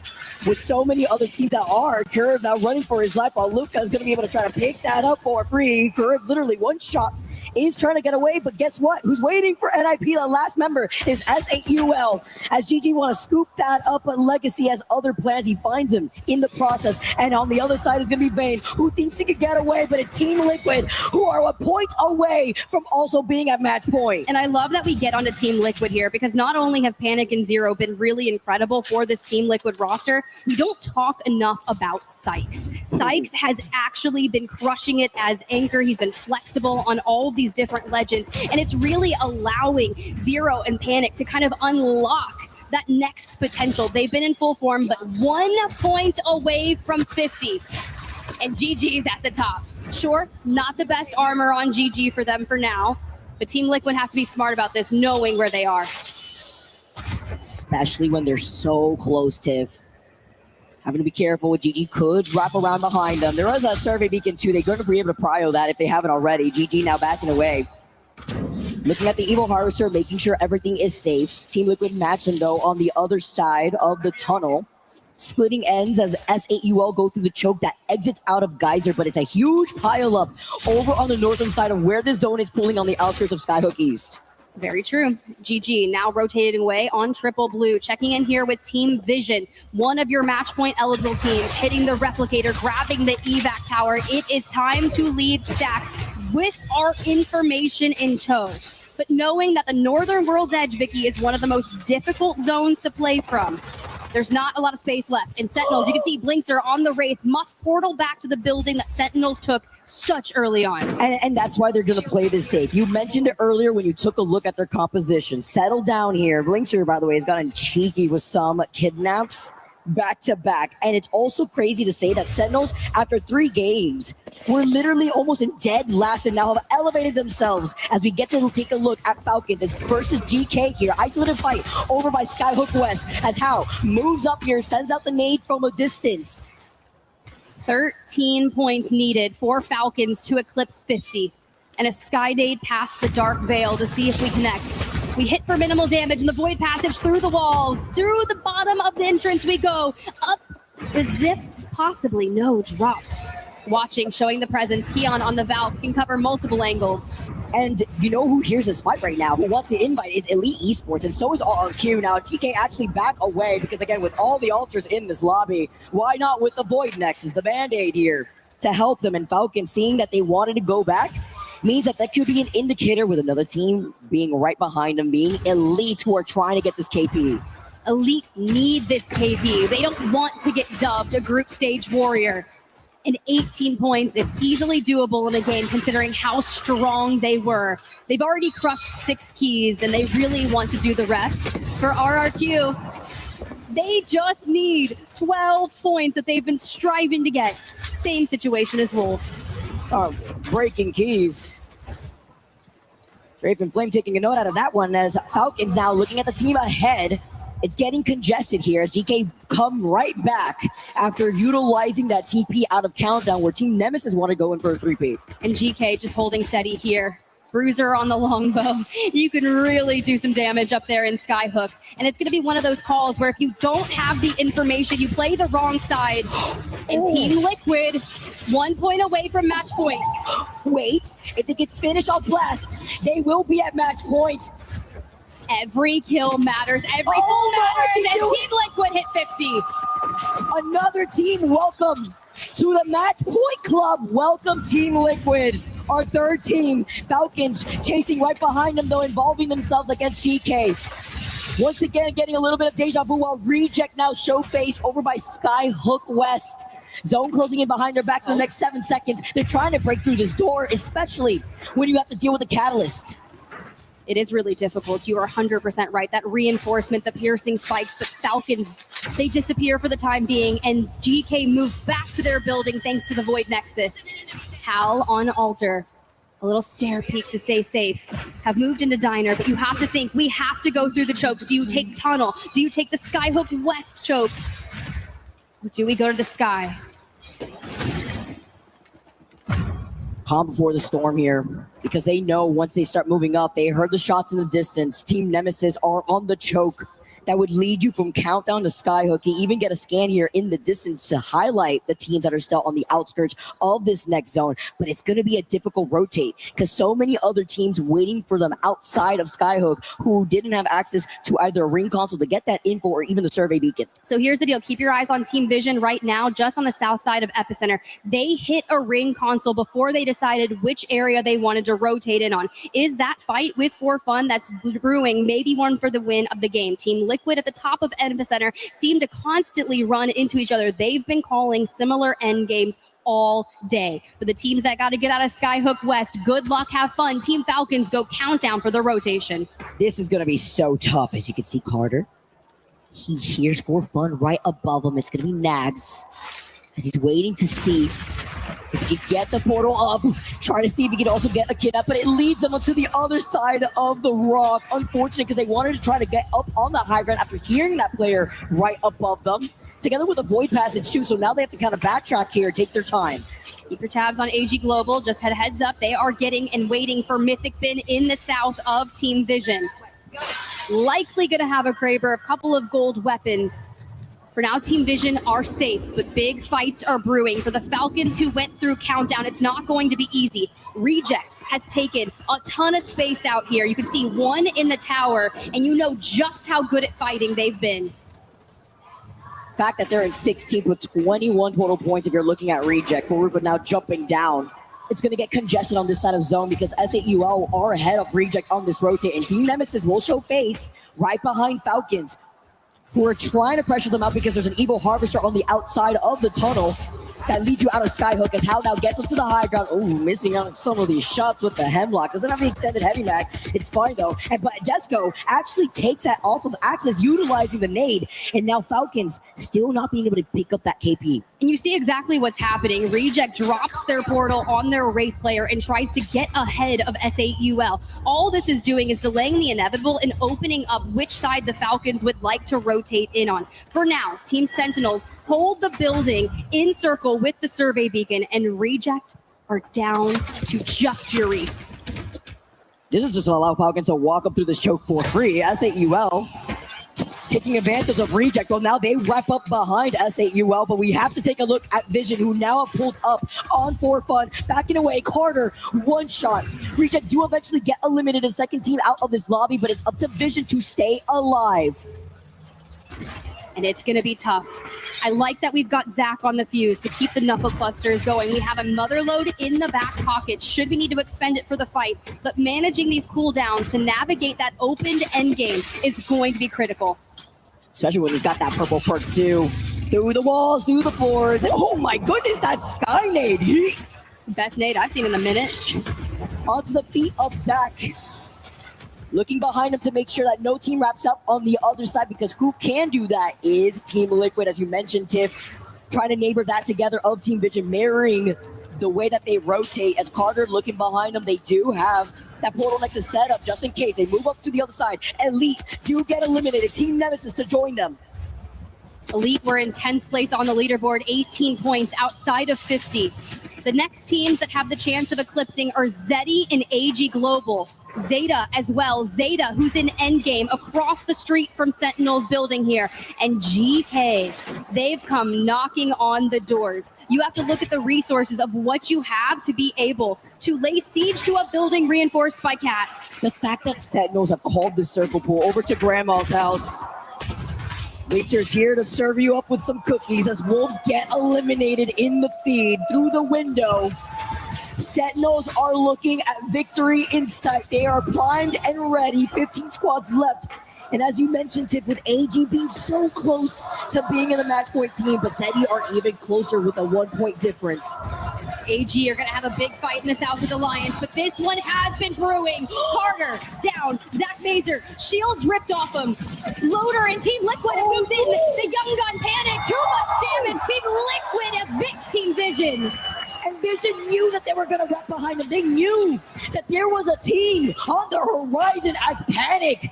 With so many other teams that are, Curve now running for his life while Luca is going to be able to try to pick that up for free. Curve literally one shot is trying to get away, but guess what? Who's waiting for NIP? The last member is S8UL. As GG want to scoop that up, but Legacy has other plans. He finds him in the process. And on the other side is going to be Vayne, who thinks he could get away, but it's Team Liquid, who are a point away from also being at match point. And I love that we get onto Team Liquid here, because not only have Panic and Zero been really incredible for this Team Liquid roster, we don't talk enough about Sykes. Sykes has actually been crushing it as anchor. He's been flexible on all of these different legends, and it's really allowing Zero and Panic to kind of unlock that next potential. They've been in full form, but 1 point away from 50, and GG's at the top. Sure, not the best armor on GG for them for now, but Team Liquid have to be smart about this, knowing where they are. Especially when they're so close, Tiff. Having to be careful with GG could wrap around behind them. There was a survey beacon too. They're going to be able to prio that if they haven't already. GG now backing away. Looking at the Evil Harvester, making sure everything is safe. Team Liquid matching though on the other side of the tunnel. Splitting ends as S8UL go through the choke that exits out of Geyser, but it's a huge pile up over on the northern side of where the zone is pulling on the outskirts of Skyhook East. Very true. GG now rotating away on triple blue. Checking in here with Team Vision, one of your match point eligible teams, hitting the replicator, grabbing the evac tower. It is time to lead stacks with our information in tow. but knowing that the Northern World's Edge, Vicky, is one of the most difficult zones to play from. There's not a lot of space left. And Sentinels, you can see Blinkster on the Wraith must portal back to the building that Sentinels took such early on. And that's why they're going to play this safe. You mentioned it earlier when you took a look at their composition. Settle down here. Blinkster, by the way, has gotten cheeky with some kidnaps back to back. And it's also crazy to say that Sentinels, after 3 games, were literally almost in dead last and now have elevated themselves as we get to take a look at Falcons as versus GK here. Isolated fight over by Skyhook West as How moves up here, sends out the nade from a distance. 13 points needed for Falcons to eclipse 50. And a Sky Nade past the Dark Veil to see if we connect. We hit for minimal damage in the Void Passage through the wall. Through the bottom of the entrance we go. Up the zip, possibly no dropped. Watching, showing the presence. Keon on the Valve can cover multiple angles. And you know who hears this fight right now? Who wants to invite is Elite Esports, and so is RRQ. Now, TK actually back away because, again, with all the altars in this lobby, why not with the Void Nexus, the Band-Aid here to help them? And Falcon, seeing that they wanted to go back, means that could be an indicator with another team being right behind them, being Elite who are trying to get this KP. Elite need this KP. They don't want to get dubbed a group stage warrior. And 18 points, it's easily doable in a game considering how strong they were. They've already crushed 6 keys and they really want to do the rest. For RRQ, they just need 12 points that they've been striving to get. Same situation as Wolves. Breaking keys. Draven Flame taking a note out of that one as Falcons now looking at the team ahead. It's getting congested here as GK come right back after utilizing that TP out of Countdown where Team Nemesis want to go in for a 3P. And GK just holding steady here. Bruiser on the longbow. You can really do some damage up there in Skyhook. And it's going to be one of those calls where if you don't have the information, you play the wrong side. And Team Liquid, 1 point away from match point. Wait, if they can finish off Blast, they will be at match point. Every kill matters. Every kill matters. And Team Liquid hit 50. Another team, welcome to the Match Point Club. Welcome, Team Liquid. Our third team, Falcons, chasing right behind them, though, involving themselves against GK. Once again, getting a little bit of deja vu while Reject now show face over by Skyhook West. Zone closing in behind their backs in the next 7 seconds. They're trying to break through this door, especially when you have to deal with the Catalyst. It is really difficult. You are 100% right. That reinforcement, the piercing spikes, but Falcons, they disappear for the time being, and GK moves back to their building thanks to the Void Nexus. Hal on altar. A little stair peek to stay safe. Have moved into Diner, but you have to think, we have to go through the chokes. Do you take Tunnel? Do you take the Skyhook West choke? Or do we go to the Sky? Calm before the storm here, because they know once they start moving up, they heard the shots in the distance. Team Nemesis are on the choke that would lead you from Countdown to Skyhook. You even get a scan here in the distance to highlight the teams that are still on the outskirts of this next zone. But it's going to be a difficult rotate because so many other teams waiting for them outside of Skyhook who didn't have access to either a ring console to get that info or even the survey beacon. So here's the deal. Keep your eyes on Team Vision right now, just on the south side of Epicenter. They hit a ring console before they decided which area they wanted to rotate in on. Is that fight with For Fun that's brewing maybe one for the win of the game? Team Liquid at the top of Epicenter seem to constantly run into each other. They've been calling similar end games all day. For the teams that got to get out of Skyhook West, good luck, have fun. Team Falcons go Countdown for the rotation. This is going to be so tough. As you can see, Carter, he hears For Fun right above him. It's going to be Nags as he's waiting to see if he can get the portal up, try to see if he can also get a kid up, but it leads them to the other side of the rock. Unfortunate because they wanted to try to get up on the high ground after hearing that player right above them, together with a Void Passage too, so now they have to kind of backtrack here, take their time. Keep your tabs on AG Global. Just heads up. They are getting and waiting for Mythic Bin in the south of Team Vision. Likely going to have a Kraber, a couple of gold weapons. For now, Team Vision are safe, but big fights are brewing. For the Falcons who went through Countdown, it's not going to be easy. Reject has taken a ton of space out here. You can see one in the tower, and you know just how good at fighting they've been. The fact that they're in 16th with 21 total points if you're looking at Reject. Barufa now jumping down it's going to get congested on this side of zone because SAUL are ahead of Reject on this rotate, and Team Nemesis will show face right behind Falcons, who are trying to pressure them out because there's an Evil Harvester on the outside of the tunnel that leads you out of Skyhook as Hal now gets up to the high ground. Oh, missing out on some of these shots with the Hemlock. Doesn't have the extended heavy mag. It's fine though. But Jesco actually takes that off of Axis, utilizing the nade. And now Falcons still not being able to pick up that KP. And you see exactly what's happening. Reject drops their portal on their Wraith player and tries to get ahead of SAUL. All this is doing is delaying the inevitable and opening up which side the Falcons would like to rotate in on. For now, Team Sentinels hold the building in circle with the survey beacon, and Reject are down to just Urice. This is just to allow Falcons to walk up through this choke for free. SAUL taking advantage of Reject. Well, now they wrap up behind SAUL, but we have to take a look at Vision, who now have pulled up on for fun. Backing away, Carter, one shot. Reject do eventually get eliminated, a second team out of this lobby, but it's up to Vision to stay alive. And it's going to be tough. I like that we've got Zach on the fuse to keep the knuckle clusters going. We have a mother load in the back pocket should we need to expend it for the fight, but managing these cooldowns to navigate that opened end game is going to be critical. Especially when he's got that purple perk too. Through the walls, through the floors. Oh my goodness, that sky nade. Best nade I've seen in a minute. Onto the feet of Zach. Looking behind him to make sure that no team wraps up on the other side, because who can do that is Team Liquid, as you mentioned, Tiff. Trying to neighbor that together of Team Vision, mirroring the way that they rotate. As Carter looking behind them, they do have that portal next to set up just in case. They move up to the other side. Elite do get eliminated. Team Nemesis to join them. Elite were in 10th place on the leaderboard, 18 points outside of 50. The next teams that have the chance of eclipsing are Zeddy and AG Global. Zeta as well. Zeta, who's in endgame across the street from Sentinel's building here. And GK, they've come knocking on the doors. You have to look at the resources of what you have to be able to lay siege to a building reinforced by Cat. The fact that Sentinels have called the circle pool over to Grandma's house. Victor's here to serve you up with some cookies as Wolves get eliminated in the feed through the window. Sentinels are looking at victory in sight. They are primed and ready. 15 squads left. And as you mentioned, Tiff, with AG being so close to being in the match point team, but Zeddy are even closer with a 1 point difference. AG are going to have a big fight in the Southwest Alliance, but this one has been brewing. Carter down. Zach Mazer, shields ripped off him. Loader and Team Liquid have moved in. The Young Gun panic. Too much damage. Team Liquid evict Team Vision. And Vision knew that they were going to wrap behind them. They knew that there was a team on the horizon as Panic.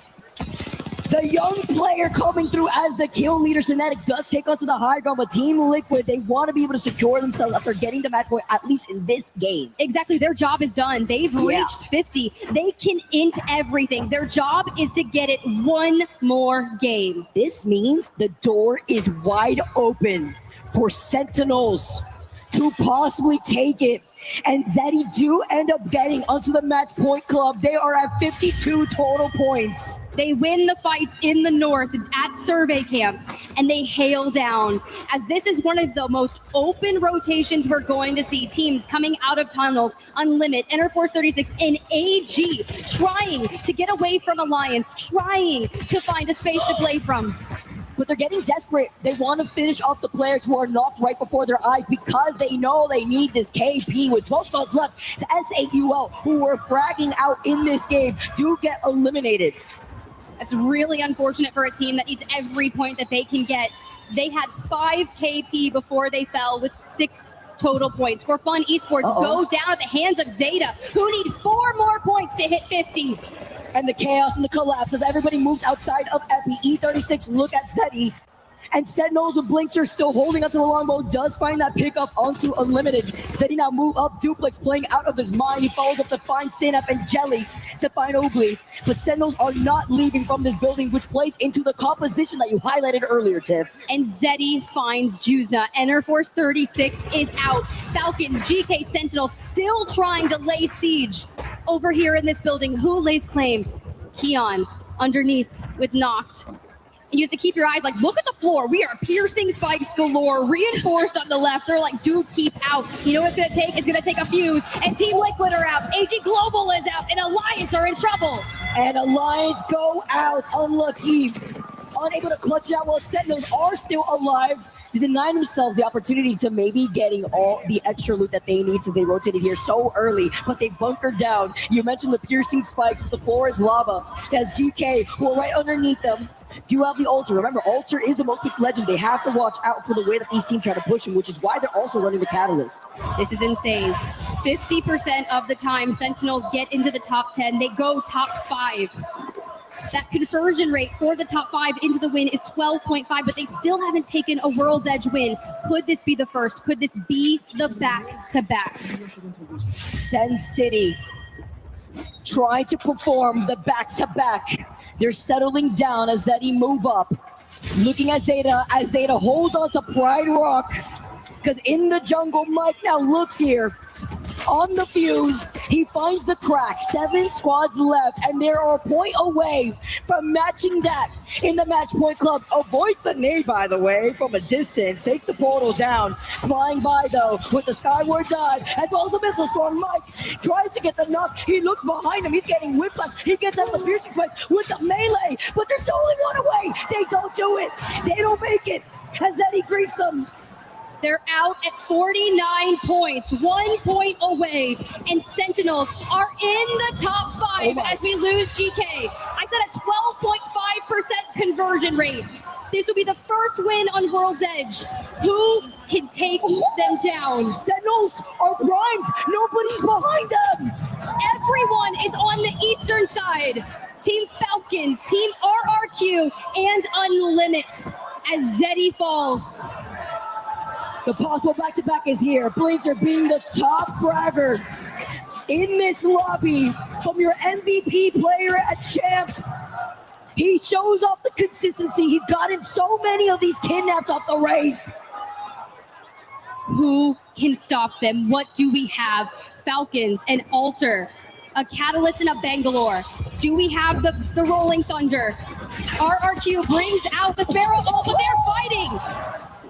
The young player coming through as the kill leader. Synetic does take onto the high ground, but Team Liquid, they want to be able to secure themselves after getting the match point, at least in this game. Exactly. Their job is done. They've reached 50. They can int everything. Their job is to get it one more game. This means the door is wide open for Sentinels to possibly take it. And Zeddy do end up getting onto the match point club. They are at 52 total points. They win the fights in the north at Survey Camp, and they hail down, as this is one of the most open rotations we're going to see. Teams coming out of tunnels, Unlimit, Interforce 36, and AG trying to get away from Alliance, trying to find a space to play from. But they're getting desperate. They want to finish off the players who are knocked right before their eyes because they know they need this KP. With 12 spots left to SAUL, who were fragging out in this game, do get eliminated. That's really unfortunate for a team that needs every point that they can get. They had 5 KP before they fell with 6 total points. For Fun Esports go down at the hands of Zeta, who need 4 more points to hit 50. And the chaos and the collapse as everybody moves outside of Epi. E36 look at Zeddy. And Sentinels with Blinks are still holding onto the longbow. Does find that pickup onto Unlimited. Zeddy now move up. Duplex playing out of his mind. He follows up to find Synap and Jelly to find Oogly. But Sentinels are not leaving from this building, which plays into the composition that you highlighted earlier, Tiff. And Zeddy finds Juzna. Interforce 36 is out. Falcons, GK, Sentinels still trying to lay siege over here in this building. Who lays claim? Keon underneath with Knocked. And you have to keep your eyes like, look at the floor. We are piercing spikes galore, reinforced on the left. They're like, dude, keep out. You know what it's going to take? It's going to take a fuse. And Team Liquid are out. AG Global is out. And Alliance are in trouble. And Alliance go out. Unlucky. Unable to clutch out while Sentinels are still alive. They deny themselves the opportunity to maybe getting all the extra loot that they need since they rotated here so early, but they bunkered down. You mentioned the piercing spikes, but the floor is lava. There's GK who are right underneath them. Do have the Alter. Remember, Alter is the most picked legend. They have to watch out for the way that these teams try to push him, which is why they're also running the Catalyst. This is insane. 50% of the time, Sentinels get into the top 10. They go top 5. That conversion rate for the top 5 into the win is 12.5, but they still haven't taken a World's Edge win. Could this be the first? Could this be the back-to-back? Sen City trying to perform the back-to-back. They're settling down as Zeddy move up. Looking at Zeta as Zeta holds on to Pride Rock. Because in the jungle, Mike now looks here. On the fuse, he finds the crack. 7 squads left, and they are a point away from matching that in the match point club. Avoids the nade, by the way, from a distance. Takes the portal down. Flying by, though, with the skyward dive, as well as a missile storm. Mike tries to get the knock. He looks behind him. He's getting whiplash. He gets out the piercing spikes with the melee, but there's only one away. They don't do it. They don't make it. As Eddie greets them. They're out at 49 points, 1 point away, and Sentinels are in the top 5 as we lose GK. I said a 12.5% conversion rate. This will be the first win on World's Edge. Who can take them down? Sentinels are primed. Nobody's behind them. Everyone is on the eastern side. Team Falcons, Team RRQ, and Unlimit as Zeddy falls. The possible back-to-back is here. Blazer being the top fragger in this lobby from your MVP player at Champs. He shows off the consistency. He's gotten so many of these kidnapped off the Wraith. Who can stop them? What do we have? Falcons, an Alter, a Catalyst, and a Bangalore. Do we have the Rolling Thunder? RRQ brings out the Sparrow ult, but they're fighting.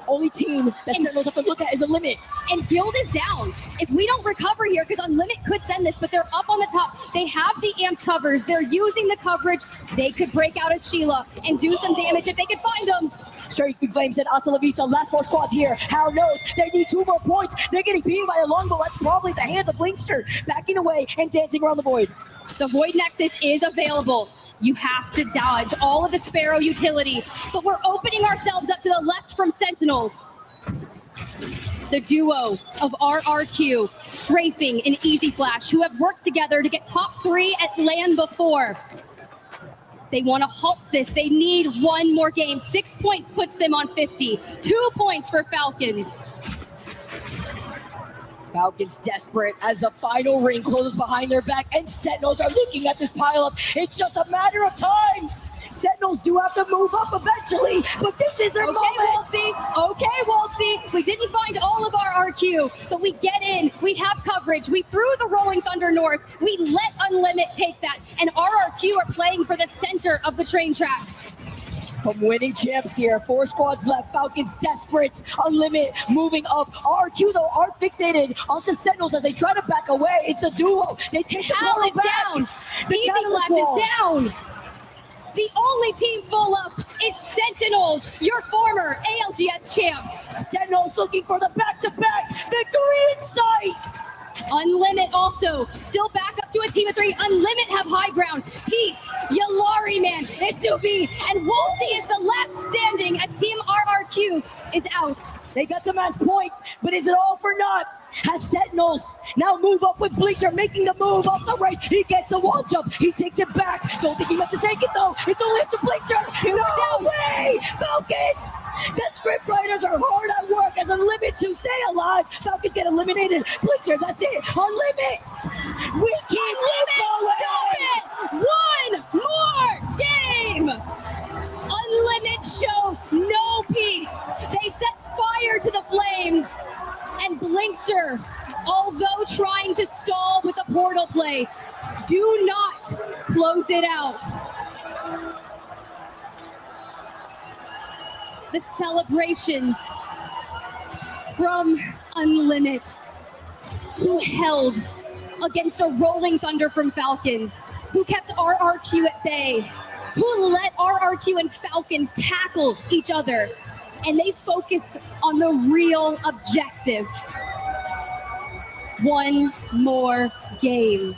Only team that Sentinels have to look at is Unlimit. And Guild is down. If we don't recover here, because Unlimit could send this, but they're up on the top. They have the amped covers. They're using the coverage. They could break out as Sheila and do some damage if they could find them. Straight Flame said Asa La Vista, last 4 squads here. Howard knows they need 2 more points. They're getting beaten by a longbow. That's probably the hands of Blinkster backing away and dancing around the Void. The Void Nexus is available. You have to dodge all of the Sparrow utility, but we're opening ourselves up to the left from Sentinels. The duo of RRQ, Strafing, and Easy Flash, who have worked together to get top 3 at LAN before. They want to halt this. They need 1 more game. 6 points puts them on 50. 2 points for Falcons. Falcons desperate as the final ring closes behind their back, and Sentinels are looking at this pileup. It's just a matter of time. Sentinels do have to move up eventually, but this is their moment. Okay, Waltzy. We didn't find all of our RQ, but we get in. We have coverage. We threw the Rolling Thunder north. We let Unlimit take that, and RRQ are playing for the center of the train tracks. From winning champs here, 4 squads left. Falcons desperate. Unlimit moving up. RQ though are fixated onto Sentinels as they try to back away. It's a duo. They take the Hal is back. down. The Easy Catalyst Flash wall. is down. The only team full up is Sentinels, your former ALGS champs. Sentinels looking for the back-to-back victory in sight. Unlimit also still back up to a team of 3. Unlimit have high ground. Peace, Yalari, man, Itsubi, and Wolsey is the last standing as Team RRQ is out. They got to match point, but is it all for naught? Has Sentinels now move up with Bleacher, making the move off the right. He gets a wall jump. He takes it back. Don't think he meant to take it though. It's only up to Bleacher. No way! Falcons! The script writers are hard at work as Unlimit to stay alive. Falcons get eliminated. Bleacher, that's it. Unlimit! We keep this going! Stop it! 1 more game! Unlimit show no peace. They set fire to the flames. And Blinkster, although trying to stall with a portal play, do not close it out. the celebrations from Unlimited, who held against a rolling thunder from Falcons, who kept RRQ at bay, who let RRQ and Falcons tackle each other, and they focused on the real objective. One more game.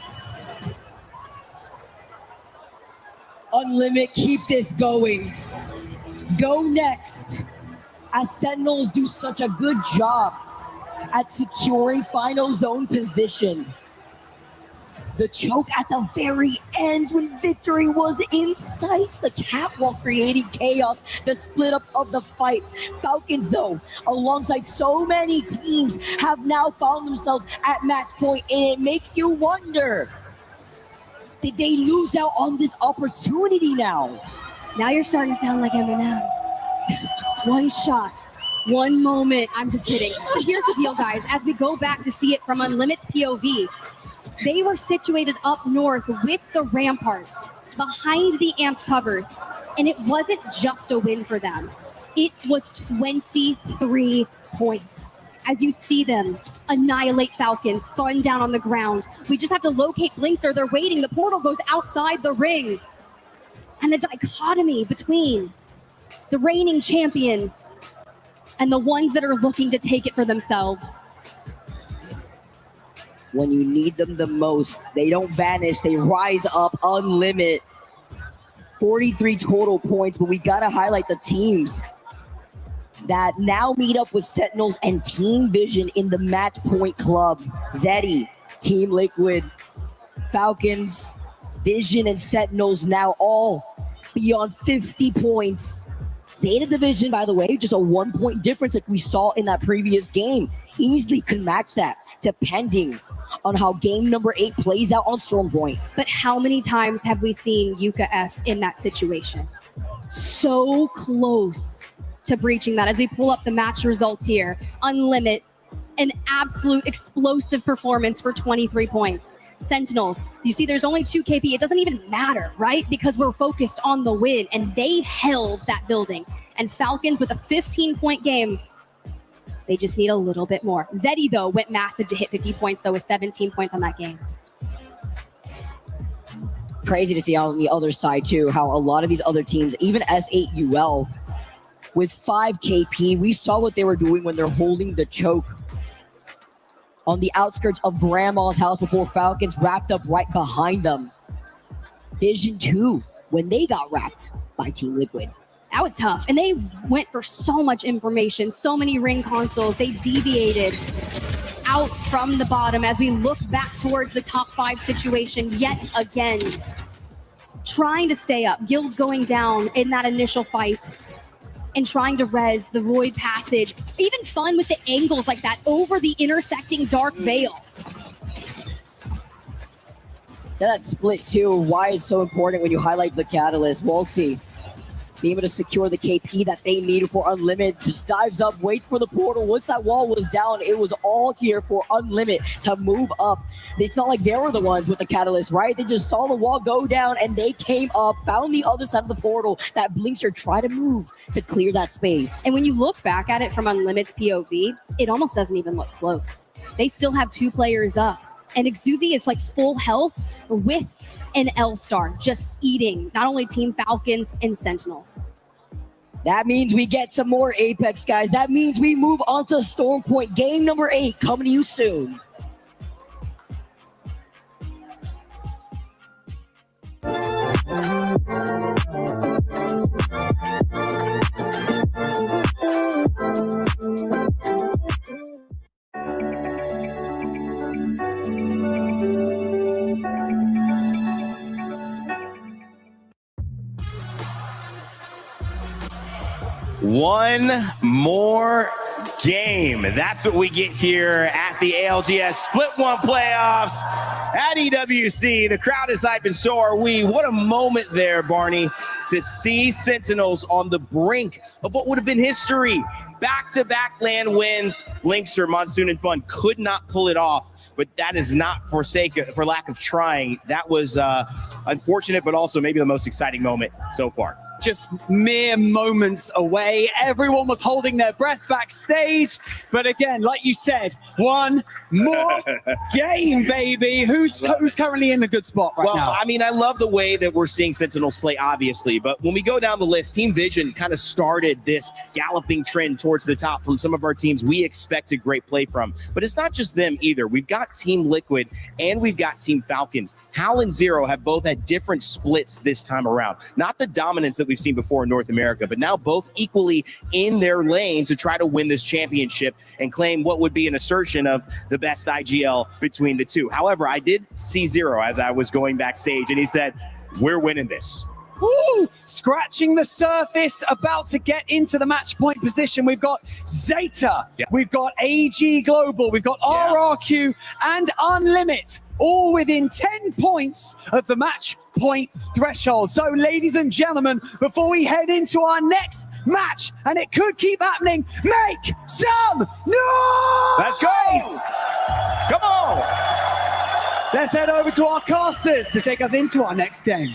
Unlimited, keep this going. Go next, as Sentinels do such a good job at securing final zone position. The choke at the very end when victory was in sight. The catwalk creating chaos, the split up of the fight. Falcons, though, alongside so many teams, have now found themselves at match point, and it makes you wonder, did they lose out on this opportunity now? Now you're starting to sound like Eminem. One shot, one moment. I'm just kidding. But here's the deal, guys. As we go back to see it from Unlimited's POV, they were situated up north with the Rampart, behind the amped covers, and it wasn't just a win for them. It was 23 points. As you see them annihilate Falcons, fun down on the ground. We just have to locate Blinkster. They're waiting. The portal goes outside the ring. And the dichotomy between the reigning champions and the ones that are looking to take it for themselves. When you need them the most, they don't vanish, they rise up. Unlimited, 43 total points, but we gotta highlight the teams that now meet up with Sentinels and Team Vision in the match point club. Zeddy, Team Liquid, Falcons, Vision, and Sentinels now all beyond 50 points. Zeta Division, by the way, just a 1 point difference like we saw in that previous game. Easily could match that, depending on how game number 8 plays out on Stormpoint. But how many times have we seen Yuka F in that situation? So close to breaching that. As we pull up the match results here, Unlimited, an absolute explosive performance for 23 points. Sentinels, you see there's only 2 KP. It doesn't even matter, right? Because we're focused on the win, and they held that building. And Falcons with a 15-point game, they just need a little bit more. Zeddy, though, went massive to hit 50 points, though, with 17 points on that game. Crazy to see on the other side, too, how a lot of these other teams, even S8UL, with 5 KP, we saw what they were doing when they're holding the choke on the outskirts of Grandma's house before Falcons wrapped up right behind them. Vision 2, when they got wrapped by Team Liquid. That was tough. And they went for so much information, so many ring consoles. They deviated out from the bottom as we look back towards the top 5 situation yet again. Trying to stay up. Guild going down in that initial fight and trying to res the Void Passage. Even fun with the angles like that over the intersecting Dark Veil. That split too, why it's so important when you highlight the Catalyst. Waltzy being able to secure the KP that they needed for Unlimited, just dives up, waits for the portal. Once that wall was down, it was all here for Unlimited to move up. It's not like they were the ones with the Catalyst, right? They just saw the wall go down and they came up, found the other side of the portal that Blinkster tried to move to clear that space. And when you look back at it from Unlimited's POV, it almost doesn't even look close. They still have 2 players up. And Exuvie is like full health with an L-Star, just eating not only Team Falcons and Sentinels. That means we get some more Apex, guys. That means we move on to Stormpoint. Game number 8 coming to you soon. One more game. That's what we get here at the ALGS Split 1 playoffs at EWC. The crowd is hype and so are we. What a moment there, Barney, to see Sentinels on the brink of what would have been history. Back-to-back land wins. Blinkster, Monsoon, and Fun could not pull it off, but that is not for lack of trying. That was unfortunate, but also maybe the most exciting moment so far. just mere moments away. Everyone was holding their breath backstage. But again, like you said, one more game, baby. Who's currently in a good spot right now? Well, I mean, I love the way that we're seeing Sentinels play, obviously. But when we go down the list, Team Vision kind of started this galloping trend towards the top from some of our teams we expected great play from. But it's not just them either. We've got Team Liquid and we've got Team Falcons. HAL and Zero have both had different splits this time around. Not the dominance that we've seen before in North America, but now both equally in their lane to try to win this championship and claim what would be an assertion of the best IGL between the two. However, I did see Zero as I was going backstage, and he said, "We're winning this." Woo! Scratching the surface, about to get into the match point position. We've got Zeta, we've got AG Global, we've got RRQ and Unlimit, all within 10 points of the match point threshold. So, ladies and gentlemen, before we head into our next match, and it could keep happening, make some noise! Let's go! Come on! Let's head over to our casters to take us into our next game.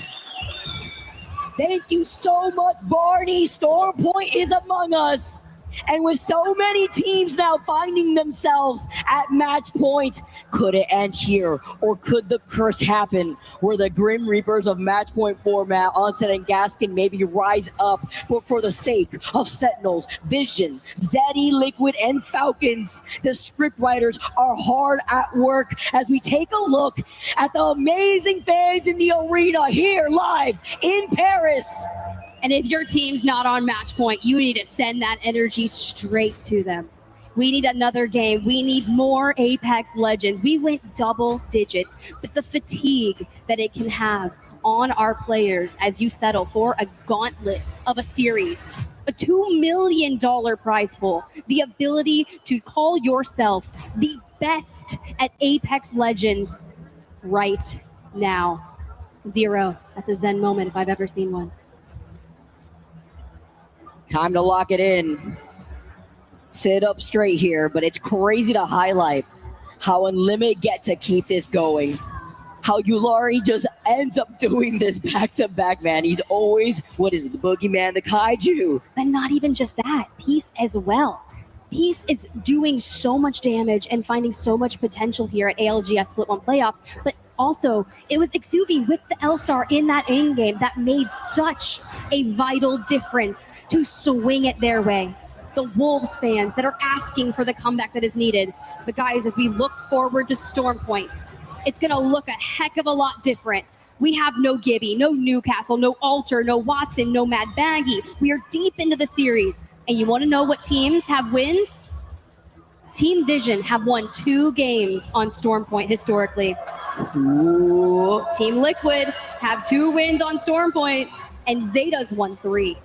Thank you so much, Barney. Storm Point is among us. And with so many teams now finding themselves at match point, could it end here? Or could the curse happen where the Grim Reapers of match point format, Onset and Gaskin, maybe rise up, but for the sake of Sentinels, Vision, Zeddy, Liquid, and Falcons, the scriptwriters are hard at work as we take a look at the amazing fans in the arena here live in Paris. And if your team's not on match point, you need to send that energy straight to them. We need another game. We need more Apex Legends. We went double digits, but the fatigue that it can have on our players as you settle for a gauntlet of a series, a $2 million prize pool, the ability to call yourself the best at Apex Legends right now. Zero. That's a Zen moment if I've ever seen one. Time to lock it in. Sit up straight here, but it's crazy to highlight how Unlimited get to keep this going. How Yulari just ends up doing this back-to-back, man. He's always, what is it, the boogeyman, the kaiju. But not even just that, Peace as well. Peace is doing so much damage and finding so much potential here at ALGS Split 1 playoffs, but also, it was Exuvi with the L-Star in that endgame that made such a vital difference to swing it their way. The Wolves fans that are asking for the comeback that is needed. But guys, as we look forward to Stormpoint, it's going to look a heck of a lot different. We have no Gibby, no Newcastle, no Alter, no Watson, no Mad Baggy. We are deep into the series. And you want to know what teams have wins? Team Vision have won 2 games on Stormpoint historically. Ooh. Team Liquid have 2 wins on Stormpoint, and Zeta's won 3.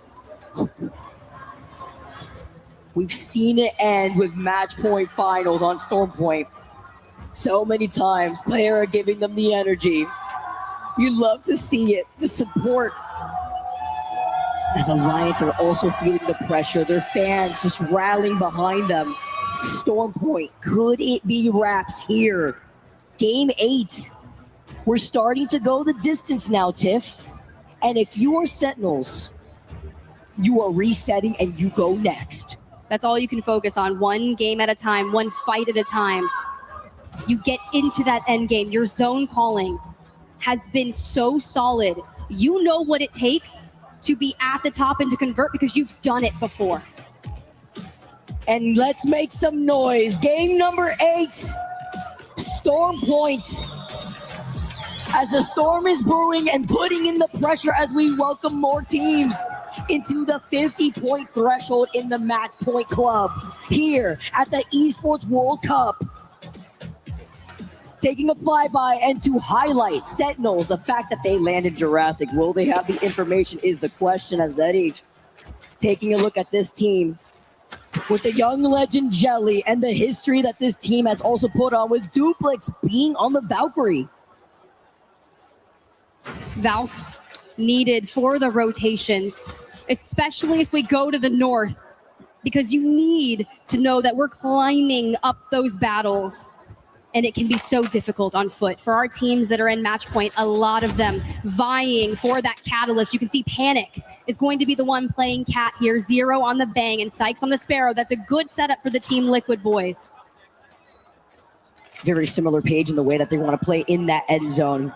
We've seen it end with match point finals on Stormpoint so many times. Clara giving them the energy. You love to see it, the support. As Alliance are also feeling the pressure, their fans just rallying behind them. Stormpoint, could it be wraps here? Game 8. We're starting to go the distance now, Tiff. And if you are Sentinels, you are resetting and you go next. That's all you can focus on. One game at a time, one fight at a time. You get into that end game. Your zone calling has been so solid. You know what it takes to be at the top and to convert because you've done it before. And let's make some noise. Game number 8, Stormpoint. As the storm is brewing and putting in the pressure as we welcome more teams into the 50-point threshold in the Match Point Club here at the Esports World Cup. Taking a flyby and to highlight Sentinels, the fact that they landed Jurassic. Will they have the information is the question as Eddie taking a look at this team with the young legend Jelly and the history that this team has also put on with Duplex being on the Valkyrie. Valk needed for the rotations, especially if we go to the north, because you need to know that we're climbing up those battles. And it can be so difficult on foot. For our teams that are in match point, a lot of them vying for that catalyst. You can see Panic is going to be the one playing cat here. 0 on the bang and Sykes on the Sparrow. That's a good setup for the Team Liquid boys. Very similar page in the way that they want to play in that end zone.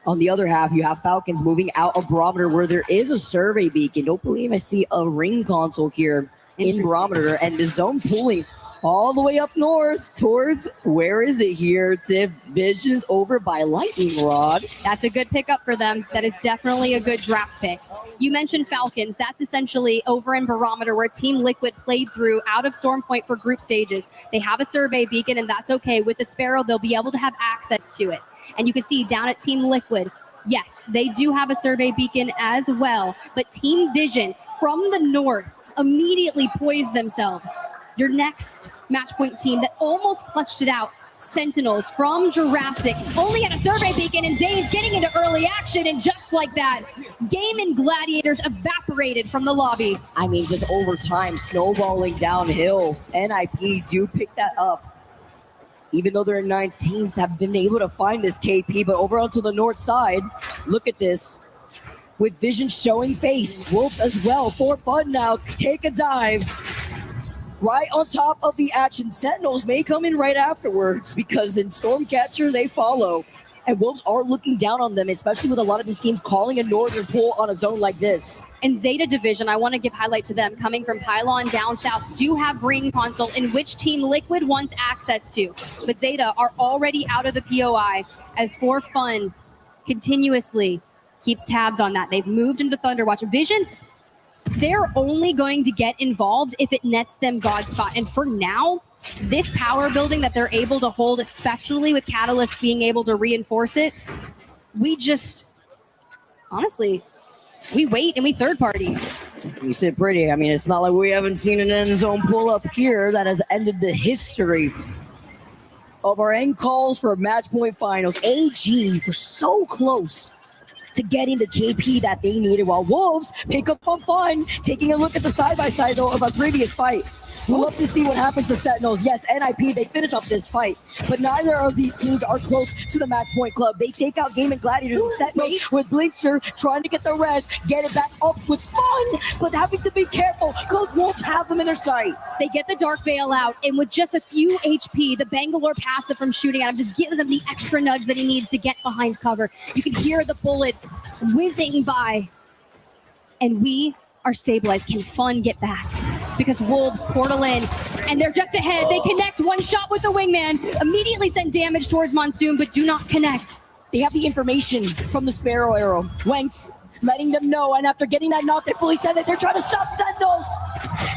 On the other half, you have Falcons moving out of Barometer where there is a survey beacon. Don't believe I see a ring console here in Barometer, and the zone pulling all the way up north towards, where is it here? Tip Visions over by Lightning Rod. That's a good pickup for them. That is definitely a good draft pick. You mentioned Falcons. That's essentially over in Barometer where Team Liquid played through out of Storm Point for group stages. They have a survey beacon, and that's okay. With the Sparrow, they'll be able to have access to it. And you can see down at Team Liquid, yes, they do have a survey beacon as well. But Team Vision from the north immediately poised themselves. Your next match point team that almost clutched it out, Sentinels from Jurassic, only had a survey beacon, and Zane's getting into early action, and just like that, Game and Gladiators evaporated from the lobby. I mean, just over time, snowballing downhill. NIP do pick that up. Even though they're in 19th, have been able to find this KP, but over onto the north side, look at this. With Vision showing face, Wolves as well, for fun now, take a dive. Right on top of the action. Sentinels may come in right afterwards because in Stormcatcher, they follow. And Wolves are looking down on them, especially with a lot of the teams calling a northern pull on a zone like this. And Zeta Division, I want to give highlight to them, coming from Pylon down south, do have ring console in which Team Liquid wants access to. But Zeta are already out of the POI as For Fun continuously keeps tabs on that. They've moved into Thunderwatch. Vision, they're only going to get involved if it nets them God spot. And for now, this power building that they're able to hold, especially with Catalyst being able to reinforce it, we just, honestly, we wait and we third party. You said pretty. I mean, it's not like we haven't seen an end zone pull up here that has ended the history of our end calls for match point finals. AG were so close to getting the KP that they needed, while Wolves pick up on Fun, taking a look at the side-by-side though of a previous fight. We'll love to see what happens to Sentinels. Yes, NIP, they finish up this fight, but neither of these teams are close to the match point club. They take out Game and Gladiators and Sentinels with Blinkster trying to get the res, get it back up with Fun, but having to be careful because Wolves have them in their sight. They get the Dark Veil out, and with just a few HP, the Bangalore passive from shooting at him just gives him the extra nudge that he needs to get behind cover. You can hear the bullets whizzing by, and we are stabilized. Can Fun get back? Because Wolves portal in, and they're just ahead. They connect one shot with the wingman, immediately send damage towards Monsoon, but do not connect. They have the information from the Sparrow arrow. Wenks letting them know, and after getting that knock, they fully send it. They're trying to stop Sentinels.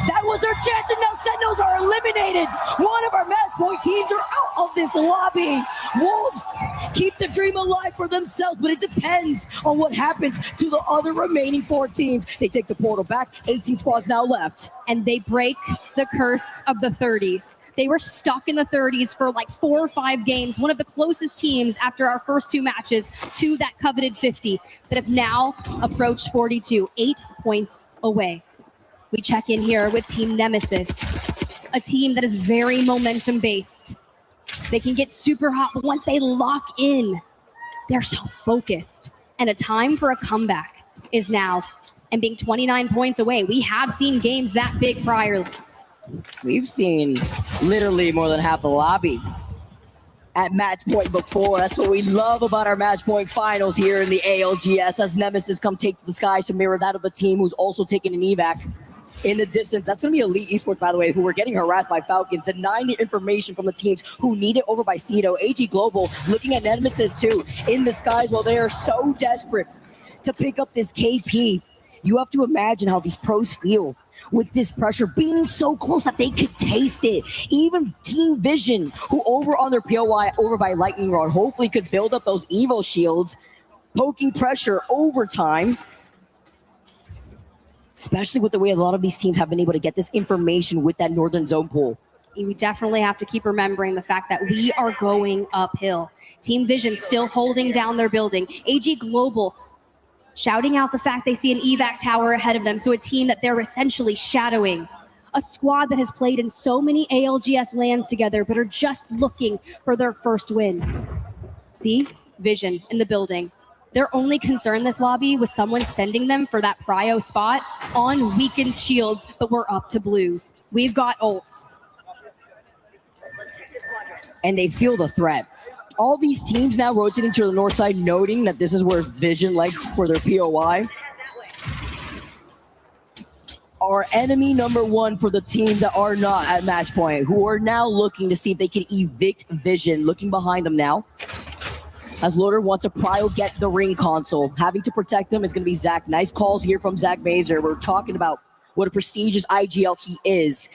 That was their chance, and now Sentinels are eliminated. One of our match point teams are out of this lobby. Wolves keep the dream alive for themselves, but it depends on what happens to the other remaining 4 teams. They take the portal back. 18 squads now left. And they break the curse of the 30s. They were stuck in the 30s for like 4 or 5 games, one of the closest teams after our first 2 matches to that coveted 50 that have now approached 42, 8 points away. We check in here with Team Nemesis, a team that is very momentum based. They can get super hot, but once they lock in, they're so focused. And a time for a comeback is now. And being 29 points away, we have seen games that big prior. We've seen literally more than half the lobby at match point before. That's what we love about our match point finals here in the ALGS, as Nemesis come take to the skies to mirror that of the team who's also taking an evac in the distance. That's going to be Elite Esports, by the way, who were getting harassed by Falcons, denying the information from the teams who need it over by Cedo. AG Global looking at Nemesis too in the skies while they are so desperate to pick up this KP. You have to imagine how these pros feel with this pressure being so close that they could taste it. Even Team Vision, who over on their POI, over by Lightning Rod, hopefully could build up those Evo shields, poking pressure over time. Especially with the way a lot of these teams have been able to get this information with that Northern Zone pool. We definitely have to keep remembering the fact that we are going uphill. Team Vision still holding down their building. AG Global shouting out the fact they see an evac tower ahead of them, so a team that they're essentially shadowing. A squad that has played in so many ALGS lands together, but are just looking for their first win. See? Vision in the building. Their only concern this lobby was someone sending them for that prio spot on weakened shields, but we're up to blues. We've got ults. And they feel the threat. All these teams now rotating to the north side, noting that this is where Vision likes for their POI. Our enemy number one for the teams that are not at match point, who are now looking to see if they can evict Vision. Looking behind them now. As Loader wants to prio get the ring console. Having to protect them is going to be Zach. Nice calls here from Zach Mazer. We're talking about what a prestigious IGL he is.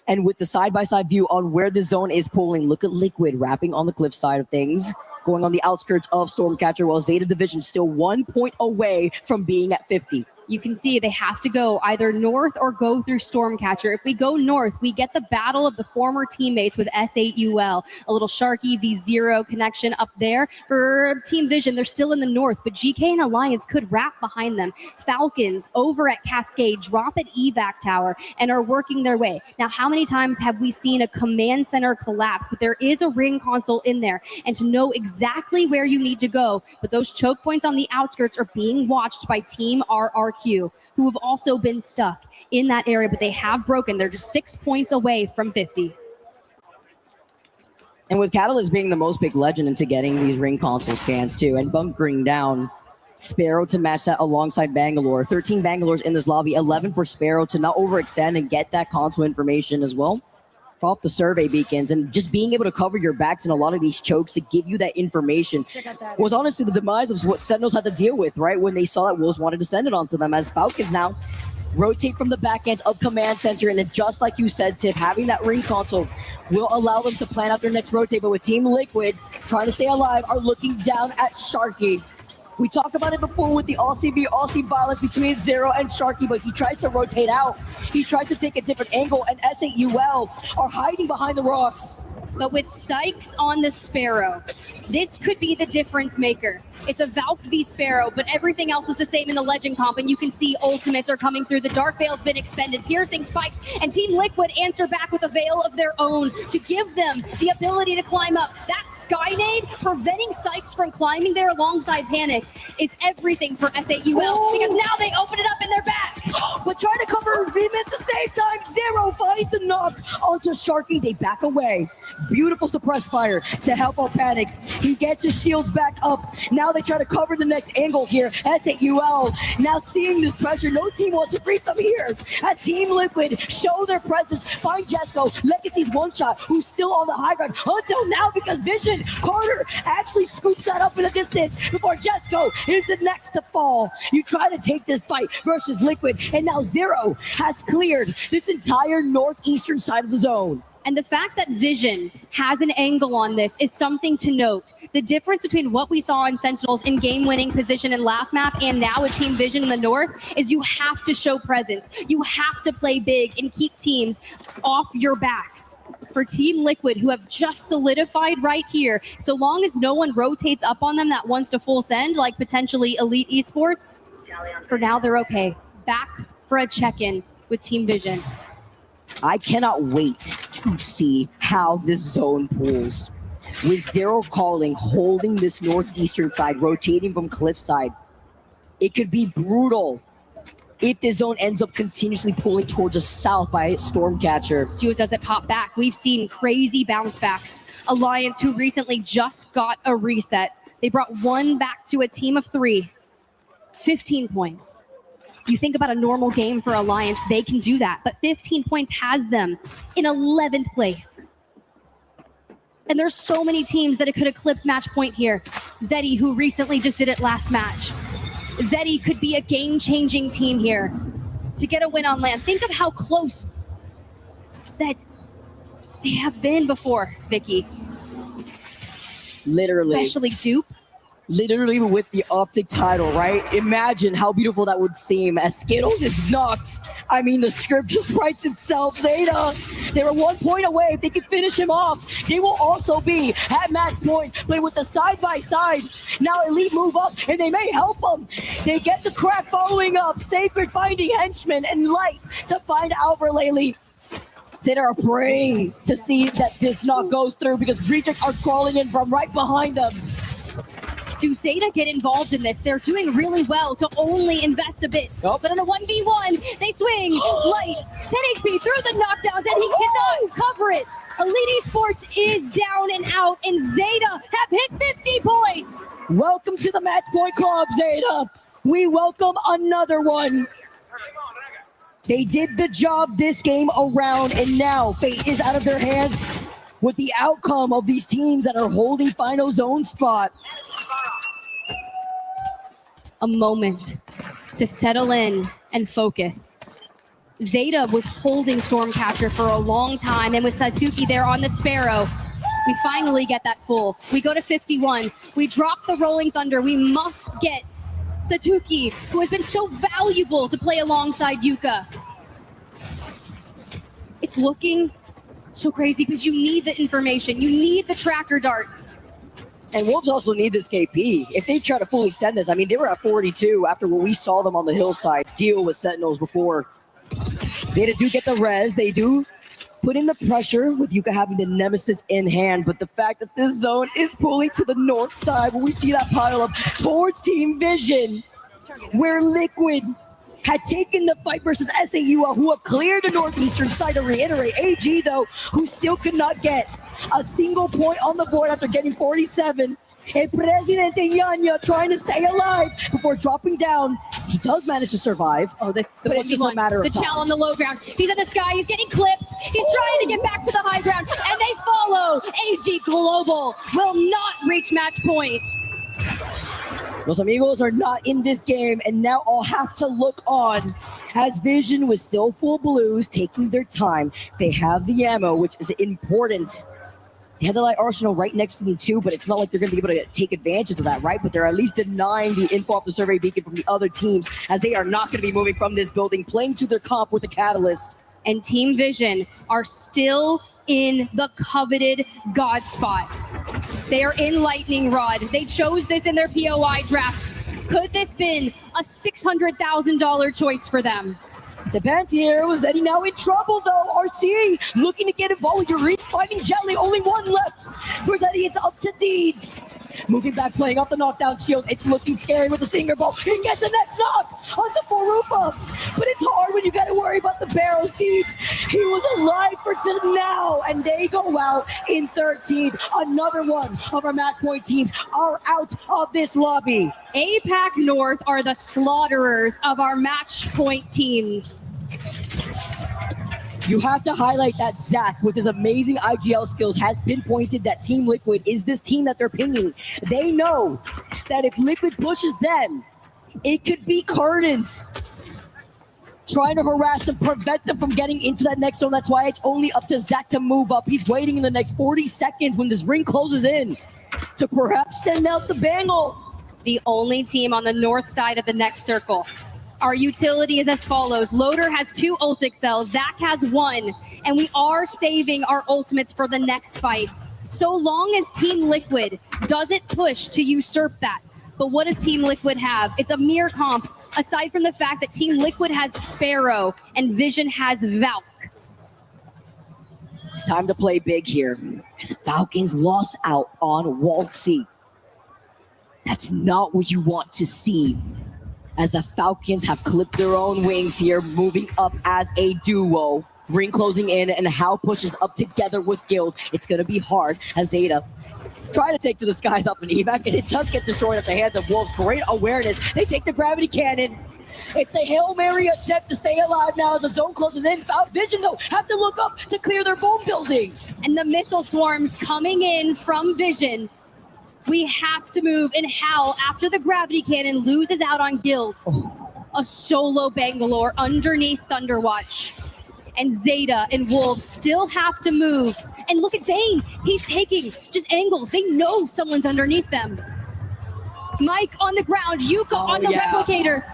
And with the side-by-side view on where the zone is pulling, look at Liquid wrapping on the cliff side of things, going on the outskirts of Stormcatcher, while Zeta Division still 1 point away from being at 50. You can see they have to go either north or go through Stormcatcher. If we go north, we get the battle of the former teammates with S8UL. A little Sharky V0 connection up there. For Team Vision, they're still in the north, but GK and Alliance could wrap behind them. Falcons over at Cascade drop at evac tower and are working their way. Now, how many times have we seen a command center collapse? But there is a ring console in there, and to know exactly where you need to go, but those choke points on the outskirts are being watched by Team RRQ, who have also been stuck in that area, but they have broken. They're just 6 points away from 50. And with Catalyst being the most big legend into getting these ring console scans too, and bunkering down Sparrow to match that alongside Bangalore. 13 Bangalores in this lobby, 11 for Sparrow to not overextend and get that console information as well. Off the survey beacons, and just being able to cover your backs in a lot of these chokes to give you that information was honestly the demise of what Sentinels had to deal with, right? When they saw that Wolves wanted to send it onto them, as Falcons now rotate from the back ends of Command Center. And then just like you said, Tiff, having that ring console will allow them to plan out their next rotate. But with Team Liquid trying to stay alive, are looking down at Sharky. We talked about it before with the Aussie violence between Zero and Sharky, but he tries to rotate out. He tries to take a different angle, and S8UL are hiding behind the rocks. But with Sykes on the Sparrow, this could be the difference maker. It's a Valk v Sparrow, but everything else is the same in the Legend comp, and you can see ultimates are coming through. The Dark Veil's been expended, piercing spikes, and Team Liquid answer back with a Veil of their own to give them the ability to climb up. That Skynade, preventing Sykes from climbing there alongside Panic, is everything for S8UL, because now they open it up in their back. But trying to cover Beam at the same time, Zero finds a knock onto Sharky. They back away. Beautiful suppressed fire to help out Panic. He gets his shields back up. Now they try to cover the next angle here. S8UL now seeing this pressure. No team wants to greet them here. As Team Liquid show their presence, find Jesco. Legacy's one shot, who's still on the high ground until now, because Vision Carter actually scoops that up in the distance before Jesco is the next to fall. You try to take this fight versus Liquid, and now Zero has cleared this entire northeastern side of the zone. And the fact that Vision has an angle on this is something to note. The difference between what we saw in Sentinels in game-winning position in last map and now with Team Vision in the north is you have to show presence. You have to play big and keep teams off your backs. For Team Liquid, who have just solidified right here, so long as no one rotates up on them that wants to full send, like potentially Elite Esports, for now they're okay. Back for a check-in with Team Vision. I cannot wait to see how this zone pulls. With Zero calling, holding this northeastern side, rotating from cliffside, it could be brutal if this zone ends up continuously pulling towards the south by Stormcatcher. Does it pop back? We've seen crazy bounce backs. Alliance, who recently just got a reset. They brought one back to a team of 3. 15 points. You think about a normal game for Alliance, they can do that, but 15 points has them in 11th place. And there's so many teams that it could eclipse match point here. Zeddy, who recently just did it last match. Zeddy could be a game-changing team here to get a win on land. Think of how close that they have been before, Vicky. Literally. Especially Dupe. Literally with the Optic title, right? Imagine how beautiful that would seem as Skittles is knocked. I mean, the script just writes itself. Zeta, they were 1 point away. If they could finish him off, they will also be at match point. But with the side-by-side, now Elite move up, and they may help them. They get the crack following up. Sacred finding Henchman and Light to find Albert Laley. Zeta are praying to see that this knock goes through, because Reject are crawling in from right behind them. do Zeta get involved in this? They're doing really well to only invest a bit. But in a 1v1, they swing. Light, 10 HP through the knockdowns, and he cannot cover it. Elite Esports is down and out, and Zeta have hit 50 points. Welcome to the Match Point Club, Zeta. We welcome another one. They did the job this game around, and now fate is out of their hands with the outcome of these teams that are holding final zone spot. A moment to settle in and focus. Zeta was holding Stormcatcher for a long time, and with Satuki there on the Sparrow, we finally get that full. We go to 51. We drop the Rolling Thunder. We must get Satuki, who has been so valuable to play alongside Yuka. It's looking so crazy because you need the information. You need the tracker darts. And Wolves also need this KP. If they try to fully send this, I mean, they were at 42 after what we saw them on the hillside deal with Sentinels before. They do get the res. They do put in the pressure with Yuka having the Nemesis in hand. But the fact that this zone is pulling to the north side, when we see that pile up towards Team Vision, where Liquid had taken the fight versus SAU, who have cleared the northeastern side. To reiterate, AG, though, who still could not get a single point on the board after getting 47. El Presidente Yanya trying to stay alive before dropping down. He does manage to survive. Oh, but it's just a matter of the time. Chow on the low ground. He's in the sky. He's getting clipped. He's trying to get back to the high ground, and they follow. AG Global will not reach match point. Los Amigos are not in this game, and now I'll have to look on as Vision was still full blues, taking their time. They have the ammo, which is important. They had the light arsenal right next to them too, but it's not like they're going to be able to take advantage of that, right? But they're at least denying the info off the survey beacon from the other teams, as they are not going to be moving from this building, playing to their comp with the Catalyst. And Team Vision are still in the coveted God spot. They are in Lightning Rod. They chose this in their POI draft. Could this been a $600,000 choice for them? Depends here. Was Eddie now in trouble though? RC looking to get involved. You're finding Jelly. Only one left for Eddie. It's up to Deeds. Moving back, playing off the knockdown shield. It's looking scary with the Stinger Ball. He gets the next knock onto Forupa. But it's hard when you got to worry about the barrels. Deeds, he was alive for till now. And they go out in 13th. Another one of our match point teams are out of this lobby. APAC North are the slaughterers of our match point teams. You have to highlight that Zach, with his amazing IGL skills, has pinpointed that Team Liquid is this team that they're pinging. They know that if Liquid pushes them, it could be Cardinals trying to harass them, prevent them from getting into that next zone. That's why it's only up to Zach to move up. He's waiting in the next 40 seconds when this ring closes in to perhaps send out the bangle. The only team on the north side of the next circle. Our utility is as follows. Loader has 2 ultic cells. Zach has 1. And we are saving our ultimates for the next fight. So long as Team Liquid doesn't push to usurp that. But what does Team Liquid have? It's a mere comp, aside from the fact that Team Liquid has Sparrow and Vision has Valk. It's time to play big here, as Falcons lost out on Waltzy. That's not what you want to see, as the Falcons have clipped their own wings here, moving up as a duo. Ring closing in, and Hal pushes up together with Guild. It's going to be hard as Zeta try to take to the skies off an evac, and it does get destroyed at the hands of Wolves. Great awareness. They take the gravity cannon. It's a Hail Mary attempt to stay alive now as the zone closes in. Vision, though, have to look up to clear their bone building. And the missile swarms coming in from Vision. We have to move, and Hal, after the gravity cannon, loses out on Guild. A solo Bangalore underneath Thunderwatch. And Zeta and Wolves still have to move. And look at Vayne. He's taking just angles. They know someone's underneath them. Mike on the ground. Yuka on the replicator.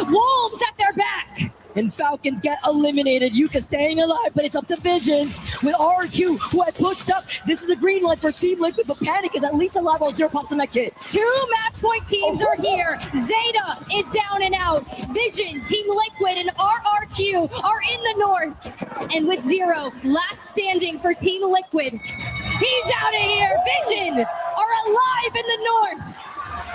Wolves at their back. And Falcons get eliminated. Yuka staying alive, but it's up to Visions with RQ, who had pushed up. This is a green light for Team Liquid, but Panic is at least alive while Zero pops in that kit. 2 match point teams are here. Zeta is down and out. Vision, Team Liquid, and RRQ are in the north. And with Zero, last standing for Team Liquid. He's out of here. Vision are alive in the north.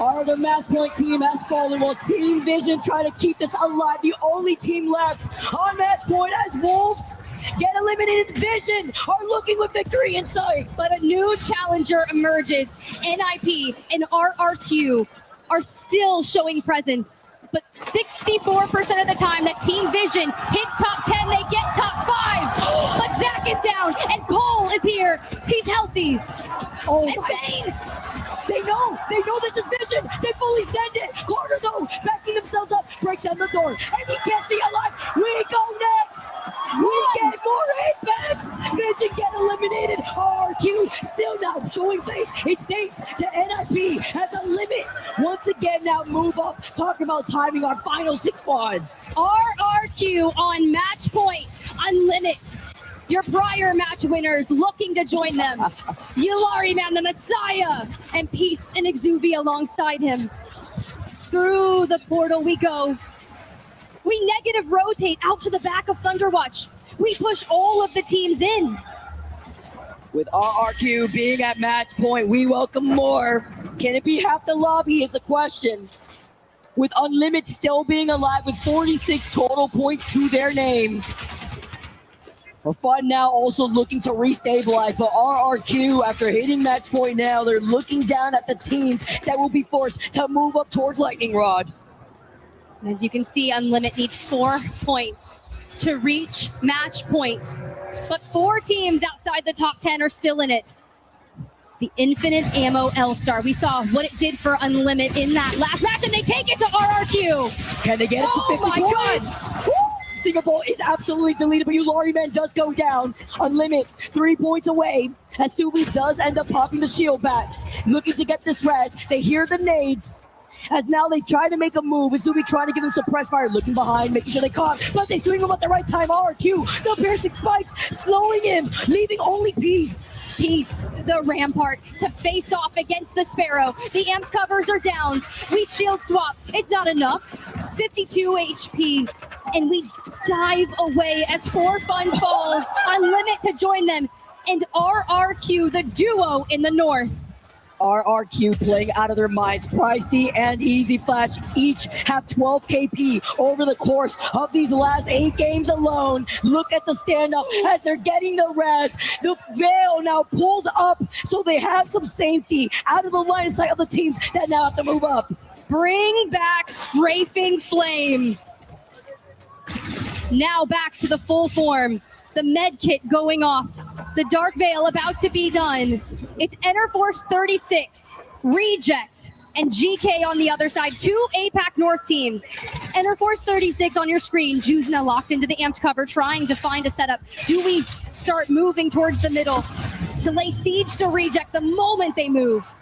Our other match point team has fallen while Team Vision try to keep this alive. The only team left on match point as Wolves get eliminated. Vision are looking with victory in sight. But a new challenger emerges. NIP and RRQ are still showing presence. But 64% of the time that Team Vision hits top 10, they get top 5. But Zach is down, and Cole is here. He's healthy. Oh, and Zane. They know this is Vision. They fully send it. Carter, though, backing themselves up, breaks down the door, and he can't see alive. We go next. We get more Apex. Vision get eliminated. RQ still not showing face. It's thanks to NIP as a limit. Once again, now move up. Talking about timing our final 6 squads. RRQ on match point. Unlimit. Your prior match winners looking to join them. Yulari Man, the Messiah, and Peace and Exuvia alongside him. Through the portal we go. We negative rotate out to the back of Thunderwatch. We push all of the teams in. With RRQ being at match point, we welcome more. Can it be half the lobby is the question. With Unlimit still being alive with 46 total points to their name. For fun now, also looking to restabilize, but RRQ, after hitting match point now, they're looking down at the teams that will be forced to move up towards Lightning Rod. And as you can see, Unlimit need 4 points to reach match point. But 4 teams outside the top 10 are still in it. The Infinite Ammo L-Star. We saw what it did for Unlimit in that last match, and they take it to RRQ. Can they get it to 50 points? Singapore is absolutely deleted, but Yulari Man does go down. Unlimit 3 points away as Suvi does end up popping the shield back. Looking to get this res. They hear the nades. As now they try to make a move. Suvi trying to give them some press fire. Looking behind, making sure they caught. But they swing him at the right time. RQ, the piercing spikes, slowing him, leaving only Peace. Peace, the Rampart, to face off against the Sparrow. The amped covers are down. We shield swap. It's not enough. 52 HP. And we dive away as 4 Fun falls. Unlimit to join them. And RRQ, the duo in the north. RRQ playing out of their minds. Pricey and Easy Flash each have 12 KP over the course of these last 8 games alone. Look at the stand-up as they're getting the res. The veil now pulled up so they have some safety out of the line of sight of the teams that now have to move up. Bring back Strafing Flame. Now back to the full form. The med kit going off. The Dark Veil about to be done. It's Enterforce 36, Reject, and GK on the other side. 2 APAC North teams. Enterforce 36 on your screen. Juzna locked into the amped cover, trying to find a setup. Do we start moving towards the middle to lay siege to Reject the moment they move?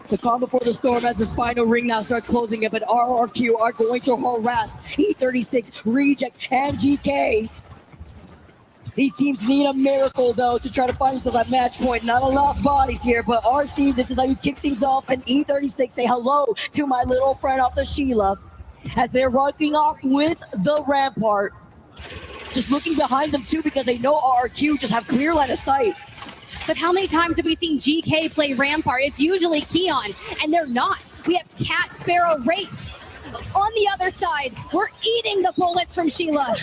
The calm before the storm as this final ring now starts closing it, but RRQ are going to harass E36, Reject, and GK. These teams need a miracle, though, to try to find themselves at match point. Not a lot of bodies here, but RC, this is how you kick things off. And E36 say hello to my little friend off the Sheila as they're running off with the Rampart. Just looking behind them, too, because they know RRQ just have clear line of sight. But how many times have we seen GK play Rampart? It's usually Keon, and they're not. We have Cat, Sparrow, Wraith. On the other side, we're eating the bullets from Sheila.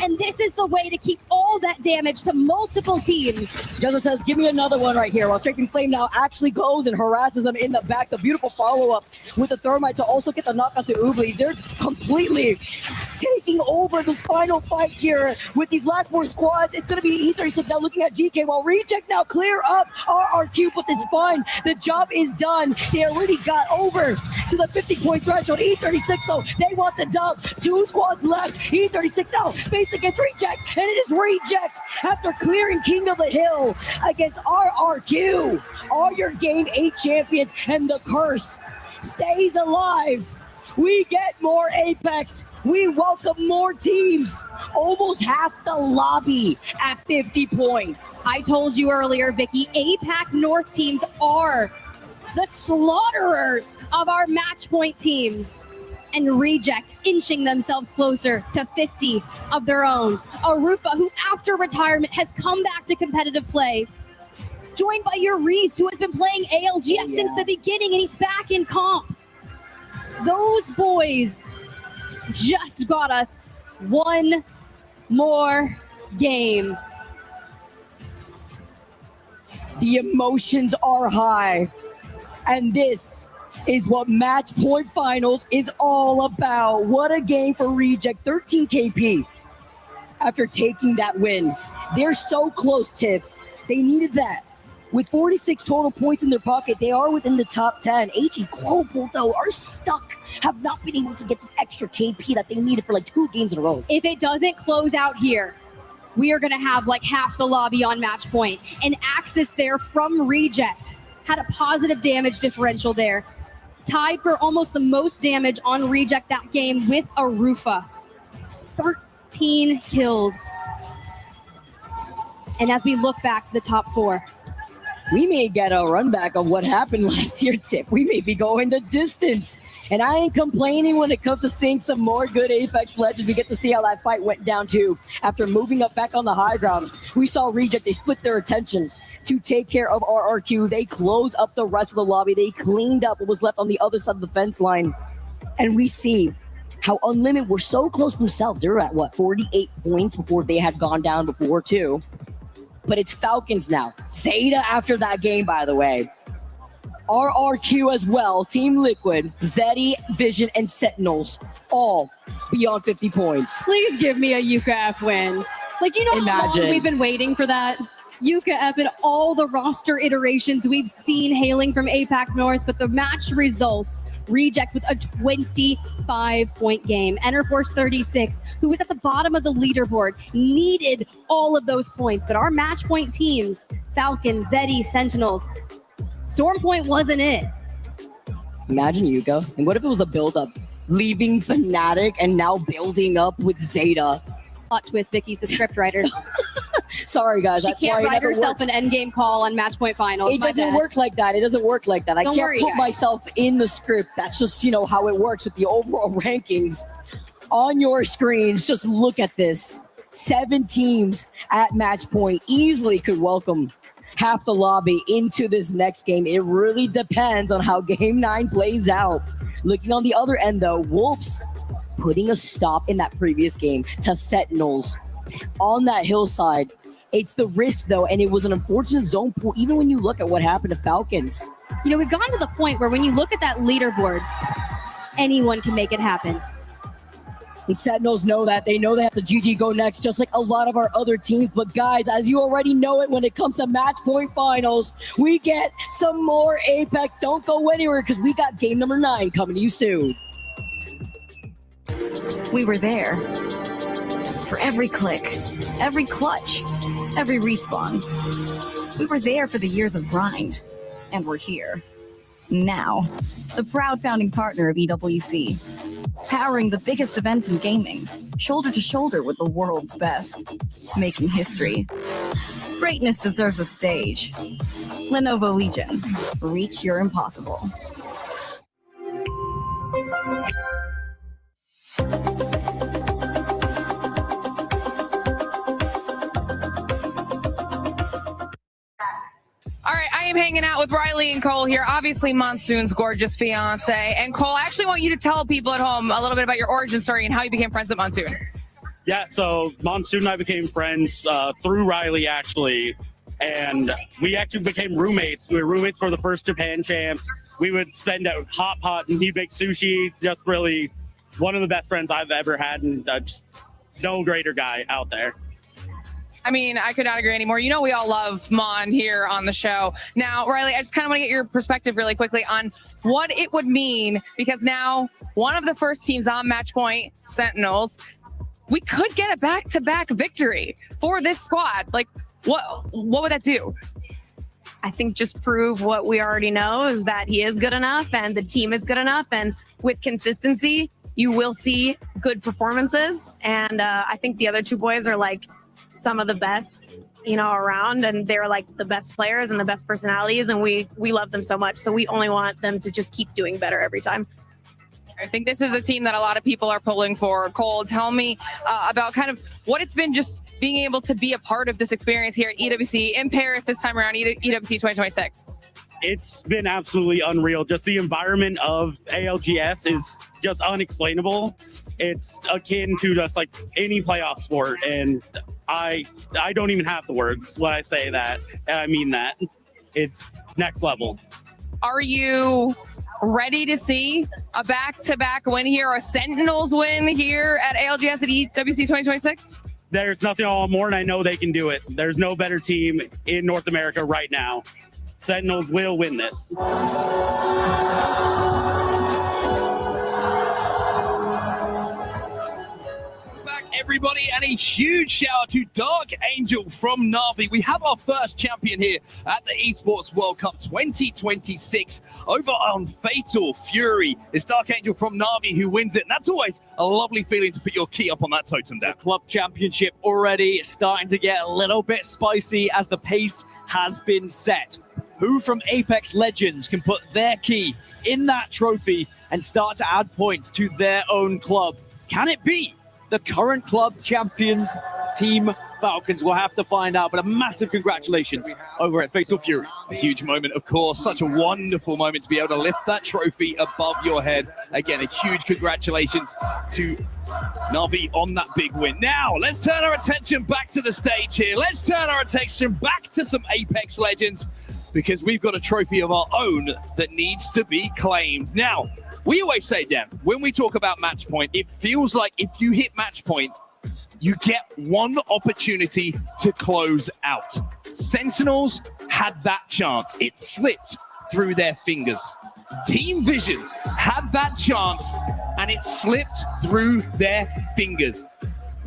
And this is the way to keep all that damage to multiple teams. Justin says, give me another one right here. While Strafing Flame now actually goes and harasses them in the back. The beautiful follow-up with the Thermite to also get the knockout to Ubli. They're completely taking over this final fight here with these last 4 squads. It's going to be E36 now looking at GK while Reject now clear up RRQ, but it's fine. The job is done. They already got over to the 50-point threshold. E36 though, they want the dub. 2 squads left. E36 now face against Reject, and it is Reject after clearing King of the Hill against RRQ. All your game 8 champions, and the curse stays alive. We get more Apex. We welcome more teams. Almost half the lobby at 50 points. I told you earlier, Vicky, APAC North teams are the slaughterers of our match point teams. And Reject inching themselves closer to 50 of their own. Arufa, who after retirement has come back to competitive play. joined by your Reese, who has been playing ALGS since the beginning, and he's back in comp. Those boys just got us one more game. The emotions are high, and this is what Match Point Finals is all about. What a game for Reject, 13 KP. After taking that win, they're so close, Tiff. They needed that. With 46 total points in their pocket, they are within the top 10. HE Global, though, are stuck, have not been able to get the extra KP that they needed for like 2 games in a row. If it doesn't close out here, we are going to have like half the lobby on Match Point. And Axis there from Reject had a positive damage differential there. Tied for almost the most damage on Reject that game with a Rufa. 13 kills. And as we look back to the top 4, we may get a run back of what happened last year, Tip. We may be going the distance. And I ain't complaining when it comes to seeing some more good Apex Legends. We get to see how that fight went down too. After moving up back on the high ground, we saw Reject, they split their attention to take care of RRQ. They closed up the rest of the lobby. They cleaned up what was left on the other side of the fence line. And we see how Unlimited were so close themselves. They were at, what, 48 points before they had gone down before too. But it's Falcons now. Zeta after that game, by the way. RRQ as well, Team Liquid, Zeddy, Vision, and Sentinels, all beyond 50 points. please give me a Yuka F win. Like, do you know how long we've been waiting for that? Yuka F and all the roster iterations we've seen hailing from APAC North, but the match results, Reject with a 25-point game. Enterforce 36, who was at the bottom of the leaderboard, needed all of those points, but our match point teams, Falcons, Zeddy, Sentinels, Stormpoint wasn't it. Imagine Yuka. And what if it was the build-up? Leaving Fnatic and now building up with Zeta. Plot twist, Vicky's the scriptwriter. Sorry, guys. She that's can't why it write never herself works. an endgame call on Match Point Finals. It doesn't work like that. It doesn't work like that. I Don't can't worry, put guys. myself in the script. That's just, how it works with the overall rankings. On your screens, just look at this. 7 teams at Match Point easily could welcome half the lobby into this next game. It really depends on how Game 9 plays out. Looking on the other end, though, Wolves putting a stop in that previous game to Sentinels on that hillside. It's the risk, though, and it was an unfortunate zone pool, even when you look at what happened to Falcons. We've gotten to the point where when you look at that leaderboard, anyone can make it happen. And Sentinels know that. They know they have to GG go next, just like a lot of our other teams. But guys, as you already know it, when it comes to Match Point Finals, we get some more Apex. Don't go anywhere, because we got game number 9 coming to you soon. We were there for every click, every clutch, every respawn. We were there for the years of grind, and we're here now. The proud founding partner of EWC, powering the biggest event in gaming, shoulder to shoulder with the world's best, making history. Greatness deserves a stage. Lenovo Legion, reach your impossible. All right, I am hanging out with Riley and Cole here, obviously Monsoon's gorgeous fiance. And Cole, I actually want you to tell people at home a little bit about your origin story and how you became friends with Monsoon. Yeah, so Monsoon and I became friends through Riley, actually. And we actually became roommates. We were roommates for the first Japan champs. We would spend at Hot Pot and he'd make sushi. Just really one of the best friends I've ever had, and just no greater guy out there. I mean, I could not agree anymore. We all love Mon here on the show. Now, Riley, I just kind of want to get your perspective really quickly on what it would mean, because now one of the first teams on Match Point, Sentinels, we could get a back-to-back victory for this squad. Like, what would that do? I think just prove what we already know, is that he is good enough and the team is good enough. And with consistency, you will see good performances. And I think the other two boys are like some of the best, around, and they're like the best players and the best personalities, and we love them so much. So we only want them to just keep doing better every time. I think this is a team that a lot of people are pulling for. Cole, tell me about kind of what it's been just being able to be a part of this experience here at EWC in Paris this time around, EWC 2026? It's been absolutely unreal. Just the environment of ALGS is just unexplainable. It's akin to just like any playoff sport, and I don't even have the words when I say that, and I mean that. It's next level. Are you ready to see a back-to-back win here, a Sentinels win here at ALGS at EWC 2026? There's nothing more, and I know they can do it. There's no better team in North America right now. Sentinels will win this. Everybody, and a huge shout out to Dark Angel from Na'Vi. We have our first champion here at the Esports World Cup 2026 over on Fatal Fury. It's Dark Angel from Na'Vi who wins it, and that's always a lovely feeling to put your key up on that totem down. The club championship already starting to get a little bit spicy as the pace has been set. Who from Apex Legends can put their key in that trophy and start to add points to their own club? Can it be the current club champions, Team Falcons? We'll have to find out, but a massive congratulations over at Fatal Fury. A huge moment, of course. Such a wonderful moment to be able to lift that trophy above your head. Again, a huge congratulations to Na'Vi on that big win. Now, let's turn our attention back to the stage here. Let's turn our attention back to some Apex Legends, because we've got a trophy of our own that needs to be claimed. Now, we always say, Dan, when we talk about match point, it feels like if you hit match point, you get one opportunity to close out. Sentinels had that chance. It slipped through their fingers. Team Vision had that chance, and it slipped through their fingers.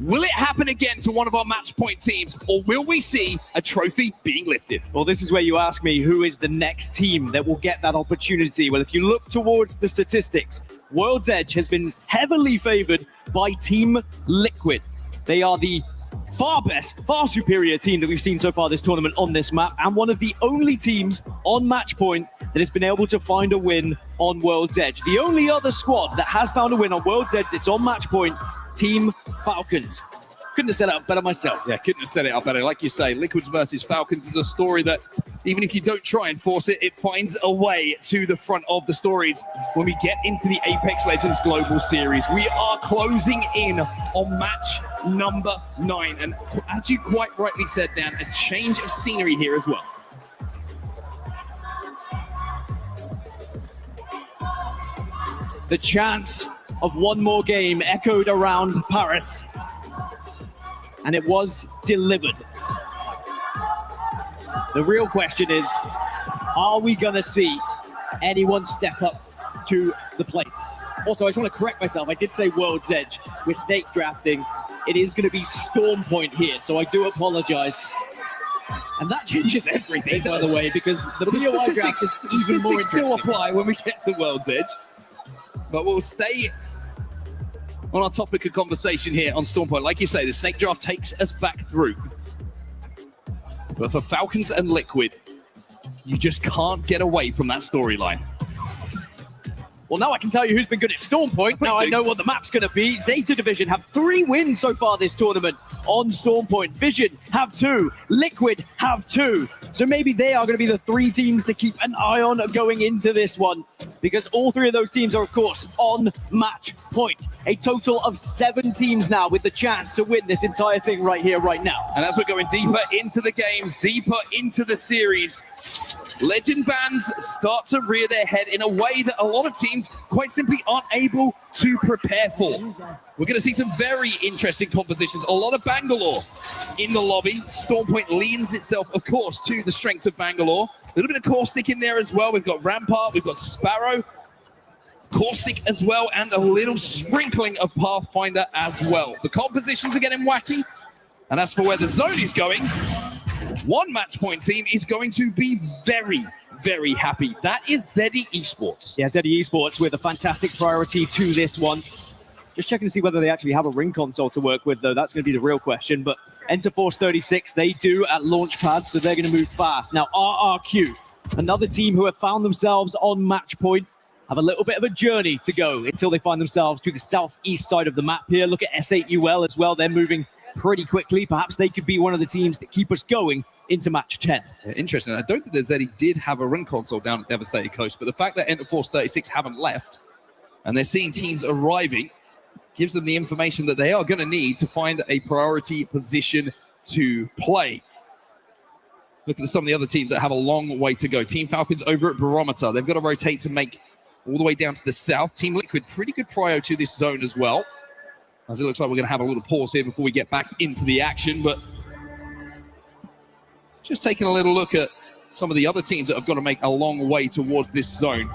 Will it happen again to one of our match point teams, or will we see a trophy being lifted? Well, this is where you ask me who is the next team that will get that opportunity. Well, if you look towards the statistics, World's Edge has been heavily favored by Team Liquid. They are the far best, far superior team that we've seen so far this tournament on this map, and one of the only teams on match point that has been able to find a win on World's Edge. The only other squad that has found a win on World's Edge that's on match point, Team Falcons. Couldn't have set it up better myself. Yeah, couldn't have set it up better. Like you say, Liquids versus Falcons is a story that even if you don't try and force it, it finds a way to the front of the stories when we get into the Apex Legends Global Series. We are closing in on match number 9. And as you quite rightly said, Dan, a change of scenery here as well. The chance of one more game echoed around Paris, and it was delivered. The real question is, are we going to see anyone step up to the plate? Also, I just want to correct myself. I did say World's Edge. We're snake drafting. It is going to be Storm Point here, so I do apologize. And that changes everything, by the way, because the POI draft is even more interesting. Still apply when we get to World's Edge. But we'll stay on our topic of conversation here on Storm Point. Like you say, the snake draft takes us back through. But for Falcons and Liquid, you just can't get away from that storyline. Well, now I can tell you who's been good at Storm Point. Now I know what the map's going to be. Zeta Division have 3 wins so far this tournament on Storm Point. Vision have 2. Liquid have 2. So maybe they are going to be the 3 teams to keep an eye on going into this one, because all 3 of those teams are, of course, on match point. A total of 7 teams now with the chance to win this entire thing right here, right now. And as we're going deeper into the games, deeper into the series, Legend bands start to rear their head in a way that a lot of teams quite simply aren't able to prepare for. We're going to see some very interesting compositions. A lot of Bangalore in the lobby. Storm Point leans itself, of course, to the strengths of Bangalore. A little bit of Caustic in there as well. We've got Rampart, we've got Sparrow, Caustic as well, and a little sprinkling of Pathfinder as well. The compositions are getting wacky. And as for where the zone is going, one match point team is going to be very, very happy. That is Zeddy Esports. Yeah, Zeddy Esports with a fantastic priority to this one. Just checking to see whether they actually have a ring console to work with, though. That's going to be the real question. But Enter Force 36, they do at Launchpad, so they're going to move fast. Now, RRQ, another team who have found themselves on match point, have a little bit of a journey to go until they find themselves to the southeast side of the map here. Look at S8UL as well. They're moving pretty quickly. Perhaps they could be one of the teams that keep us going into match 10. Yeah, interesting. I don't think that Zeddy did have a run console down at Devastated Coast, but the fact that Enter Force 36 haven't left and they're seeing teams arriving gives them the information that they are going to need to find a priority position to play. Look at some of the other teams that have a long way to go. Team Falcons over at Barometer. They've got to rotate to make all the way down to the south. Team Liquid, pretty good prio to this zone as well. As it looks like we're going to have a little pause here before we get back into the action. But just taking a little look at some of the other teams that have got to make a long way towards this zone.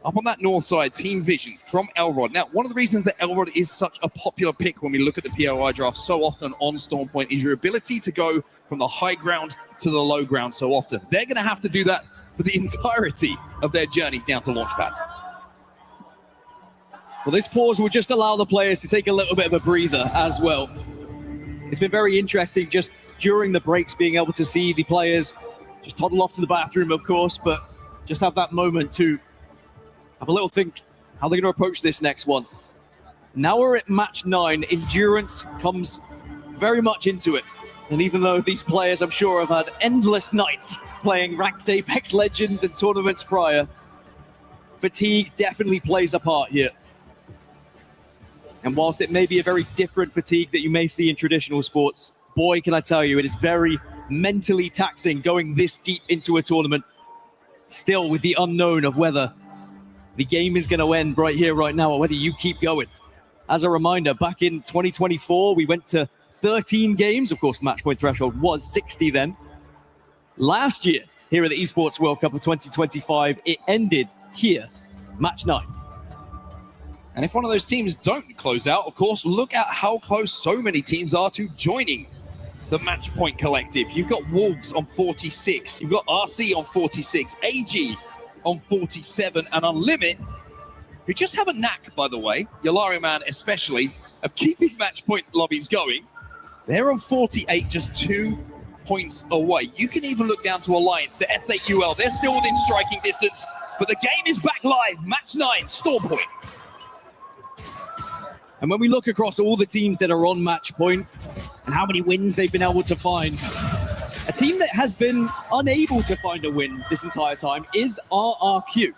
Up on that north side, Team Vision from Elrod. Now, one of the reasons that Elrod is such a popular pick when we look at the POI draft so often on Storm Point is your ability to go from the high ground to the low ground so often. They're going to have to do that for the entirety of their journey down to Launchpad. Well, this pause will just allow the players to take a little bit of a breather as well. It's been very interesting just during the breaks being able to see the players just toddle off to the bathroom, of course, but just have that moment to have a little think how they're going to approach this next one. Now we're at match 9. Endurance comes very much into it. And even though these players, I'm sure, have had endless nights playing ranked Apex Legends and tournaments prior, fatigue definitely plays a part here. And whilst it may be a very different fatigue that you may see in traditional sports, boy, can I tell you, it is very mentally taxing going this deep into a tournament, still with the unknown of whether the game is going to end right here, right now, or whether you keep going. As a reminder, back in 2024, we went to 13 games. Of course, the match point threshold was 60 then. Last year, here at the Esports World Cup of 2025, it ended here, match 9. And if one of those teams don't close out, of course, look at how close so many teams are to joining the Match Point Collective. You've got Wolves on 46. You've got RC on 46. AG on 47. And Unlimit, who just have a knack, by the way, Yolario Man especially, of keeping Match Point lobbies going. They're on 48, just 2 points away. You can even look down to Alliance, the S8UL. They're still within striking distance, but the game is back live. Match 9, Storm Point. And when we look across all the teams that are on match point and how many wins they've been able to find, a team that has been unable to find a win this entire time is RRQ.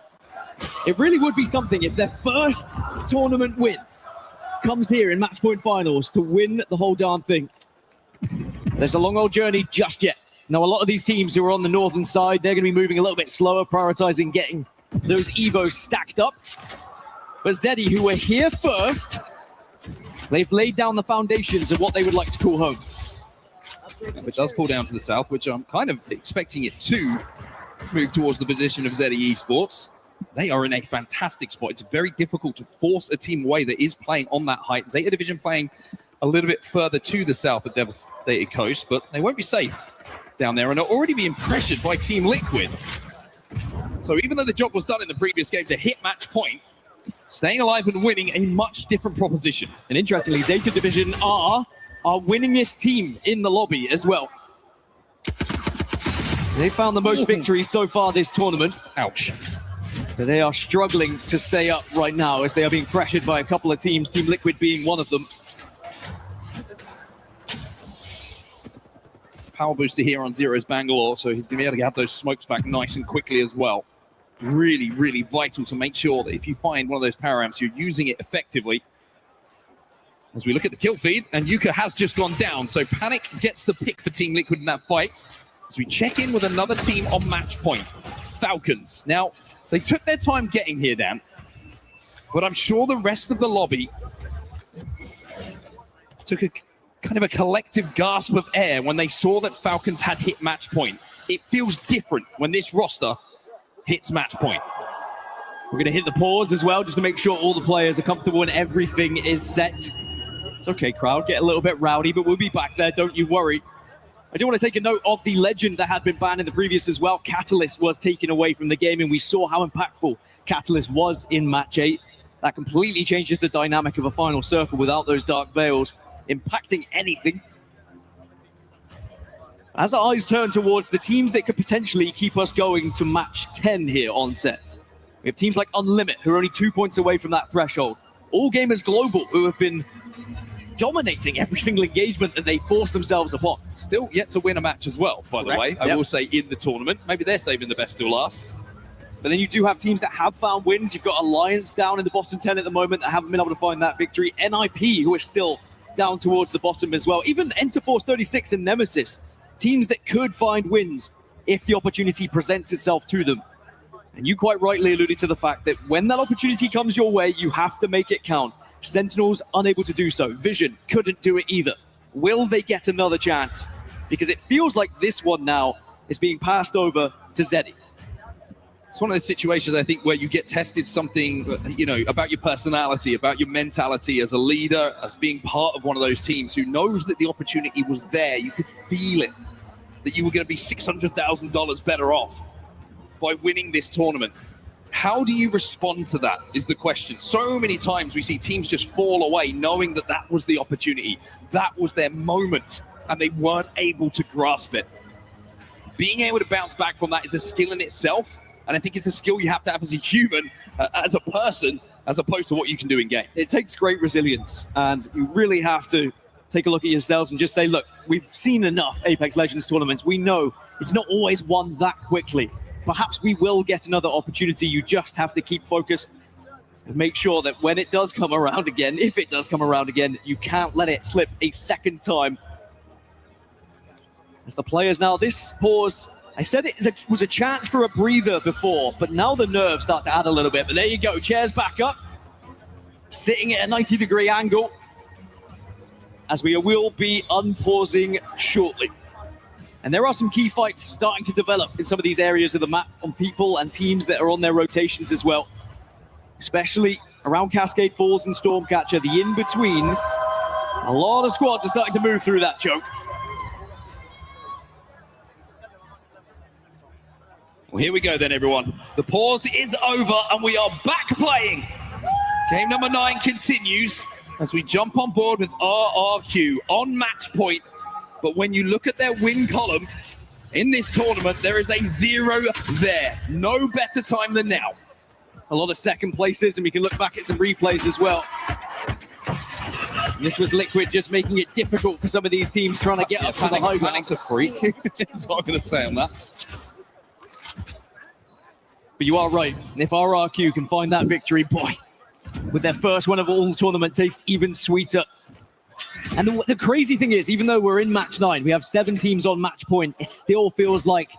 It really would be something if their first tournament win comes here in match point finals to win the whole darn thing. There's a long old journey just yet. Now, a lot of these teams who are on the northern side, they're going to be moving a little bit slower, prioritizing getting those Evos stacked up. But Zeddy, who were here first, they've laid down the foundations of what they would like to call home. If it does pull down to the south, which I'm kind of expecting it to move towards the position of Zeddy Esports, they are in a fantastic spot. It's very difficult to force a team away that is playing on that height. Zeta Division playing a little bit further to the south of Devastated Coast, but they won't be safe down there and are already being pressured by Team Liquid. So even though the job was done in the previous game to hit match point, staying alive and winning a much different proposition. And interestingly, Zeta Division are our winningest team in the lobby as well. They found the most victories so far this tournament. Ouch. But they are struggling to stay up right now as they are being pressured by a couple of teams, Team Liquid being one of them. Power booster here on Zero's Bangalore, so he's going to be able to have those smokes back nice and quickly as well. Really, really vital to make sure that if you find one of those power amps, you're using it effectively. As we look at the kill feed, and Yuka has just gone down, so Panic gets the pick for Team Liquid in that fight. As we check in with another team on match point, Falcons. Now, they took their time getting here, Dan, but I'm sure the rest of the lobby took a kind of a collective gasp of air when they saw that Falcons had hit match point. It feels different when this roster hits match point. We're going to hit the pause as well, just to make sure all the players are comfortable and everything is set. It's okay, crowd, get a little bit rowdy, but we'll be back there, don't you worry. I do want to take a note of the legend that had been banned in the previous as well. Catalyst was taken away from the game, and we saw how impactful Catalyst was in match 8. That completely changes the dynamic of a final circle without those dark veils impacting anything. As our eyes turn towards the teams that could potentially keep us going to match 10 here on set, we have teams like Unlimit, who are only 2 points away from that threshold. All Gamers Global, who have been dominating every single engagement that they force themselves upon. Still yet to win a match as well, by the way. I will say in the tournament. Maybe they're saving the best till last. But then you do have teams that have found wins. You've got Alliance down in the bottom 10 at the moment that haven't been able to find that victory. NIP, who are still down towards the bottom as well. Even Enterforce 36 and Nemesis, teams that could find wins if the opportunity presents itself to them. And you quite rightly alluded to the fact that when that opportunity comes your way, you have to make it count. Sentinels unable to do so. Vision couldn't do it either. Will they get another chance? Because it feels like this one now is being passed over to Zeddy. It's one of those situations, I think, where you get tested something, you know, about your personality, about your mentality as a leader, as being part of one of those teams who knows that the opportunity was there. You could feel it, that you were going to be $600,000 better off by winning this tournament. How do you respond to that is the question. So many times we see teams just fall away knowing that that was the opportunity. That was their moment, and they weren't able to grasp it. Being able to bounce back from that is a skill in itself. And I think it's a skill you have to have as a human, as a person, as opposed to what you can do in game. It takes great resilience, and you really have to take a look at yourselves and just say, look, we've seen enough Apex Legends tournaments. We know it's not always won that quickly. Perhaps we will get another opportunity. You just have to keep focused and make sure that when it does come around again, if it does come around again, you can't let it slip a second time. As the players now, this pause, I said it was a chance for a breather before, but now the nerves start to add a little bit. But there you go, chairs back up, sitting at a 90-degree angle, as we will be unpausing shortly. And there are some key fights starting to develop in some of these areas of the map on people and teams that are on their rotations as well, especially around Cascade Falls and Stormcatcher, the in-between. A lot of squads are starting to move through that choke. Well, here we go then, everyone. The pause is over, and we are back playing. Game number 9 continues as we jump on board with RRQ on match point. But when you look at their win column in this tournament, there is a 0 there. No better time than now. A lot of second places, and we can look back at some replays as well. This was Liquid just making it difficult for some of these teams trying to get up to the high ground. Panic's a freak. That's what I'm going to say on that. But you are right. And if RRQ can find that victory, boy, with their first one of all tournament, taste even sweeter. And the crazy thing is, even though we're in match 9, we have 7 teams on match point, it still feels like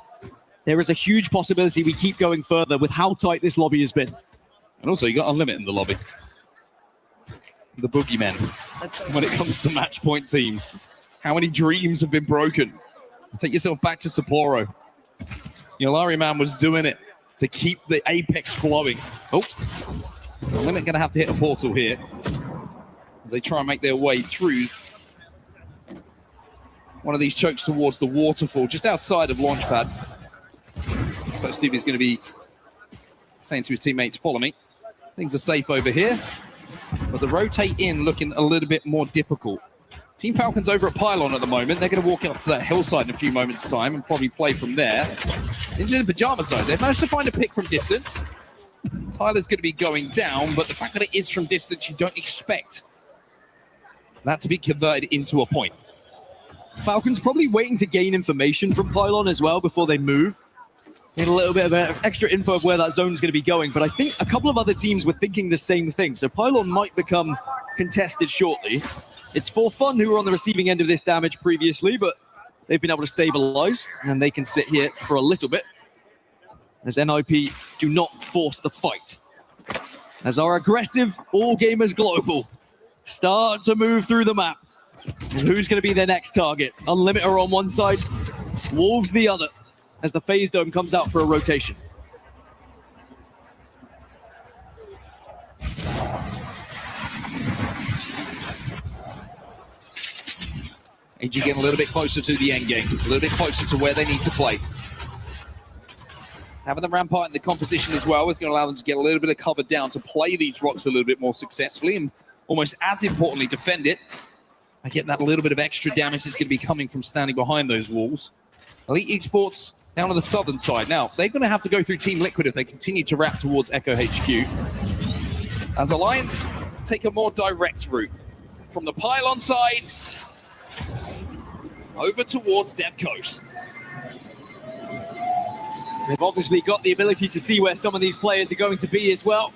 there is a huge possibility we keep going further with how tight this lobby has been. And also, you got Unlimited in the lobby. The boogeymen. When it comes to match point teams. How many dreams have been broken? Take yourself back to Sapporo. Larry Man was doing it to keep the Apex flowing. Oh, Unlimited going to have to hit a portal here as they try and make their way through one of these chokes towards the waterfall just outside of Launchpad. So Stevie's going to be saying to his teammates, follow me. Things are safe over here, but the rotate in looking a little bit more difficult. Team Falcons over at Pylon at the moment. They're going to walk up to that hillside in a few moments' time and probably play from there. Into the pajama zone. They've managed to find a pick from distance. Tyler's going to be going down, but the fact that it is from distance, you don't expect that to be converted into a point. Falcons probably waiting to gain information from Pylon as well before they move. Need a little bit of extra info of where that zone is going to be going, but I think a couple of other teams were thinking the same thing. So Pylon might become contested shortly. It's For Fun who were on the receiving end of this damage previously, but they've been able to stabilize, and they can sit here for a little bit as NIP do not force the fight. As our aggressive All Gamers Global start to move through the map. And who's going to be their next target? Unlimited on one side, Wolves the other, as the Phase Dome comes out for a rotation. AG getting a little bit closer to the end game, a little bit closer to where they need to play. Having the Rampart in the composition as well is going to allow them to get a little bit of cover down to play these rocks a little bit more successfully and almost as importantly defend it. I get that little bit of extra damage that's going to be coming from standing behind those walls. Elite Esports down on the southern side. Now, they're going to have to go through Team Liquid if they continue to wrap towards Echo HQ. As Alliance take a more direct route from the pylon side over towards Dev Coast. They've obviously got the ability to see where some of these players are going to be as well.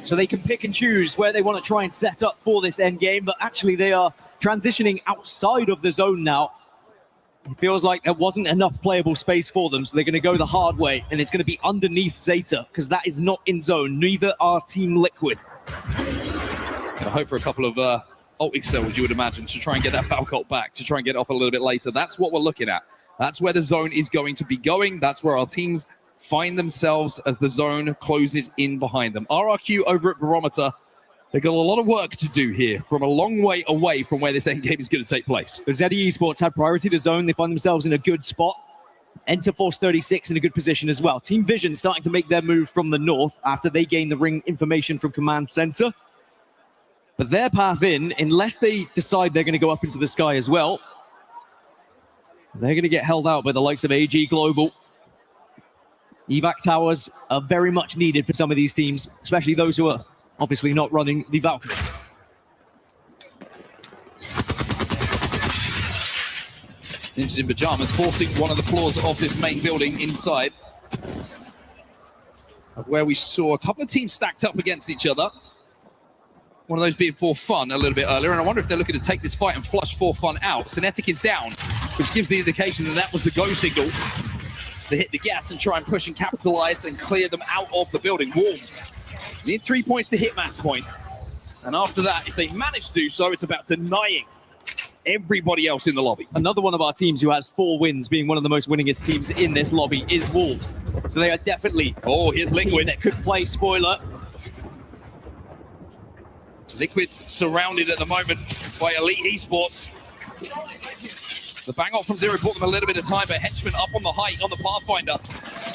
So they can pick and choose where they want to try and set up for this end game, but actually they are transitioning outside of the zone now. It feels like there wasn't enough playable space for them, so they're going to go the hard way, and it's going to be underneath Zeta, because that is not in zone. Neither are Team Liquid. I hope for a couple of ult excels, you would imagine, to try and get that Falcon back, to try and get off a little bit later. That's what we're looking at. That's where the zone is going to be going. That's where our teams find themselves as the zone closes in behind them. RRQ over at Barometer, they've got a lot of work to do here from a long way away from where this end game is going to take place. So Zeddy Esports had priority to zone. They find themselves in a good spot. Enter Force 36 in a good position as well. Team Vision starting to make their move from the north after they gain the ring information from Command Center. But their path in, unless they decide they're going to go up into the sky as well, they're going to get held out by the likes of AG Global. Evac towers are very much needed for some of these teams, especially those who are obviously not running the Valkyrie. Ninjas in pajamas forcing one of the floors of this main building inside, where we saw a couple of teams stacked up against each other. One of those being for fun a little bit earlier, and I wonder if they're looking to take this fight and flush for fun out. Cinetic is down, which gives the indication that that was the go signal to hit the gas and try and push and capitalize and clear them out of the building. Wolves need 3 points to hit match point, and after that, if they manage to do so, it's about denying everybody else in the lobby. Another one of our teams who has 4 wins, being one of the most winningest teams in this lobby, is Wolves. So they are definitely here's Liquid that could play spoiler. Liquid surrounded at the moment by Elite Esports. The bang off from Zero bought them a little bit of time, but Henchman up on the height on the Pathfinder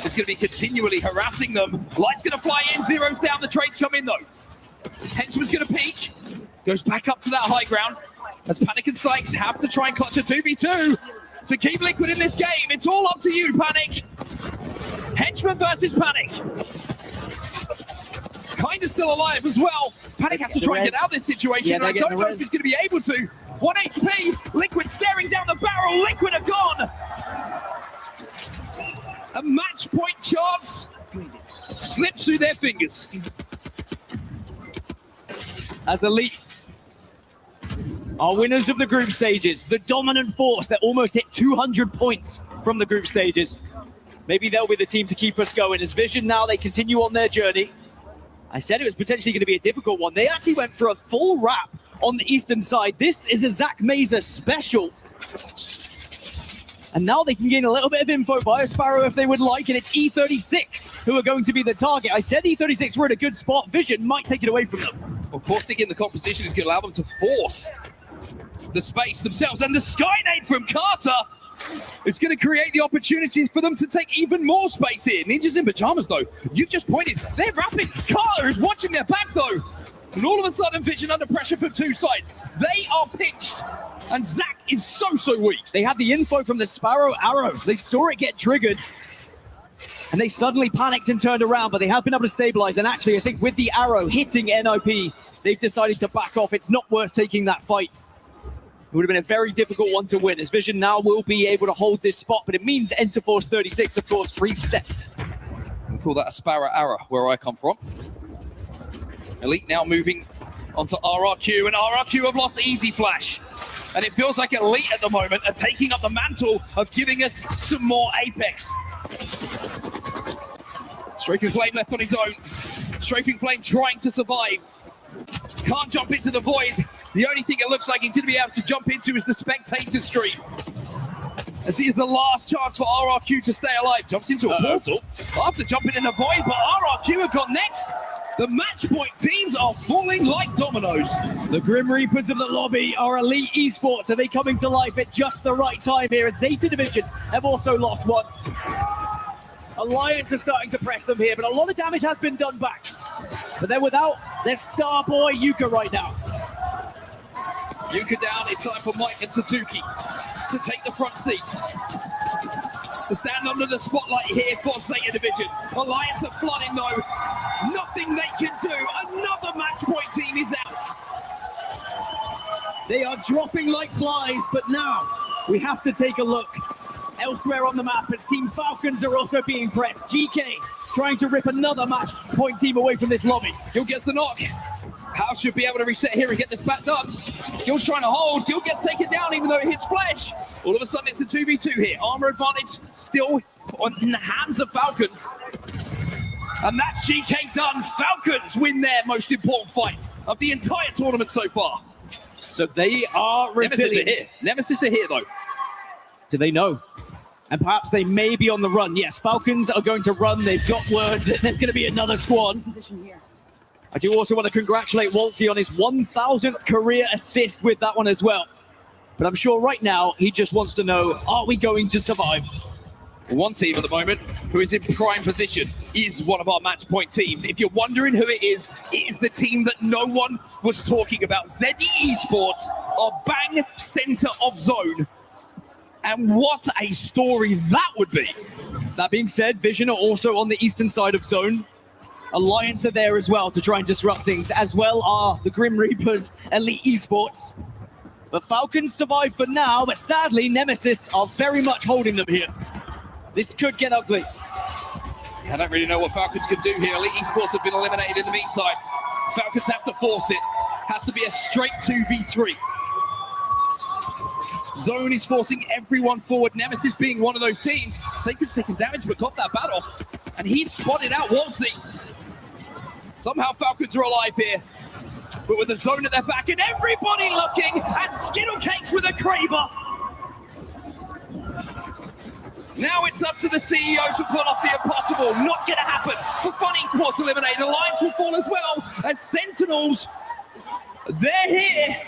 is going to be continually harassing them. Light's going to fly in, Zero's down, the trades come in though. Henchman's going to peek, goes back up to that high ground as Panic and Sykes have to try and clutch a 2v2 to keep Liquid in this game. It's all up to you, Panic. Henchman versus Panic. It's kind of still alive as well. Panic has to try and get out of this situation, and I don't know if he's going to be able to. 1 HP, Liquid staring down the barrel. Liquid are gone. A match point chance slips through their fingers. As Elite are winners of the group stages, the dominant force that almost hit 200 points from the group stages. Maybe they'll be the team to keep us going. As Vision now, they continue on their journey. I said it was potentially going to be a difficult one. They actually went for a full wrap on the eastern side. This is a Zach Mazer special. And now they can gain a little bit of info by a Sparrow if they would like, and it's E36 who are going to be the target. I said E36 were in a good spot. Vision might take it away from them. Well, Caustic in the composition is going to allow them to force the space themselves, and the Skynade from Carter is going to create the opportunities for them to take even more space here. Ninjas in pajamas, though, you've just pointed, they're wrapping. Carter is watching their back, though. And all of a sudden, Vision under pressure from 2 sides. They are pinched, and Zach is so weak. They had the info from the Sparrow arrow. They saw it get triggered, and they suddenly panicked and turned around, but they have been able to stabilize. And actually, I think with the arrow hitting NIP, they've decided to back off. It's not worth taking that fight. It would have been a very difficult one to win, as Vision now will be able to hold this spot, but it means Enter Force 36, of course, reset. We call that a Sparrow arrow, where I come from. Elite now moving onto RRQ, and RRQ have lost Easy Flash. And it feels like Elite at the moment are taking up the mantle of giving us some more Apex. Strafing Flame left on his own. Strafing Flame trying to survive. Can't jump into the void. The only thing it looks like he's going to be able to jump into is the spectator screen, as he is the last chance for RRQ to stay alive. Jumps into a portal after jumping in the void, but RRQ have got next. The match point teams are falling like dominoes. The Grim Reapers of the lobby are Elite Esports. Are they coming to life at just the right time here? As Zeta Division have also lost one. Alliance are starting to press them here, but a lot of damage has been done back. But they're without their star boy Yuka right now. Yuka down. It's time for Mike and Satuki to take the front seat, to stand under the spotlight here for Zeta Division. Alliance are flooding though. Nothing they can do. Another match point team is out. but now we have to take a look elsewhere on the map as Team Falcons are also being pressed. GK trying to rip another match point team away from this lobby. Gil gets the knock. House should be able to reset here and get this back done. Gil's trying to hold. Gil gets taken down even though it hits Flesh. All of a sudden it's a 2v2 here. Armor advantage still in the hands of Falcons. And that's GK done. Falcons win their most important fight of the entire tournament so far. So they are resilient. Nemesis are here though. Do they know? And perhaps they may be on the run. Yes, Falcons are going to run. They've got word that there's going to be another squad. I do also want to congratulate Waltzy on his 1,000th career assist with that one as well. But I'm sure right now he just wants to know, are we going to survive? One team at the moment who is in prime position is one of our match point teams. If you're wondering who it is the team that no one was talking about. ZE Esports are bang center of zone. And what a story that would be. That being said, Vision are also on the eastern side of zone. Alliance are there as well to try and disrupt things, as well are the Grim Reapers, Elite Esports. But Falcons survive for now, but sadly, Nemesis are very much holding them here. This could get ugly. I don't really know what Falcons can do here. Elite Esports have been eliminated in the meantime. Falcons have to force it. Has to be a straight 2v3. Zone is forcing everyone forward. Nemesis being one of those teams. Sacred's taking damage, but got that battle. And he's spotted out Waltzy. Somehow Falcons are alive here. But with the zone at their back and everybody looking at Skittle Cakes with a Kraber. Now it's up to the CEO to pull off the impossible. Not going to happen for Fun Esports eliminated. Alliance will fall as well. And Sentinels, they're here.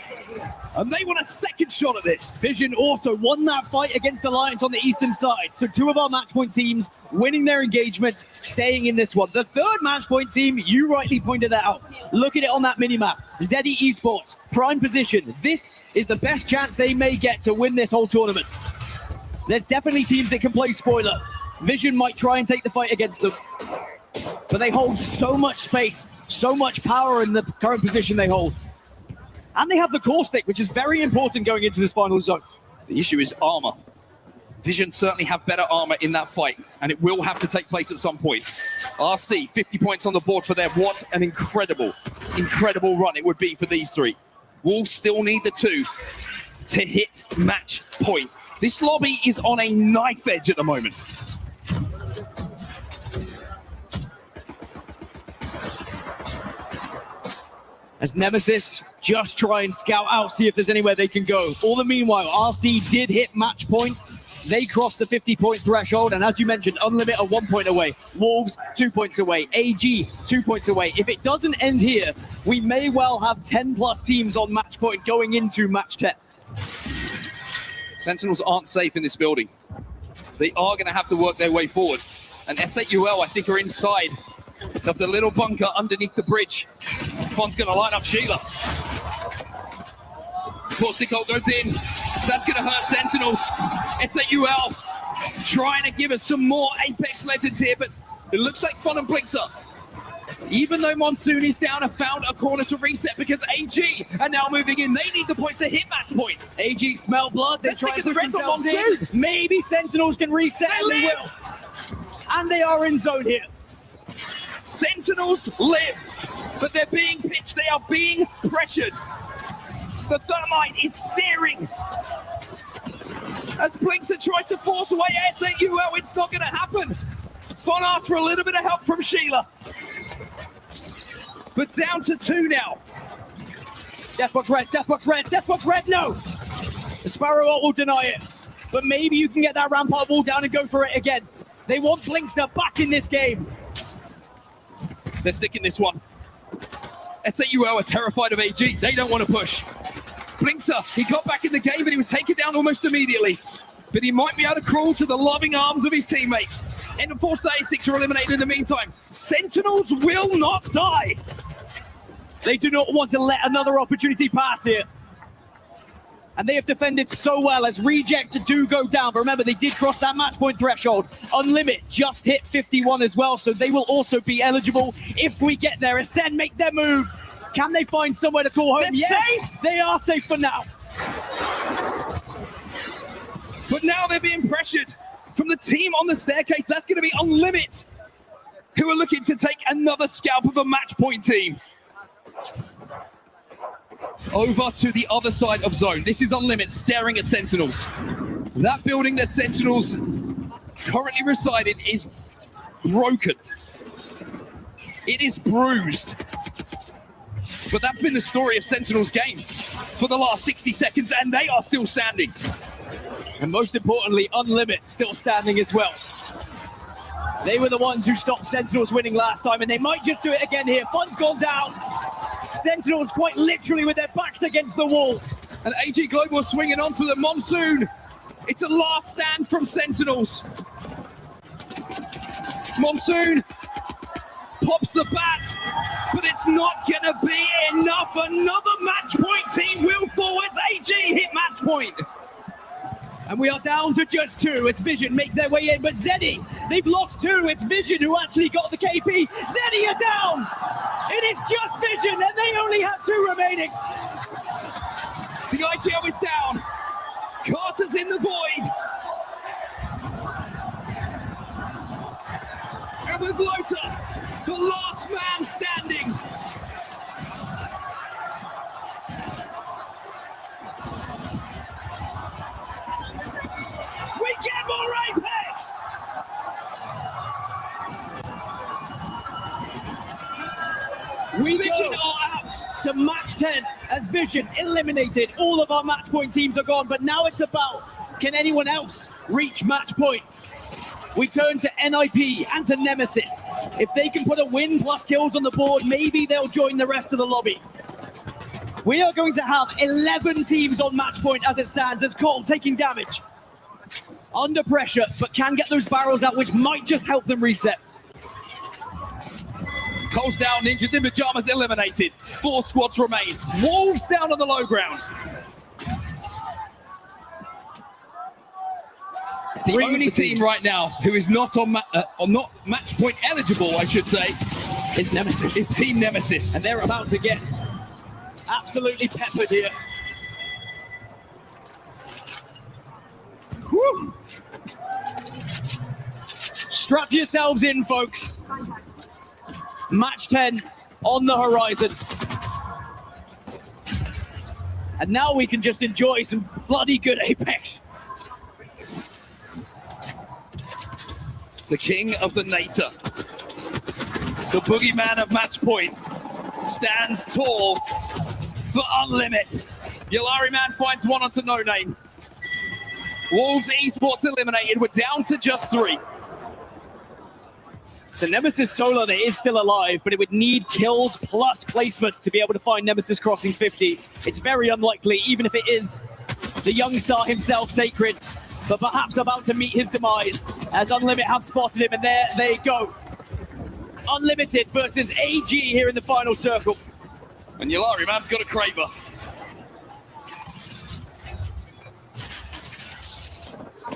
And they want a second shot at this. Vision also won that fight against Alliance on the eastern side. So two of our match point teams winning their engagement, staying in this one. The third match point team, you rightly pointed out. Look at it on that minimap. ZE Esports, prime position. This is the best chance they may get to win this whole tournament. There's definitely teams that can play spoiler. Vision might try and take the fight against them. But they hold so much space, so much power in the current position they hold. And they have the core stick, which is very important going into this final zone. The issue is armor. Vision certainly have better armor in that fight, and it will have to take place at some point. RC, 50 points on the board for them. What an incredible, incredible run it would be for these three. Wolves still need the 2 to hit match point. This lobby is on a knife edge at the moment. As Nemesis just try and scout out, see if there's anywhere they can go. All the meanwhile, RC did hit match point. They crossed the 50-point threshold, and as you mentioned, Unlimit are 1 point away. Wolves, 2 points away. AG, 2 points away. If it doesn't end here, we may well have 10+ teams on match point going into match 10. Sentinels aren't safe in this building. They are going to have to work their way forward. And S8UL, I think, are inside of the little bunker underneath the bridge. Fon's going to line up Sheila. Corsico goes in. That's going to hurt Sentinels. S8UL trying to give us some more Apex Legends here, but it looks like Fun and Blixer, even though Monsoon is down, have found a corner to reset because AG are now moving in. They need the points to hit match point. AG smell blood. They try to push themselves in. Monsoon. Maybe Sentinels can reset. They will. And they are in zone here. Sentinels live, but they're being pitched. They are being pressured. The thermite is searing. As Blixer tries to force away S8UL, it's not going to happen. Fun asked for a little bit of help from Sheila. But down to 2 now. Deathbox red, Deathbox red, Deathbox red, no! The Sparrow will deny it. But maybe you can get that rampart wall down and go for it again. They want Blixer back in this game. They're sticking this one. S8UL are terrified of AG. They don't want to push. Blixer, he got back in the game, but he was taken down almost immediately. But he might be able to crawl to the loving arms of his teammates. Enderforce 36 are eliminated in the meantime. Sentinels will not die. They do not want to let another opportunity pass here. And they have defended so well as rejects do go down. But remember, they did cross that match point threshold. Unlimit just hit 51 as well, so they will also be eligible if we get there. Ascend, make their move. Can they find somewhere to call home? They're yes, safe. They are safe for now. But now they're being pressured from the team on the staircase. That's going to be Unlimit, who are looking to take another scalp of a match point team. Over to the other side of zone. This is Unlimit staring at Sentinels. That building that Sentinels currently reside in is broken. It is bruised. But that's been the story of Sentinels' game for the last 60 seconds, and they are still standing. And most importantly, Unlimit still standing as well. They were the ones who stopped Sentinels winning last time, and they might just do it again here. Fun's gone down. Sentinels quite literally with their backs against the wall. And AG Global swinging onto the Monsoon. It's a last stand from Sentinels. Monsoon pops the bat, but it's not going to be enough. Another match point team will forwards. AG hit match point. And we are down to just two. It's Vision make their way in, but Zeddy, they've lost two. It's Vision who actually got the KP. Zeddy are down. It is just Vision, and they only have two remaining. The IGO is down. Carter's in the void. And with Lota, the last man standing. We get more Apex! We Vision are out to match 10 as Vision eliminated. All of our match point teams are gone, but now it's about, can anyone else reach match point? We turn to NIP and to Nemesis. If they can put a win plus kills on the board, maybe they'll join the rest of the lobby. We are going to have 11 teams on match point as it stands, as Cole taking damage. Under pressure, but can get those barrels out, which might just help them reset. Cole's down, Ninjas in Pajamas eliminated. 4 squads remain. Wolves down on the low ground. The only team right now who is not on not match point eligible, I should say, is Nemesis. Is Team Nemesis. And they're about to get absolutely peppered here. Whew. Strap yourselves in, folks. Match 10 on the horizon. And now we can just enjoy some bloody good Apex. The king of the Nater, the boogeyman of match point, stands tall for Unlimit. Yolari Man finds one onto No Name. Wolves Esports eliminated. We're down to just 3. So Nemesis Solar is still alive, but it would need kills plus placement to be able to find Nemesis crossing 50. It's very unlikely, even if it is the young star himself, Sacred, but perhaps about to meet his demise, as Unlimit have spotted him, and there they go. Unlimited versus AG here in the final circle. And Yolari Man's got a Kraber.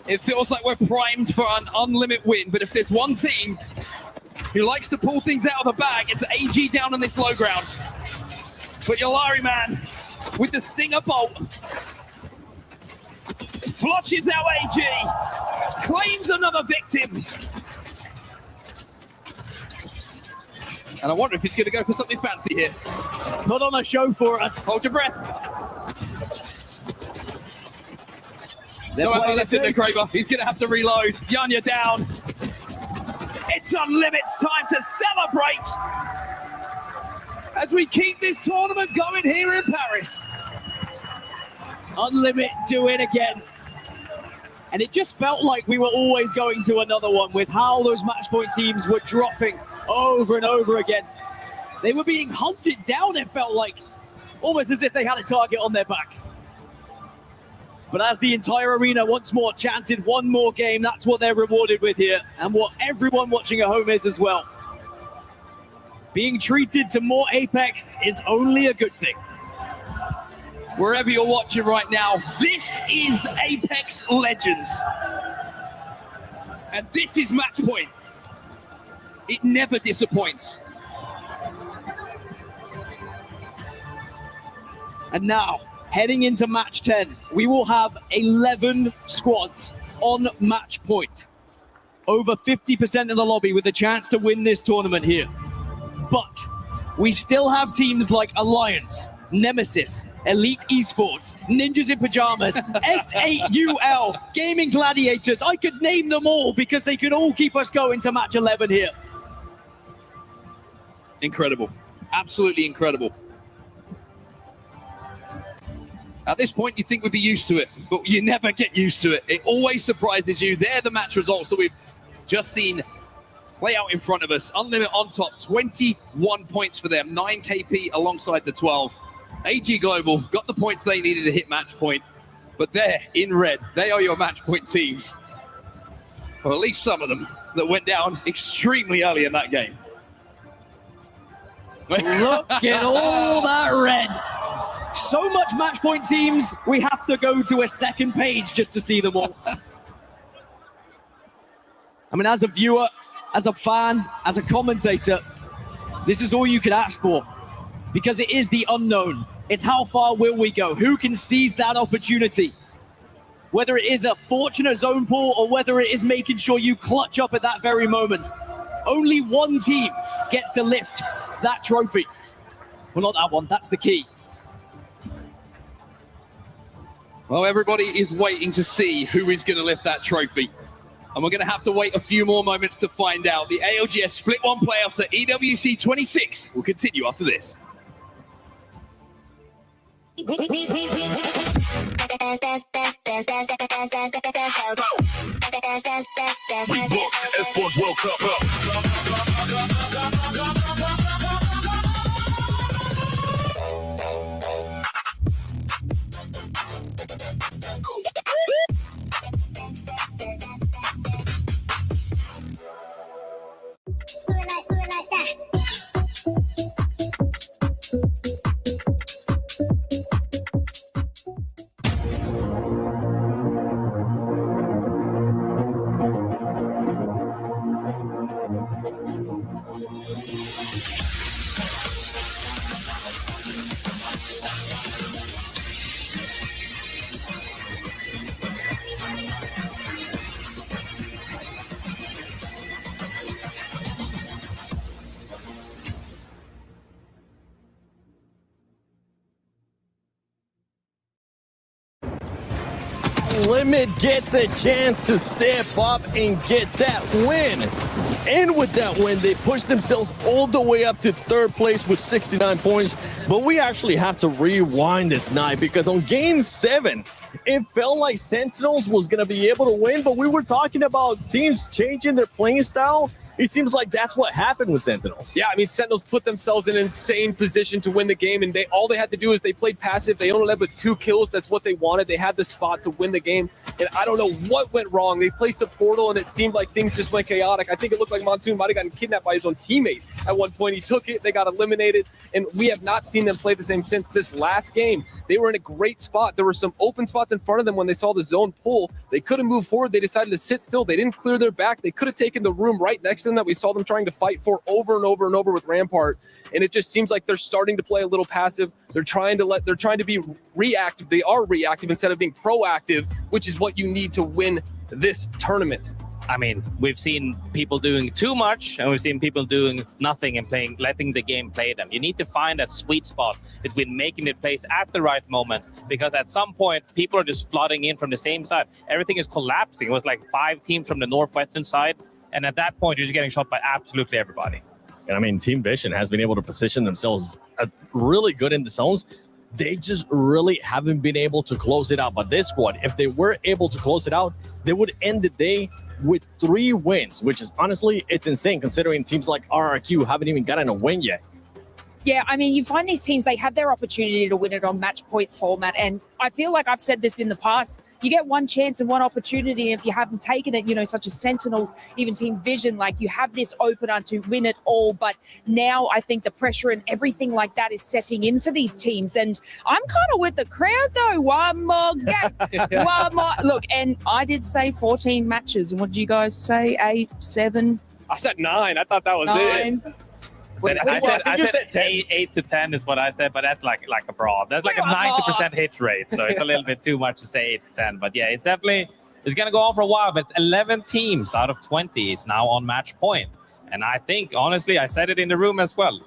It feels like we're primed for an Unlimit win, but if there's one team who likes to pull things out of the bag, it's AG down on this low ground. But Yolari Man, with the Stinger Bolt, flushes out AG, claims another victim. And I wonder if he's going to go for something fancy here. Put on a show for us. Hold your breath. No, that's in the Kraber. He's going to have to reload. Yanya down. It's Unlimit's time to celebrate as we keep this tournament going here in Paris. Unlimit do it again. And it just felt like we were always going to another one with how those match point teams were dropping over and over again. They were being hunted down, it felt like, almost as if they had a target on their back. But as the entire arena once more chanted one more game, that's what they're rewarded with here, and what everyone watching at home is as well. Being treated to more Apex is only a good thing. Wherever you're watching right now, this is Apex Legends. And this is match point. It never disappoints. And now, heading into match 10, we will have 11 squads on match point. Over 50% in the lobby with a chance to win this tournament here. But we still have teams like Alliance, Nemesis, Elite Esports, Ninjas in Pajamas, SAUL, Gaming Gladiators. I could name them all because they could all keep us going to match 11 here. Incredible. Absolutely incredible. At this point, you think we'd be used to it, but you never get used to it. It always surprises you. They're the match results that we've just seen play out in front of us. Unlimit on top, 21 points for them, 9 KP alongside the 12. AG Global got the points they needed to hit match point, but they're in red. They are your match point teams. Or at least some of them that went down extremely early in that game. Look at all that red. So much match point teams, we have to go to a second page just to see them all. I mean, as a viewer, as a fan, as a commentator, this is all you could ask for because it is the unknown. It's how far will we go? Who can seize that opportunity? Whether it is a fortunate zone pull or whether it is making sure you clutch up at that very moment. Only one team gets to lift that trophy. Well, not that one, that's the key. Well, everybody is waiting to see who is going to lift that trophy. And we're going to have to wait a few more moments to find out. The ALGS Split 1 playoffs at EWC 26 will continue after this. We book Esports World Cup. Limit gets a chance to step up and get that win. And with that win, they pushed themselves all the way up to third place with 69 points. But we actually have to rewind this night because on game 7, it felt like Sentinels was going to be able to win, but we were talking about teams changing their playing style. It seems like that's what happened with Sentinels. Yeah, I mean, Sentinels put themselves in an insane position to win the game, and all they had to do is they played passive. They only led with 2 kills. That's what they wanted. They had the spot to win the game, and I don't know what went wrong. They placed a portal, and it seemed like things just went chaotic. I think it looked like Monsoon might have gotten kidnapped by his own teammate. At one point, he took it. They got eliminated, and we have not seen them play the same since this last game. They were in a great spot. There were some open spots in front of them when they saw the zone pull. They couldn't move forward. They decided to sit still. They didn't clear their back. They could have taken the room right next to them that we saw them trying to fight for over and over and over with Rampart. And it just seems like they're starting to play a little passive. They're trying to be reactive. They are reactive instead of being proactive, which is what you need to win this tournament. I mean, we've seen people doing too much and we've seen people doing nothing and letting the game play them. You need to find that sweet spot between making it plays at the right moment, because at some point people are just flooding in from the same side. Everything is collapsing. It was like 5 teams from the northwestern side, and at that point you're just getting shot by absolutely everybody. And I mean, Team Vision has been able to position themselves really good in the zones. They just really haven't been able to close it out. But this squad, if they were able to close it out, they would end the day with 3 wins, which is honestly, it's insane considering teams like RRQ haven't even gotten a win yet. Yeah, I mean, you find these teams, they have their opportunity to win it on match point format. And I feel like I've said this in the past, you get one chance and one opportunity. And if you haven't taken it, such as Sentinels, even Team Vision, like you have this opener to win it all. But now I think the pressure and everything like that is setting in for these teams. And I'm kind of with the crowd though. One more game. One more. Look, and I did say 14 matches. And what did you guys say? 8, 7? I said 9. I thought that was 9. it. I said 8 to 10 is what I said, but that's like a broad. That's like a 90% hit rate, so it's a little bit too much to say 8 to 10. But yeah, it's going to go on for a while. But 11 teams out of 20 is now on match point, and I think honestly, I said it in the room as well.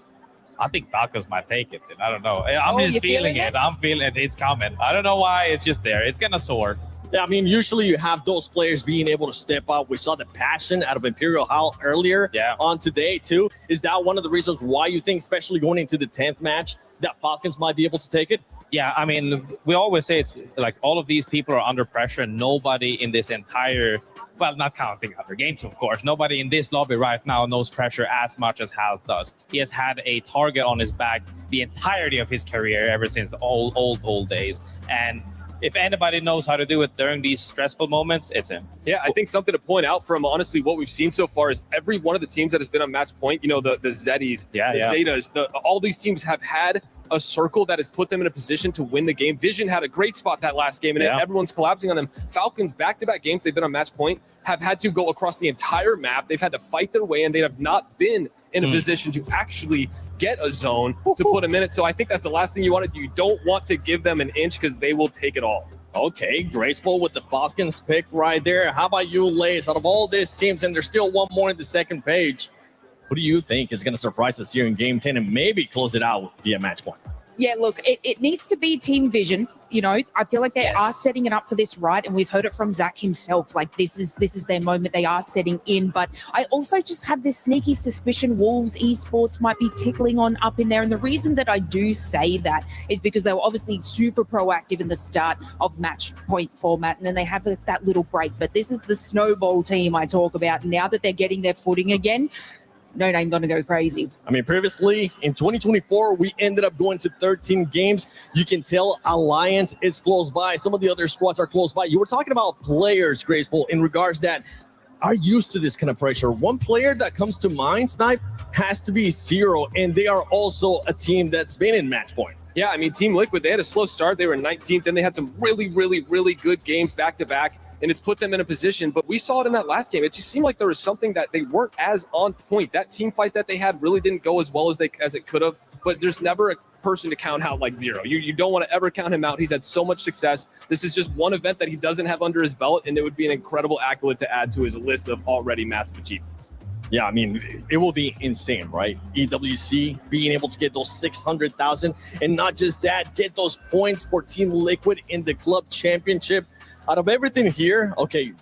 I think Falcons might take it. I don't know. I'm just feeling it. I'm feeling it. It's coming. I don't know why. It's just there. It's gonna soar. Yeah, I mean, usually you have those players being able to step up. We saw the passion out of Imperial Hall earlier on today, too. Is that one of the reasons why you think, especially going into the 10th match, that Falcons might be able to take it? Yeah, I mean, we always say it's like all of these people are under pressure. And nobody in this entire, well, not counting other games, of course, nobody in this lobby right now knows pressure as much as Hal does. He has had a target on his back the entirety of his career ever since old days. And if anybody knows how to do it during these stressful moments, it's him. Yeah, I think something to point out from honestly what we've seen so far is every one of the teams that has been on match point, the Zetis, the Zetas, all these teams have had a circle that has put them in a position to win the game. Vision had a great spot that last game, and everyone's collapsing on them. Falcons, back-to-back games they've been on match point, have had to go across the entire map. They've had to fight their way, and they have not been in a position to actually get a zone to put them in it. So I think that's the last thing you want to do. You don't want to give them an inch because they will take it all. Okay, graceful with the Falcons pick right there. How about you, Lace? Out of all these teams, and there's still one more in the second page, who do you think is going to surprise us here in Game 10 and maybe close it out via match point? Yeah, look, it needs to be Team Vision. I feel like they are setting it up for this right, and we've heard it from Zach himself. Like this is their moment. They are setting in, but I also just have this sneaky suspicion Wolves Esports might be tickling on up in there. And the reason that I do say that is because they were obviously super proactive in the start of match point format, and then they have that little break. But this is the snowball team I talk about. Now that they're getting their footing again, No Name going to go crazy. I mean, previously in 2024, we ended up going to 13 games. You can tell Alliance is close by. Some of the other squads are close by. You were talking about players, Graceful, in regards that are used to this kind of pressure. One player that comes to mind, Snipe, has to be Zero, and they are also a team that's been in match point. Yeah, I mean, Team Liquid, they had a slow start. They were 19th, then they had some really, really, really good games back-to-back, and it's put them in a position. But we saw it in that last game. It just seemed like there was something that they weren't as on point. That team fight that they had really didn't go as well as it could have. But there's never a person to count out like Zero. You don't want to ever count him out. He's had so much success. This is just one event that he doesn't have under his belt, and it would be an incredible accolade to add to his list of already massive achievements. Yeah, I mean, it will be insane, right? EWC being able to get those 600,000, and not just that, get those points for Team Liquid in the club championship. Out of everything here, okay,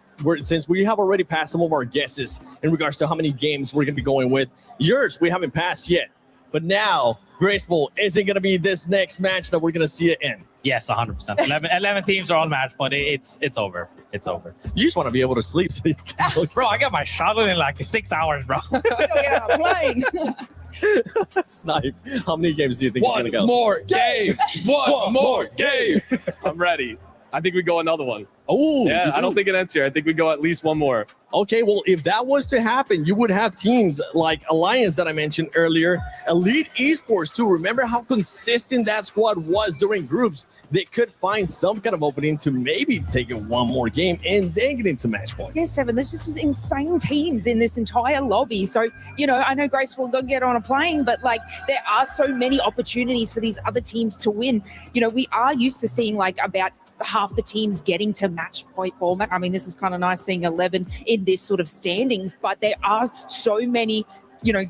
since we have already passed some of our guesses in regards to how many games we're going to be going with, yours we haven't passed yet. But now, Graceful, is it going to be this next match that we're going to see it in? Yes, 100%. 11 teams are on match, but it's over. It's over. You just want to be able to sleep. So you can bro, I got my shuttle in like 6 hours, bro. I gotta get on a plane. Snipe, how many games do you think it's going to go? One more game. One more game. I'm ready. I think we go another one. Oh, yeah. I don't think it ends here. I think we go at least one more. Okay, well, if that was to happen, you would have teams like Alliance that I mentioned earlier, Elite Esports too. Remember how consistent that squad was during groups? They could find some kind of opening to maybe take it one more game and then get into match point. Yeah, Seven, there's just insane teams in this entire lobby. So, I know Graceful don't get on a plane, but like there are so many opportunities for these other teams to win. We are used to seeing like about half the teams getting to match point format. I mean, this is kind of nice seeing 11 in this sort of standings, but there are so many,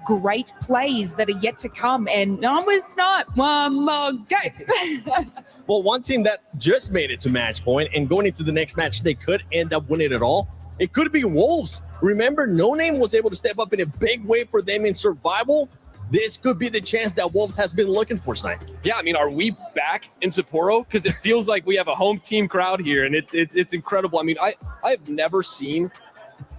great plays that are yet to come. And it's not one more game. Well, one team that just made it to match point and going into the next match, they could end up winning it all. It could be Wolves. Remember, No Name was able to step up in a big way for them in survival. This could be the chance that Wolves has been looking for, Snipe. Yeah, I mean, are we back in Sapporo? Because it feels like we have a home team crowd here, and it's incredible. I mean, I've never seen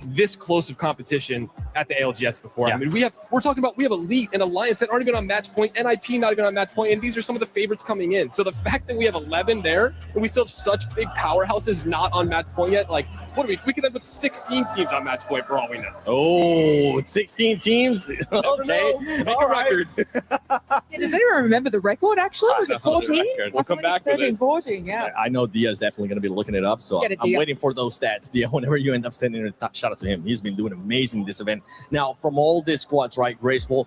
this close of competition at the ALGS before. Yeah. I mean, we have Elite and Alliance that aren't even on match point, NIP not even on match point, and these are some of the favorites coming in. So the fact that we have 11 there, and we still have such big powerhouses not on match point yet, like, what are we could end up with 16 teams on match point for all we know. Oh, 16 teams? Okay. Make a record. Does anyone remember the record, actually? Was it 14? We'll come back with 13, 14, yeah. I know Dia's definitely going to be looking it up, so I'm waiting for those stats. Dia, whenever you end up sending it, shout out to him. He's been doing amazing this event. Now, from all these squads, right, Graceful,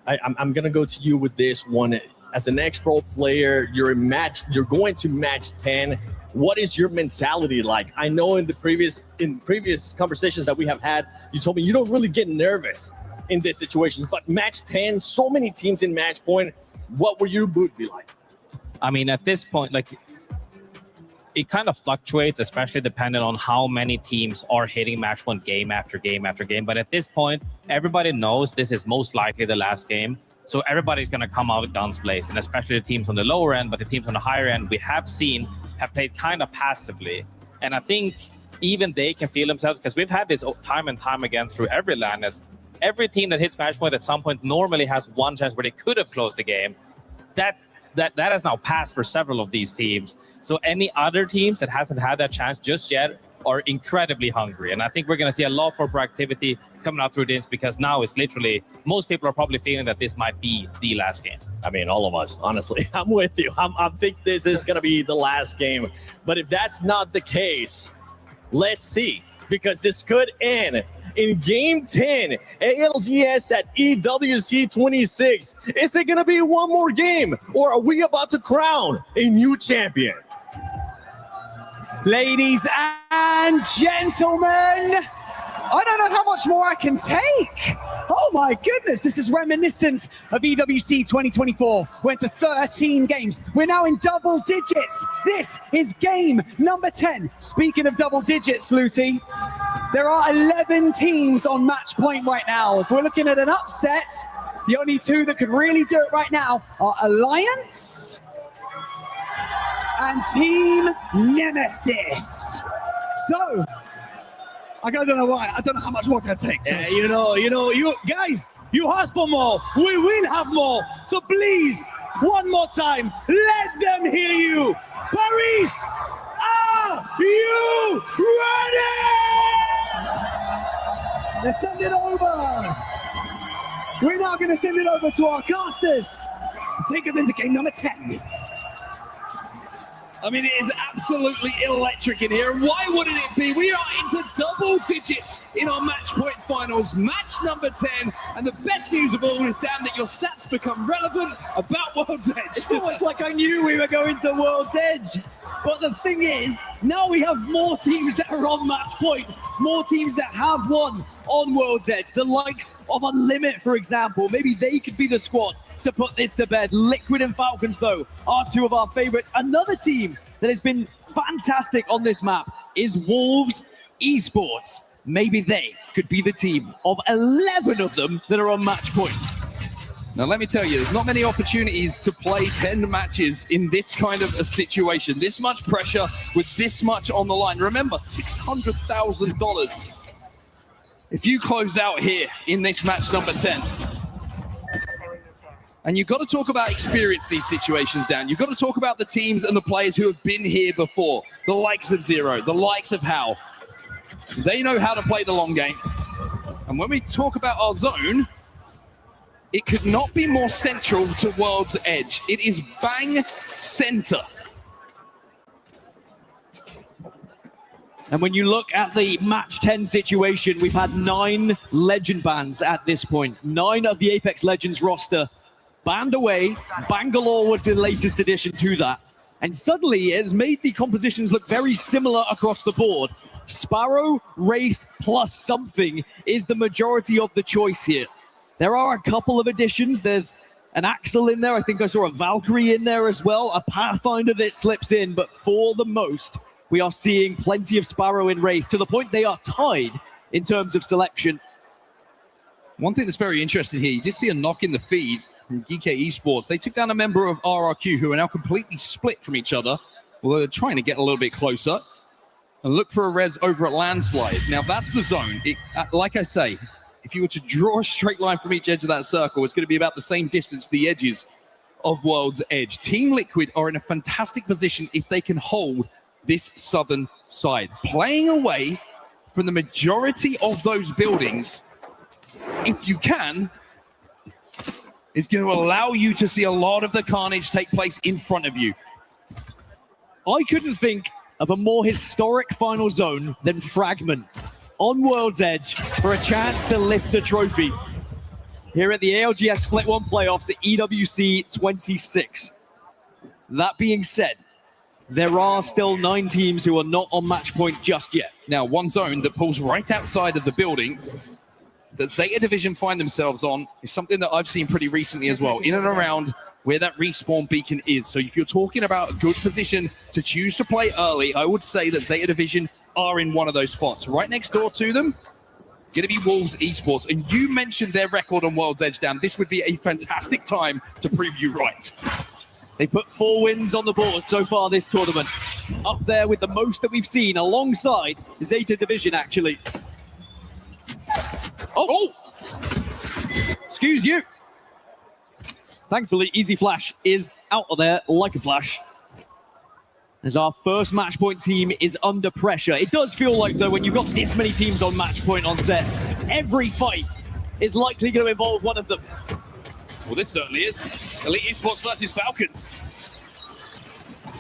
I'm gonna go to you with this one. As an ex-pro player, you're going to match 10. What is your mentality like? I know in previous conversations that we have had, you told me you don't really get nervous in these situations, but match 10, so many teams in match point. What would your mood be like? I mean, at this point, like, it kind of fluctuates, especially depending on how many teams are hitting match point game after game after game. But at this point, everybody knows this is most likely the last game. So everybody's going to come out guns blazing, and especially the teams on the lower end, but the teams on the higher end we have played kind of passively. And I think even they can feel themselves, because we've had this time and time again through every LAN, as every team that hits match point at some point normally has one chance where they could have closed the game. That has now passed for several of these teams. So any other teams that hasn't had that chance just yet are incredibly hungry. And I think we're going to see a lot more proactivity coming out through this, because now it's literally, most people are probably feeling that this might be the last game. I mean, all of us, honestly. I'm with you. I think this is going to be the last game. But if that's not the case, let's see, because this could end in Game 10, ALGS at EWC 26. Is it going to be one more game, or are we about to crown a new champion? Ladies and gentlemen, I don't know how much more I can take. Oh my goodness, this is reminiscent of EWC 2024. Went to 13 games. We're now in double digits. This is game number 10. Speaking of double digits, Luty, there are 11 teams on match point right now. If we're looking at an upset, the only two that could really do it right now are Alliance and Team Nemesis. So, I don't know why. I don't know how much more can take. So. You guys, you asked for more. We will have more. So please, one more time, let them hear you. Paris, are you ready? Let's send it over. We're now going to send it over to our casters to take us into game number 10. I mean, it is absolutely electric in here. Why wouldn't it be? We are into double digits in our match point finals, match number 10. And the best news of all is, damn, that your stats become relevant about World's Edge. It's almost like I knew we were going to World's Edge. But the thing is, now we have more teams that are on match point, more teams that have won on World's Edge. The likes of Unlimit, for example, maybe they could be the squad to put this to bed. Liquid and Falcons, though, are two of our favorites. Another team that has been fantastic on this map is Wolves Esports. Maybe they could be the team of 11 of them that are on match point. Now, let me tell you, there's not many opportunities to play 10 matches in this kind of a situation. This much pressure with this much on the line. Remember, $600,000. If you close out here in this match number 10, and you've got to talk about experience these situations, Dan. You've got to talk about the teams and the players who have been here before. The likes of Zero, the likes of Hal. They know how to play the long game. And when we talk about our zone, it could not be more central to World's Edge. It is bang center. And when you look at the match 10 situation, we've had 9 legend bans at this point. 9 of the Apex Legends roster banned away. Bangalore was the latest addition to that. And suddenly it has made the compositions look very similar across the board. Sparrow, Wraith, plus something is the majority of the choice here. There are a couple of additions. There's an Axel in there. I think I saw a Valkyrie in there as well. A Pathfinder that slips in. But for the most, we are seeing plenty of Sparrow and Wraith, to the point they are tied in terms of selection. One thing that's very interesting here, you did see a knock in the feed from GK Esports. They took down a member of RRQ who are now completely split from each other, although they're trying to get a little bit closer and look for a res over at Landslide. Now that's the zone. Like I say, if you were to draw a straight line from each edge of that circle, it's going to be about the same distance to the edges of World's Edge. Team Liquid are in a fantastic position if they can hold this southern side. Playing away from the majority of those buildings, if you can, is going to allow you to see a lot of the carnage take place in front of you. I couldn't think of a more historic final zone than Fragment on World's Edge for a chance to lift a trophy. here at the ALGS Split 1 playoffs at EWC 26. That being said, there are still 9 teams who are not on match point just yet. Now, one zone that pulls right outside of the building that Zeta Division find themselves on is something that I've seen pretty recently as well, in and around where that respawn beacon is. So if you're talking about a good position to choose to play early, I would say that Zeta Division are in one of those spots. Right next door to them, going to be Wolves Esports. And you mentioned their record on World's Edge, Dan. This would be a fantastic time to prove you right. They put 4 wins on the board so far this tournament. Up there with the most that we've seen alongside Zeta Division, actually. Oh! Excuse you. Thankfully, Easy Flash is out of there like a flash. As our first match point team is under pressure. It does feel like, though, when you've got this many teams on match point on set, every fight is likely going to involve one of them. Well, this certainly is. Elite Esports versus Falcons.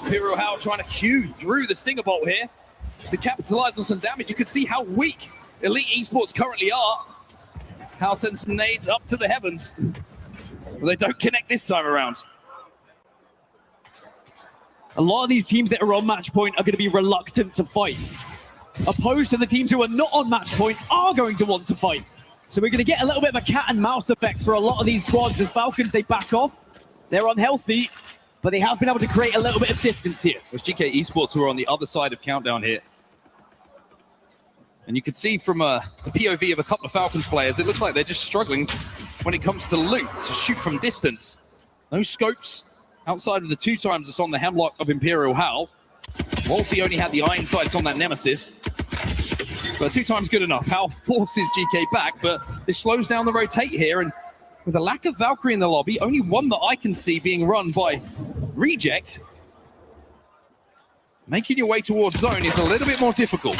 Imperial Hal trying to hew through the Stinger Bolt here to capitalize on some damage. You can see how weak Elite Esports currently are. Hal sends some nades up to the heavens. Well, they don't connect this time around. A lot of these teams that are on match point are going to be reluctant to fight, opposed to the teams who are not on match point are going to want to fight. So we're going to get a little bit of a cat and mouse effect for a lot of these squads as Falcons, they back off. They're unhealthy, but they have been able to create a little bit of distance here. There's GK Esports who are on the other side of Countdown here. And you can see from the POV of a couple of Falcons players, it looks like they're just struggling when it comes to loot, to shoot from distance. No scopes outside of the 2 times that's on the Hemlock of Imperial Hal. Walsey only had the iron sights on that Nemesis. So 2 times good enough. Hal forces GK back, but this slows down the rotate here. And with a lack of Valkyrie in the lobby, only one that I can see being run by Reject, making your way towards zone is a little bit more difficult.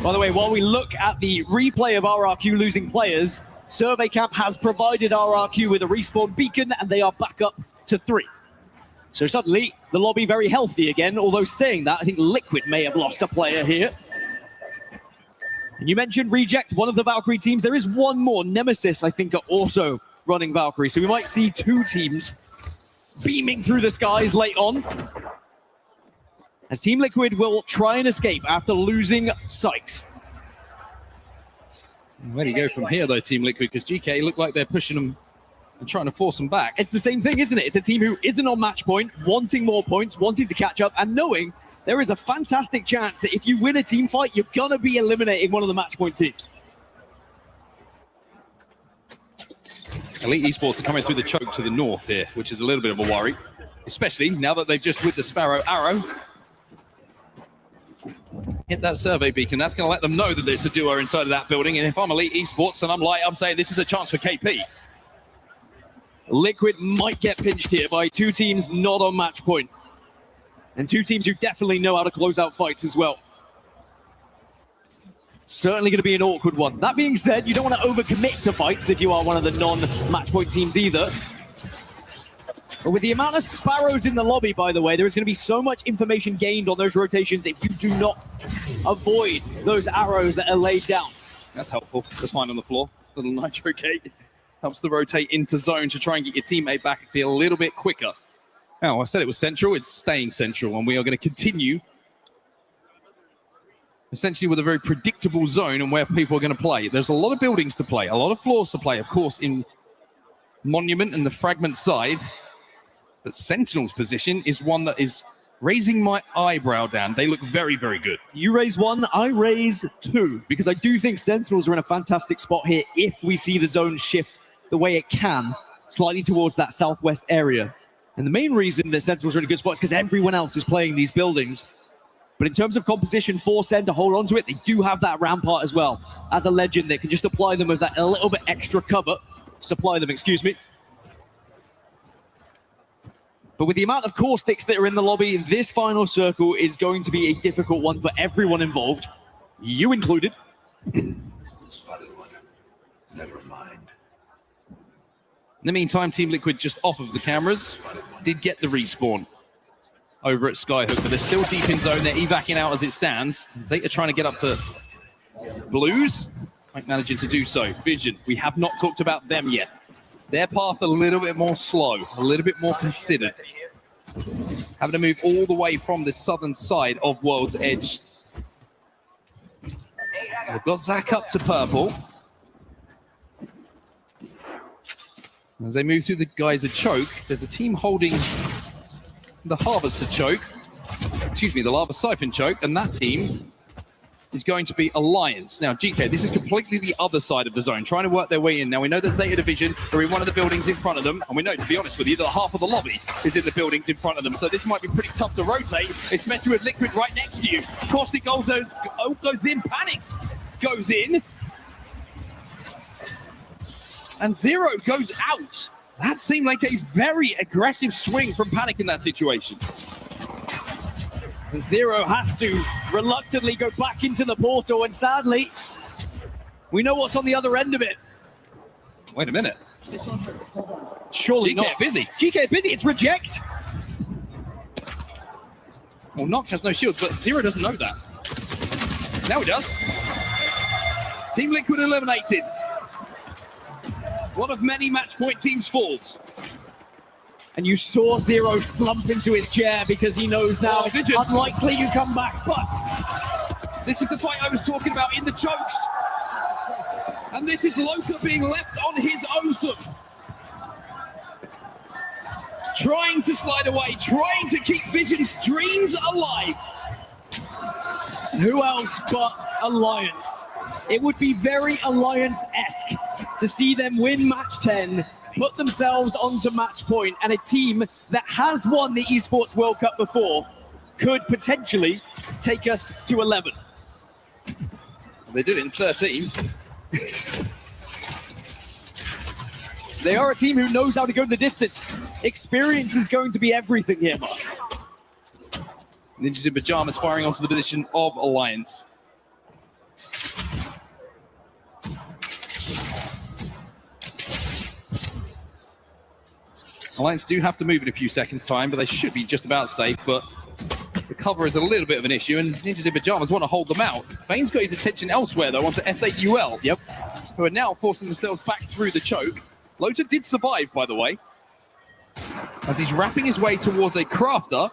By the way, while we look at the replay of RRQ losing players, Survey Camp has provided RRQ with a respawn beacon, and they are back up to 3. So suddenly, the lobby very healthy again, although saying that, I think Liquid may have lost a player here. And you mentioned Reject, one of the Valkyrie teams. There is one more. Nemesis, I think, are also running Valkyrie. So we might see 2 teams beaming through the skies late on, as Team Liquid will try and escape after losing Sykes. Where do you go from here, though, Team Liquid? Because GK look like they're pushing them and trying to force them back. It's the same thing, isn't it? It's a team who isn't on match point, wanting more points, wanting to catch up, and knowing there is a fantastic chance that if you win a team fight, you're going to be eliminating one of the match point teams. Elite Esports are coming through the choke to the north here, which is a little bit of a worry, especially now that they've just, with the Sparrow Arrow, hit that survey beacon. That's going to let them know that there's a duo inside of that building. And if I'm Elite Esports and I'm light, I'm saying this is a chance for KP. Liquid might get pinched here by 2 teams not on match point. And 2 teams who definitely know how to close out fights as well. Certainly going to be an awkward one. That being said, you don't want to overcommit to fights if you are one of the non-match point teams either. But with the amount of Sparrows in the lobby, by the way, there is going to be so much information gained on those rotations if you do not avoid those arrows that are laid down. That's helpful to find on the floor. Little Nitro Gate helps to rotate into zone to try and get your teammate back, be a little bit quicker. Now, I said it was central. It's staying central, and we are going to continue essentially with a very predictable zone and where people are going to play. There's a lot of buildings to play, a lot of floors to play, of course, in Monument and the Fragment side. But Sentinel's position is one that is raising my eyebrow, Dan. They look very, very good. You raise 1, I raise 2, because I do think Sentinels are in a fantastic spot here if we see the zone shift the way it can, slightly towards that southwest area. And the main reason that Sentinels are in a good spot is because everyone else is playing these buildings. But in terms of composition for Sen to hold on to it, they do have that Rampart as well. As a Legend, they can just apply them with that a little bit extra cover. Supply them, excuse me. But with the amount of core sticks that are in the lobby, this final circle is going to be a difficult one for everyone involved, you included. Never mind. In the meantime, Team Liquid just off of the cameras did get the respawn over at Skyhook, but they're still deep in zone. They're evacing out as it stands. Zeta trying to get up to Blues. Like managing to do so. Vision, we have not talked about them yet. Their path a little bit more slow, a little bit more considered. Having to move all the way from the southern side of World's Edge. They've got Zach up to purple. As they move through the Geyser choke, there's a team holding the Harvester choke. Excuse me, the Lava Siphon choke, and that team is going to be Alliance. Now, GK, this is completely the other side of the zone, trying to work their way in. Now, we know that Zeta Division are in one of the buildings in front of them, and we know, to be honest with you, that half of the lobby is in the buildings in front of them, so this might be pretty tough to rotate, especially with Liquid right next to you. Caustic goes in, panics, goes in, and Zero goes out. That seemed like a very aggressive swing from Panic in that situation. And Zero has to reluctantly go back into the portal, and sadly, we know what's on the other end of it. Wait a minute. Surely GK not. busy. GK busy, it's reject. Well, Nox has no shields, but Zero doesn't know that. Now he does. Team Liquid eliminated. One of many match point teams falls. And you saw Zero slump into his chair because he knows now it's unlikely you come back, but this is the fight I was talking about in the chokes. And this is Lota being left on his own. Trying to slide away, trying to keep Vision's dreams alive. Who else but Alliance? It would be very Alliance-esque to see them win match 10, put themselves onto match point, and a team that has won the Esports World Cup before could potentially take us to 11. They did it in 13. They are a team who knows how to go the distance. Experience is going to be everything here, Mark. Ninjas in Pajamas firing onto the position of Alliance. Alliance do have to move in a few seconds' time, but they should be just about safe. But the cover is a little bit of an issue, and Ninjas in Pajamas want to hold them out. Bane's got his attention elsewhere, though, onto SAUL. Yep. Who are now forcing themselves back through the choke. Lota did survive, by the way, as he's wrapping his way towards a crafter.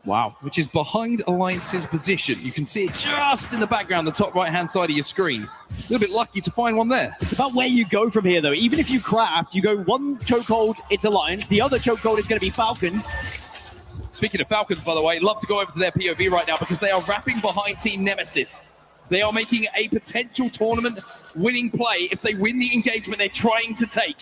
Wow. Which is behind Alliance's position. You can see it just in the background, the top right-hand side of your screen. A little bit lucky to find one there. It's about where you go from here, though. Even if you craft, you go one chokehold, it's Alliance. The other chokehold is going to be Falcons. Speaking of Falcons, by the way, love to go over to their POV right now because they are wrapping behind Team Nemesis. They are making a potential tournament winning play if they win the engagement they're trying to take.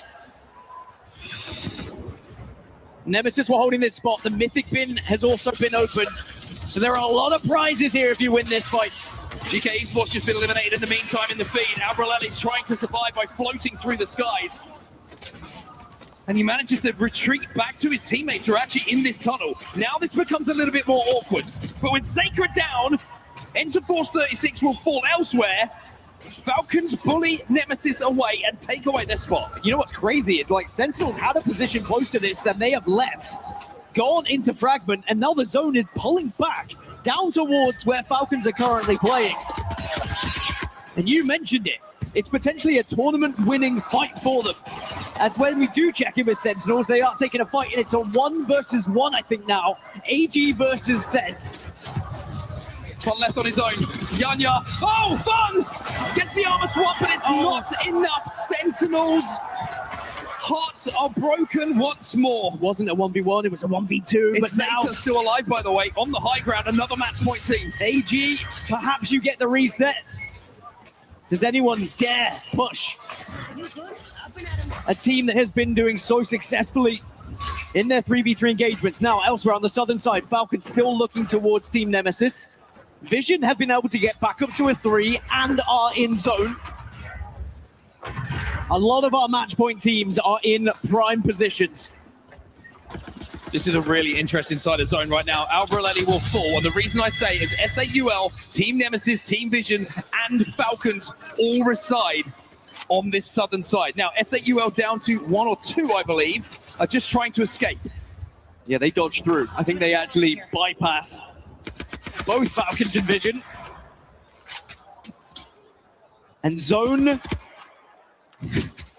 Nemesis were holding this spot. The Mythic bin has also been opened. So there are a lot of prizes here if you win this fight. GK Esports just been eliminated in the meantime in the feed. Albrelelli's trying to survive by floating through the skies. And he manages to retreat back to his teammates who are actually in this tunnel. Now this becomes a little bit more awkward. But with Sacred down, Enter Force 36 will fall elsewhere. Falcons bully Nemesis away and take away their spot. You know what's crazy is like Sentinels had a position close to this and they have left, gone into Fragment, and now the zone is pulling back down towards where Falcons are currently playing. And you mentioned it. It's potentially a tournament-winning fight for them. As when we do check in with Sentinels, they are taking a fight, and it's a 1 versus 1, I think now. AG versus Sen. Fun left on his own. Yanya. Oh, Fun! Gets the armor swap, but it's not enough. Sentinels' hearts are broken once more. Wasn't a 1v1, it was a 1v2. It's but now Zeta still alive, by the way, on the high ground. Another match point team. AG, perhaps you get the reset. Does anyone dare push a team that has been doing so successfully in their 3v3 engagements? Now, elsewhere on the southern side, Falcons still looking towards Team Nemesis. Vision have been able to get back up to a 3 and are in zone. A lot of our match point teams are in prime positions. This is a really interesting side of zone right now. Albrelelli will fall, and the reason I say is SAUL, Team Nemesis, Team Vision, and Falcons all reside on this southern side. Now, SAUL down to 1 or 2, I believe, are just trying to escape. Yeah, they dodged through. I think they actually bypass both Falcons and Vision. And Zone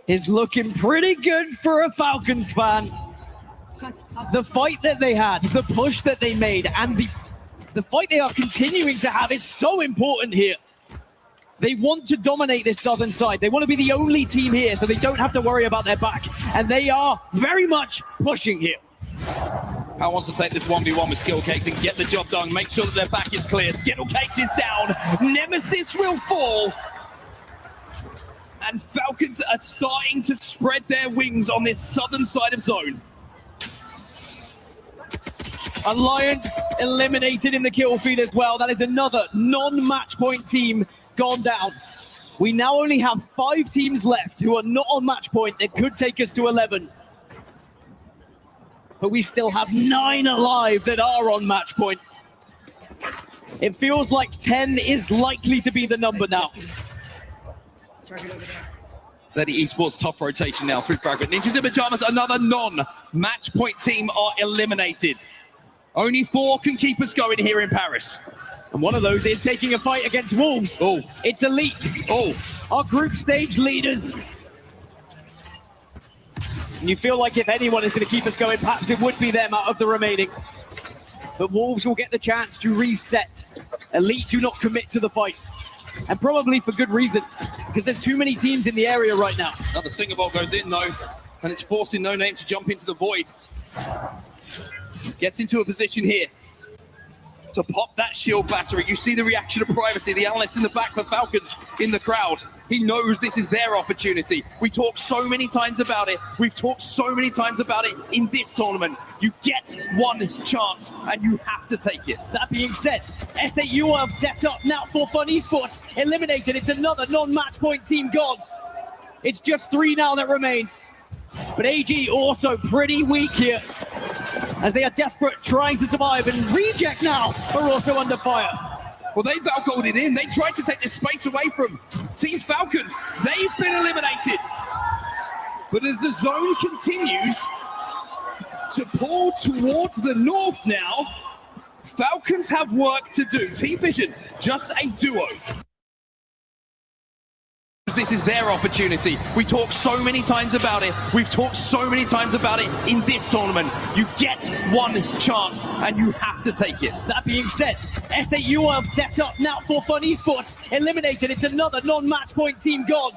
is looking pretty good for a Falcons fan. The fight that they had, the push that they made, and the fight they are continuing to have is so important here. They want to dominate this southern side. They want to be the only team here, so they don't have to worry about their back. And they are very much pushing here. Power wants to take this 1v1 with Skittle Cakes and get the job done. Make sure that their back is clear. Skittle Cakes is down. Nemesis will fall. And Falcons are starting to spread their wings on this southern side of zone. Alliance eliminated in the kill feed as well. That is another non-match point team gone down. We now only have 5 teams left who are not on match point that could take us to 11. But we still have 9 alive that are on match point. It feels like 10 is likely to be the number now. Zeddy Esports tough rotation now through Fragment. Ninjas in Pajamas, another non-match point team are eliminated. Only 4 can keep us going here in Paris. And one of those is taking a fight against Wolves. Oh, it's Elite. Oh, our group stage leaders. And you feel like if anyone is going to keep us going, perhaps it would be them out of the remaining. But Wolves will get the chance to reset. Elite do not commit to the fight. And probably for good reason, because there's too many teams in the area right now. Another Stinger Bolt goes in though, and it's forcing No Name to jump into the void. Gets into a position here to pop that shield battery. You see the reaction of Privacy, the analyst in the back for Falcons in the crowd. He knows this is their opportunity. We talk so many times about it. We've talked so many times about it in this tournament. You get one chance and you have to take it. That being said, SAU have set up now for Fun Esports. Eliminated, it's another non-match point team gone. It's just 3 now that remain. But AG also pretty weak here, as they are desperate trying to survive, and Reject now are also under fire. Well, they Valcoed it in. They tried to take this space away from Team Falcons. They've been eliminated. But as the zone continues to pull towards the north now, Falcons have work to do. Team Vision, just a duo. This is their opportunity. We talk so many times about it. We've talked so many times about it in this tournament. You get one chance and you have to take it. That being said, SAU have set up now for Fun Esports. Eliminated, it's another non-match point team gone.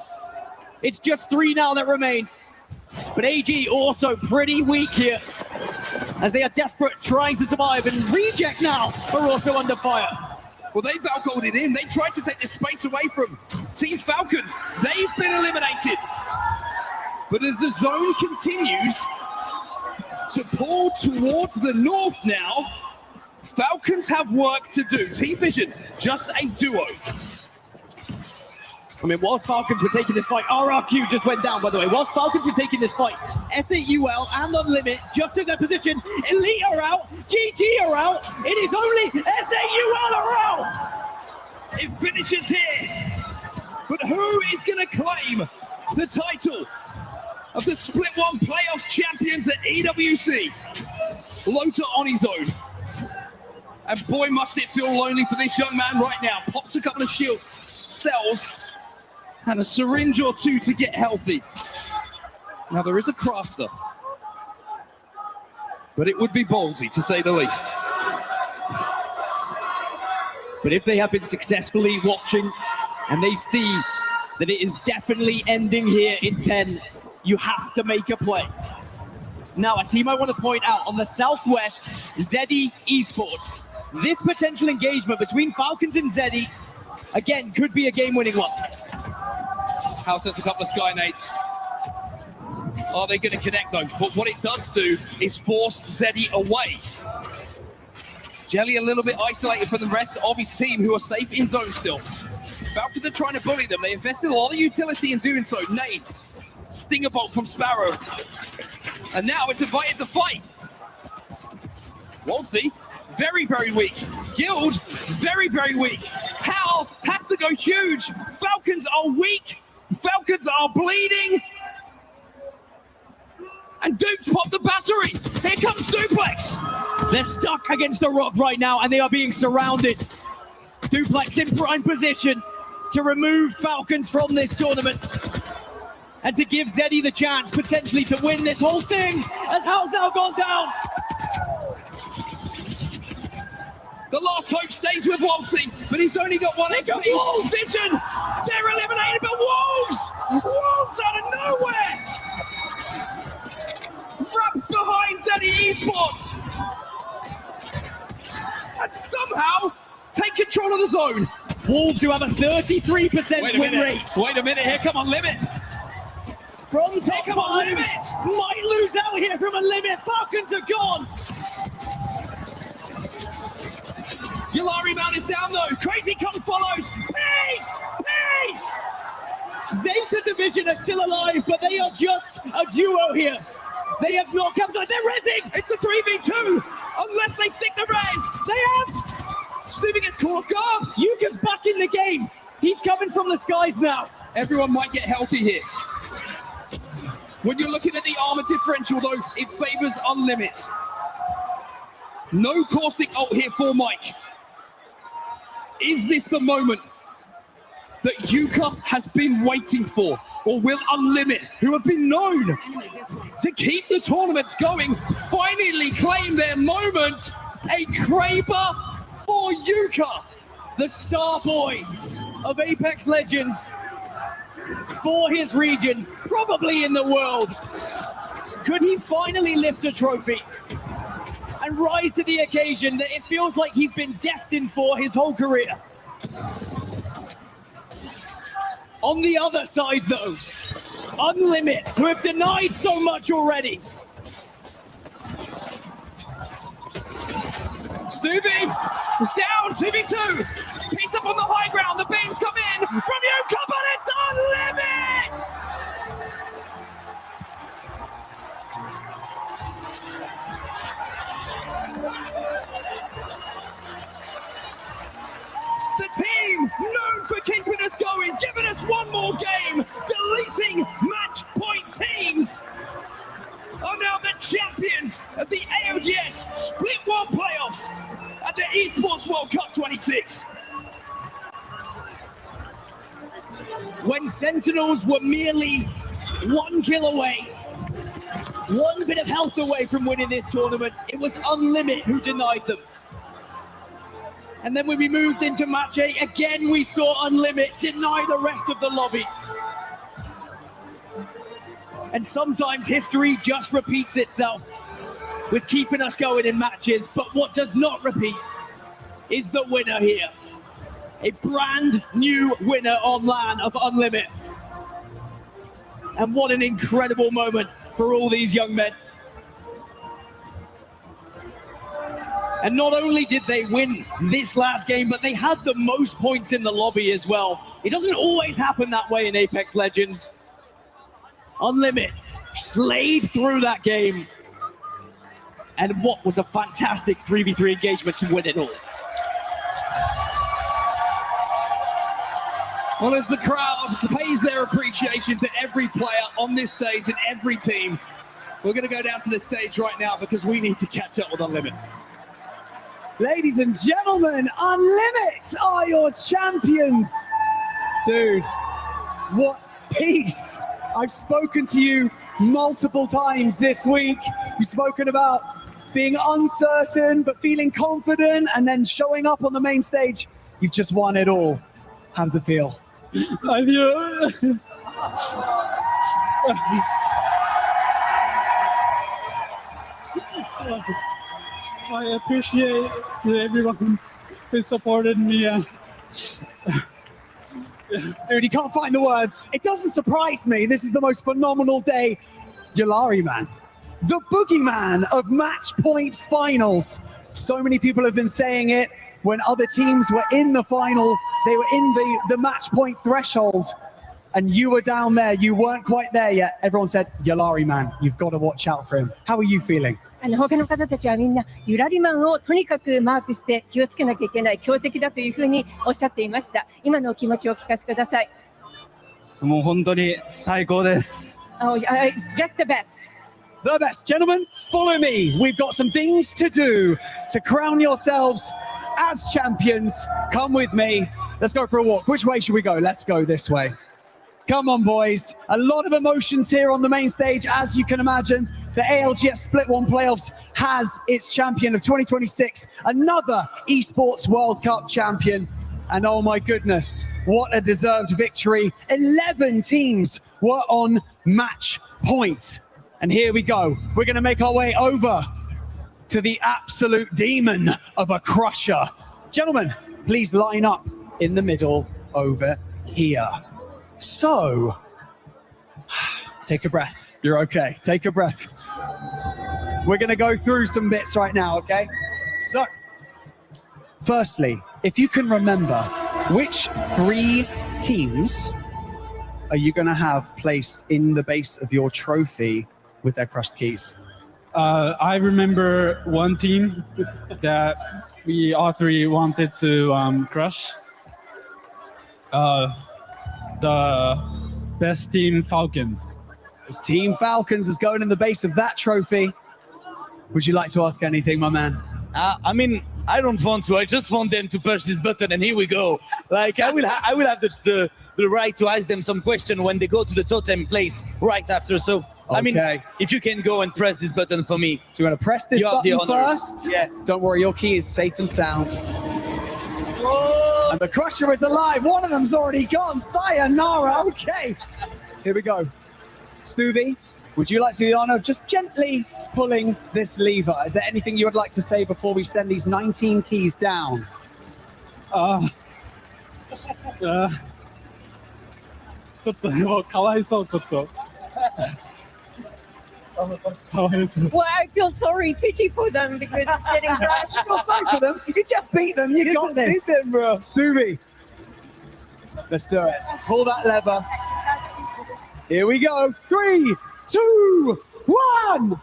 It's just 3 now that remain. But AG also pretty weak here, as they are desperate trying to survive, and Reject now are also under fire. Well, they Valcoed it in. They tried to take this space away from Team Falcons. They've been eliminated. But as the zone continues to pull towards the north now, Falcons have work to do. Team Vision, just a duo. I mean, whilst Falcons were taking this fight, RRQ just went down, by the way. Whilst Falcons were taking this fight, SAUL and Unlimit just took their position. Elite are out, GT are out. It is only SAUL are out. It finishes here. But who is going to claim the title of the Split 1 Playoffs champions at EWC? Lota on his own. And boy, must it feel lonely for this young man right now. Pops a couple of shield cells and a syringe or 2 to get healthy. Now there is a crafter, but it would be ballsy to say the least. But if they have been successfully watching and they see that it is definitely ending here in 10, you have to make a play. Now, a team I want to point out on the Southwest, Zeddy Esports. This potential engagement between Falcons and Zeddy, again, could be a game-winning one. House sets a couple of Sky Nates. Are they going to connect though? But what it does do is force Zeddy away. Jelly a little bit isolated from the rest of his team, who are safe in zone still. Falcons are trying to bully them. They invested a lot of utility in doing so. Nate, Stinger Bolt from Sparrow. And now it's invited to fight. Waltzy, very, very weak. Guild, very, very weak. Hal has to go huge. Falcons are weak. Falcons are bleeding. And Duke's popped the battery. Here comes Duplex. They're stuck against the rock right now, and they are being surrounded. Duplex in prime position. to remove Falcons from this tournament and to give Zeddy the chance potentially to win this whole thing, as Hal's now gone down. The last hope stays with Wolsey, but he's only got one HP. Wolves! Vision! They're eliminated, but Wolves! Wolves out of nowhere! Wrapped behind Zeddy Esports! And somehow take control of the zone. Wolves, who have a 33% win rate. Wait a minute here, come on, Limit. From top five, might lose out here from a Limit. Falcons are gone. Yulari Man is down though. Crazy Kong follows. Peace! Peace! Zeta Division are still alive, but they are just a duo here. They have not come to. They're rezzing. It's a 3v2 unless they stick the res. They have. Steven gets caught off guard. Yuka's back in the game. He's coming from the skies now. Everyone might get healthy here. When you're looking at the armor differential though, it favors Unlimit. No caustic ult here for Mike. Is this the moment that Yuka has been waiting for? Or will Unlimit, who have been known to keep the tournaments going, finally claim their moment? A Kraber for Yuka. The star boy of Apex Legends for his region, probably in the world. Could he finally lift a trophy and rise to the occasion that it feels like he's been destined for his whole career? On the other side, though, Unlimit, who have denied so much already. Stubby is down, 2v2. Piece up on the high ground, the beams come in from Yuka, but it's Unlimit! The team known for keeping us going, giving us one more game, deleting match point teams, are now the champions of the ALGS Split 1 playoffs at the Esports World Cup 26. When Sentinels were merely 1 kill away, 1 bit of health away from winning this tournament, it was Unlimit who denied them. And then when we moved into match 8, again we saw Unlimit deny the rest of the lobby. And sometimes history just repeats itself with keeping us going in matches, but what does not repeat is the winner here. A brand new winner on LAN of Unlimit. And what an incredible moment for all these young men. And not only did they win this last game, but they had the most points in the lobby as well. It doesn't always happen that way in Apex Legends. Unlimit slayed through that game. And what was a fantastic 3v3 engagement to win it all. Well, as the crowd pays their appreciation to every player on this stage and every team, we're going to go down to the stage right now because we need to catch up with Unlimit. Ladies and gentlemen, Unlimit are your champions. Dude, what peace. I've spoken to you multiple times this week. You've spoken about being uncertain, but feeling confident and then showing up on the main stage. You've just won it all. How does it feel? I feel... I appreciate everyone who supported me. Dude, you can't find the words. It doesn't surprise me. This is the most phenomenal day. Yulari Man, the boogeyman of match point finals. So many people have been saying it. When other teams were in the final, they were in the match point threshold, and you were down there. You weren't quite there yet. Everyone said, Yulari Man, you've got to watch out for him. How are you feeling? 他の方たちはみんなユラリマンをとにかくマークして気をつけなきゃいけない強敵だというふうにおっしゃっていました。今のお気持ちをお聞かせください。もう本当に最高です。Just the best. The best. Gentlemen, follow me. We've got some things to do to crown yourselves as champions. Come with me. Let's go for a walk. Which way should we go? Let's go this way. Come on, boys. A lot of emotions here on the main stage, as you can imagine. The ALGS Split 1 Playoffs has its champion of 2026, another Esports World Cup champion. And oh my goodness, what a deserved victory. 11 teams were on match point. And here we go. We're going to make our way over to the absolute demon of a crusher. Gentlemen, please line up in the middle over here. So, take a breath. You're okay. Take a breath. We're going to go through some bits right now, okay? So, firstly, if you can remember, which 3 teams are you going to have placed in the base of your trophy with their crushed keys? I remember one team that we all 3 wanted to crush. The best team, Falcons. This team Falcons is going in the base of that trophy. Would you like to ask anything, my man? I mean, I don't want to. I just want them to push this button, and here we go. Like I will have the right to ask them some question when they go to the totem place right after. So I mean, if you can go and press this button for me. So you want to press this button first? Yeah. Don't worry, your key is safe and sound. And the crusher is alive. One of them's already gone. Sayonara. Okay. Here we go. Stuvie, would you like to do the honor of just gently pulling this lever? Is there anything you would like to say before we send these 19 keys down? Well, I feel sorry, pity for them because it's getting crushed. I feel sorry for them. You just beat them. You got this. Beat them, bro. Stuvie, let's do it. Pull that lever. Here we go. 3, 2, 1.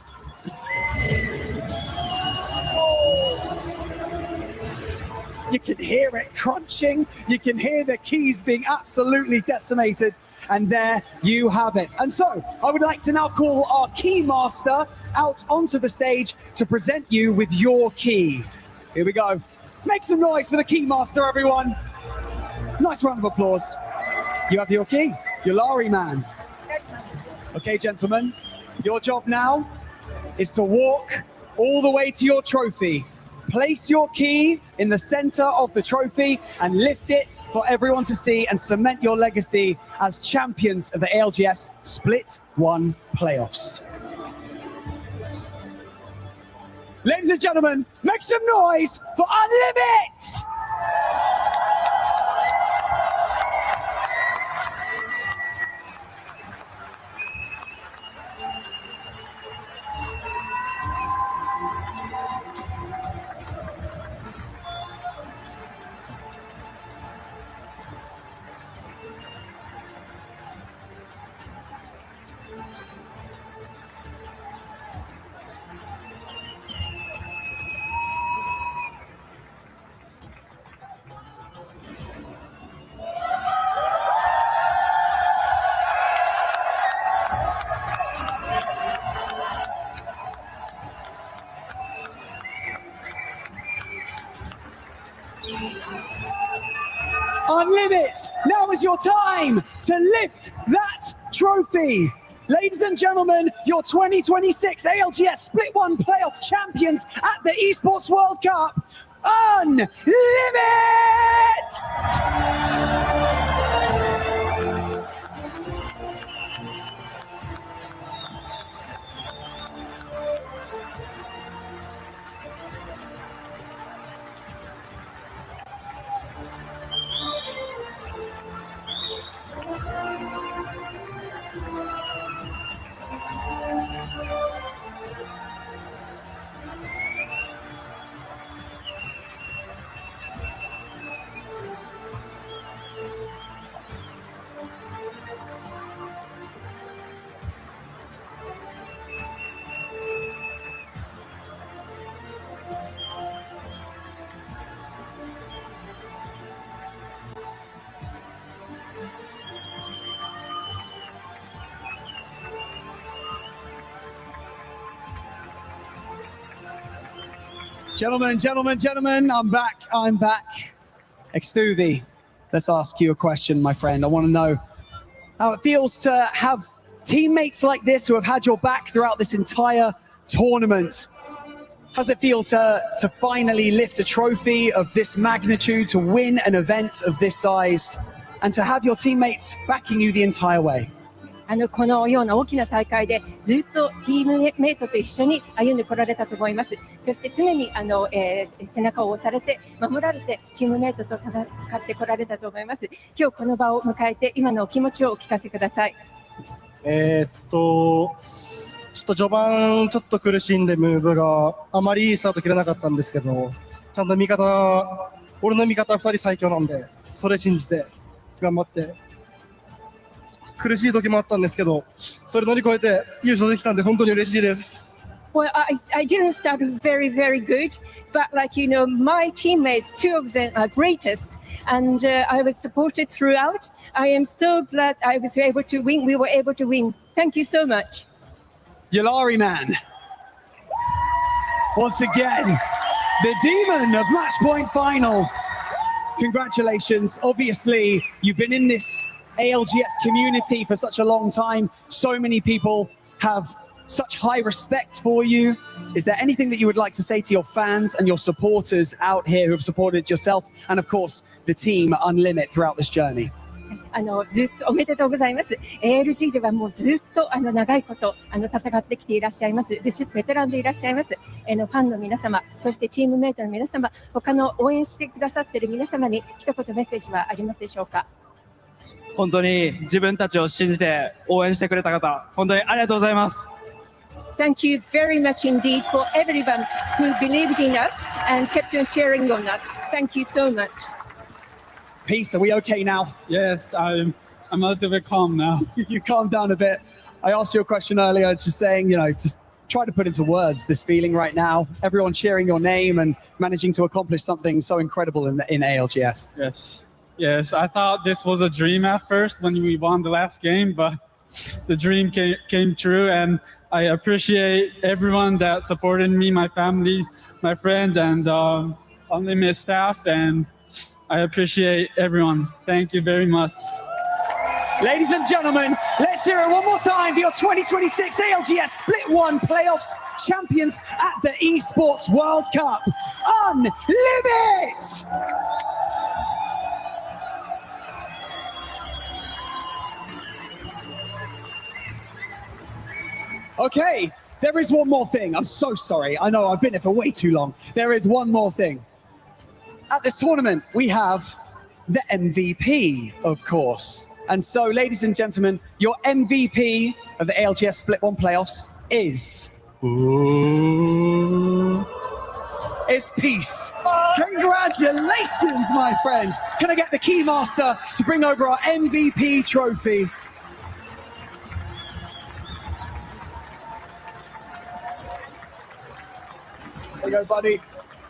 You can hear it crunching. You can hear the keys being absolutely decimated. And there you have it. And so I would like to now call our key master out onto the stage to present you with your key. Here we go. Make some noise for the key master, everyone. Nice round of applause. You have your key. Your Lari man. Okay, gentlemen, your job now is to walk all the way to your trophy. Place your key in the center of the trophy and lift it for everyone to see and cement your legacy as champions of the ALGS Split 1 Playoffs. Ladies and gentlemen, make some noise for Unlimit! Unlimit, now is your time to lift that trophy. Ladies and gentlemen, your 2026 ALGS Split 1 Playoff champions at the Esports World Cup, Unlimit! Gentlemen, I'm back. Extuvie, let's ask you a question, my friend. I want to know how it feels to have teammates like this who have had your back throughout this entire tournament. How does it feel to finally lift a trophy of this magnitude, to win an event of this size, and to have your teammates backing you the entire way? このような大きな大会でずっとチームメイトと一緒に歩んでこられたと思います。そして常に背中を押されて守られてチームメイトと戦ってこられたと思います。今日この場を迎えて今のお気持ちをお聞かせください。ちょっと序盤ちょっと苦しんでムーブがあまりいいスタート切れなかったんですけど、ちゃんと俺の味方2人最強なんで、それ信じて頑張って苦しい時もあったんですけど、それ乗り越えて優勝できたんで本当に嬉しいです。Well, I didn't start very, very good, but my teammates, two of them are greatest, and I was supported throughout. I am so glad I was able to win. We were able to win. Thank you so much. Yulari man, once again, the demon of Match Point Finals. Congratulations. Obviously, you've been in this ALGS community for such a long time. So many people have such high respect for you. Is there anything that you would like to say to your fans and your supporters out here who have supported yourself and, of course, the team Unlimit throughout this journey? ずっとおめでとうございます。ALG ではもうずっと長いこと戦ってきていらっしゃいます。ベテランでいらっしゃいます。ファンの皆様、そしてチームメイトの皆様、他の応援してくださっている皆様に一言メッセージはありますでしょうか。本当に自分たちを信じて応援してくれた方、本当にありがとうございます。Thank you very much indeed for everyone who believed in us and kept on cheering on us. Thank you so much. Peace, are we okay now? Yes, I'm a little bit calm now. You calmed down a bit. I asked you a question earlier, just saying, just try to put into words this feeling right now. Everyone cheering your name and managing to accomplish something so incredible in ALGS. Yes, I thought this was a dream at first when we won the last game, but the dream came true, and I appreciate everyone that supported me, my family, my friends, and Unlimited staff, and I appreciate everyone. Thank you very much. Ladies and gentlemen, let's hear it one more time for your 2026 ALGS Split 1 Playoffs champions at the Esports World Cup, Unlimit! Okay, there is one more thing. I'm so sorry. I know I've been here for way too long. There is one more thing. At this tournament, we have the MVP, of course. And so, ladies and gentlemen, your MVP of the ALGS Split 1 Playoffs is... It's Peace. Congratulations, my friends. Can I get the Keymaster to bring over our MVP trophy? There you go, buddy.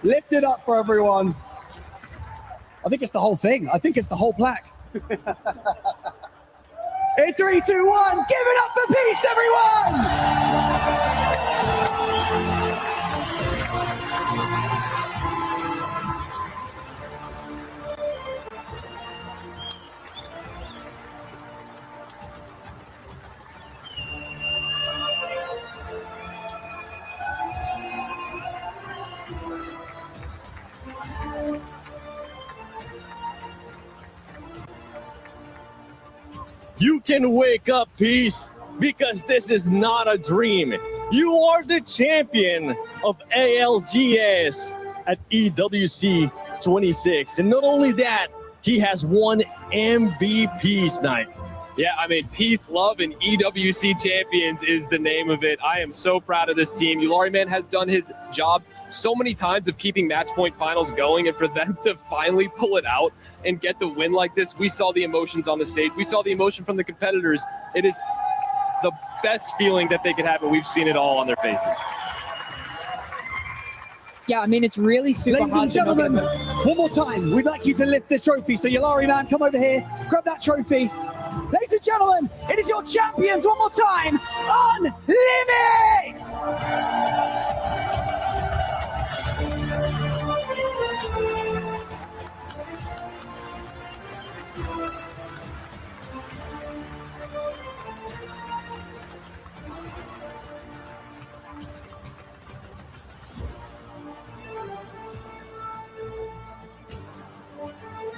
Lift it up for everyone. I think it's the whole thing. I think it's the whole plaque. In 3, 2, 1, give it up for Peace, everyone! You can wake up, Peace, because this is not a dream. You are the champion of ALGS at EWC 26. And not only that, he has won MVP tonight. Yeah, I mean, Peace, Love, and EWC Champions is the name of it. I am so proud of this team. Yulari Man has done his job so many times of keeping Match Point Finals going, and for them to finally pull it out and get the win like this, we saw the emotions on the stage. We saw the emotion from the competitors. It is the best feeling that they could have, and we've seen it all on their faces. Yeah, I mean, it's really super Ladies hard and gentlemen, one more time, we'd like you to lift this trophy. So Yulari Man, come over here, grab that trophy. Ladies and gentlemen, it is your champions one more time, Unlimit!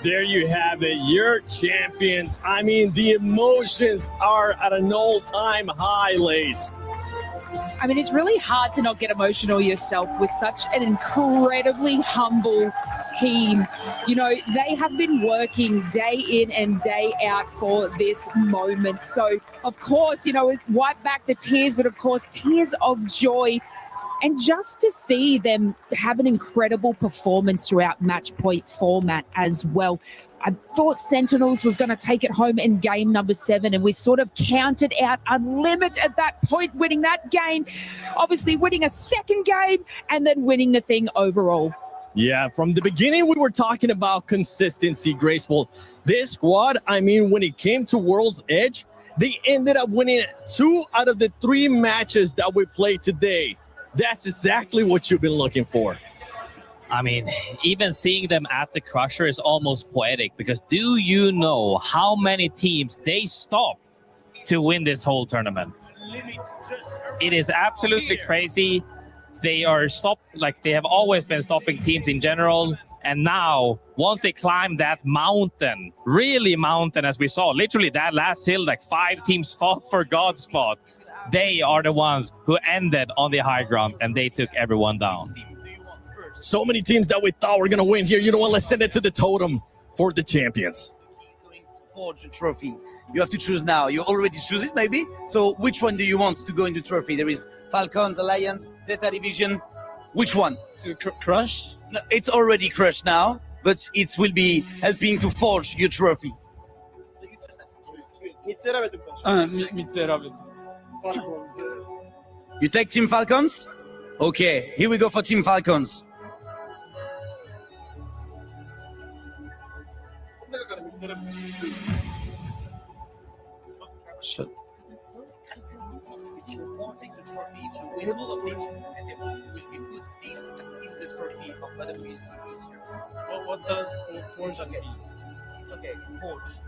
There you have it, your champions. I mean, the emotions are at an all-time high, Lace. I mean, it's really hard to not get emotional yourself with such an incredibly humble team. You know, they have been working day in and day out for this moment. So, of course, you know, wipe back the tears, but of course, tears of joy. And just to see them have an incredible performance throughout match point format as well. I thought Sentinels was going to take it home in game number 7, and we sort of counted out Unlimit at that point, winning that game, obviously winning a second game, and then winning the thing overall. Yeah, from the beginning, we were talking about consistency, Graceful. This squad, I mean, when it came to World's Edge, they ended up winning 2 out of the 3 matches that we played today. That's exactly what you've been looking for. I mean, even seeing them at the Crusher is almost poetic, because do you know how many teams they stopped to win this whole tournament? It is absolutely crazy. They are stopped, like they have always been stopping teams in general. And now, once they climb that mountain, really mountain, as we saw, literally that last hill, like 5 teams fought for God's spot. They are the ones who ended on the high ground, and they took everyone down. So many teams that we thought were going to win here. You know what? Let's send it to the totem for the champions. Forge the trophy. You have to choose now. You already choose it, maybe? So which one do you want to go into trophy? There is Falcons, Alliance, Theta Division. Which one? Crush? No, it's already crushed now, but it will be helping to forge your trophy. So you just have to choose 3. You take Team Falcons? Okay, here we go for Team Falcons. Shut. If you take the trophy, if you win all of it, and then will be put this in the trophy of EWC this year. Well, what does Forge mean? It's okay, it's forged.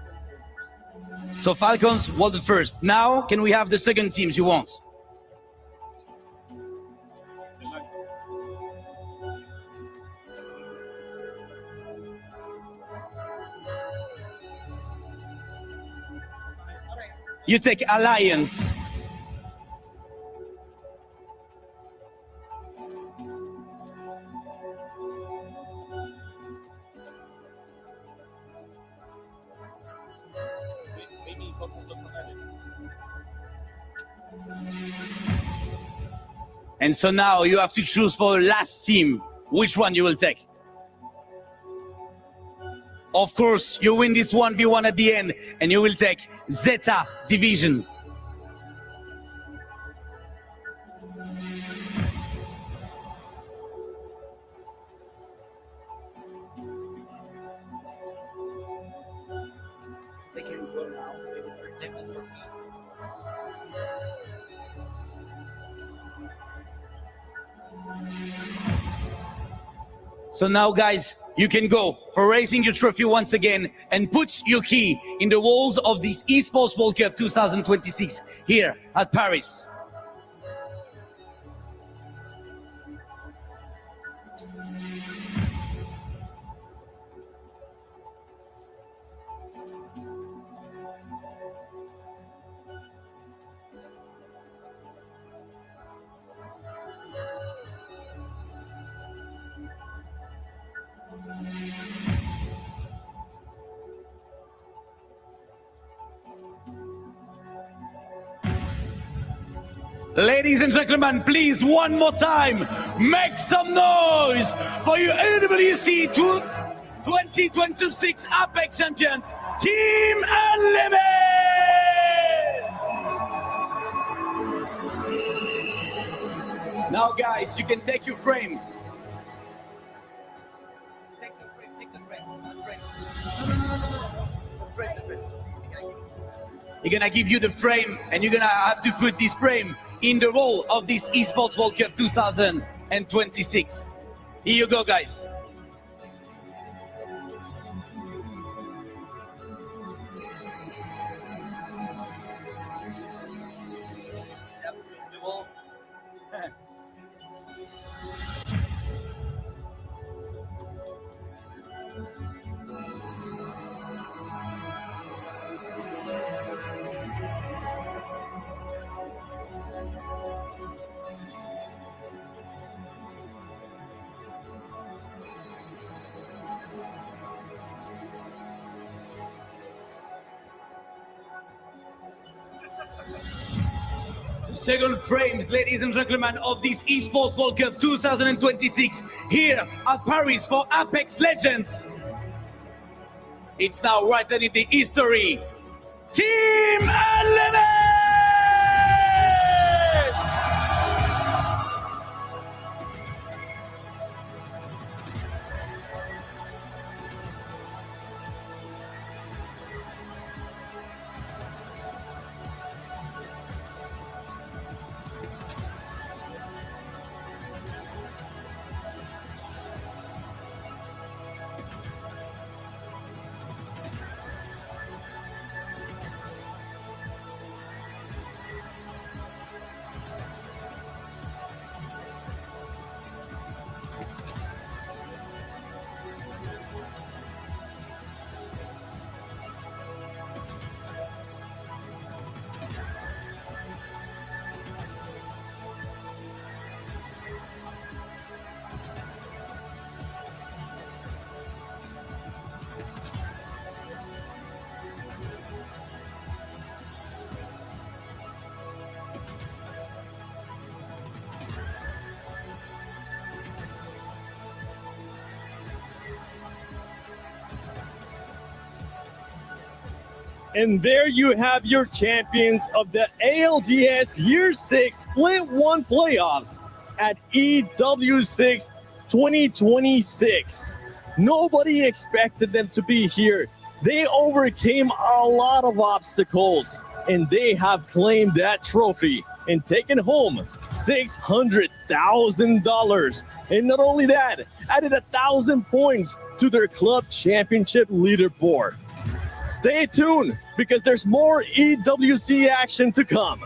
So Falcons were the first. Now, can we have the second teams you want? You take Alliance. And so now you have to choose for the last team which one you will take. Of course, you win this 1v1 at the end, and you will take Zeta Division. So now, guys, you can go for raising your trophy once again and put your key in the walls of this Esports World Cup 2026 here at Paris. Ladies and gentlemen, please, one more time, make some noise for your EWC 2026 Apex Champions, Team Unlimited! Now, guys, you can take your frame. Take the frame, take the frame, the frame. They're gonna give you the frame, and you're gonna have to put this frame in the role of this Esports World Cup 2026. Here you go, guys. second frames, ladies and gentlemen, of this Esports World Cup 2026 here at Paris for Apex Legends. It's now written in the history. Team Unlimited! And there you have your champions of the ALGS Year 6 Split 1 playoffs at EW6 2026. Nobody expected them to be here. They overcame a lot of obstacles, and they have claimed that trophy and taken home $600,000. And not only that, added 1,000 points to their club championship leaderboard. Stay tuned because there's more EWC action to come.